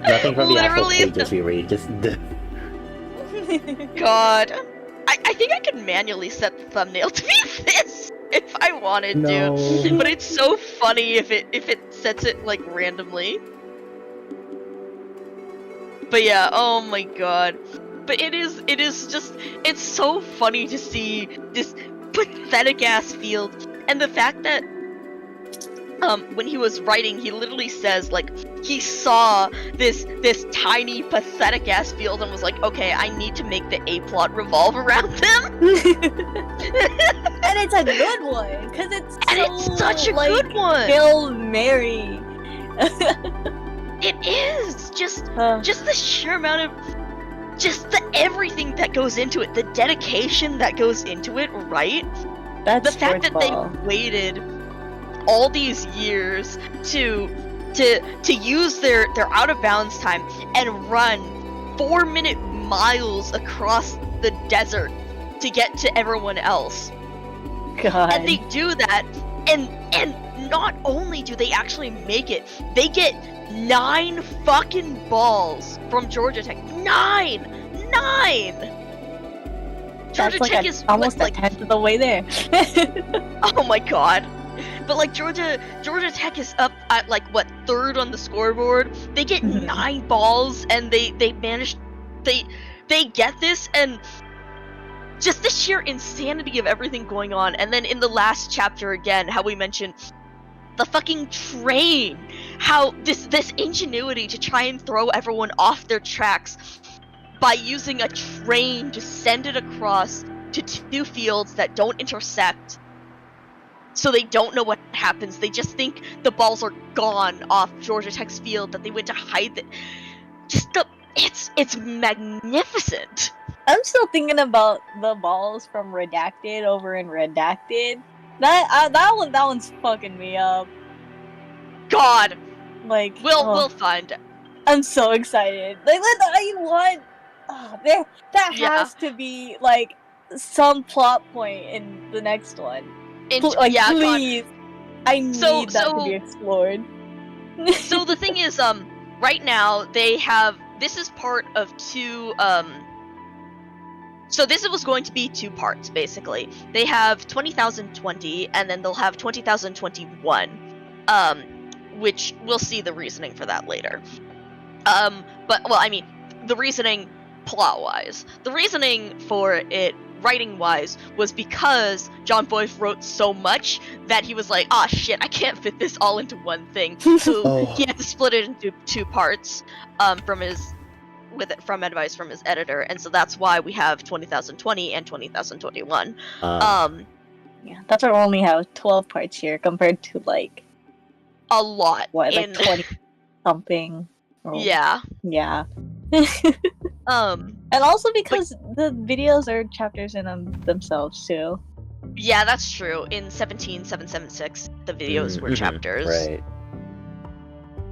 Nothing from the actual Literally pages we read, just God. I think I could manually set the thumbnail to be this if I wanted No. to. But it's so funny if it sets it like randomly. But yeah, oh my god. But it is just, it's so funny to see this pathetic ass field, and the fact that when he was writing, he literally says like he saw this tiny pathetic ass field and was like, okay, I need to make the A plot revolve around them. And it's a good one because It's such a like, good one. Bill Mary. It is just the sheer amount of just the everything that goes into it, the dedication that goes into it, right? That's The fact that they waited all these years to use their out of bounds time and run 4-minute miles across the desert to get to everyone else. God. And they do that, and not only do they actually make it, they get 9 fucking balls from Georgia Tech. 9! Georgia That's Tech is almost like a tenth of the way there. oh my god. But like Georgia Tech is up at like what, 3rd on the scoreboard. They get 9 balls and they manage they get this, and just the sheer insanity of everything going on. And then in the last chapter again, how we mentioned the fucking train, how this ingenuity to try and throw everyone off their tracks by using a train to send it across to 2 fields that don't intersect, so they don't know what happens. They just think the balls are gone off Georgia Tech's field, that they went to hide it. It's magnificent. I'm still thinking about the balls from Redacted over in Redacted. That one's fucking me up. God, Like we'll find. I'm so excited. Like I want. That Yeah. has to be like some plot point in the next one. Like Yeah, God. please, I need So- that to be explored. So the thing is, right now they have, this is part of 2, so this was going to be 2 parts, basically. They have 20,020, and then they'll have 20,021, which we'll see the reasoning for that later. But, well, I mean, the reasoning plot-wise. The reasoning for it writing-wise was because John Boyce wrote so much that he was like, ah, shit, I can't fit this all into one thing. So Oh. he had to split it into 2 parts, from advice from his editor, and so that's why we have 20,020 and 20,021. Yeah, that's why we only have 12 parts here compared to like A lot. what, like in 20 something. Oh, Yeah. Yeah. And And also because the videos are chapters in themselves too. yeah, that's true. In 17776, the videos were chapters. Right.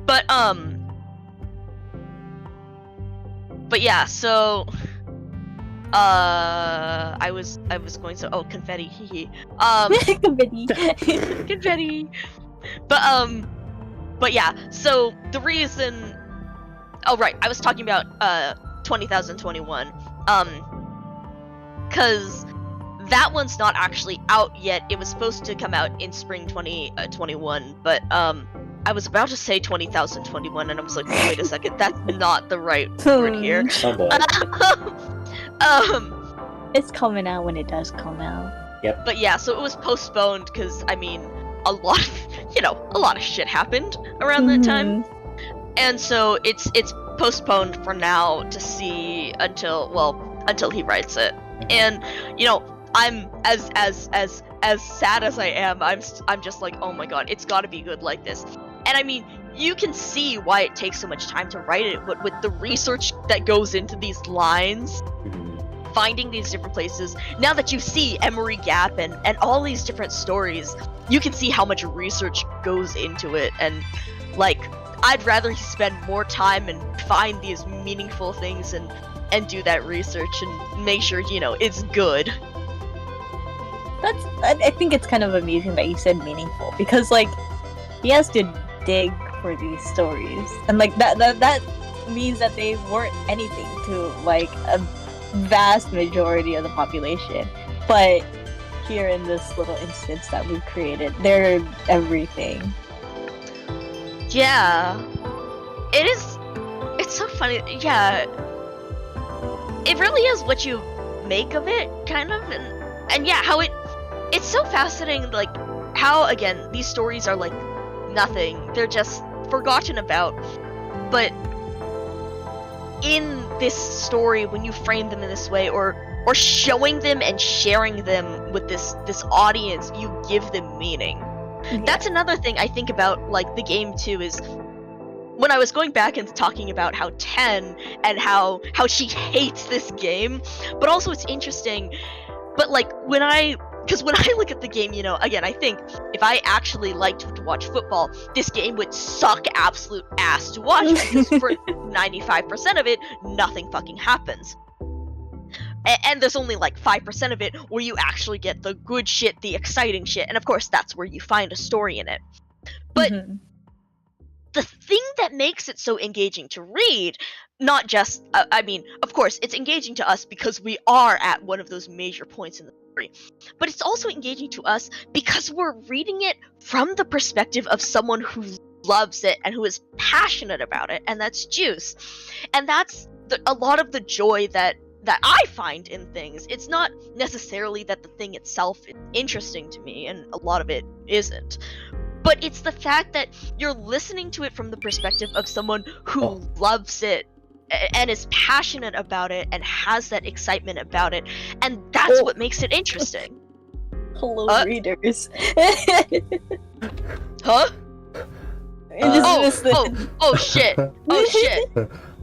But yeah, so I was going to confetti, hee. Confetti. Confetti. But yeah, so the reason, oh right, I was talking about 20,021, cuz that one's not actually out yet. It was supposed to come out in spring 2021, but I was about to say 20,021 and I was like, wait a second, that's not the right word here. Oh boy. It's coming out when it does come out. But yeah, so it was postponed because I mean, a lot of shit happened around that time, and so it's postponed for now to see until he writes it. And I'm as sad as I am, I'm just like, oh my god, it's got to be good like this. And I mean, you can see why it takes so much time to write it, but with the research that goes into these lines, finding these different places, now that you see Emery Gap and all these different stories, you can see how much research goes into it. And like, I'd rather spend more time and find these meaningful things and do that research and make sure it's good. I think it's kind of amazing that you said meaningful, because like he has to dig for these stories, and like that means that they weren't anything to like a vast majority of the population, but here in this little instance that we've created. They're everything. Yeah. It is. It's so funny. Yeah. It really is what you make of it, kind of, and yeah, how it's so fascinating, like how again these stories are like nothing. They're just forgotten about, but in this story, when you frame them in this way, or showing them and sharing them with this audience, you give them meaning. Yeah. That's another thing I think about, like, the game too, is when I was going back and talking about how Ten and how she hates this game, but also it's interesting, but like because when I look at the game, you know, again, I think if I actually liked to watch football, this game would suck absolute ass to watch, because for 95% of it, nothing fucking happens. And there's only like 5% of it where you actually get the good shit, the exciting shit, and of course that's where you find a story in it. But the thing that makes it so engaging to read, not just, I mean, of course, it's engaging to us because we are at one of those major points in the story, but it's also engaging to us because we're reading it from the perspective of someone who loves it and who is passionate about it, and that's Juice. And that's a lot of the joy that I find in things. It's not necessarily that the thing itself is interesting to me, and a lot of it isn't. But it's the fact that you're listening to it from the perspective of someone who loves it and is passionate about it and has that excitement about it, and that's what makes it interesting. Hello, readers. Huh? Oh shit. Oh shit.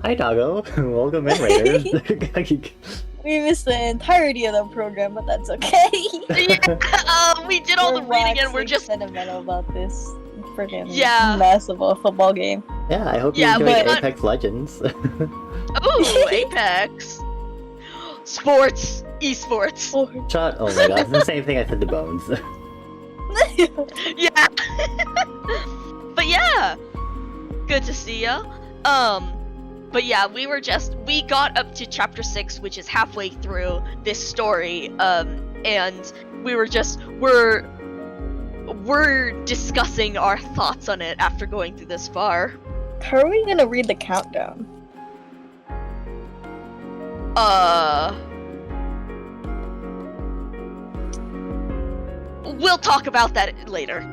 Hi, Doggo. Welcome in, Raiders. We missed the entirety of the program, but that's okay. Yeah, we did all the reading and we're just sentimental about this freaking Yeah. mess of a football game. Yeah, I hope you Yeah, enjoyed but- Apex Legends. Ooh, Apex. Sports. Esports. Shut. Oh my god, it's the same thing I said to Bones. Yeah. But yeah. Good to see ya. But yeah, we got up to chapter 6, which is halfway through this story, and we're discussing our thoughts on it after going through this far. How are we gonna read the countdown? We'll talk about that later.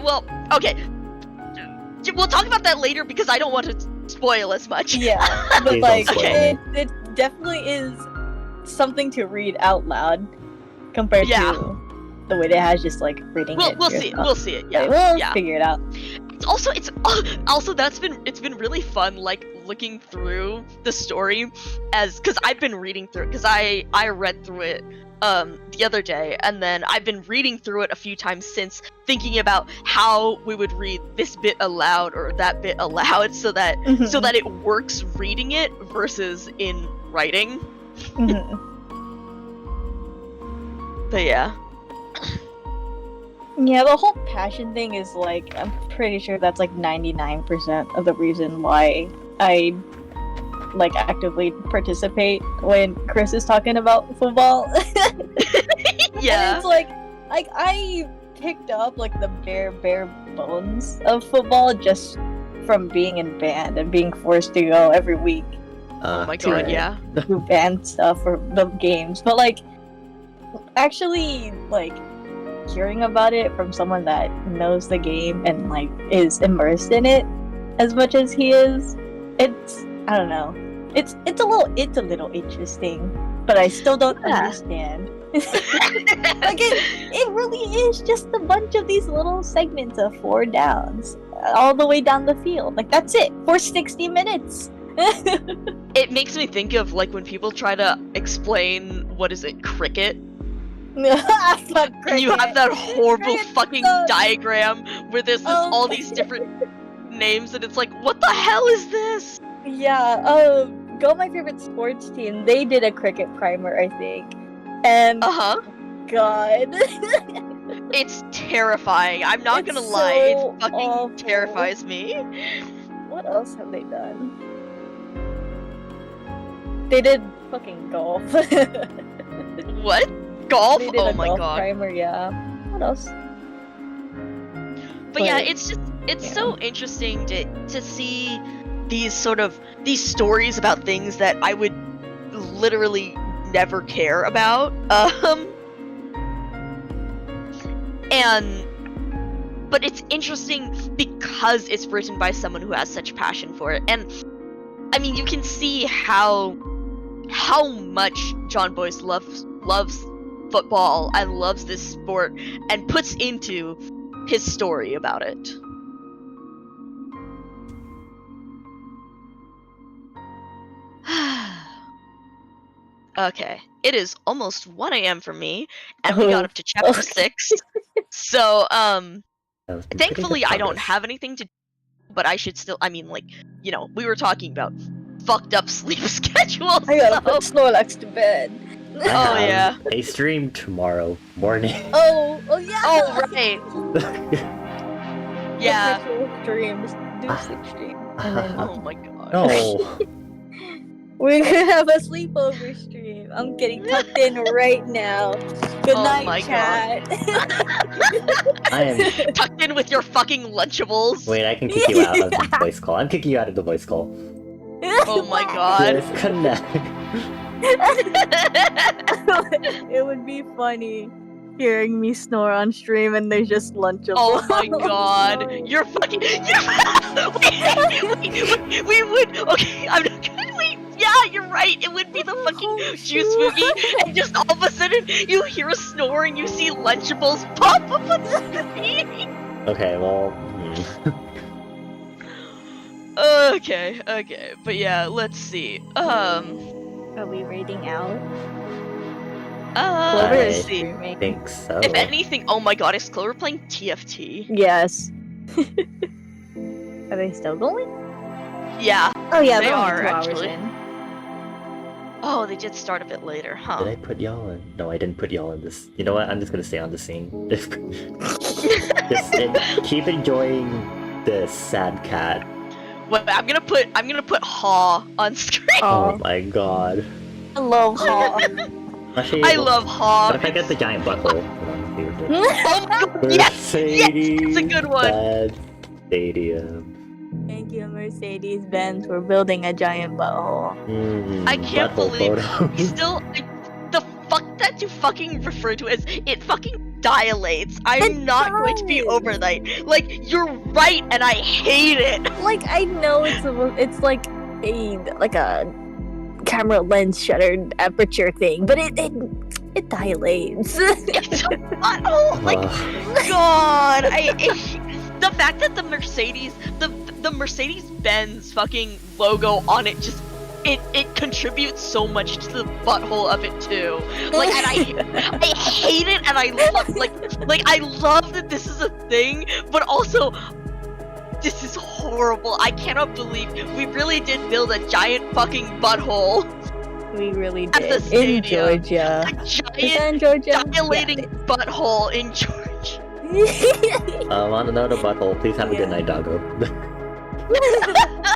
Well, okay. We'll talk about that later because I don't want to spoil as much. Yeah, but Please like, don't spoil Okay. me. it definitely is something to read out loud compared Yeah. to the way that has just like reading it. We'll see. yourself. We'll see it. Yeah. Like, we'll Yeah. figure it out. It's also it's been really fun, like, looking through the story because I've been reading through it because I read through it the other day, and then I've been reading through it a few times since, thinking about how we would read this bit aloud or that bit aloud so that it works reading it versus in writing. Mhm. But yeah. Yeah, the whole passion thing is like, I'm pretty sure that's like 99% of the reason why I like actively participate when Chris is talking about football. Yeah. And it's like I picked up like the bare bones of football just from being in band and being forced to go every week Oh my god, yeah. do band stuff or the games. But like actually like hearing about it from someone that knows the game and like is immersed in it as much as he is, it's, I don't know, it's a little interesting, but I still don't understand. Like it really is just a bunch of these little segments of 4 downs all the way down the field. Like that's it for 60 minutes. It makes me think of like when people try to explain, what is it, cricket? And you have that horrible fucking diagram where there's all these different names, and it's like, what the hell is this? Yeah, Go My Favorite Sports Team, they did a cricket primer, I think. And God. It's terrifying. I'm not gonna It's lie, so it fucking awful. terrifies me. What else have they done? They did fucking golf. What? Golf? They did Oh a my golf god. primer, yeah. What else? But yeah, But, it's so interesting to see these stories about things that I would literally never care about. But it's interesting because it's written by someone who has such passion for it. And I mean, you can see how much John Boyce loves football and loves this sport and puts into his story about it. Okay, it is almost 1 a.m. for me, and we got up to chapter 6. So, That was pretty thankfully good I don't progress. have anything to, but I should still, I mean, like, you know, we were talking about fucked up sleep schedules, I gotta so... put Snorlax to bed. I Oh, have yeah. a stream tomorrow morning. Oh yeah. Oh, right. Yeah. Official streams. Do sleep stream. And then Oh my god. Oh, we're gonna have a sleepover stream. I'm getting tucked in right now. Good Oh night, my chat. I am. Tucked in with your fucking Lunchables. Wait, I can kick you out of the voice call. I'm kicking you out of the voice call. Oh my god. Disconnect. It would be funny hearing me snore on stream and there's just Lunchables. Oh my god. You're fucking. Wait, we would. Okay, I'm not gonna. Wait, yeah, you're right. It would be the fucking Juice Boogie, and just all of a sudden you hear a snore and you see Lunchables pop up on screen. Okay, well. Okay, but yeah, let's see. Are we rating out? Let's I see. I think so. If anything, oh my god, is Clover playing TFT? Yes. Are they still going? Yeah. Oh yeah, They they're only are, 2 hours actually. in. Oh, they did start a bit later, huh? Did I put y'all in? No, I didn't put y'all in this. You know what? I'm just gonna stay on the scene. Just keep enjoying the sad cat. Wait, I'm gonna put Haw on screen. Oh my god. I love Haw. Actually, I love Haw. What if I get the giant butthole? Oh my god, yes! Mercedes It's a good one. Benz Stadium. Thank you, Mercedes Benz, for building a giant butthole. I can't butthole believe photo. still the fuck that you fucking refer to as it fucking dilates. I'm It not going to be does. over that. Like, you're right and I hate it. Like I know it's like a camera lens shutter aperture thing, but it dilates. It's a butthole. Like, God, the fact that the Mercedes-Benz fucking logo on it just it contributes so much to the butthole of it too. Like, and I hate it, and I love like I love that this is a thing, but also this is horrible. I cannot believe we really did build a giant fucking butthole. We really At the did in stadium. Georgia. A Is that giant in Georgia? dilating butthole in Georgia. Yeah. On another butthole, please have a good night, doggo.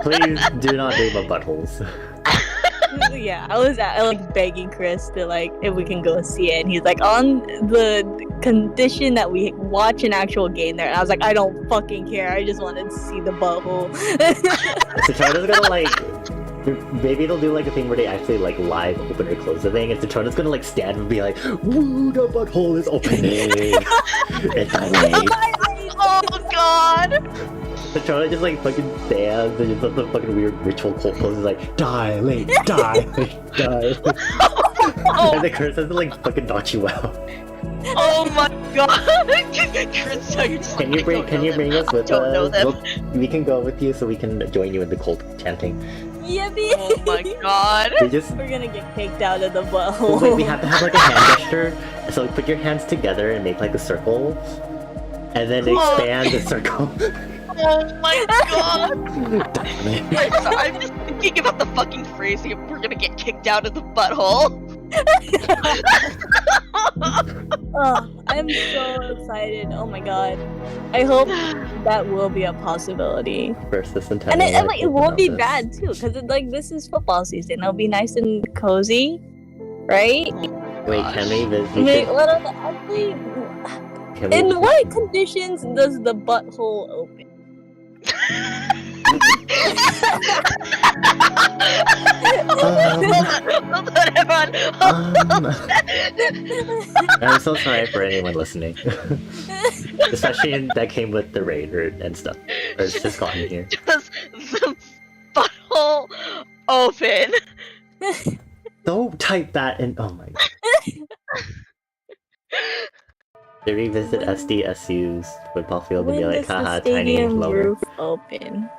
Please do not dream of buttholes. Yeah, I was like begging Chris to like if we can go see it, and he's like on the condition that we watch an actual game there. And I was like, I don't fucking care. I just wanted to see the butthole. So Citrona's gonna like, maybe they'll do like a thing where they actually like live open or close the thing, and Citrona's gonna like stand and be like, "Woo, the butthole is opening." It's dilates. Oh god! Citrona just like fucking stands and just does the fucking weird ritual cult poses like dilate, dilate, dilate. And the Chris has to like fucking knock you out. Oh my god! Chris, so you're just Can like, you bring us with don't know us? them. We can go with you so we can join you in the cult chanting. Yeah, Oh my god! We just We're gonna get kicked out of the butthole. wait, we have to have like a hand gesture. So put your hands together and make like a circle, and then expand the circle. Oh my god! Dilate. I'm just thinking about the fucking phrasing of we're gonna get kicked out of the butthole. Oh, I'm so excited. Oh my god. I hope that will be a possibility. First the And centennial. it won't be bad too, because this is football season. It'll be nice and cozy, right? Wait, can we visit? Wait, actually, Can we in what conditions does the butthole open? Hold on, everyone. I'm so sorry for anyone listening. Especially that came with the raid and stuff. Or it's just gotten here. Does the butthole open? Don't type that in. Oh my god. They revisit SDSU's football field and When be like, does the haha, tiny stadium lower. roof open?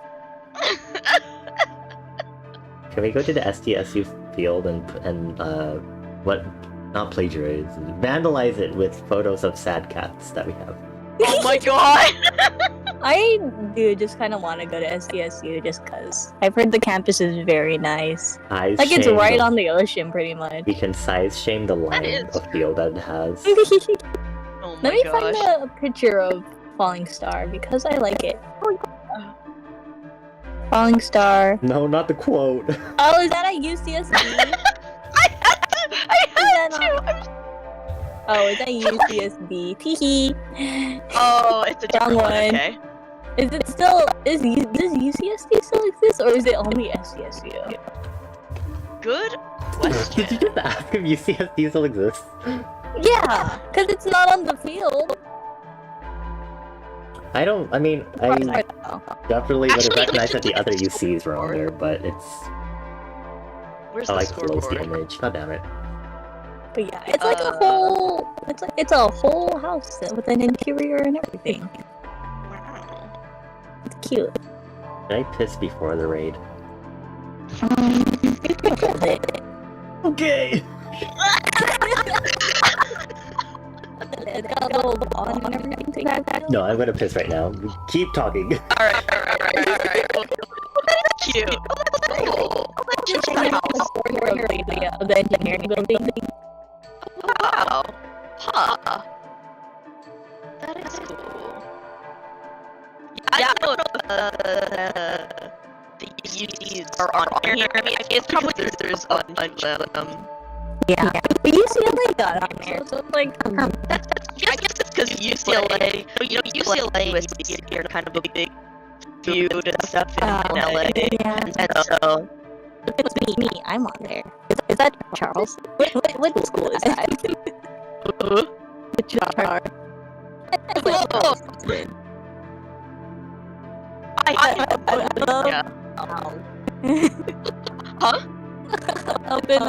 Can we go to the SDSU field and not plagiarize, vandalize it with photos of sad cats that we have? Oh my god! I do just kind of want to go to SDSU just because I've heard the campus is very nice. Size Like it's shame right the- on the ocean, pretty much. We can size shame the line is of field that it has. Oh my Let me gosh. find a picture of Falling Star because I like it. Falling Star. No, not the quote. Oh, is that at UCSB? I had that to! Oh, is that UCSB? Teehee. Oh, it's a different Wrong one. one. Okay. Is it still? Does UCSD still exist, or is it only SDSU? Good Did question. you just ask if UCSD still exists? Yeah, because it's not on the field. I definitely would have Actually, recognized that the other UCs were on there, but it's... Where's I the like close the scoreboard? image. God damn it. But yeah, it's like a whole. It's a whole house with an interior and everything. Wow. It's cute. Did I piss before the raid? Okay! It's got a little lawn and everything. No, I'm gonna piss right now. Keep talking. Alright. Cool. That's cute. Oh, that's cool. Oh, that's just my house. The engineering building. Wow. Huh. That is cool. Yeah, no, the UCs are on here. I mean, it's probably there's a bunch of them. Yeah. But UCLA got on there, so it's like, That's I guess it's because UCLA, UCLA and USC are kind of a big feud and stuff in LA. yeah. And so, It's me, I'm on there. Is that Charles? What school is that? Charles. Whoa. Yeah. Huh? Up in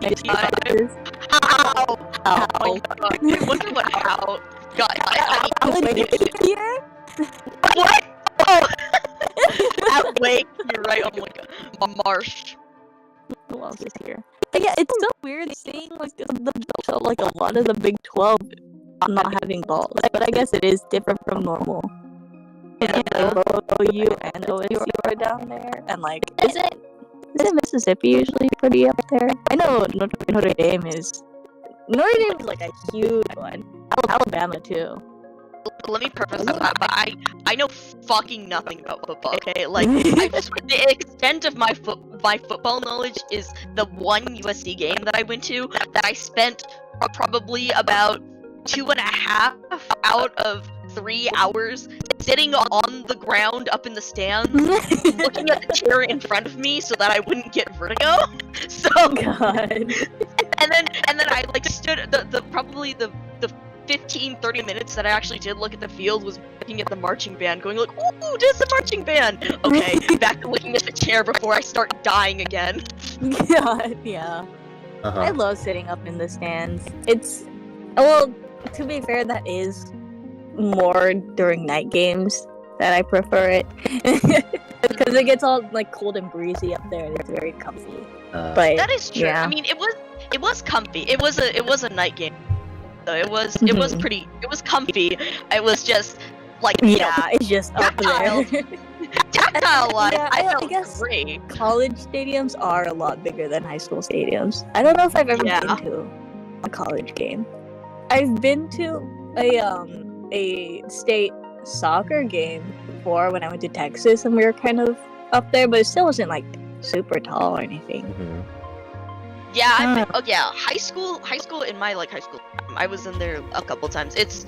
T5. Ow! Oh my god. Look at what how. God, Here? what? Oh! At Wake, you're right. Oh my god. Marsh. Who else is here? But yeah, it's so weird seeing like a lot of the Big 12 not having balls. But I guess it is different from normal. Yeah. OU and OSU are down there, and like, isn't Mississippi usually pretty up there? I know Notre Dame is like a huge one. Alabama too. Let me preface that, but I know fucking nothing about football. Okay, like the extent of my football knowledge is the one USC game that I went to that I spent probably about 2.5 out of 3 hours sitting on the ground up in the stands, looking at the chair in front of me so that I wouldn't get vertigo. So God. and then I like stood probably the 15-30 minutes that I actually did look at the field was looking at the marching band, going like, ooh, there's the marching band! Okay, back to looking at the chair before I start dying again. God, yeah. Uh-huh. I love sitting up in the stands. Well, to be fair, that is more during night games that I prefer it. Because it gets all like cold and breezy up there and it's very comfy. But That is true. yeah. I mean, it was comfy. It was a night game. So it was comfy. It was just like, it's just up tactile. there. Tactile wise, Yeah, I I felt guess- great. College stadiums are a lot bigger than high school stadiums. I don't know if I've ever Yeah. been to a college game. I've been to a state soccer game before when I went to Texas, and we were kind of up there, but it still wasn't like super tall or anything. Mhm. Yeah, I've been, oh yeah, high school in my like high school, I was in there a couple times. It's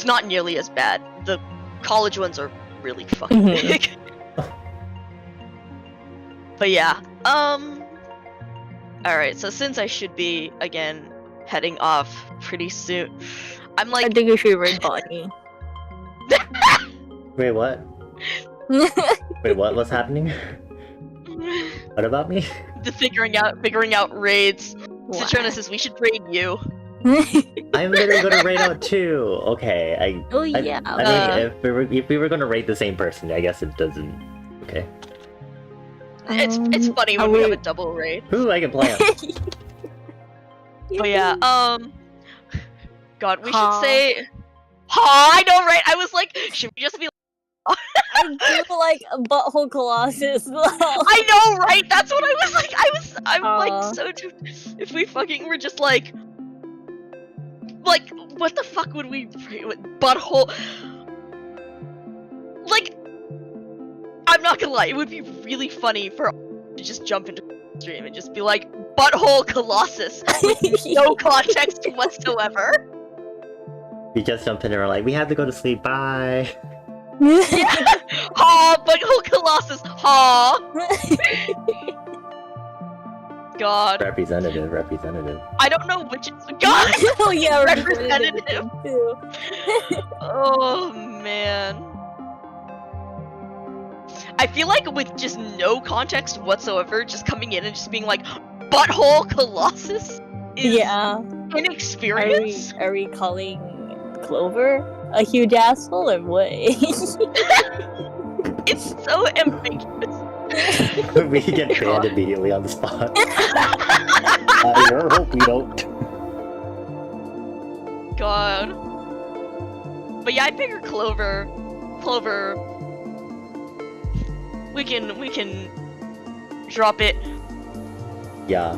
not nearly as bad. The college ones are really fucking Mhm. big. But yeah, alright, so since I should be, again, heading off pretty soon, I'm I like, think you should read Bonnie. Wait, what? Wait, what? What's happening? What about me? the figuring out raids. ClTRONA says we should raid you. I'm literally gonna raid out too. Okay, Oh yeah. I mean, if we were gonna raid the same person, I guess it doesn't. Okay. It's funny when we have a double raid. Ooh, I can play on. But yeah, God, we Huh. should say, I know, right? I was like, should we just be? I do like Butthole Colossus though. I know, right? That's what I was like. I'm Aw. like so. If we fucking were just like, what the fuck would we butthole? Like, I'm not gonna lie, it would be really funny for to just jump into the stream and just be like, Butthole Colossus, with no context whatsoever. We just jumped in and we're like, we have to go to sleep. Bye. Ha! Butthole Colossus! Ha! God. Representative. I don't know which is. God! Oh yeah, Representative. too. Oh man. I feel like with just no context whatsoever, just coming in and just being like, Butthole Colossus is Yeah. inexperience. Are we calling Clover a huge asshole or what? It's so ambiguous. We get banned immediately on the spot. I sure hope we don't. God. But yeah, I figure Clover. We can drop it. Yeah.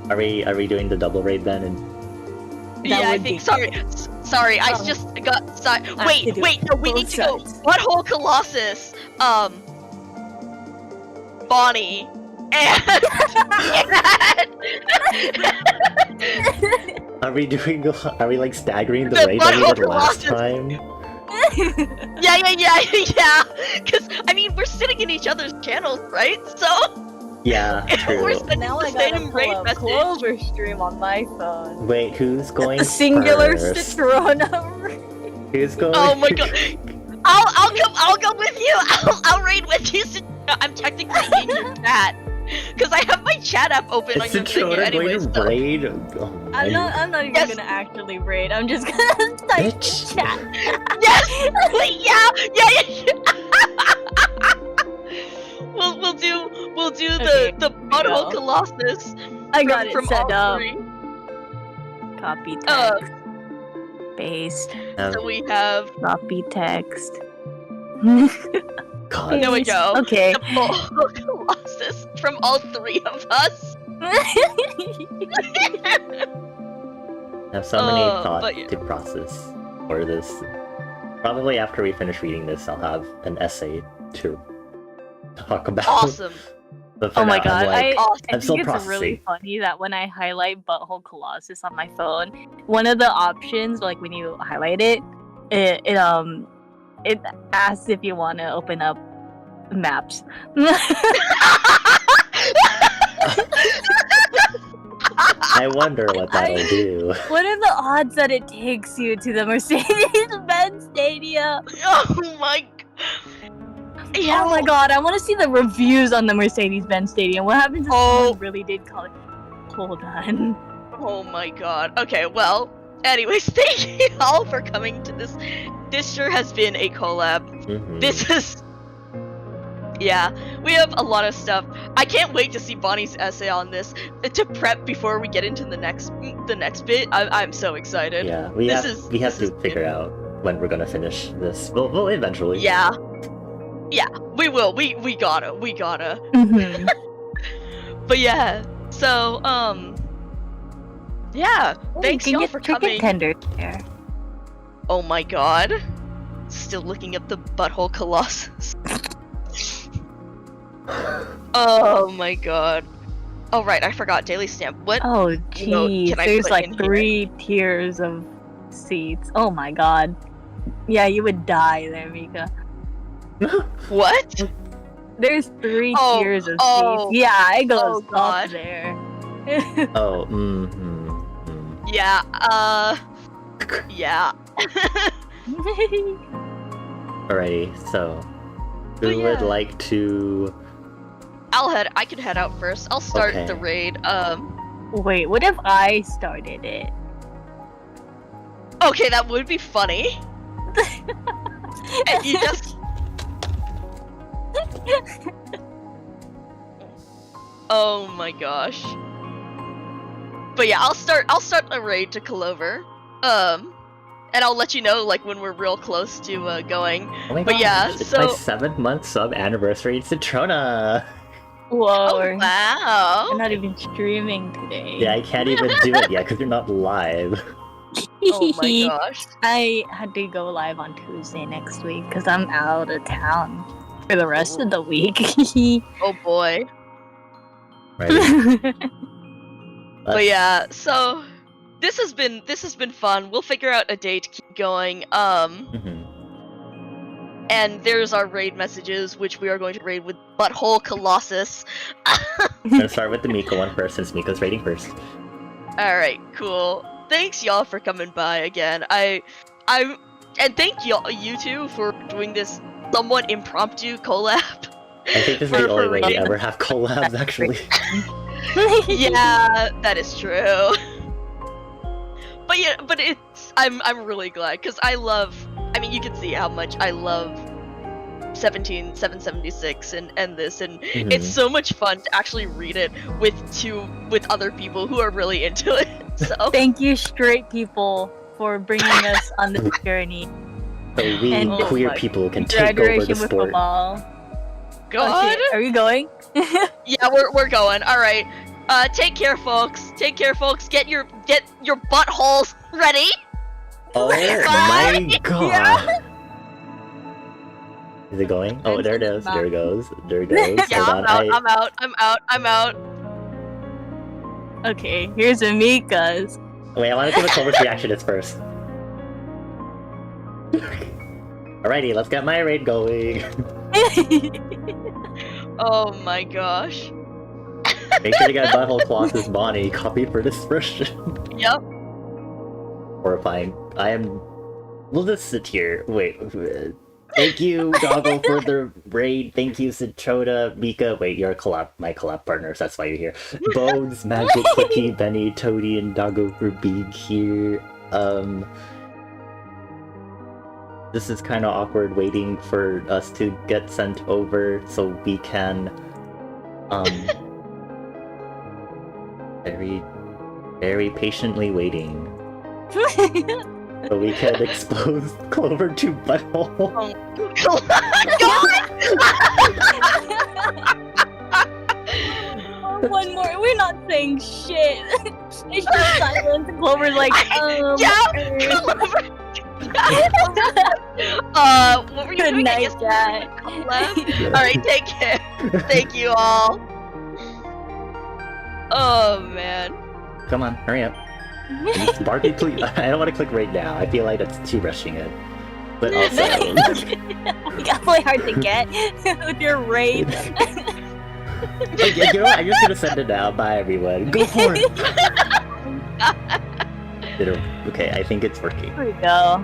Are we doing the double raid then? And Yeah, I would think. be Sorry, I Oh. just got. have to Wait, do no, we need both to go. sides. Butthole Colossus, Bonnie, and are we like staggering the The raid that we Butthole did last Colossus. time? yeah. Because I mean, we're sitting in each other's channels, right? So Yeah, we're true. sending Now the I gotta same pull raid up message. Clover stream on my phone. Wait, who's going A singular first? ClTRONA. Who's going? Oh my god. I'll come with you. I'll raid with you. I'm technically in your chat because I have my chat app open on Is your thing ClTRONA anyways. going to raid? Oh, I'm not even Yes. gonna actually raid. I'm just gonna type in Bitch. chat. Yes. Yeah. We'll do Okay, the Butthole go. Colossus. I got it from set all up. three. Copy Uh, text. Paste. So we have. Copy text. God. There we go. Okay. The Butthole Colossus from all three of us. I have so many but thoughts yeah. to process for this. Probably after we finish reading this, I'll have an essay to talk about. Awesome. But for Oh my now, god, I'm like, I I'm still think it's really processing. funny that when I highlight Butthole Colossus on my phone, one of the options, like when you highlight it, it asks if you want to open up maps. I wonder what that'll do. What are the odds that it takes you to the Mercedes-Benz Stadium? Oh my. Yeah. Oh my god, I want to see the reviews on the Mercedes-Benz Stadium. What happens if Oh. someone really did call it? Hold on. Oh my god. Okay, well, anyways, thank you all for coming to this. This sure has been a collab. Mhm. This is. Yeah, we have a lot of stuff. I can't wait to see Bonnie's essay on this to prep before we get into the next bit. I'm so excited. Yeah, we This have is- we have this to is figure out when we're gonna finish this. Well, eventually. Yeah. Yeah, we will. We gotta. Mhm. But yeah, so Yeah, Oh, thanks you can y'all get for chicken coming. tenders there. Oh my god. Still looking up the butthole colossus. Oh my god. Oh right, I forgot daily stamp. What? Oh Emote jeez, can I there's put like in here? 3 tiers of seats. Oh my god. Yeah, you would die there, Mika. What? There's 3 Oh, tiers of oh, seats. Yeah, it goes oh up god. there. Oh, Yeah, yeah. Alrighty, so But who would yeah. like to? I can head out first. I'll start Okay. the raid. Wait, what if I started it? Okay, that would be funny. And you just Oh my gosh. But yeah, I'll start a raid to Clover. And I'll let you know like when we're real close to going. Oh my But gosh, yeah, it's so my 7th-month sub anniversary to ClTRONA. Whoa, oh wow. I'm not even streaming today. Yeah, I can't even do it yet because you're not live. Oh my gosh. I had to go live on Tuesday next week because I'm out of town for the rest of the week. Oh boy. Right. But yeah, so this has been fun. We'll figure out a day to keep going. And there's our raid messages, which we are going to raid with Butthole Colossus. I'm gonna start with the Mika one first since Mika's rating first. Alright, cool. Thanks y'all for coming by again. And thank you two for doing this somewhat impromptu collab. I think this is the only way we ever have collabs, actually. Yeah, that is true. But yeah, but I'm really glad because I mean you can see how much I love 17776 and this and it's so much fun to actually read it with other people who are really into it. So Thank you, straight people, for bringing us on this journey. So we And queer my people can take over Graduation the with sport. football. God. Okay, are you going? Yeah, we're going. All right. Take care, folks. Take care, folks. Get your buttholes ready. Oh Bye. my god! Is it going? Oh, there it is. Bye. There it goes. There it goes. Yeah, Hold I'm on. I'm out. Okay, here's Amika's. Wait, I want to see what Clover's reaction is first. Alrighty, let's get my raid going. Oh my gosh. Make sure to get Butthole Colossus Bonnie copied for this version. Yep. Horrifying. We'll just sit here. Wait. Thank you, Doggo, for the raid. Thank you, ClTRONA, Mika. Wait, you're my collab partners. That's why you're here. Bones, Magic, Clicky, Benny, Toady, and Doggo for being here. This is kind of awkward waiting for us to get sent over so we can, very, very patiently waiting. So we can expose Clover to Butthole. One more. We're not saying shit. It's just silence. Clover's like, what were you Good doing? night, Jack. Alright, take care. Thank you all. Oh man. Come on, hurry up. Barbie, please. I don't want to click right now. I feel like that's too rushing it. But also... You gotta play hard to get with your raid. Okay, you know what? I'm just gonna send it now. Bye, everyone. Go for it! Okay, I think it's working. Here we go.